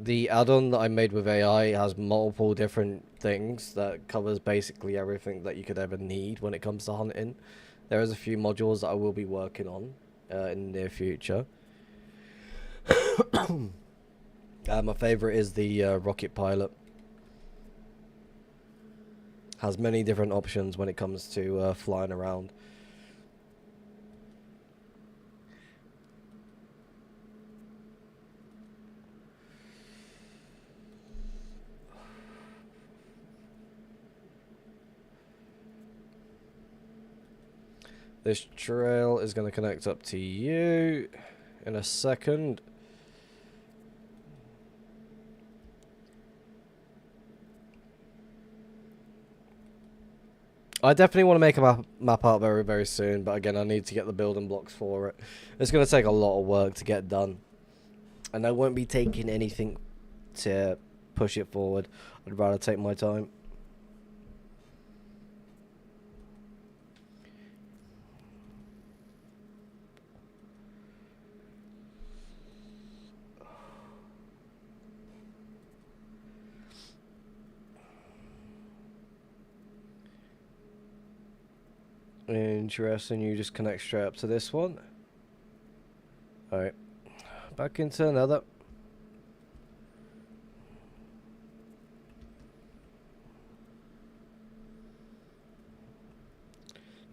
The add-on that I made with AI has multiple different things that covers basically everything that you could ever need when it comes to hunting. There is a few modules that I will be working on in the near future. My favorite is the rocket pilot. Has many different options when it comes to flying around. This trail is going to connect up to you in a second. I definitely want to make a map out very, very soon, but again, I need to get the building blocks for it. It's going to take a lot of work to get done, and I won't be taking anything to push it forward. I'd rather take my time. Interesting, you just connect straight up to this one. Alright, back into another.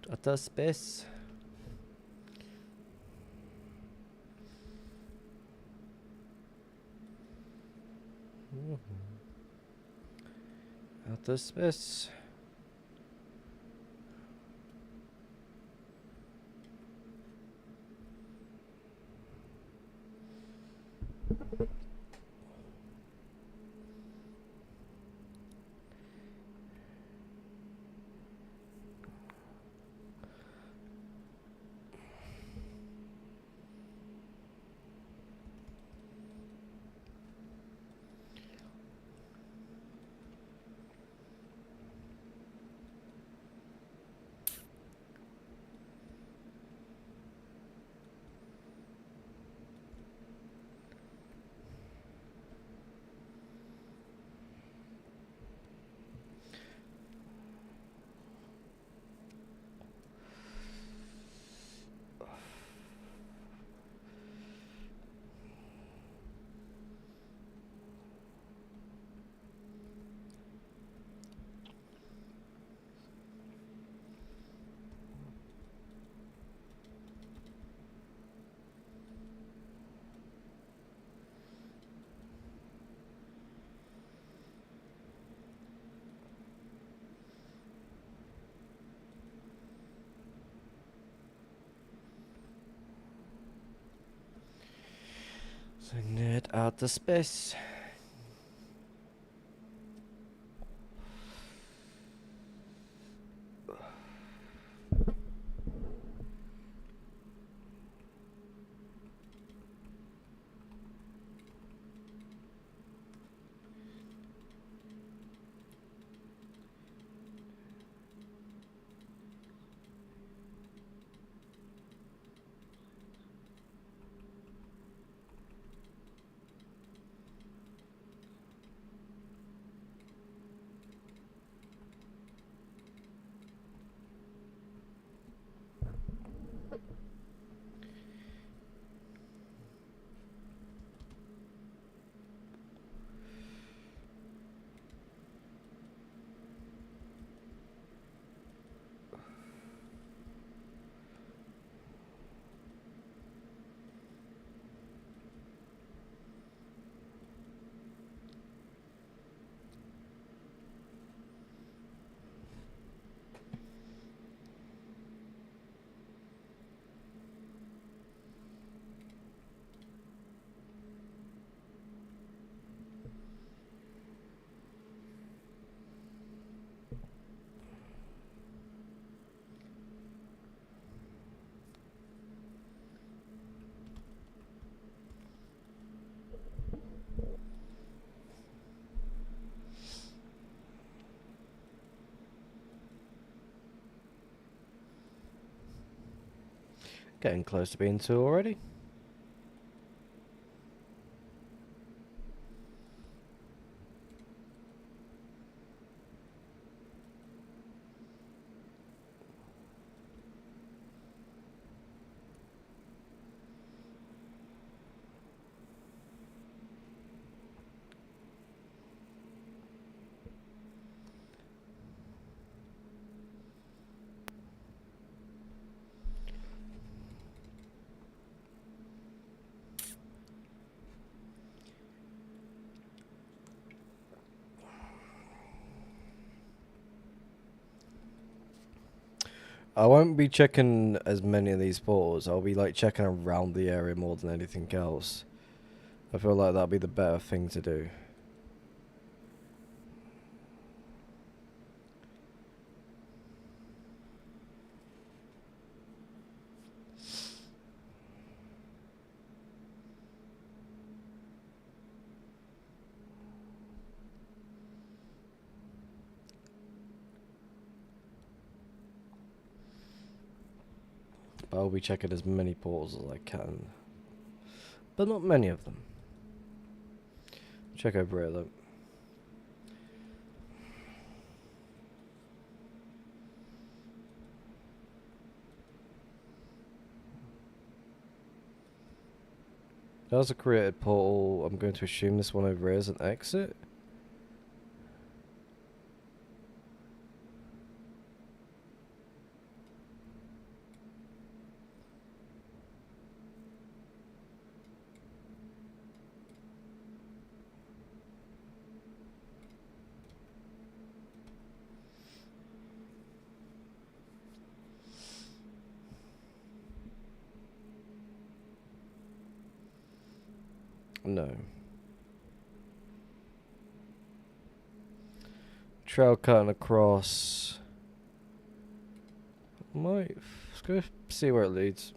Data space. Outer space. So net outer space. Getting close to being 2 already. I won't be checking as many of these portals. I'll be like checking around the area more than anything else. I feel like that'll be the better thing to do. But I'll be checking as many portals as I can. But not many of them. Check over here though. That was a created portal. I'm going to assume this one over here is an exit. No. Trail cutting across. Let's go see where it leads.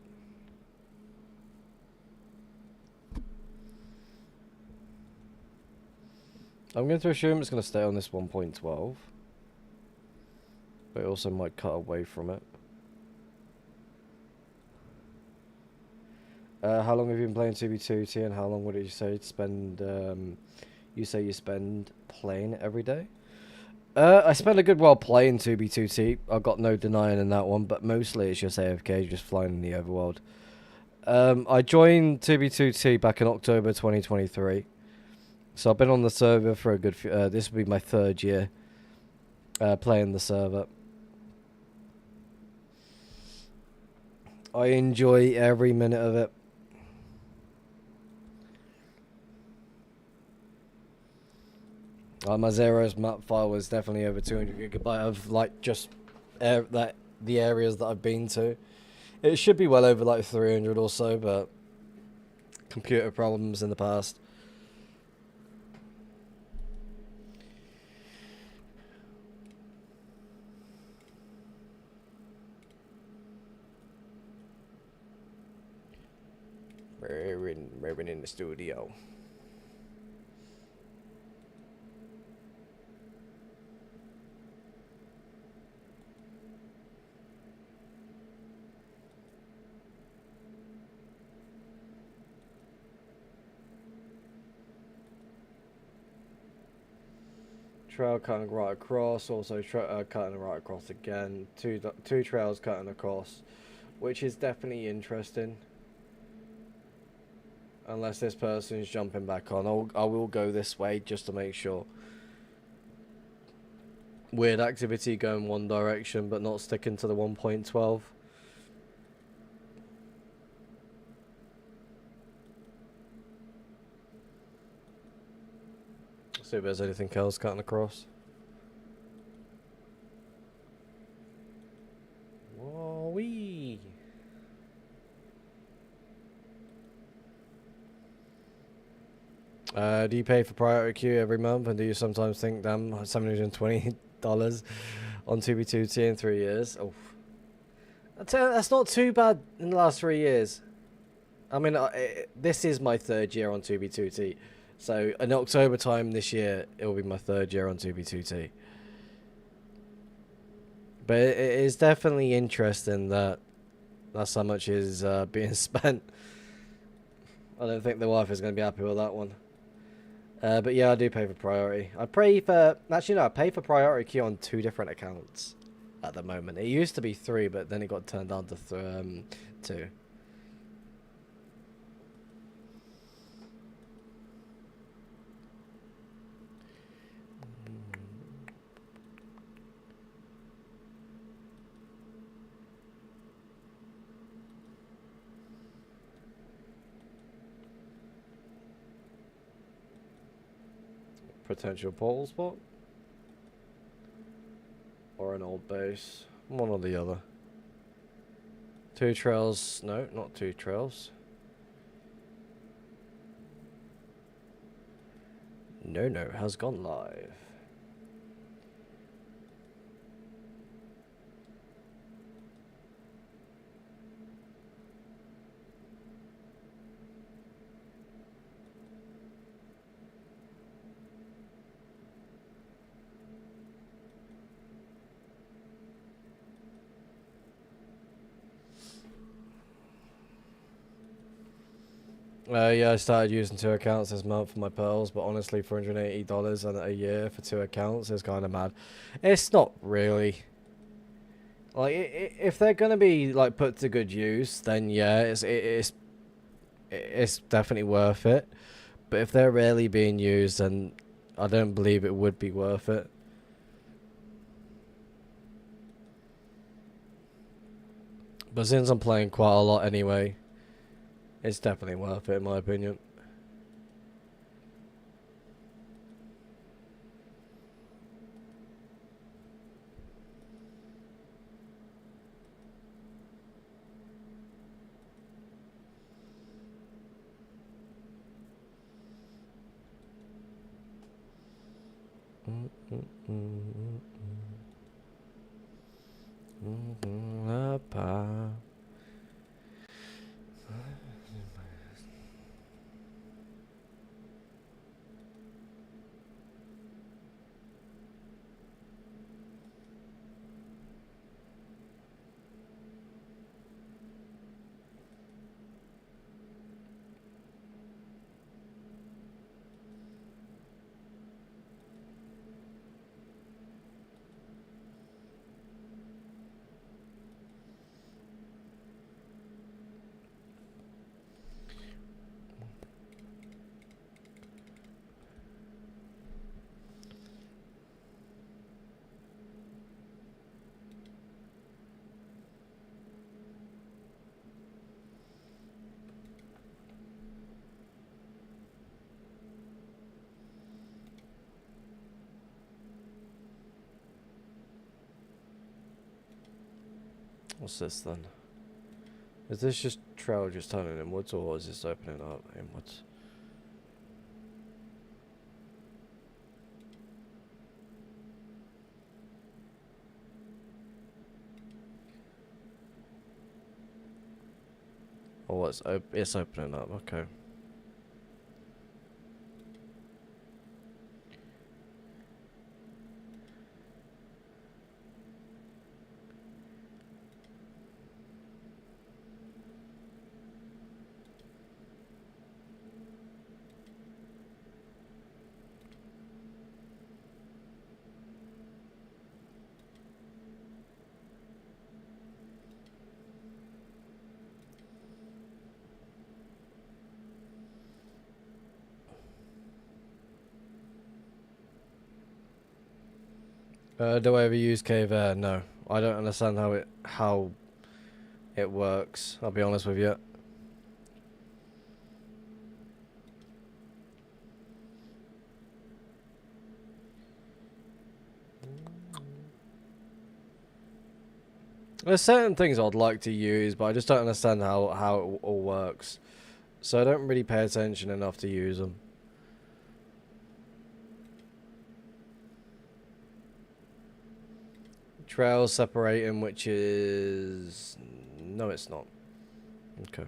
I'm going to assume it's going to stay on this 1.12. But it also might cut away from it. How long have you been playing 2v2T, and how long would you say to spend, you say you spend playing it every day? I spend a good while playing 2v2T. I've got no denying in that one, but mostly it's just AFK, just flying in the overworld. I joined 2v2T back in October 2023. So I've been on the server for a good few, this will be my 3rd year playing the server. I enjoy every minute of it. My Zeros map file was definitely over 200 gigabyte of like just the areas that I've been to. It should be well over like 300 or so, but computer problems in the past. We're in the studio. Trail cutting right across, also cutting right across again. Two trails cutting across, which is definitely interesting. Unless this person's jumping back on, I will go this way just to make sure. Weird activity going one direction, but not sticking to the 1.12. See if there's anything else cutting across. Whoa-wee. Do you pay for priority queue every month, and do you sometimes think, damn, $720 on 2v2T in 3 years? Oh, that's not too bad in the last 3 years. I mean, this is my 3rd year on 2v2T. So in October time this year, it will be my 3rd year on 2v2T. But it is definitely interesting that that's how much is being spent. I don't think the wife is going to be happy with that one. But yeah, I do pay for priority. I pay for... Actually, no, I pay for priority queue on 2 different accounts at the moment. It used to be 3, but then it got turned down to 2. Potential portal spot? Or an old base? One or the other. 2 trails. No, not 2 trails. No has gone live. Yeah, I started using 2 accounts this month for my pearls, but honestly, $480 a year for 2 accounts is kind of mad. It's not really. Like, if they're gonna be like put to good use, then yeah, it's definitely worth it. But if they're rarely being used, then I don't believe it would be worth it. But since I'm playing quite a lot anyway, it's definitely worth it in my opinion. What's this then? Is this just trail just turning inwards, or is this opening up inwards? Oh, it's opening up. Okay. Do I ever use cave air? No. I don't understand how it works. I'll be honest with you. There's certain things I'd like to use, but I just don't understand how it all works. So I don't really pay attention enough to use them. Trails separating, which is... No, it's not. Okay.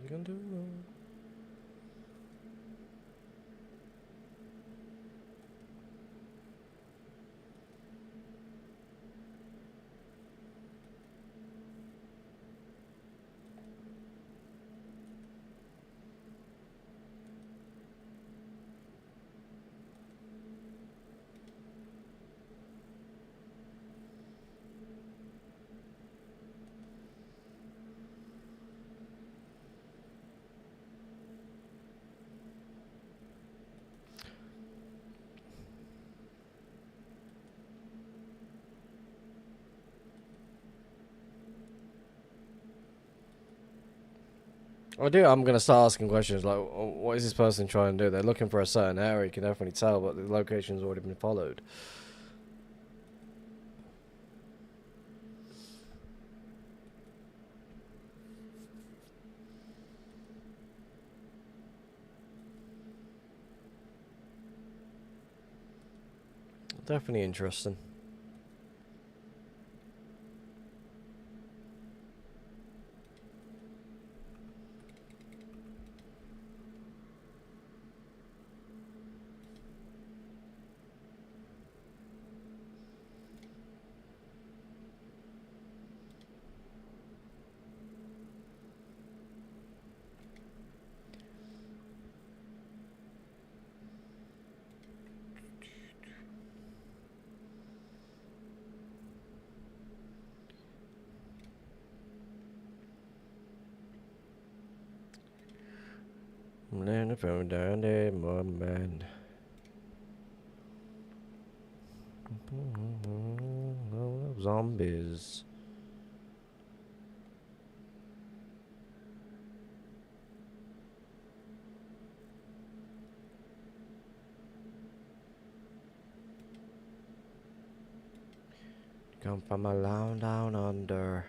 You can do that. I'm gonna start asking questions like, what is this person trying to do? They're looking for a certain area, you can definitely tell, but the location's already been followed. Definitely interesting. I'm laying the phone down there, my man. zombies. Come from a land down under.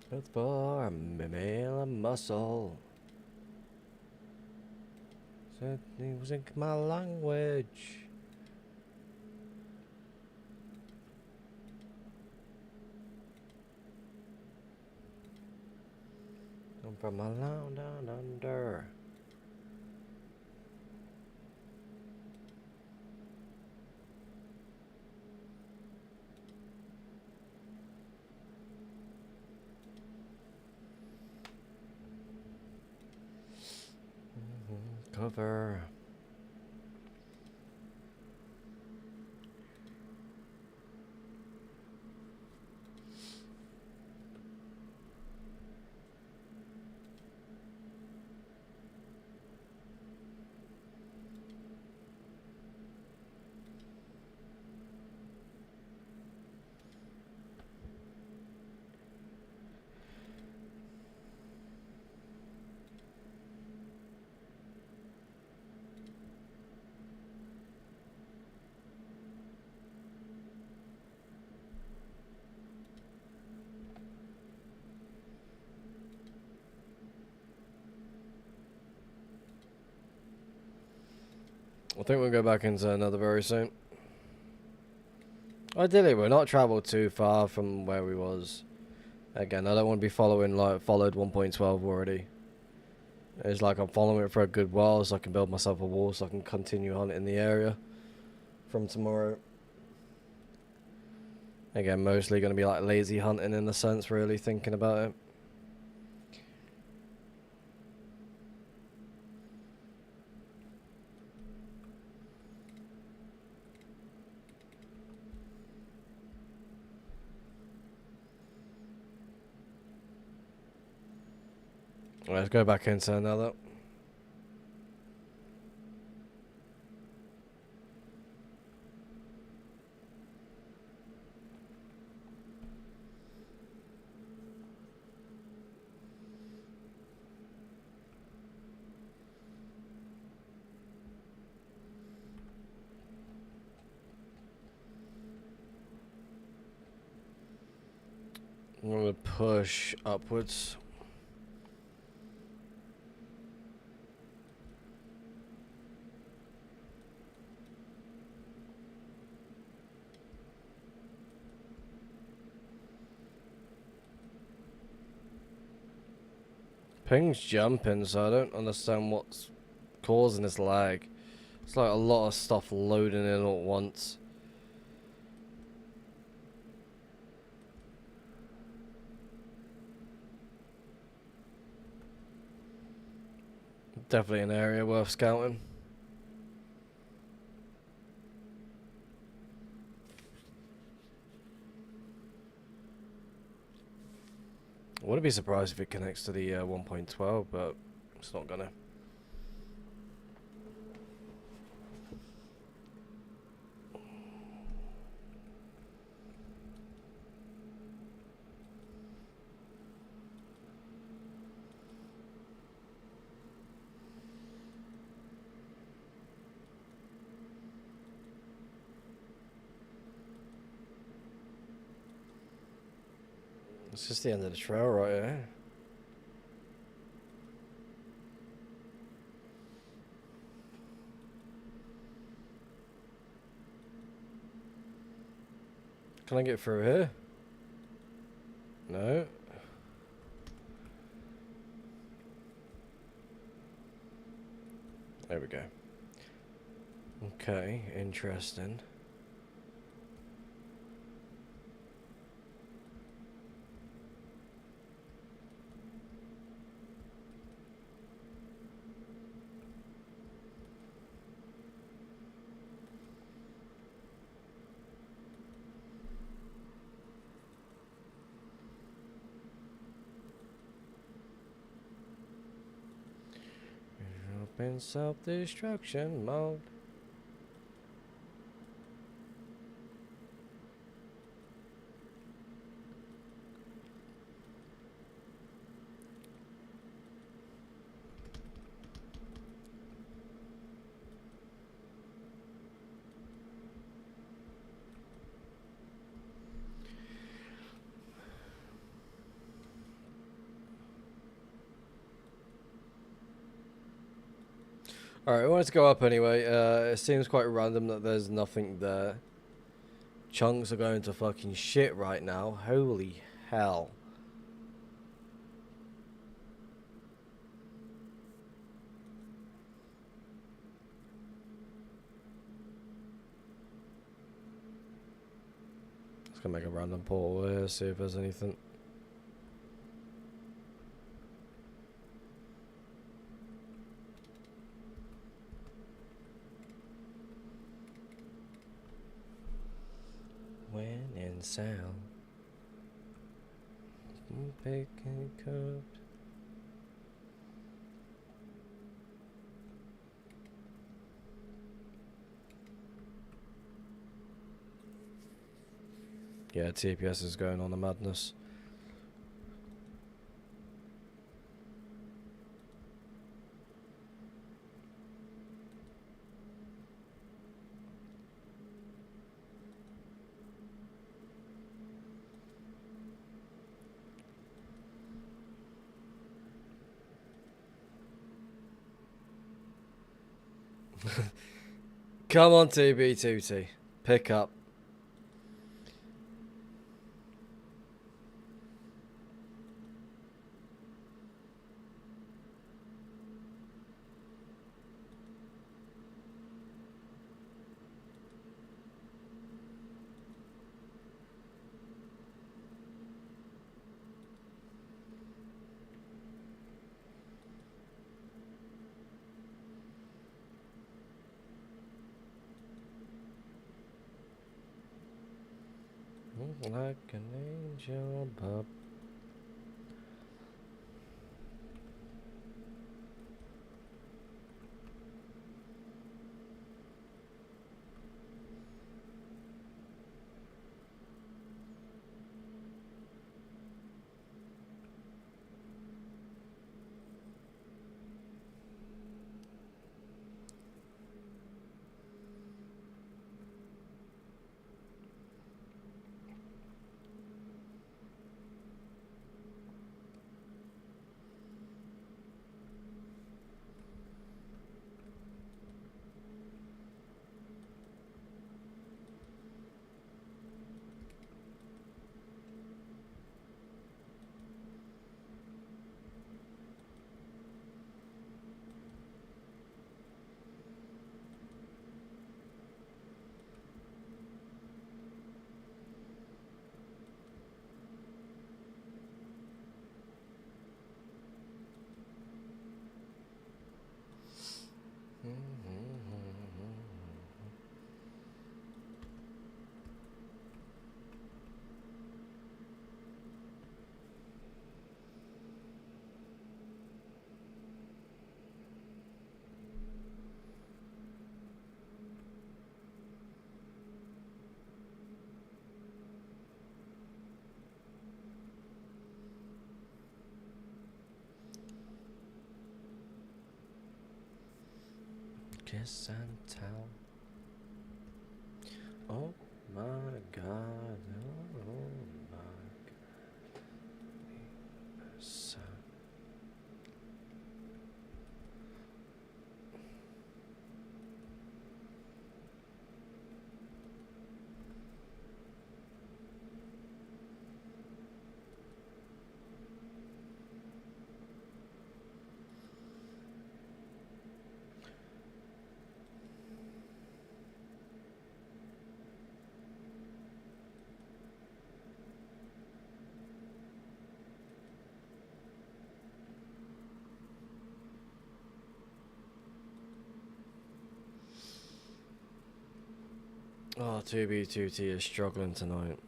It's for a male and muscle. Said he was in my language. I'm from a land down under. Cover. I think we'll go back into another very soon. Ideally, we're not traveled too far from where we was. Again, I don't want to be followed 1.12 already. It's like I'm following it for a good while so I can build myself a wall so I can continue hunting the area from tomorrow. Again, mostly going to be like lazy hunting in a sense, really thinking about it. Let's go back into another. I'm going to push upwards. Ping's jumping, so I don't understand what's causing this lag. It's like a lot of stuff loading in at once. Definitely an area worth scouting. I wouldn't be surprised if it connects to the 1.12, but it's not gonna. It's just the end of the trail right here. Can I get through here? No. There we go. Okay, interesting. Up in self-destruction mode. Alright, we wanted to go up anyway. It seems quite random that there's nothing there. Chunks are going to fucking shit right now. Holy hell. Let's go make a random portal here, see if there's anything. When in sound, picking cups. Yeah, TPS is going on a madness. Come on, TB2T. Pick up. Like an angel, bub. Kiss and tell. Oh my god. Oh my god. So. Oh, 2B2T is struggling tonight.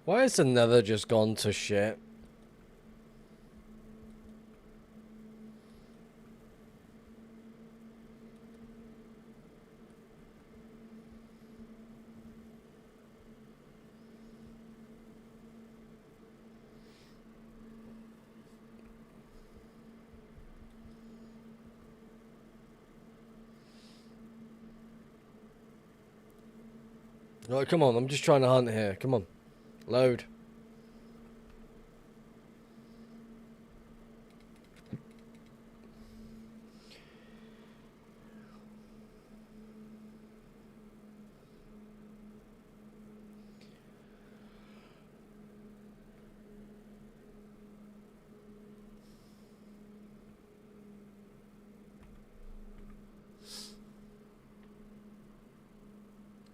Why has the nether just gone to shit? Right, come on, I'm just trying to hunt here. Come on. Load.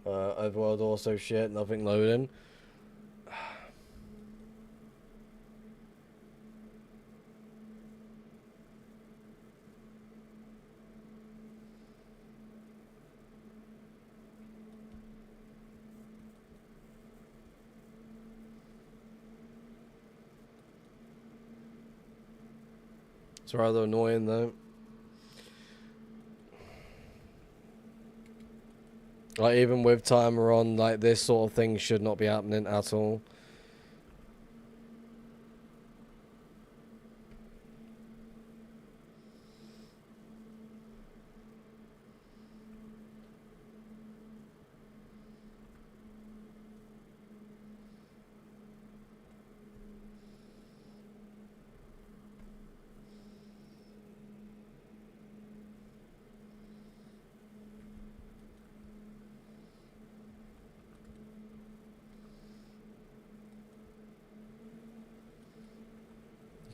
Overworld also shit, nothing loading. It's rather annoying though. Like even with timer on, like this sort of thing should not be happening at all.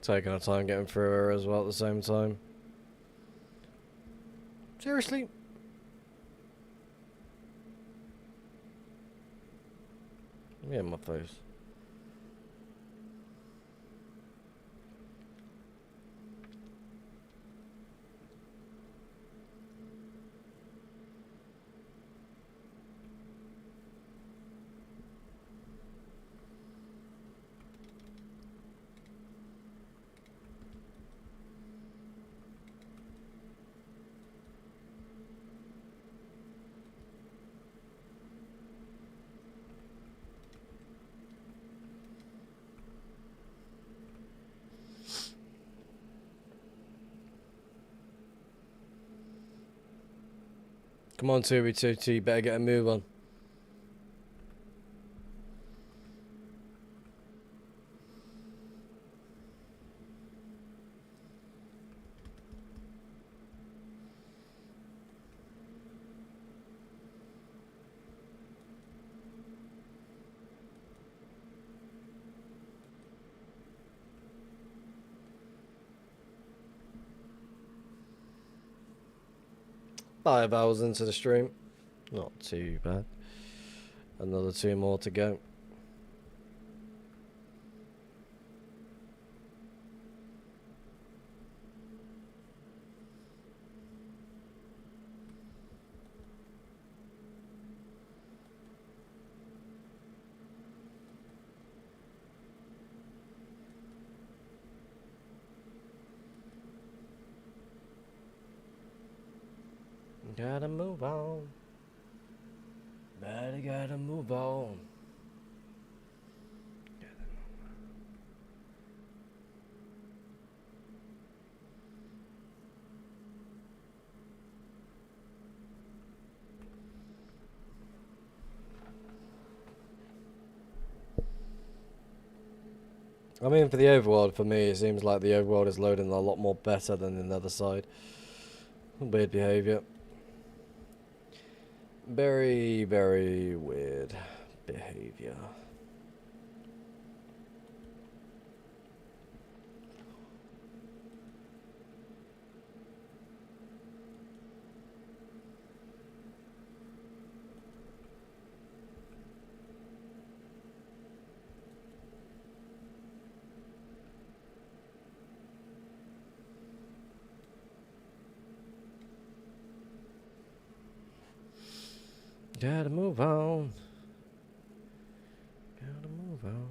Taking our time getting through her as well at the same time. Seriously? Yeah, my face. Come on, 2v2T, you better get a move on. Five hours into the stream. Not too bad. Another 2 more to go. Gotta move on. Better gotta move on. I mean, for the overworld, for me, it seems like the overworld is loading a lot more better than the other side. Weird behaviour. Very, very weird behaviour. Gotta move on. Gotta move on.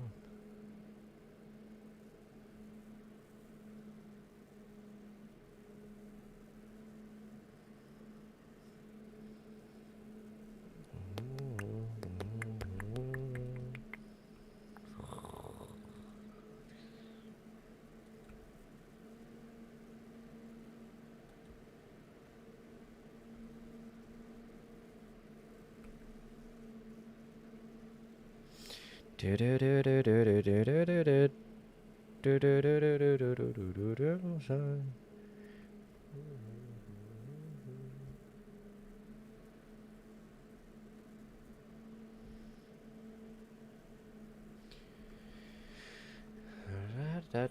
That.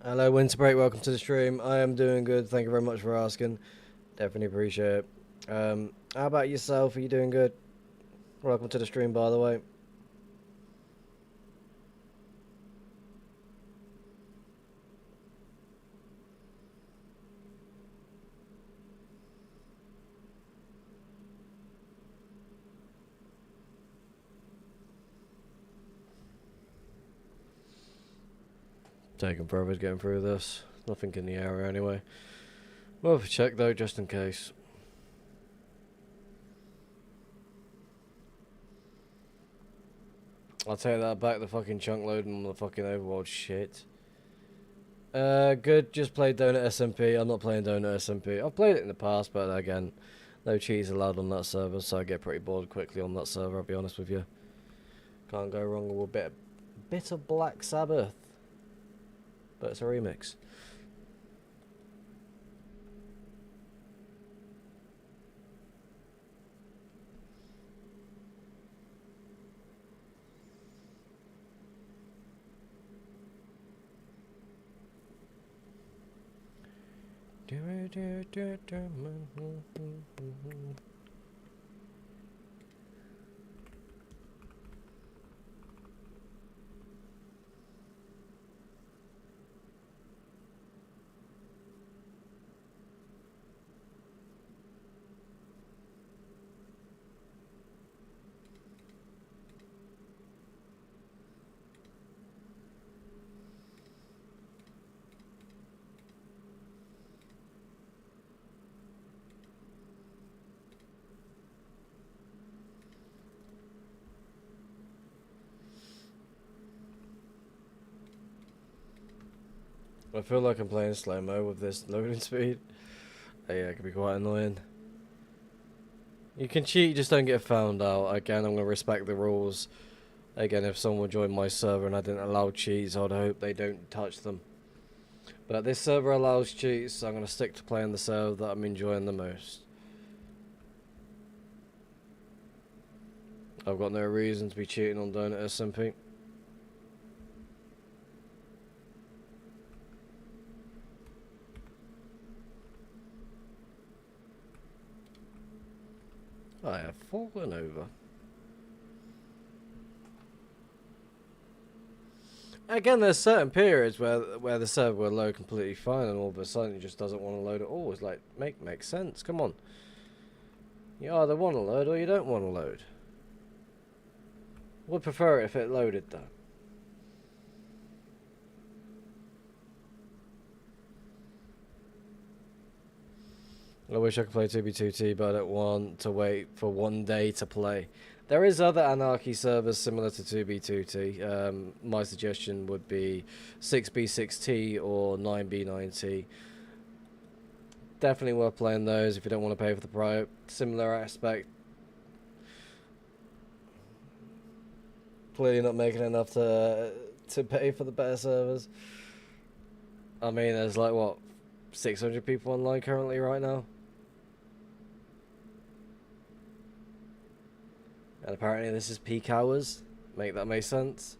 Hello, Winter Break. Welcome to the stream. I am doing good. Thank you very much for asking. Definitely appreciate it. How about yourself? Are you doing good? Welcome to the stream, by the way. Taking forever getting through this. Nothing in the area anyway. We'll have a check though, just in case. I'll take that back, the fucking chunk load and the fucking overworld shit. Good, just played Donut SMP. I'm not playing Donut SMP. I've played it in the past, but again, no cheats allowed on that server, so I get pretty bored quickly on that server, I'll be honest with you. Can't go wrong with a bit of Black Sabbath. But it's a remix. I feel like I'm playing slow-mo with this loading speed. Yeah, it can be quite annoying. You can cheat, just don't get found out. Again, I'm going to respect the rules. Again, if someone joined my server and I didn't allow cheats, I'd hope they don't touch them. But this server allows cheats, so I'm going to stick to playing the server that I'm enjoying the most. I've got no reason to be cheating on Donut SMP. I have fallen over. Again, there's certain periods where the server will load completely fine, and all of a sudden it just doesn't want to load at all. It's like, makes sense. Come on. You either want to load or you don't want to load. Would prefer it if it loaded though. I wish I could play 2b2t, but I don't want to wait for one day to play. There is other Anarchy servers similar to 2b2t. My suggestion would be 6b6t or 9b9t. Definitely worth playing those if you don't want to pay for the price. Similar aspect. Clearly not making enough to pay for the better servers. I mean, there's like, what, 600 people online currently right now? And apparently this is peak hours. Make that make sense?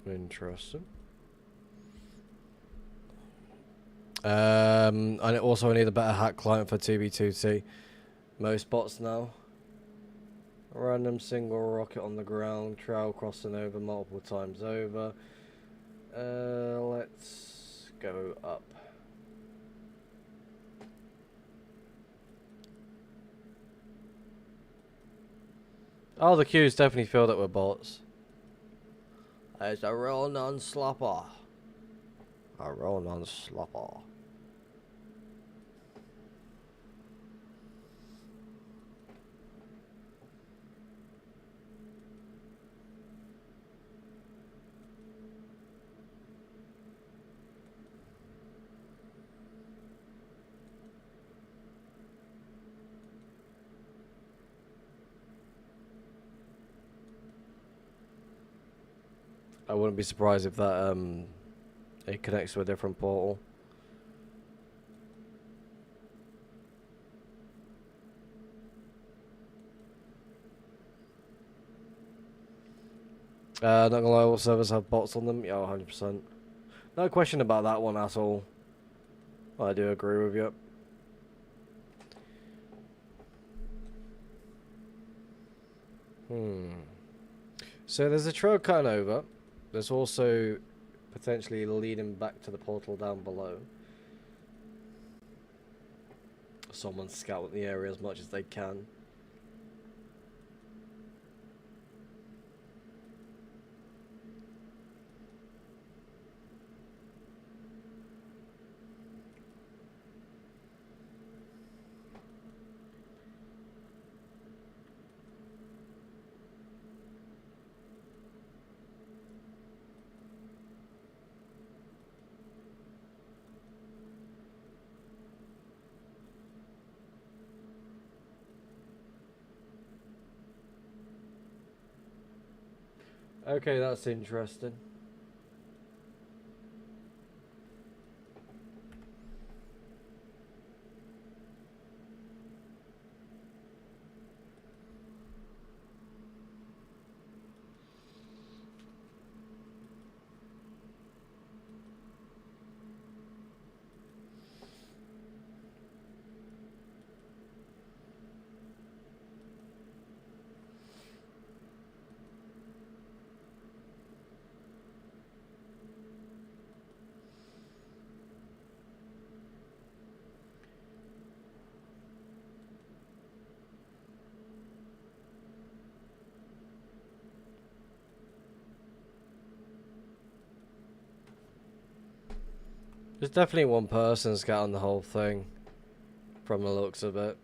Interesting. I also need a better hack client for 2b2t. Most bots now. Random single rocket on the ground, trail crossing over multiple times over. Let's go up. Oh, the queue's definitely filled up with bots. It's a real non-slopper. A real non-slopper. I wouldn't be surprised if that it connects to a different portal. Not gonna lie, all servers have bots on them. Yeah, 100%. No question about that one at all. I do agree with you. So there's a trail cutting over. There's also potentially leading back to the portal down below. Someone scout the area as much as they can. Okay, that's interesting. There's definitely one person scouting the whole thing, from the looks of it.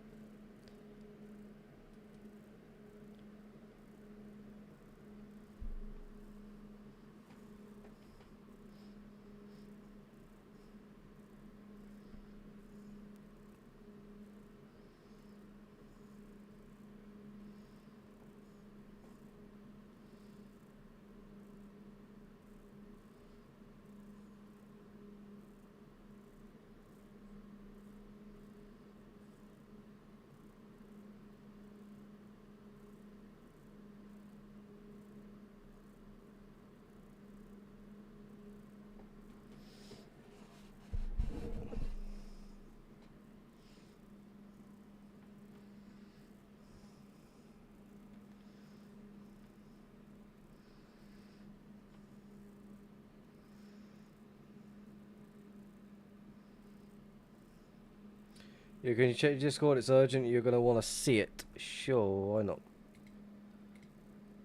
Yeah, can you check your Discord? It's urgent. You're gonna want to see it. Sure, why not?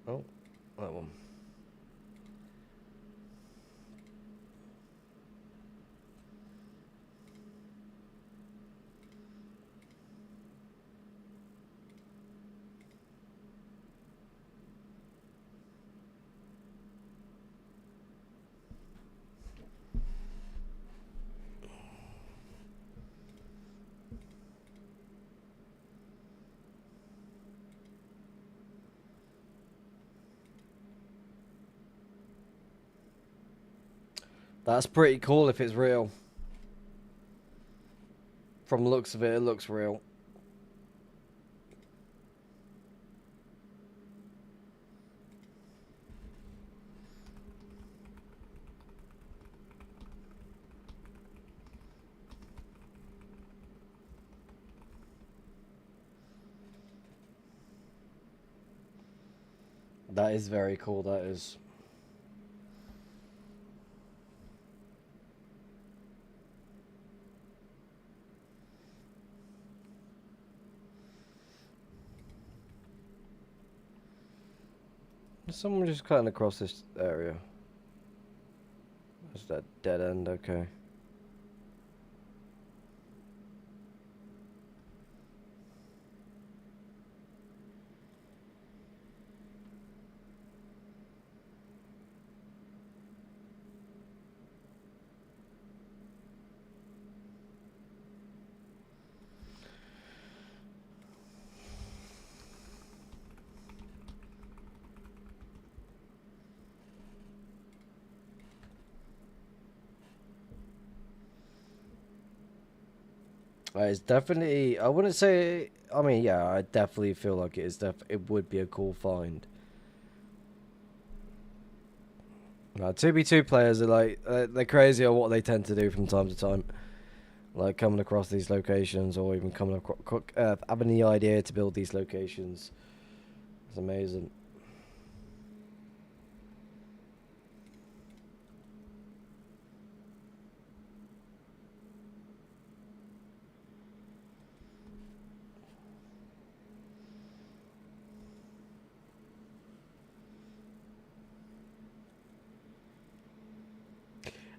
Oh, that one. That's pretty cool if it's real. From the looks of it, it looks real. That is very cool, that is. Someone just cutting across this area. That's that dead end, okay. It's definitely, I wouldn't say, I mean, yeah, I definitely feel like it is it would be a cool find. 2v2 players are like, they're crazy on what they tend to do from time to time. Like coming across these locations or even coming across, having the idea to build these locations. It's amazing.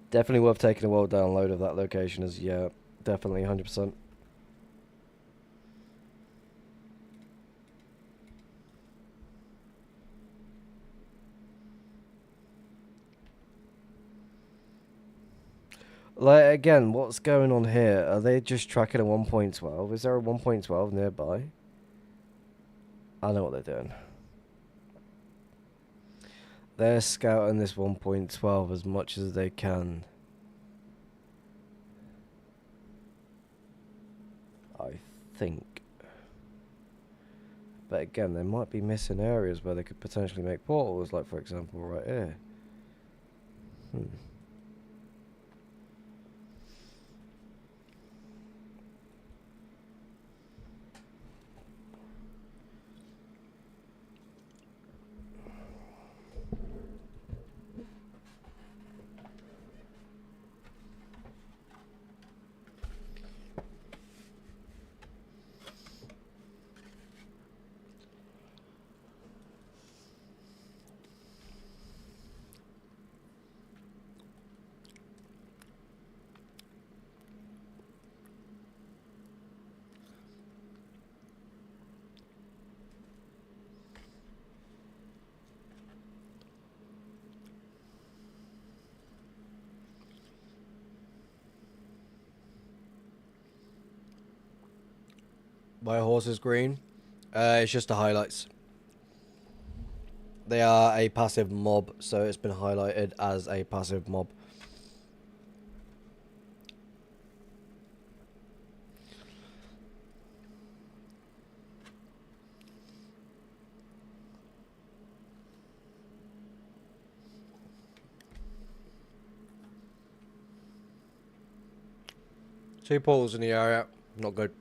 Definitely worth taking a world download of that location as, yeah, definitely 100%. Like, again, what's going on here? Are they just tracking a 1.12? Is there a 1.12 nearby? I know what they're doing. They're scouting this 1.12 as much as they can. I think. But again, they might be missing areas where they could potentially make portals, like for example right here. Why are horses green? It's just the highlights. They are a passive mob, so it's been highlighted as a passive mob. Two portals in the area. Not good.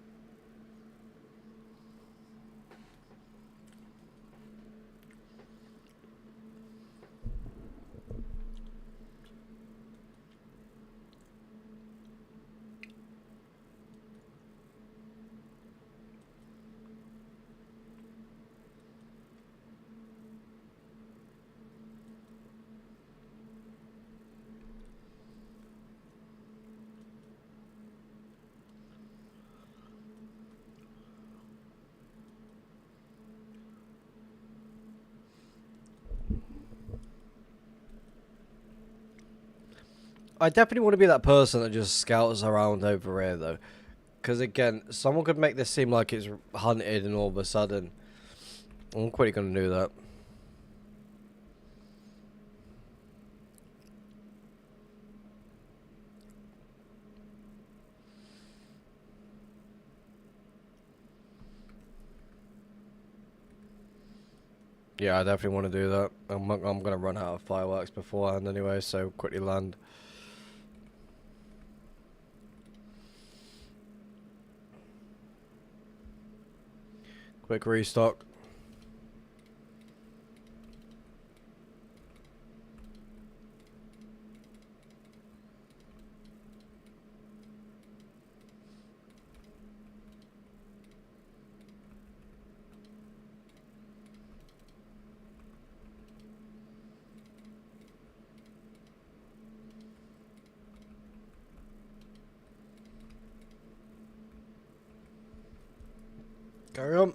I definitely want to be that person that just scouts around over here, though. Because, again, someone could make this seem like it's hunted and all of a sudden... I'm quite going to do that. Yeah, I definitely want to do that. I'm going to run out of fireworks beforehand anyway, so quickly land. Quick restock. Carry on.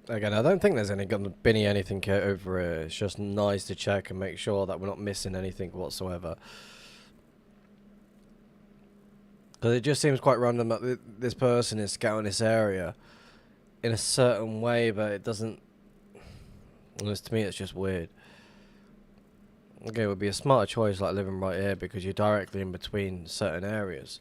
Again, I don't think there's gonna be anything over here. It's just nice to check and make sure that we're not missing anything whatsoever. Because it just seems quite random that this person is scouting this area in a certain way, but it doesn't... To me, it's just weird. Okay, it would be a smarter choice like living right here because you're directly in between certain areas.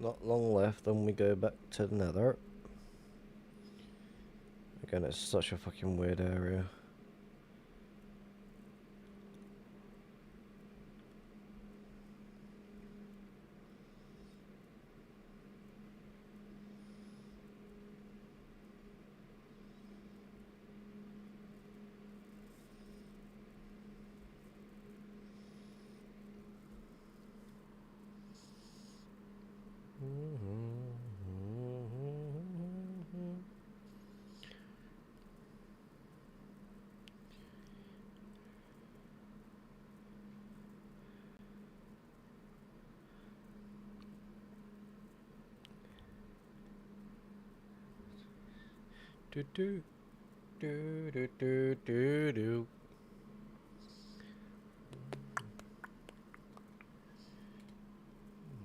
Not long left, then we go back to the nether. Again, it's such a fucking weird area. Do do do do do do do.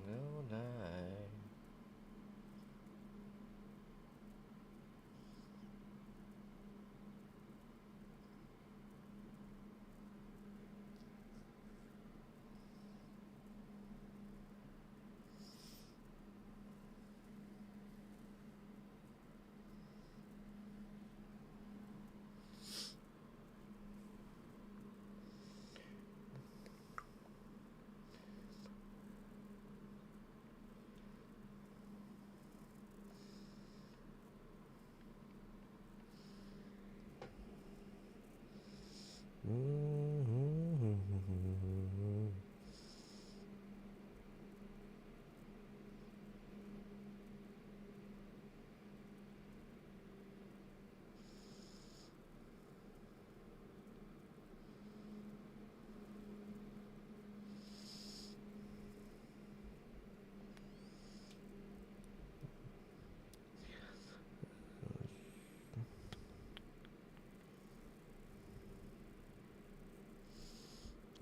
No lie.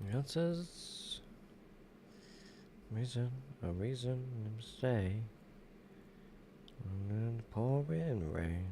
The answer's a reason to stay. And then pouring rain.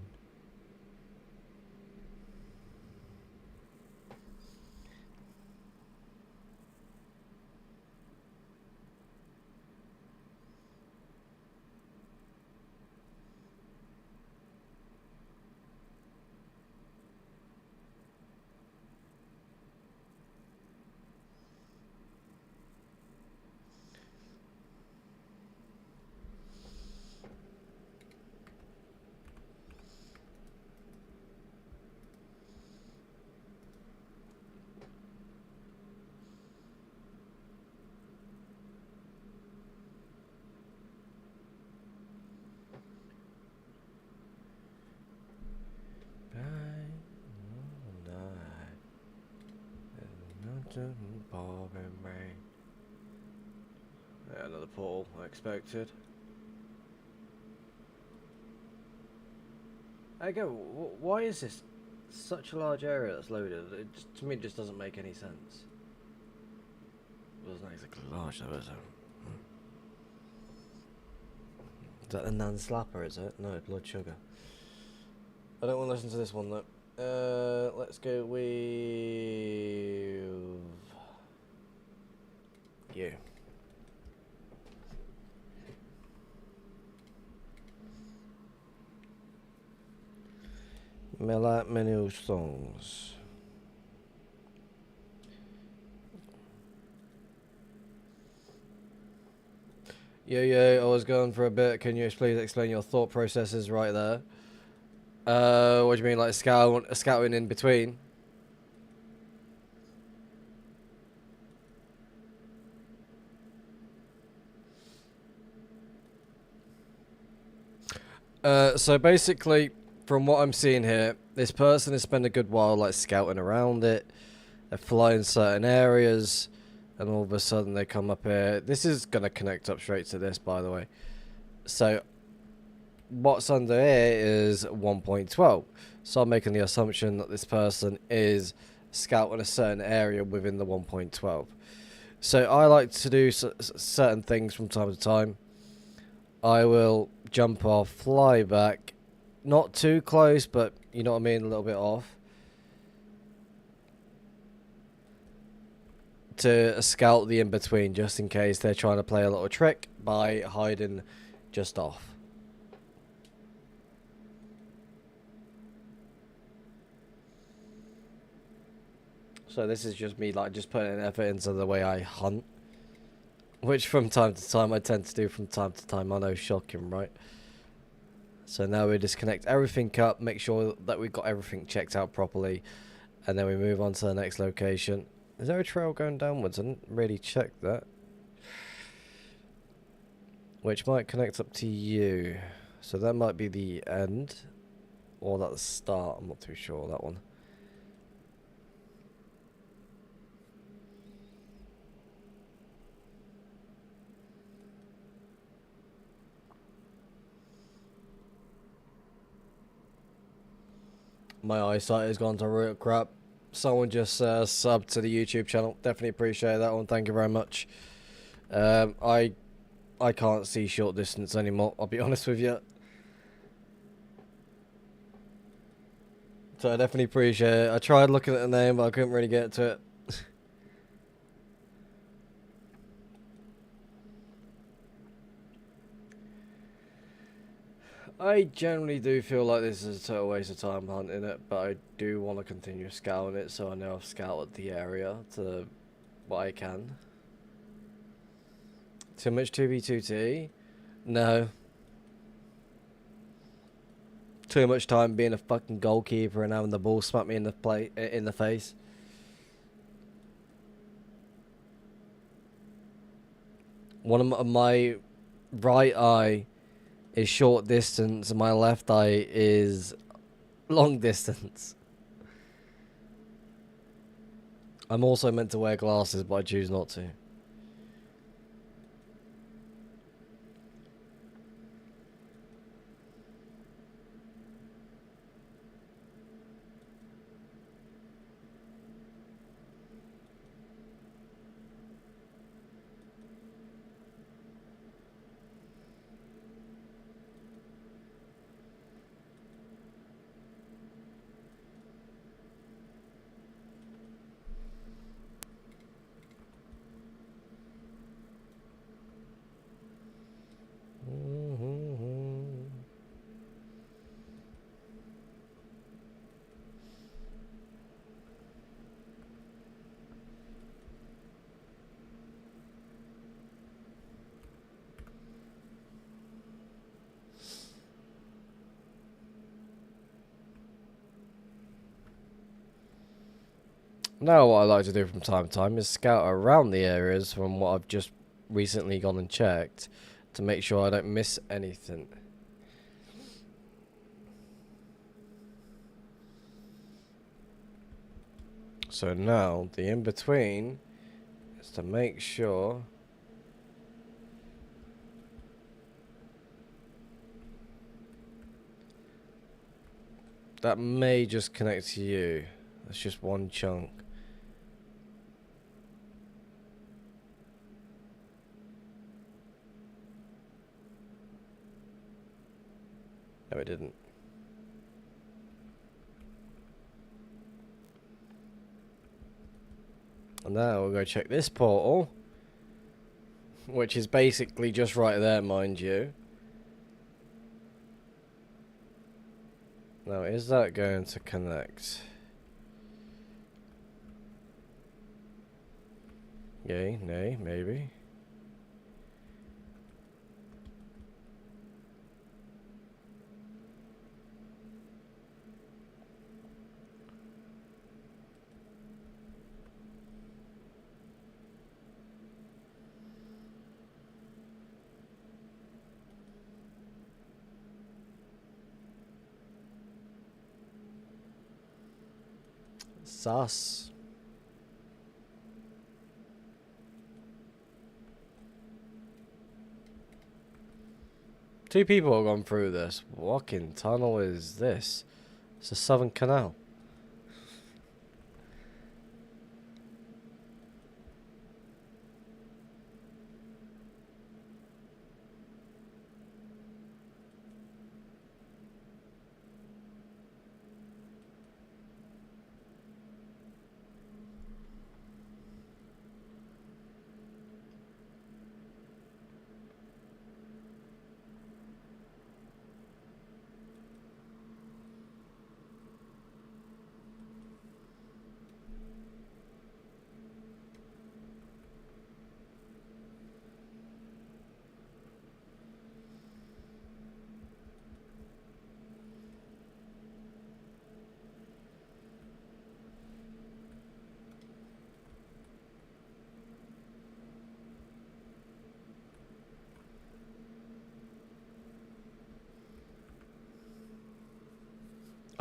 Pouring rain. Yeah, another portal, I expected. Again, why is this such a large area that's loaded? To me, it just doesn't make any sense. It wasn't exactly large though, is it? Is that a non-slapper, is it? No, blood sugar. I don't want to listen to this one though. Let's go with you. Me like many songs. Yo, I was going for a bit. Can you please explain your thought processes right there? What do you mean, like scouting in between? So basically, from what I'm seeing here, this person has spent a good while like scouting around it. They're flying certain areas, and all of a sudden they come up here. This is gonna connect up straight to this, by the way. So what's under here is 1.12. So I'm making the assumption that this person is scouting a certain area within the 1.12. So I like to do certain things from time to time. I will jump off, fly back, not too close, but you know what I mean, a little bit off, to scout the in-between, just in case they're trying to play a little trick by hiding just off. So this is just me like just putting effort into the way I hunt, which from time to time I tend to do from time to time. I know, shocking, right? So now we disconnect everything up, make sure that we've got everything checked out properly, and then we move on to the next location. Is there a trail going downwards? I didn't really check that. Which might connect up to you. So that might be the end. Or that's the start. I'm not too sure, that one. My eyesight has gone to real crap. Someone just subbed to the YouTube channel. Definitely appreciate that one. Thank you very much. I can't see short distance anymore, I'll be honest with you. So I definitely appreciate it. I tried looking at the name, but I couldn't really get to it. I generally do feel like this is a total waste of time hunting it, but I do want to continue scouting it, so I know I've scouted the area to what I can. Too much 2v2t? No. Too much time being a fucking goalkeeper and having the ball smack me in the face. One of my right eye is short distance and my left eye is long distance. I'm also meant to wear glasses, but I choose not to. Now what I like to do from time to time is scout around the areas from what I've just recently gone and checked to make sure I don't miss anything. So now the in-between is to make sure that may just connect to you. That's just one chunk. No, it didn't. And now we'll go check this portal, which is basically just right there, mind you. Now, is that going to connect? Yay, nay, maybe. Sus. Two people have gone through this. What fucking tunnel is this? It's the Southern Canal.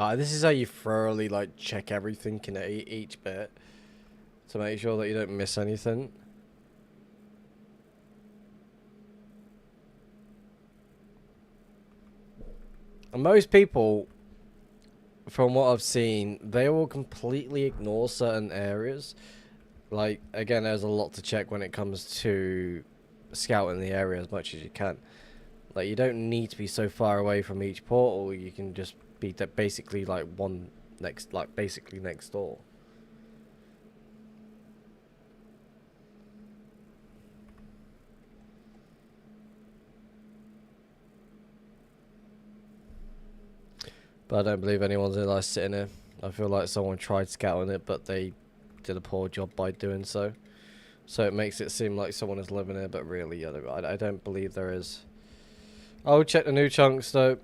This is how you thoroughly like check everything in each bit to make sure that you don't miss anything. And most people, from what I've seen, they will completely ignore certain areas. Like, again, there's a lot to check when it comes to scouting the area as much as you can. Like, you don't need to be so far away from each portal. You can just be basically like basically next door. But I don't believe anyone's like sitting here. I feel like someone tried scouting it, but they did a poor job by doing so. So it makes it seem like someone is living here, but really, I don't believe there is. I'll check the new chunks though.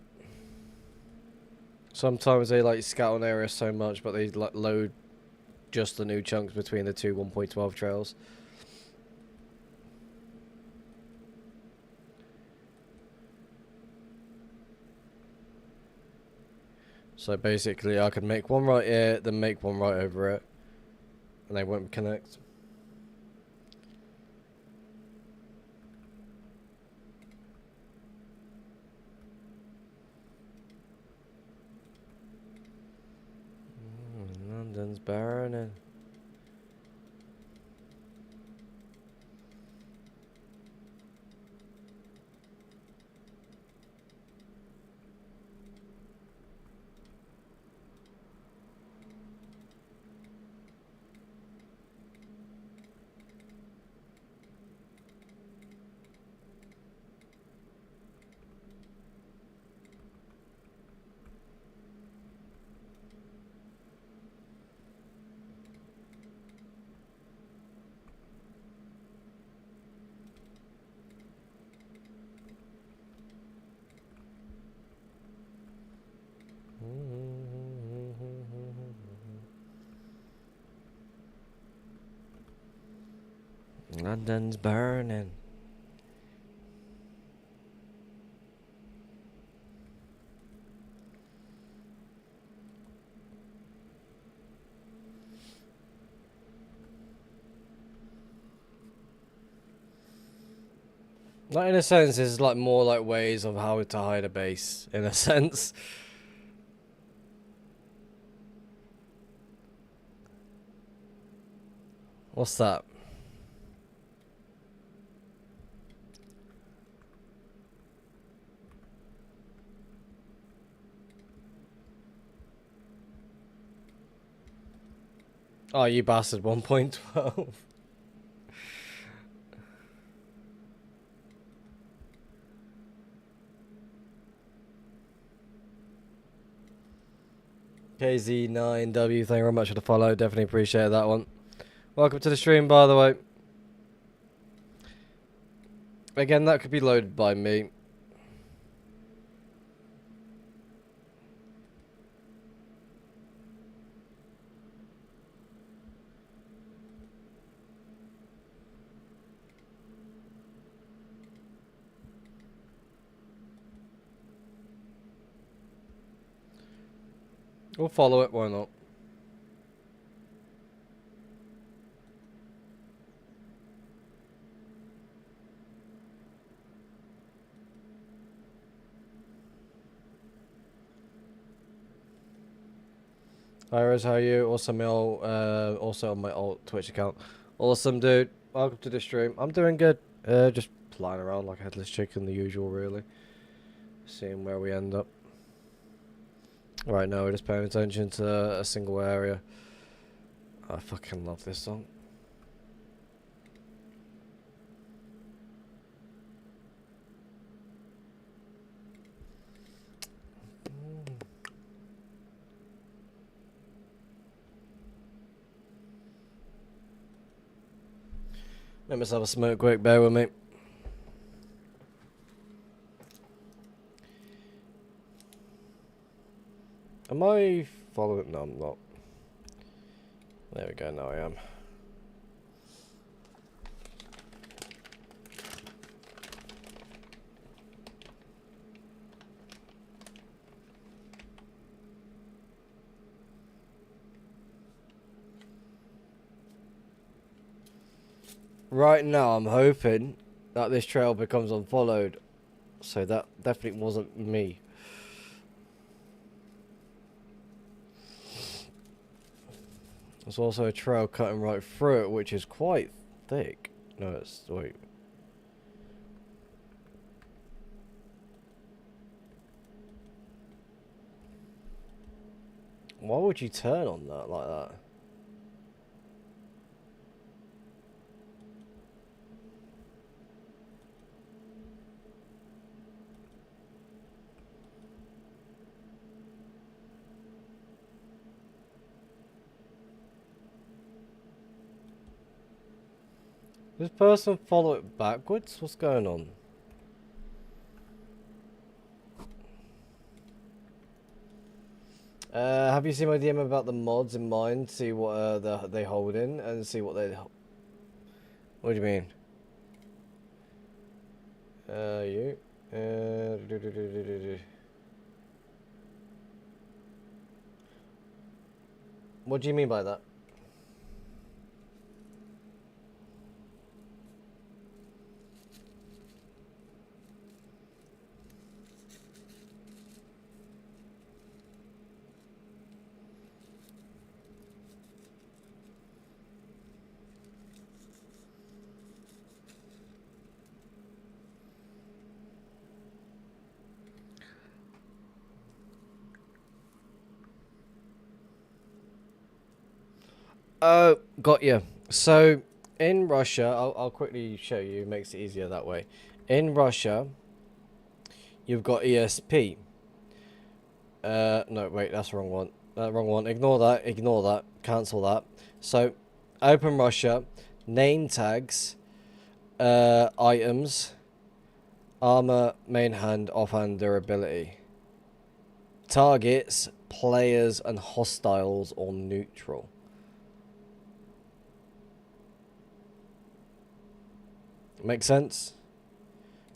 Sometimes they like scout an area so much, but they like load just the new chunks between the two 1.12 trails. So basically, I could make one right here, then make one right over it, and they won't connect. London's burning. London's burning. Like, in a sense, there's like more like ways of how to hide a base, in a sense. What's that? Oh, you bastard, 1.12. KZ9W, thank you very much for the follow. Definitely appreciate that one. Welcome to the stream, by the way. Again, that could be loaded by me. We'll follow it, why not? Hi Rose, how are you? Awesome, also on my old Twitch account. Awesome, dude. Welcome to the stream. I'm doing good. Just flying around like a headless chicken, the usual, really. Seeing where we end up. Right now, we're just paying attention to a single area. I fucking love this song. Let myself a smoke quick, bear with me. Am I following? No, I'm not. There we go, now I am. Right now, I'm hoping that this trail becomes unfollowed. So that definitely wasn't me. There's also a trail cutting right through it, which is quite thick. No, it's... wait. Why would you turn on that like that? This person follow it backwards? What's going on? Have you seen my DM about the mods in mind? See what they hold in and see what they... What do you mean? You? What do you mean by that? Oh, got you. So, in Russia, I'll quickly show you. It makes it easier that way. In Russia, you've got ESP. No, wait, that's the wrong one. Wrong one. Ignore that. Ignore that. Cancel that. So, open Russia. Name tags. Items. Armor, main hand, offhand durability. Targets, players, and hostiles or neutral. Make sense?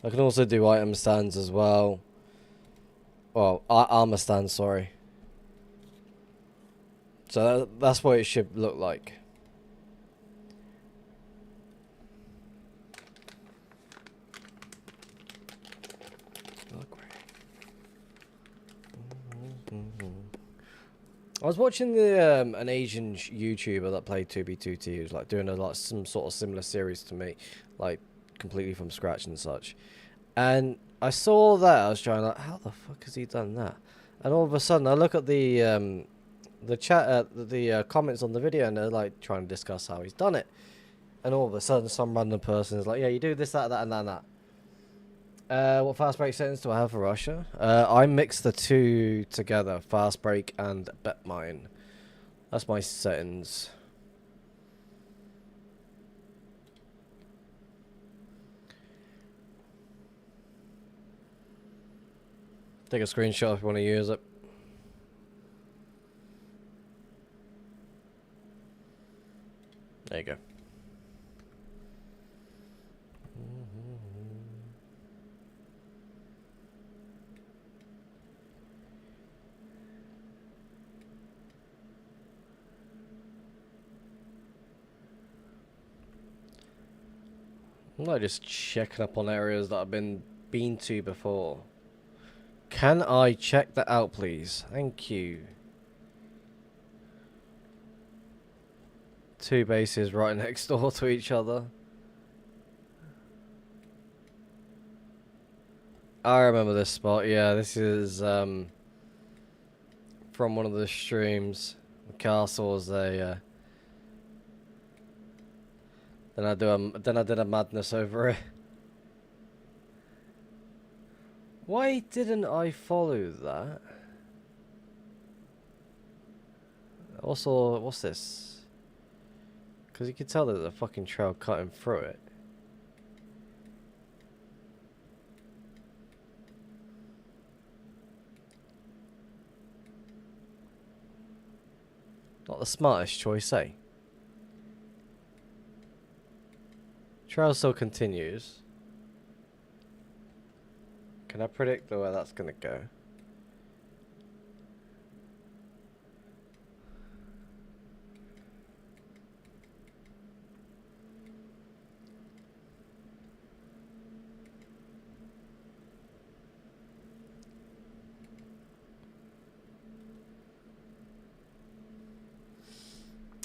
I can also do item stands as well. Well, armor stands, sorry. So that's what it should look like. I was watching the an Asian YouTuber that played 2B2T who's like doing some sort of similar series to me, like completely from scratch and such. And I saw that, I was trying like, how the fuck has he done that? And all of a sudden, I look at the chat, the comments on the video, and they're like trying to discuss how he's done it. And all of a sudden, some random person is like, yeah, you do this, that, that, and that, and that. What fast break settings do I have for Russia? I mix the two together, fast break and bet mine. That's my settings. Take a screenshot if you want to use it. There you go. I'm not just checking up on areas that I've been to before. Can I check that out, please? Thank you. 2 bases right next door to each other. I remember this spot. Yeah, this is from one of the streams. The castle was a. Then I did a madness over it. Why didn't I follow that? Also, what's this? Because you can tell there's a fucking trail cutting through it. Not the smartest choice, eh? Trail still continues. Can I predict where that's gonna go?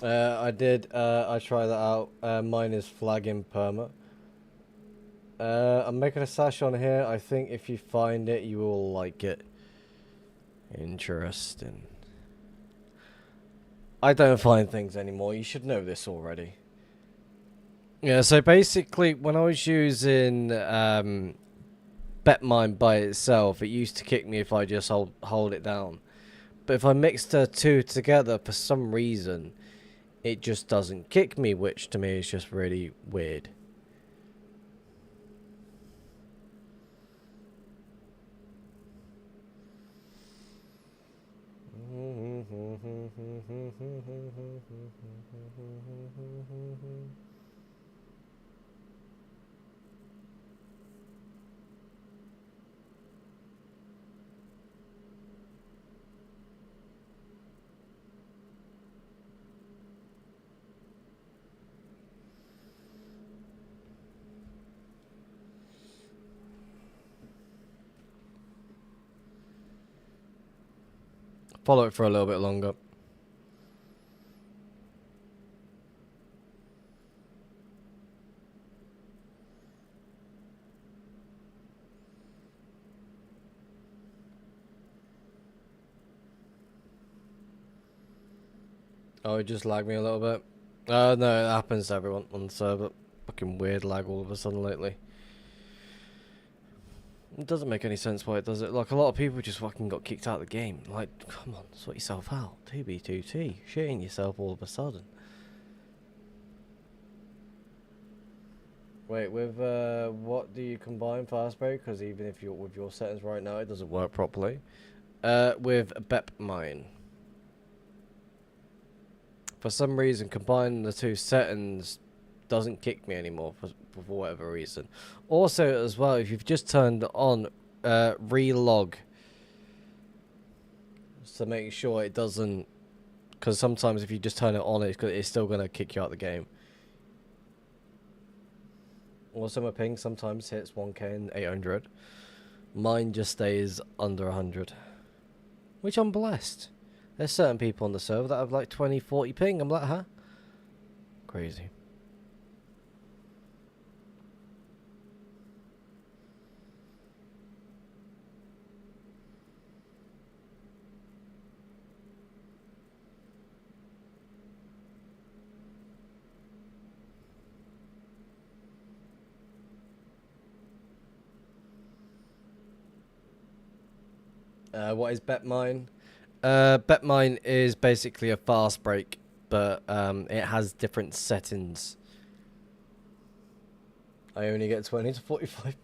I did. I tried that out. Mine is flagging perma. I'm making a sash on here. I think if you find it, you will like it. Interesting. I don't find things anymore. You should know this already. Yeah, so basically, when I was using bet mine by itself, it used to kick me if I just hold it down. But if I mix the two together, for some reason, it just doesn't kick me, which to me is just really weird. Follow it for a little bit longer. Oh, it just lagged me a little bit. No, it happens to everyone on the server. Fucking weird lag all of a sudden lately. It doesn't make any sense why it does it. Like, a lot of people just fucking got kicked out of the game. Like, come on, sort yourself out. 2B2T. Shitting yourself all of a sudden. Wait, with, what do you combine fast break? Because even if you're with your settings right now, it doesn't work properly. With BEP mine. For some reason, combining the two settings doesn't kick me anymore for whatever reason. Also, as well, if you've just turned on relog, to make sure it doesn't, because sometimes if you just turn it on, it's still going to kick you out of the game. Also, my ping sometimes hits 1k and 800. Mine just stays under 100, which I'm blessed. There's certain people on the server that have like 20, 40 ping. I'm like, huh? Crazy. What is bet mine? Bet mine is basically a fast break, but it has different settings. I only get 20 to 45.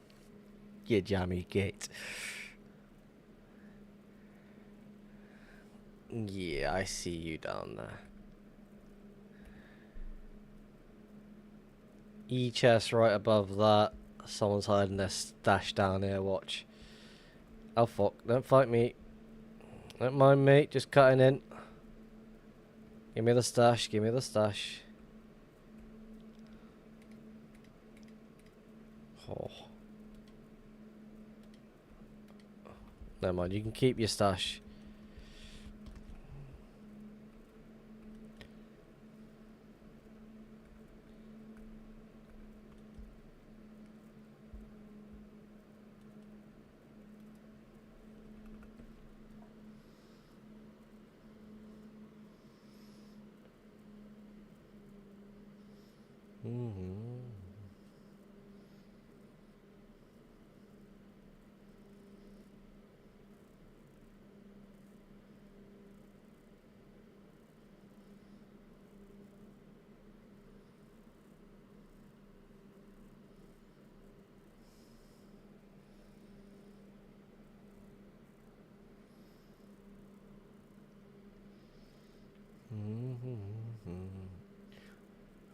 You jammy git. Yeah, I see you down there. E-chest right above that. Someone's hiding their stash down here, watch. Oh fuck, don't fight me. Don't mind me, just cutting in. Give me the stash, give me the stash. Oh. Never mind, you can keep your stash.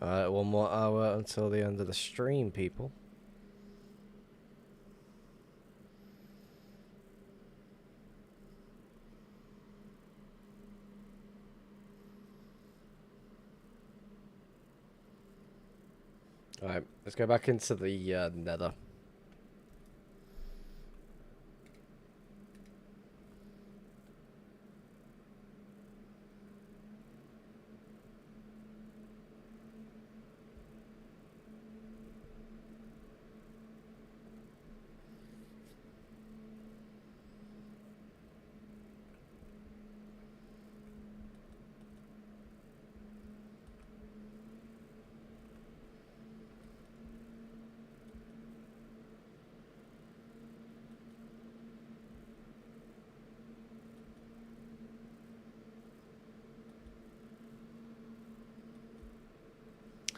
Alright, 1 more hour until the end of the stream, people. Alright, let's go back into the nether.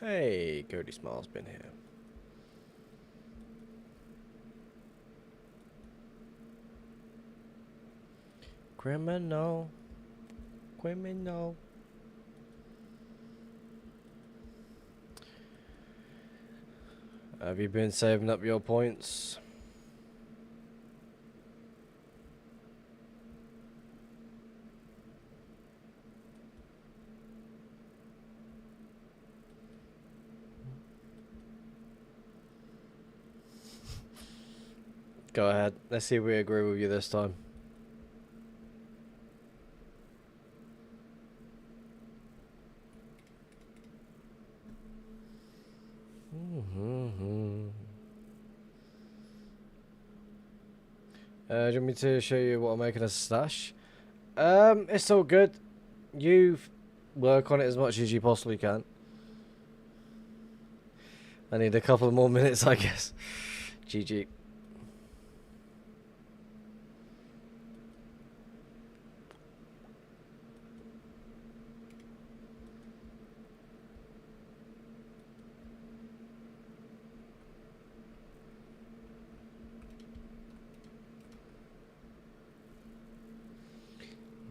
Hey, Cody Smile's been here. Criminal. Criminal. Have you been saving up your points? Go ahead. Let's see if we agree with you this time. Do you want me to show you what I'm making as a stash? It's all good. You work on it as much as you possibly can. I need a couple more minutes, I guess. GG.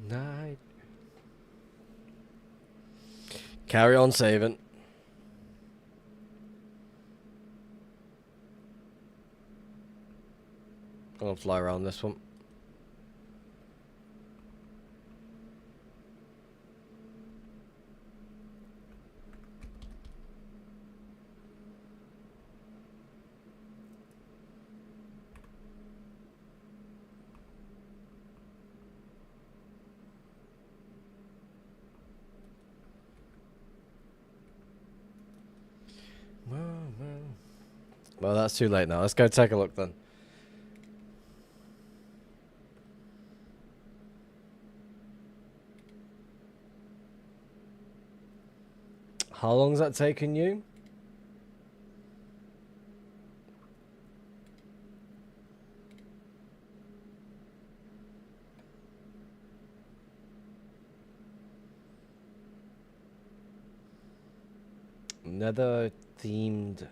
Night. Carry on saving. I'm gonna fly around this one. Well, that's too late now. Let's go take a look then. How long's that taken you? Nether themed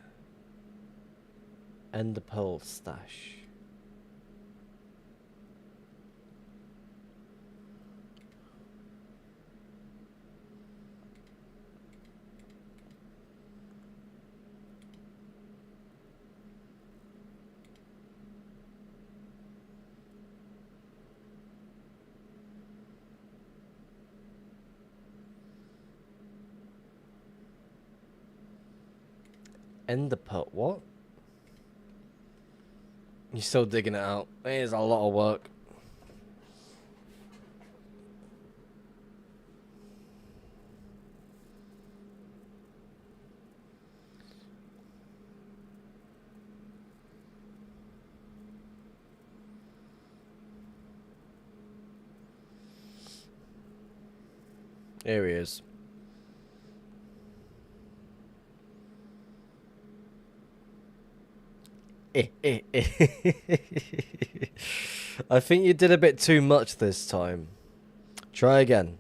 Ender Pearl stash. Ender Pearl, what? You're still digging it out. It is a lot of work. Here he is. I think you did a bit too much this time. Try again.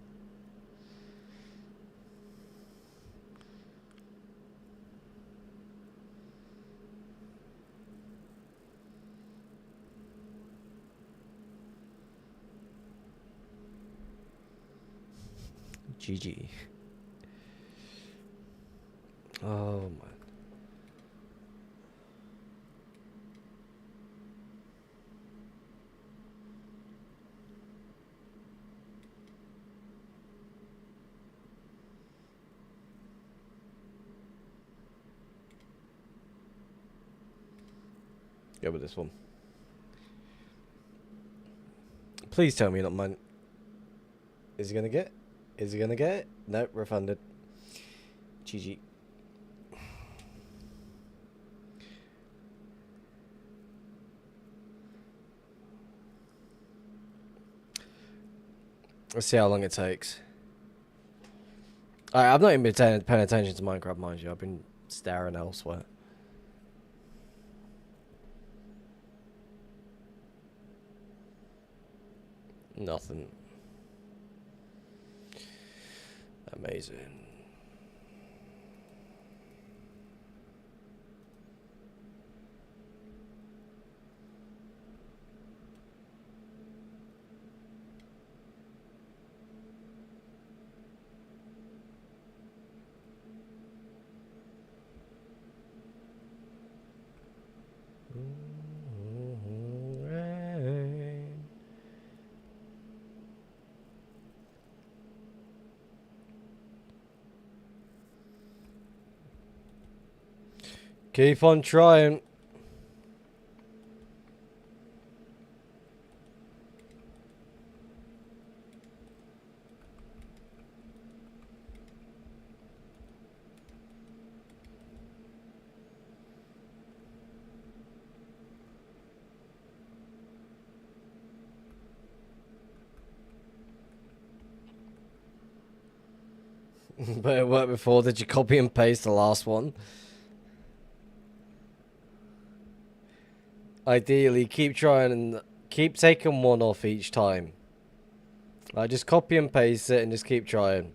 GG. Oh my. Go with this one. Please tell me you're not mine. Is he gonna get it? Is he gonna get it? No, refunded. GG. Let's see how long it takes. I've not even been paying attention to Minecraft, mind you. I've been staring elsewhere. Nothing. Amazing. Keep on trying. But it worked before. Did you copy and paste the last one? Ideally, keep trying and keep taking one off each time. I just copy and paste it and just keep trying.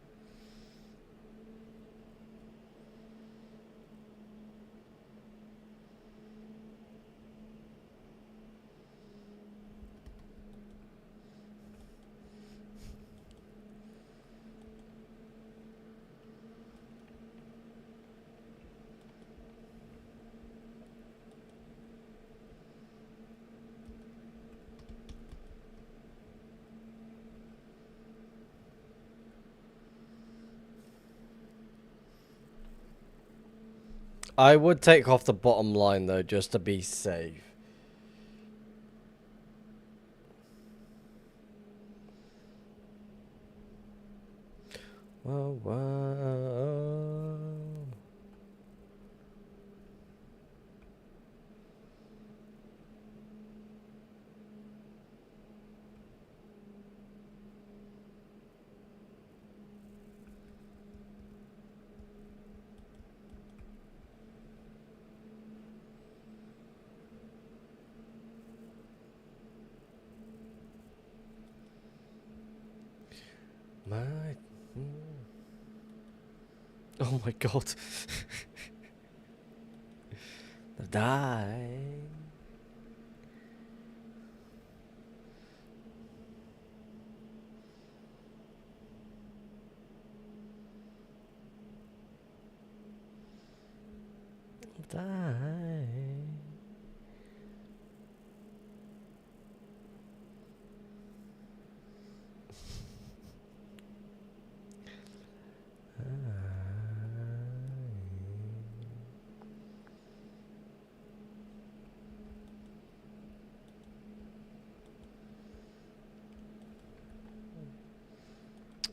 I would take off the bottom line though, just to be safe. Whoa, whoa. My... Oh my god. Die. Die.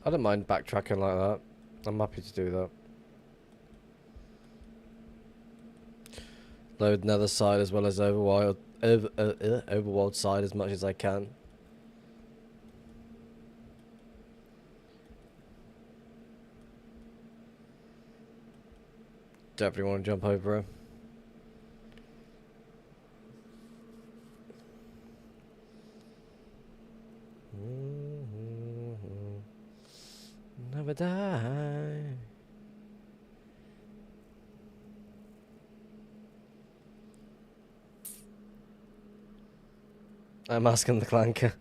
I don't mind backtracking like that. I'm happy to do that. Load nether side as well as overworld side as much as I can. Definitely want to jump over her. Never die. I'm asking the clanker.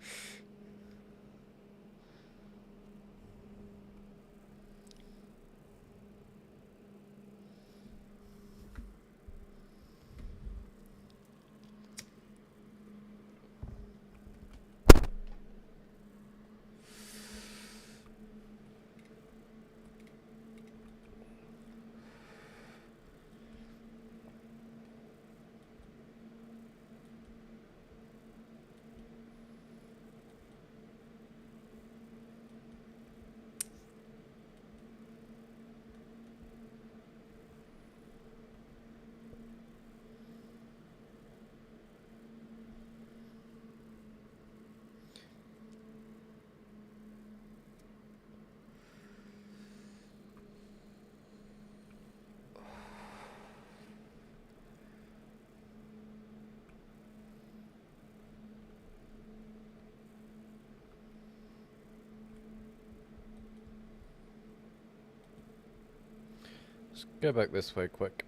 Let's go back this way quick.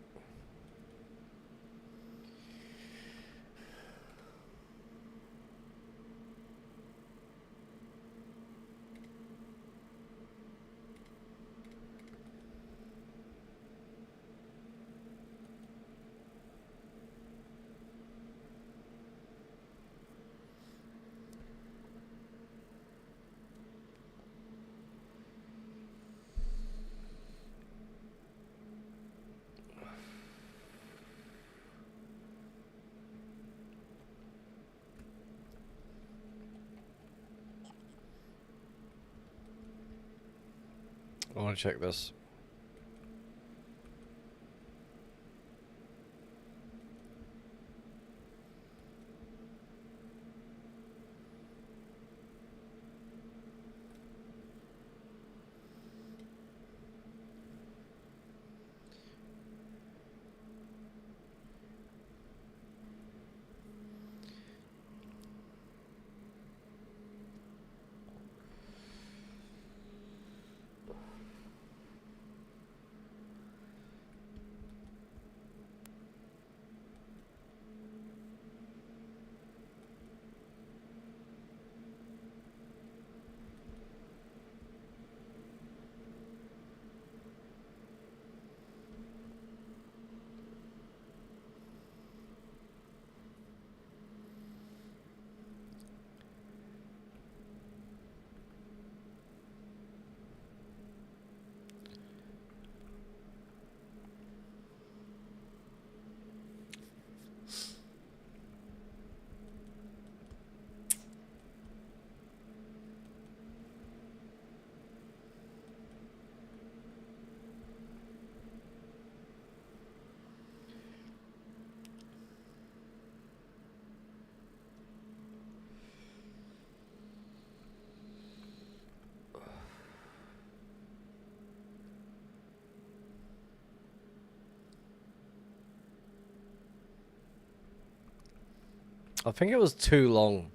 I want to check this. I think it was too long.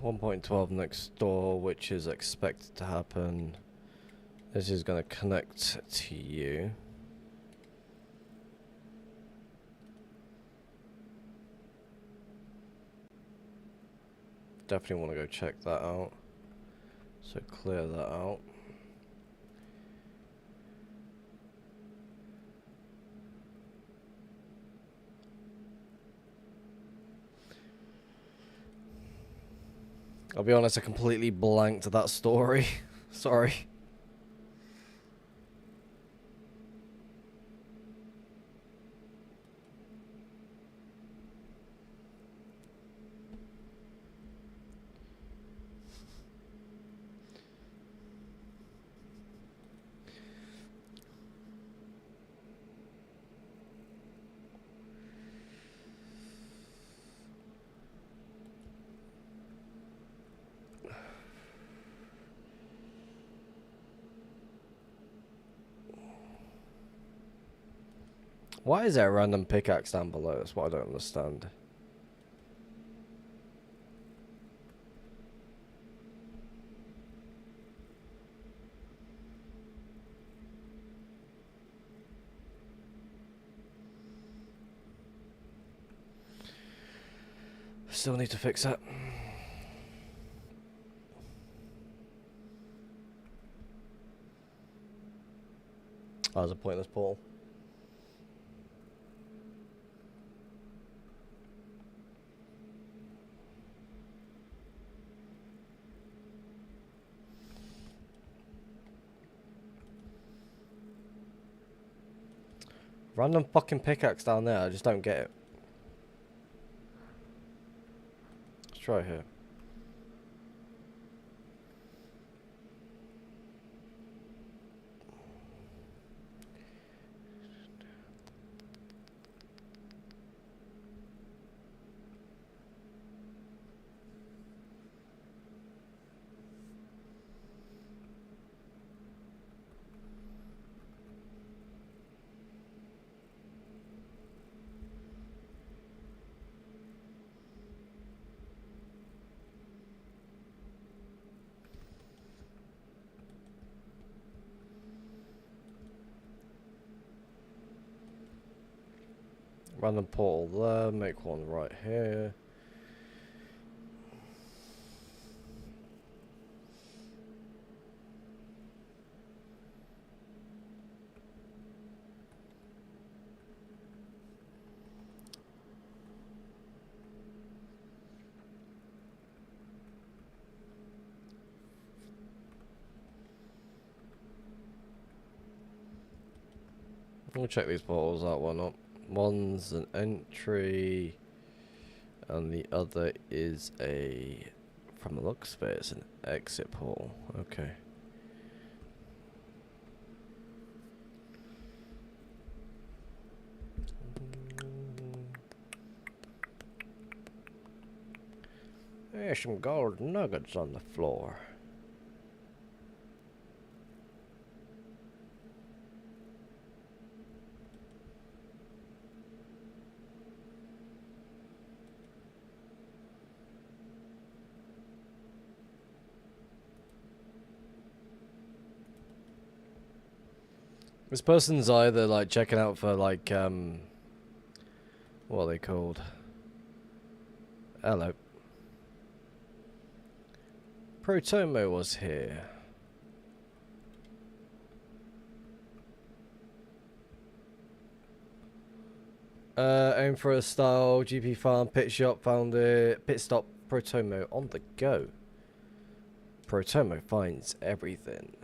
One point 12 next door, which is expected to happen. This is going to connect to you. Definitely want to go check that out. So clear that out. I'll be honest, I completely blanked that story. Sorry. Why is there a random pickaxe down below? That's what I don't understand. Still need to fix that. That was a pointless portal. Random fucking pickaxe down there, I just don't get it. Let's try here. Random portal there, make one right here. We'll check these portals out, why not? One's an entry, and the other is a, from the looks of it, it's an exit portal. Okay. There's some gold nuggets on the floor. This person's either like checking out for like what are they called? Hello. Protomo was here. Aim for a style, GP farm, pit shop, found it, pit stop, Protomo on the go. Protomo finds everything.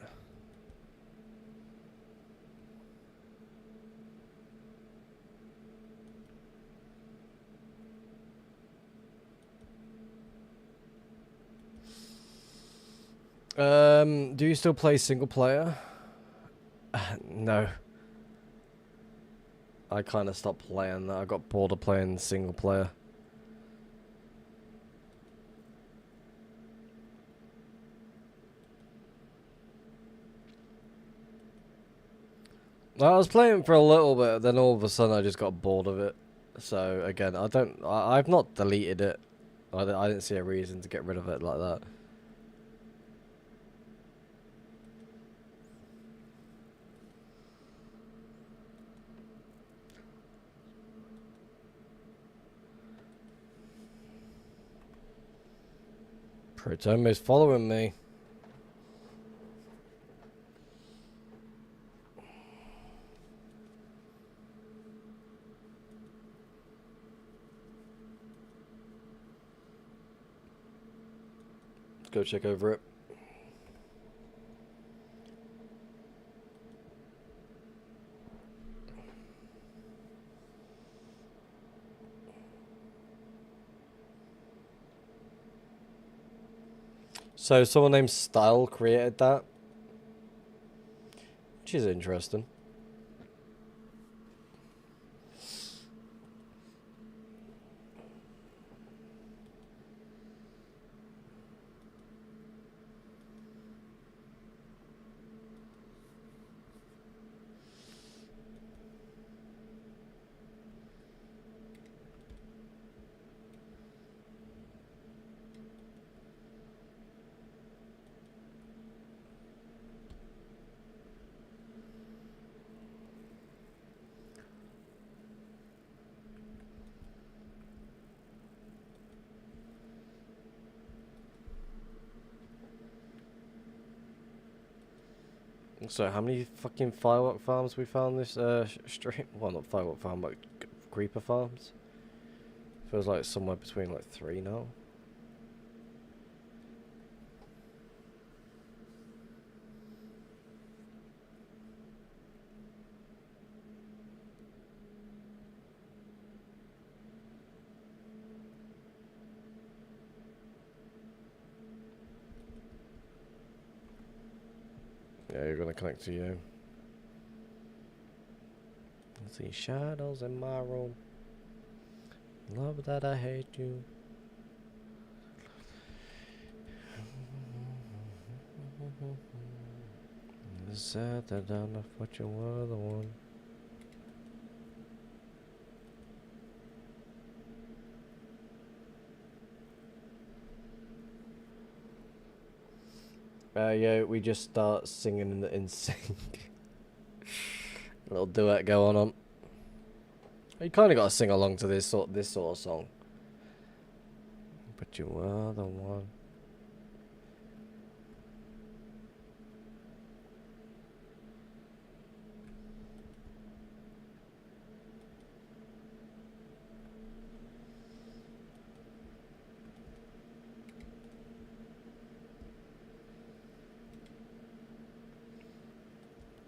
Do you still play single player? No. I kind of stopped playing that. I got bored of playing single player. I was playing for a little bit, then all of a sudden I just got bored of it. So again, I've not deleted it. I didn't see a reason to get rid of it like that. Protomo's following me. go check over it. So someone named Style created that, which is interesting. So how many fucking firework farms we found this stream? Well, not firework farm, but creeper farms. Feels like somewhere between like 3 now. Yeah, you're gonna connect to you. I see shadows in my room. Love that I hate you. It's sad that I'm not what you were the one. Yeah, we just start singing in sync. A little duet going on. You kind of got to sing along to this sort of song. But you were the one.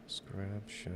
Description.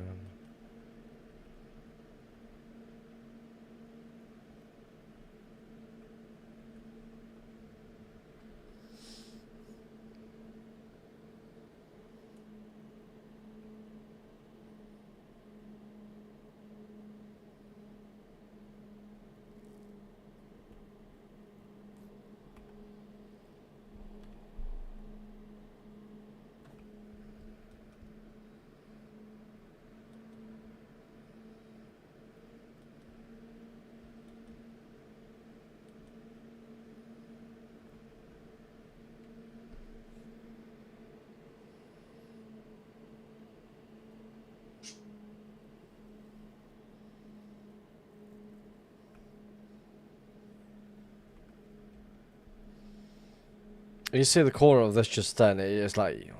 You see the corner of this just then, it's like,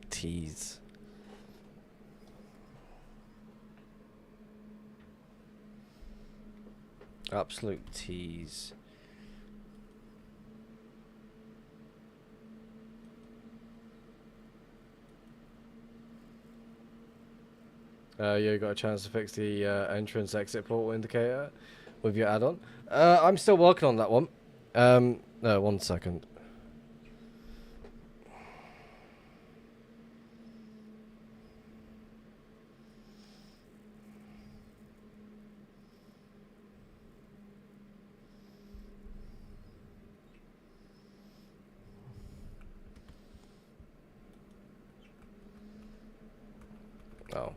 tease. Absolute tease. You got a chance to fix the entrance exit portal indicator with your add-on. I'm still working on that one. No, 1 second. Oh.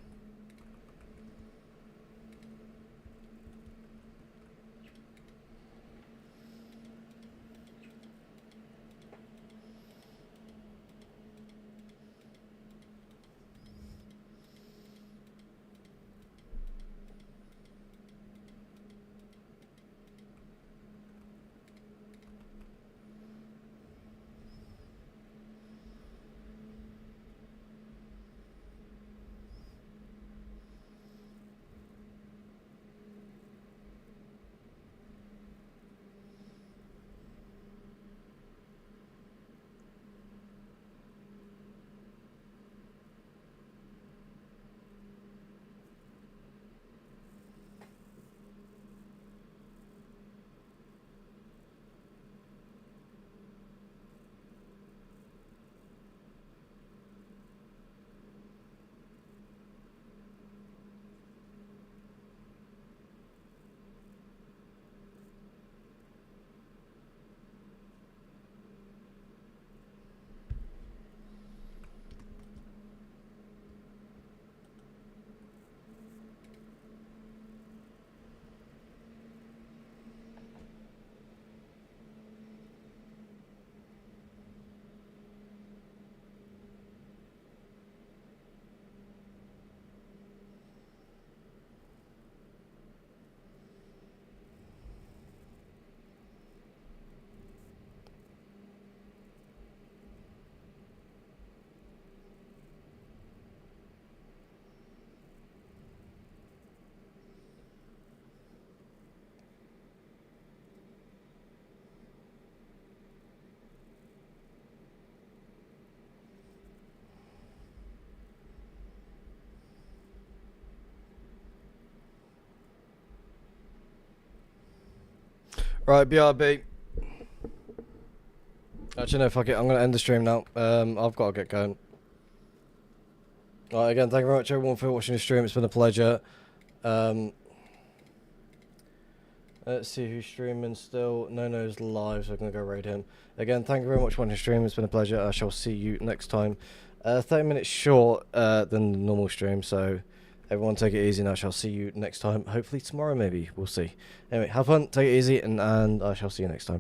Right, BRB. Actually, no, fuck it. I'm going to end the stream now. I've got to get going. Alright, again, thank you very much, everyone, for watching the stream. It's been a pleasure. Let's see who's streaming still. No's live, so I'm going to go raid him. Again, thank you very much for watching the stream. It's been a pleasure. I shall see you next time. 30 minutes short than the normal stream, so everyone take it easy, and I shall see you next time. Hopefully tomorrow, maybe. We'll see. Anyway, have fun, take it easy, and I shall see you next time.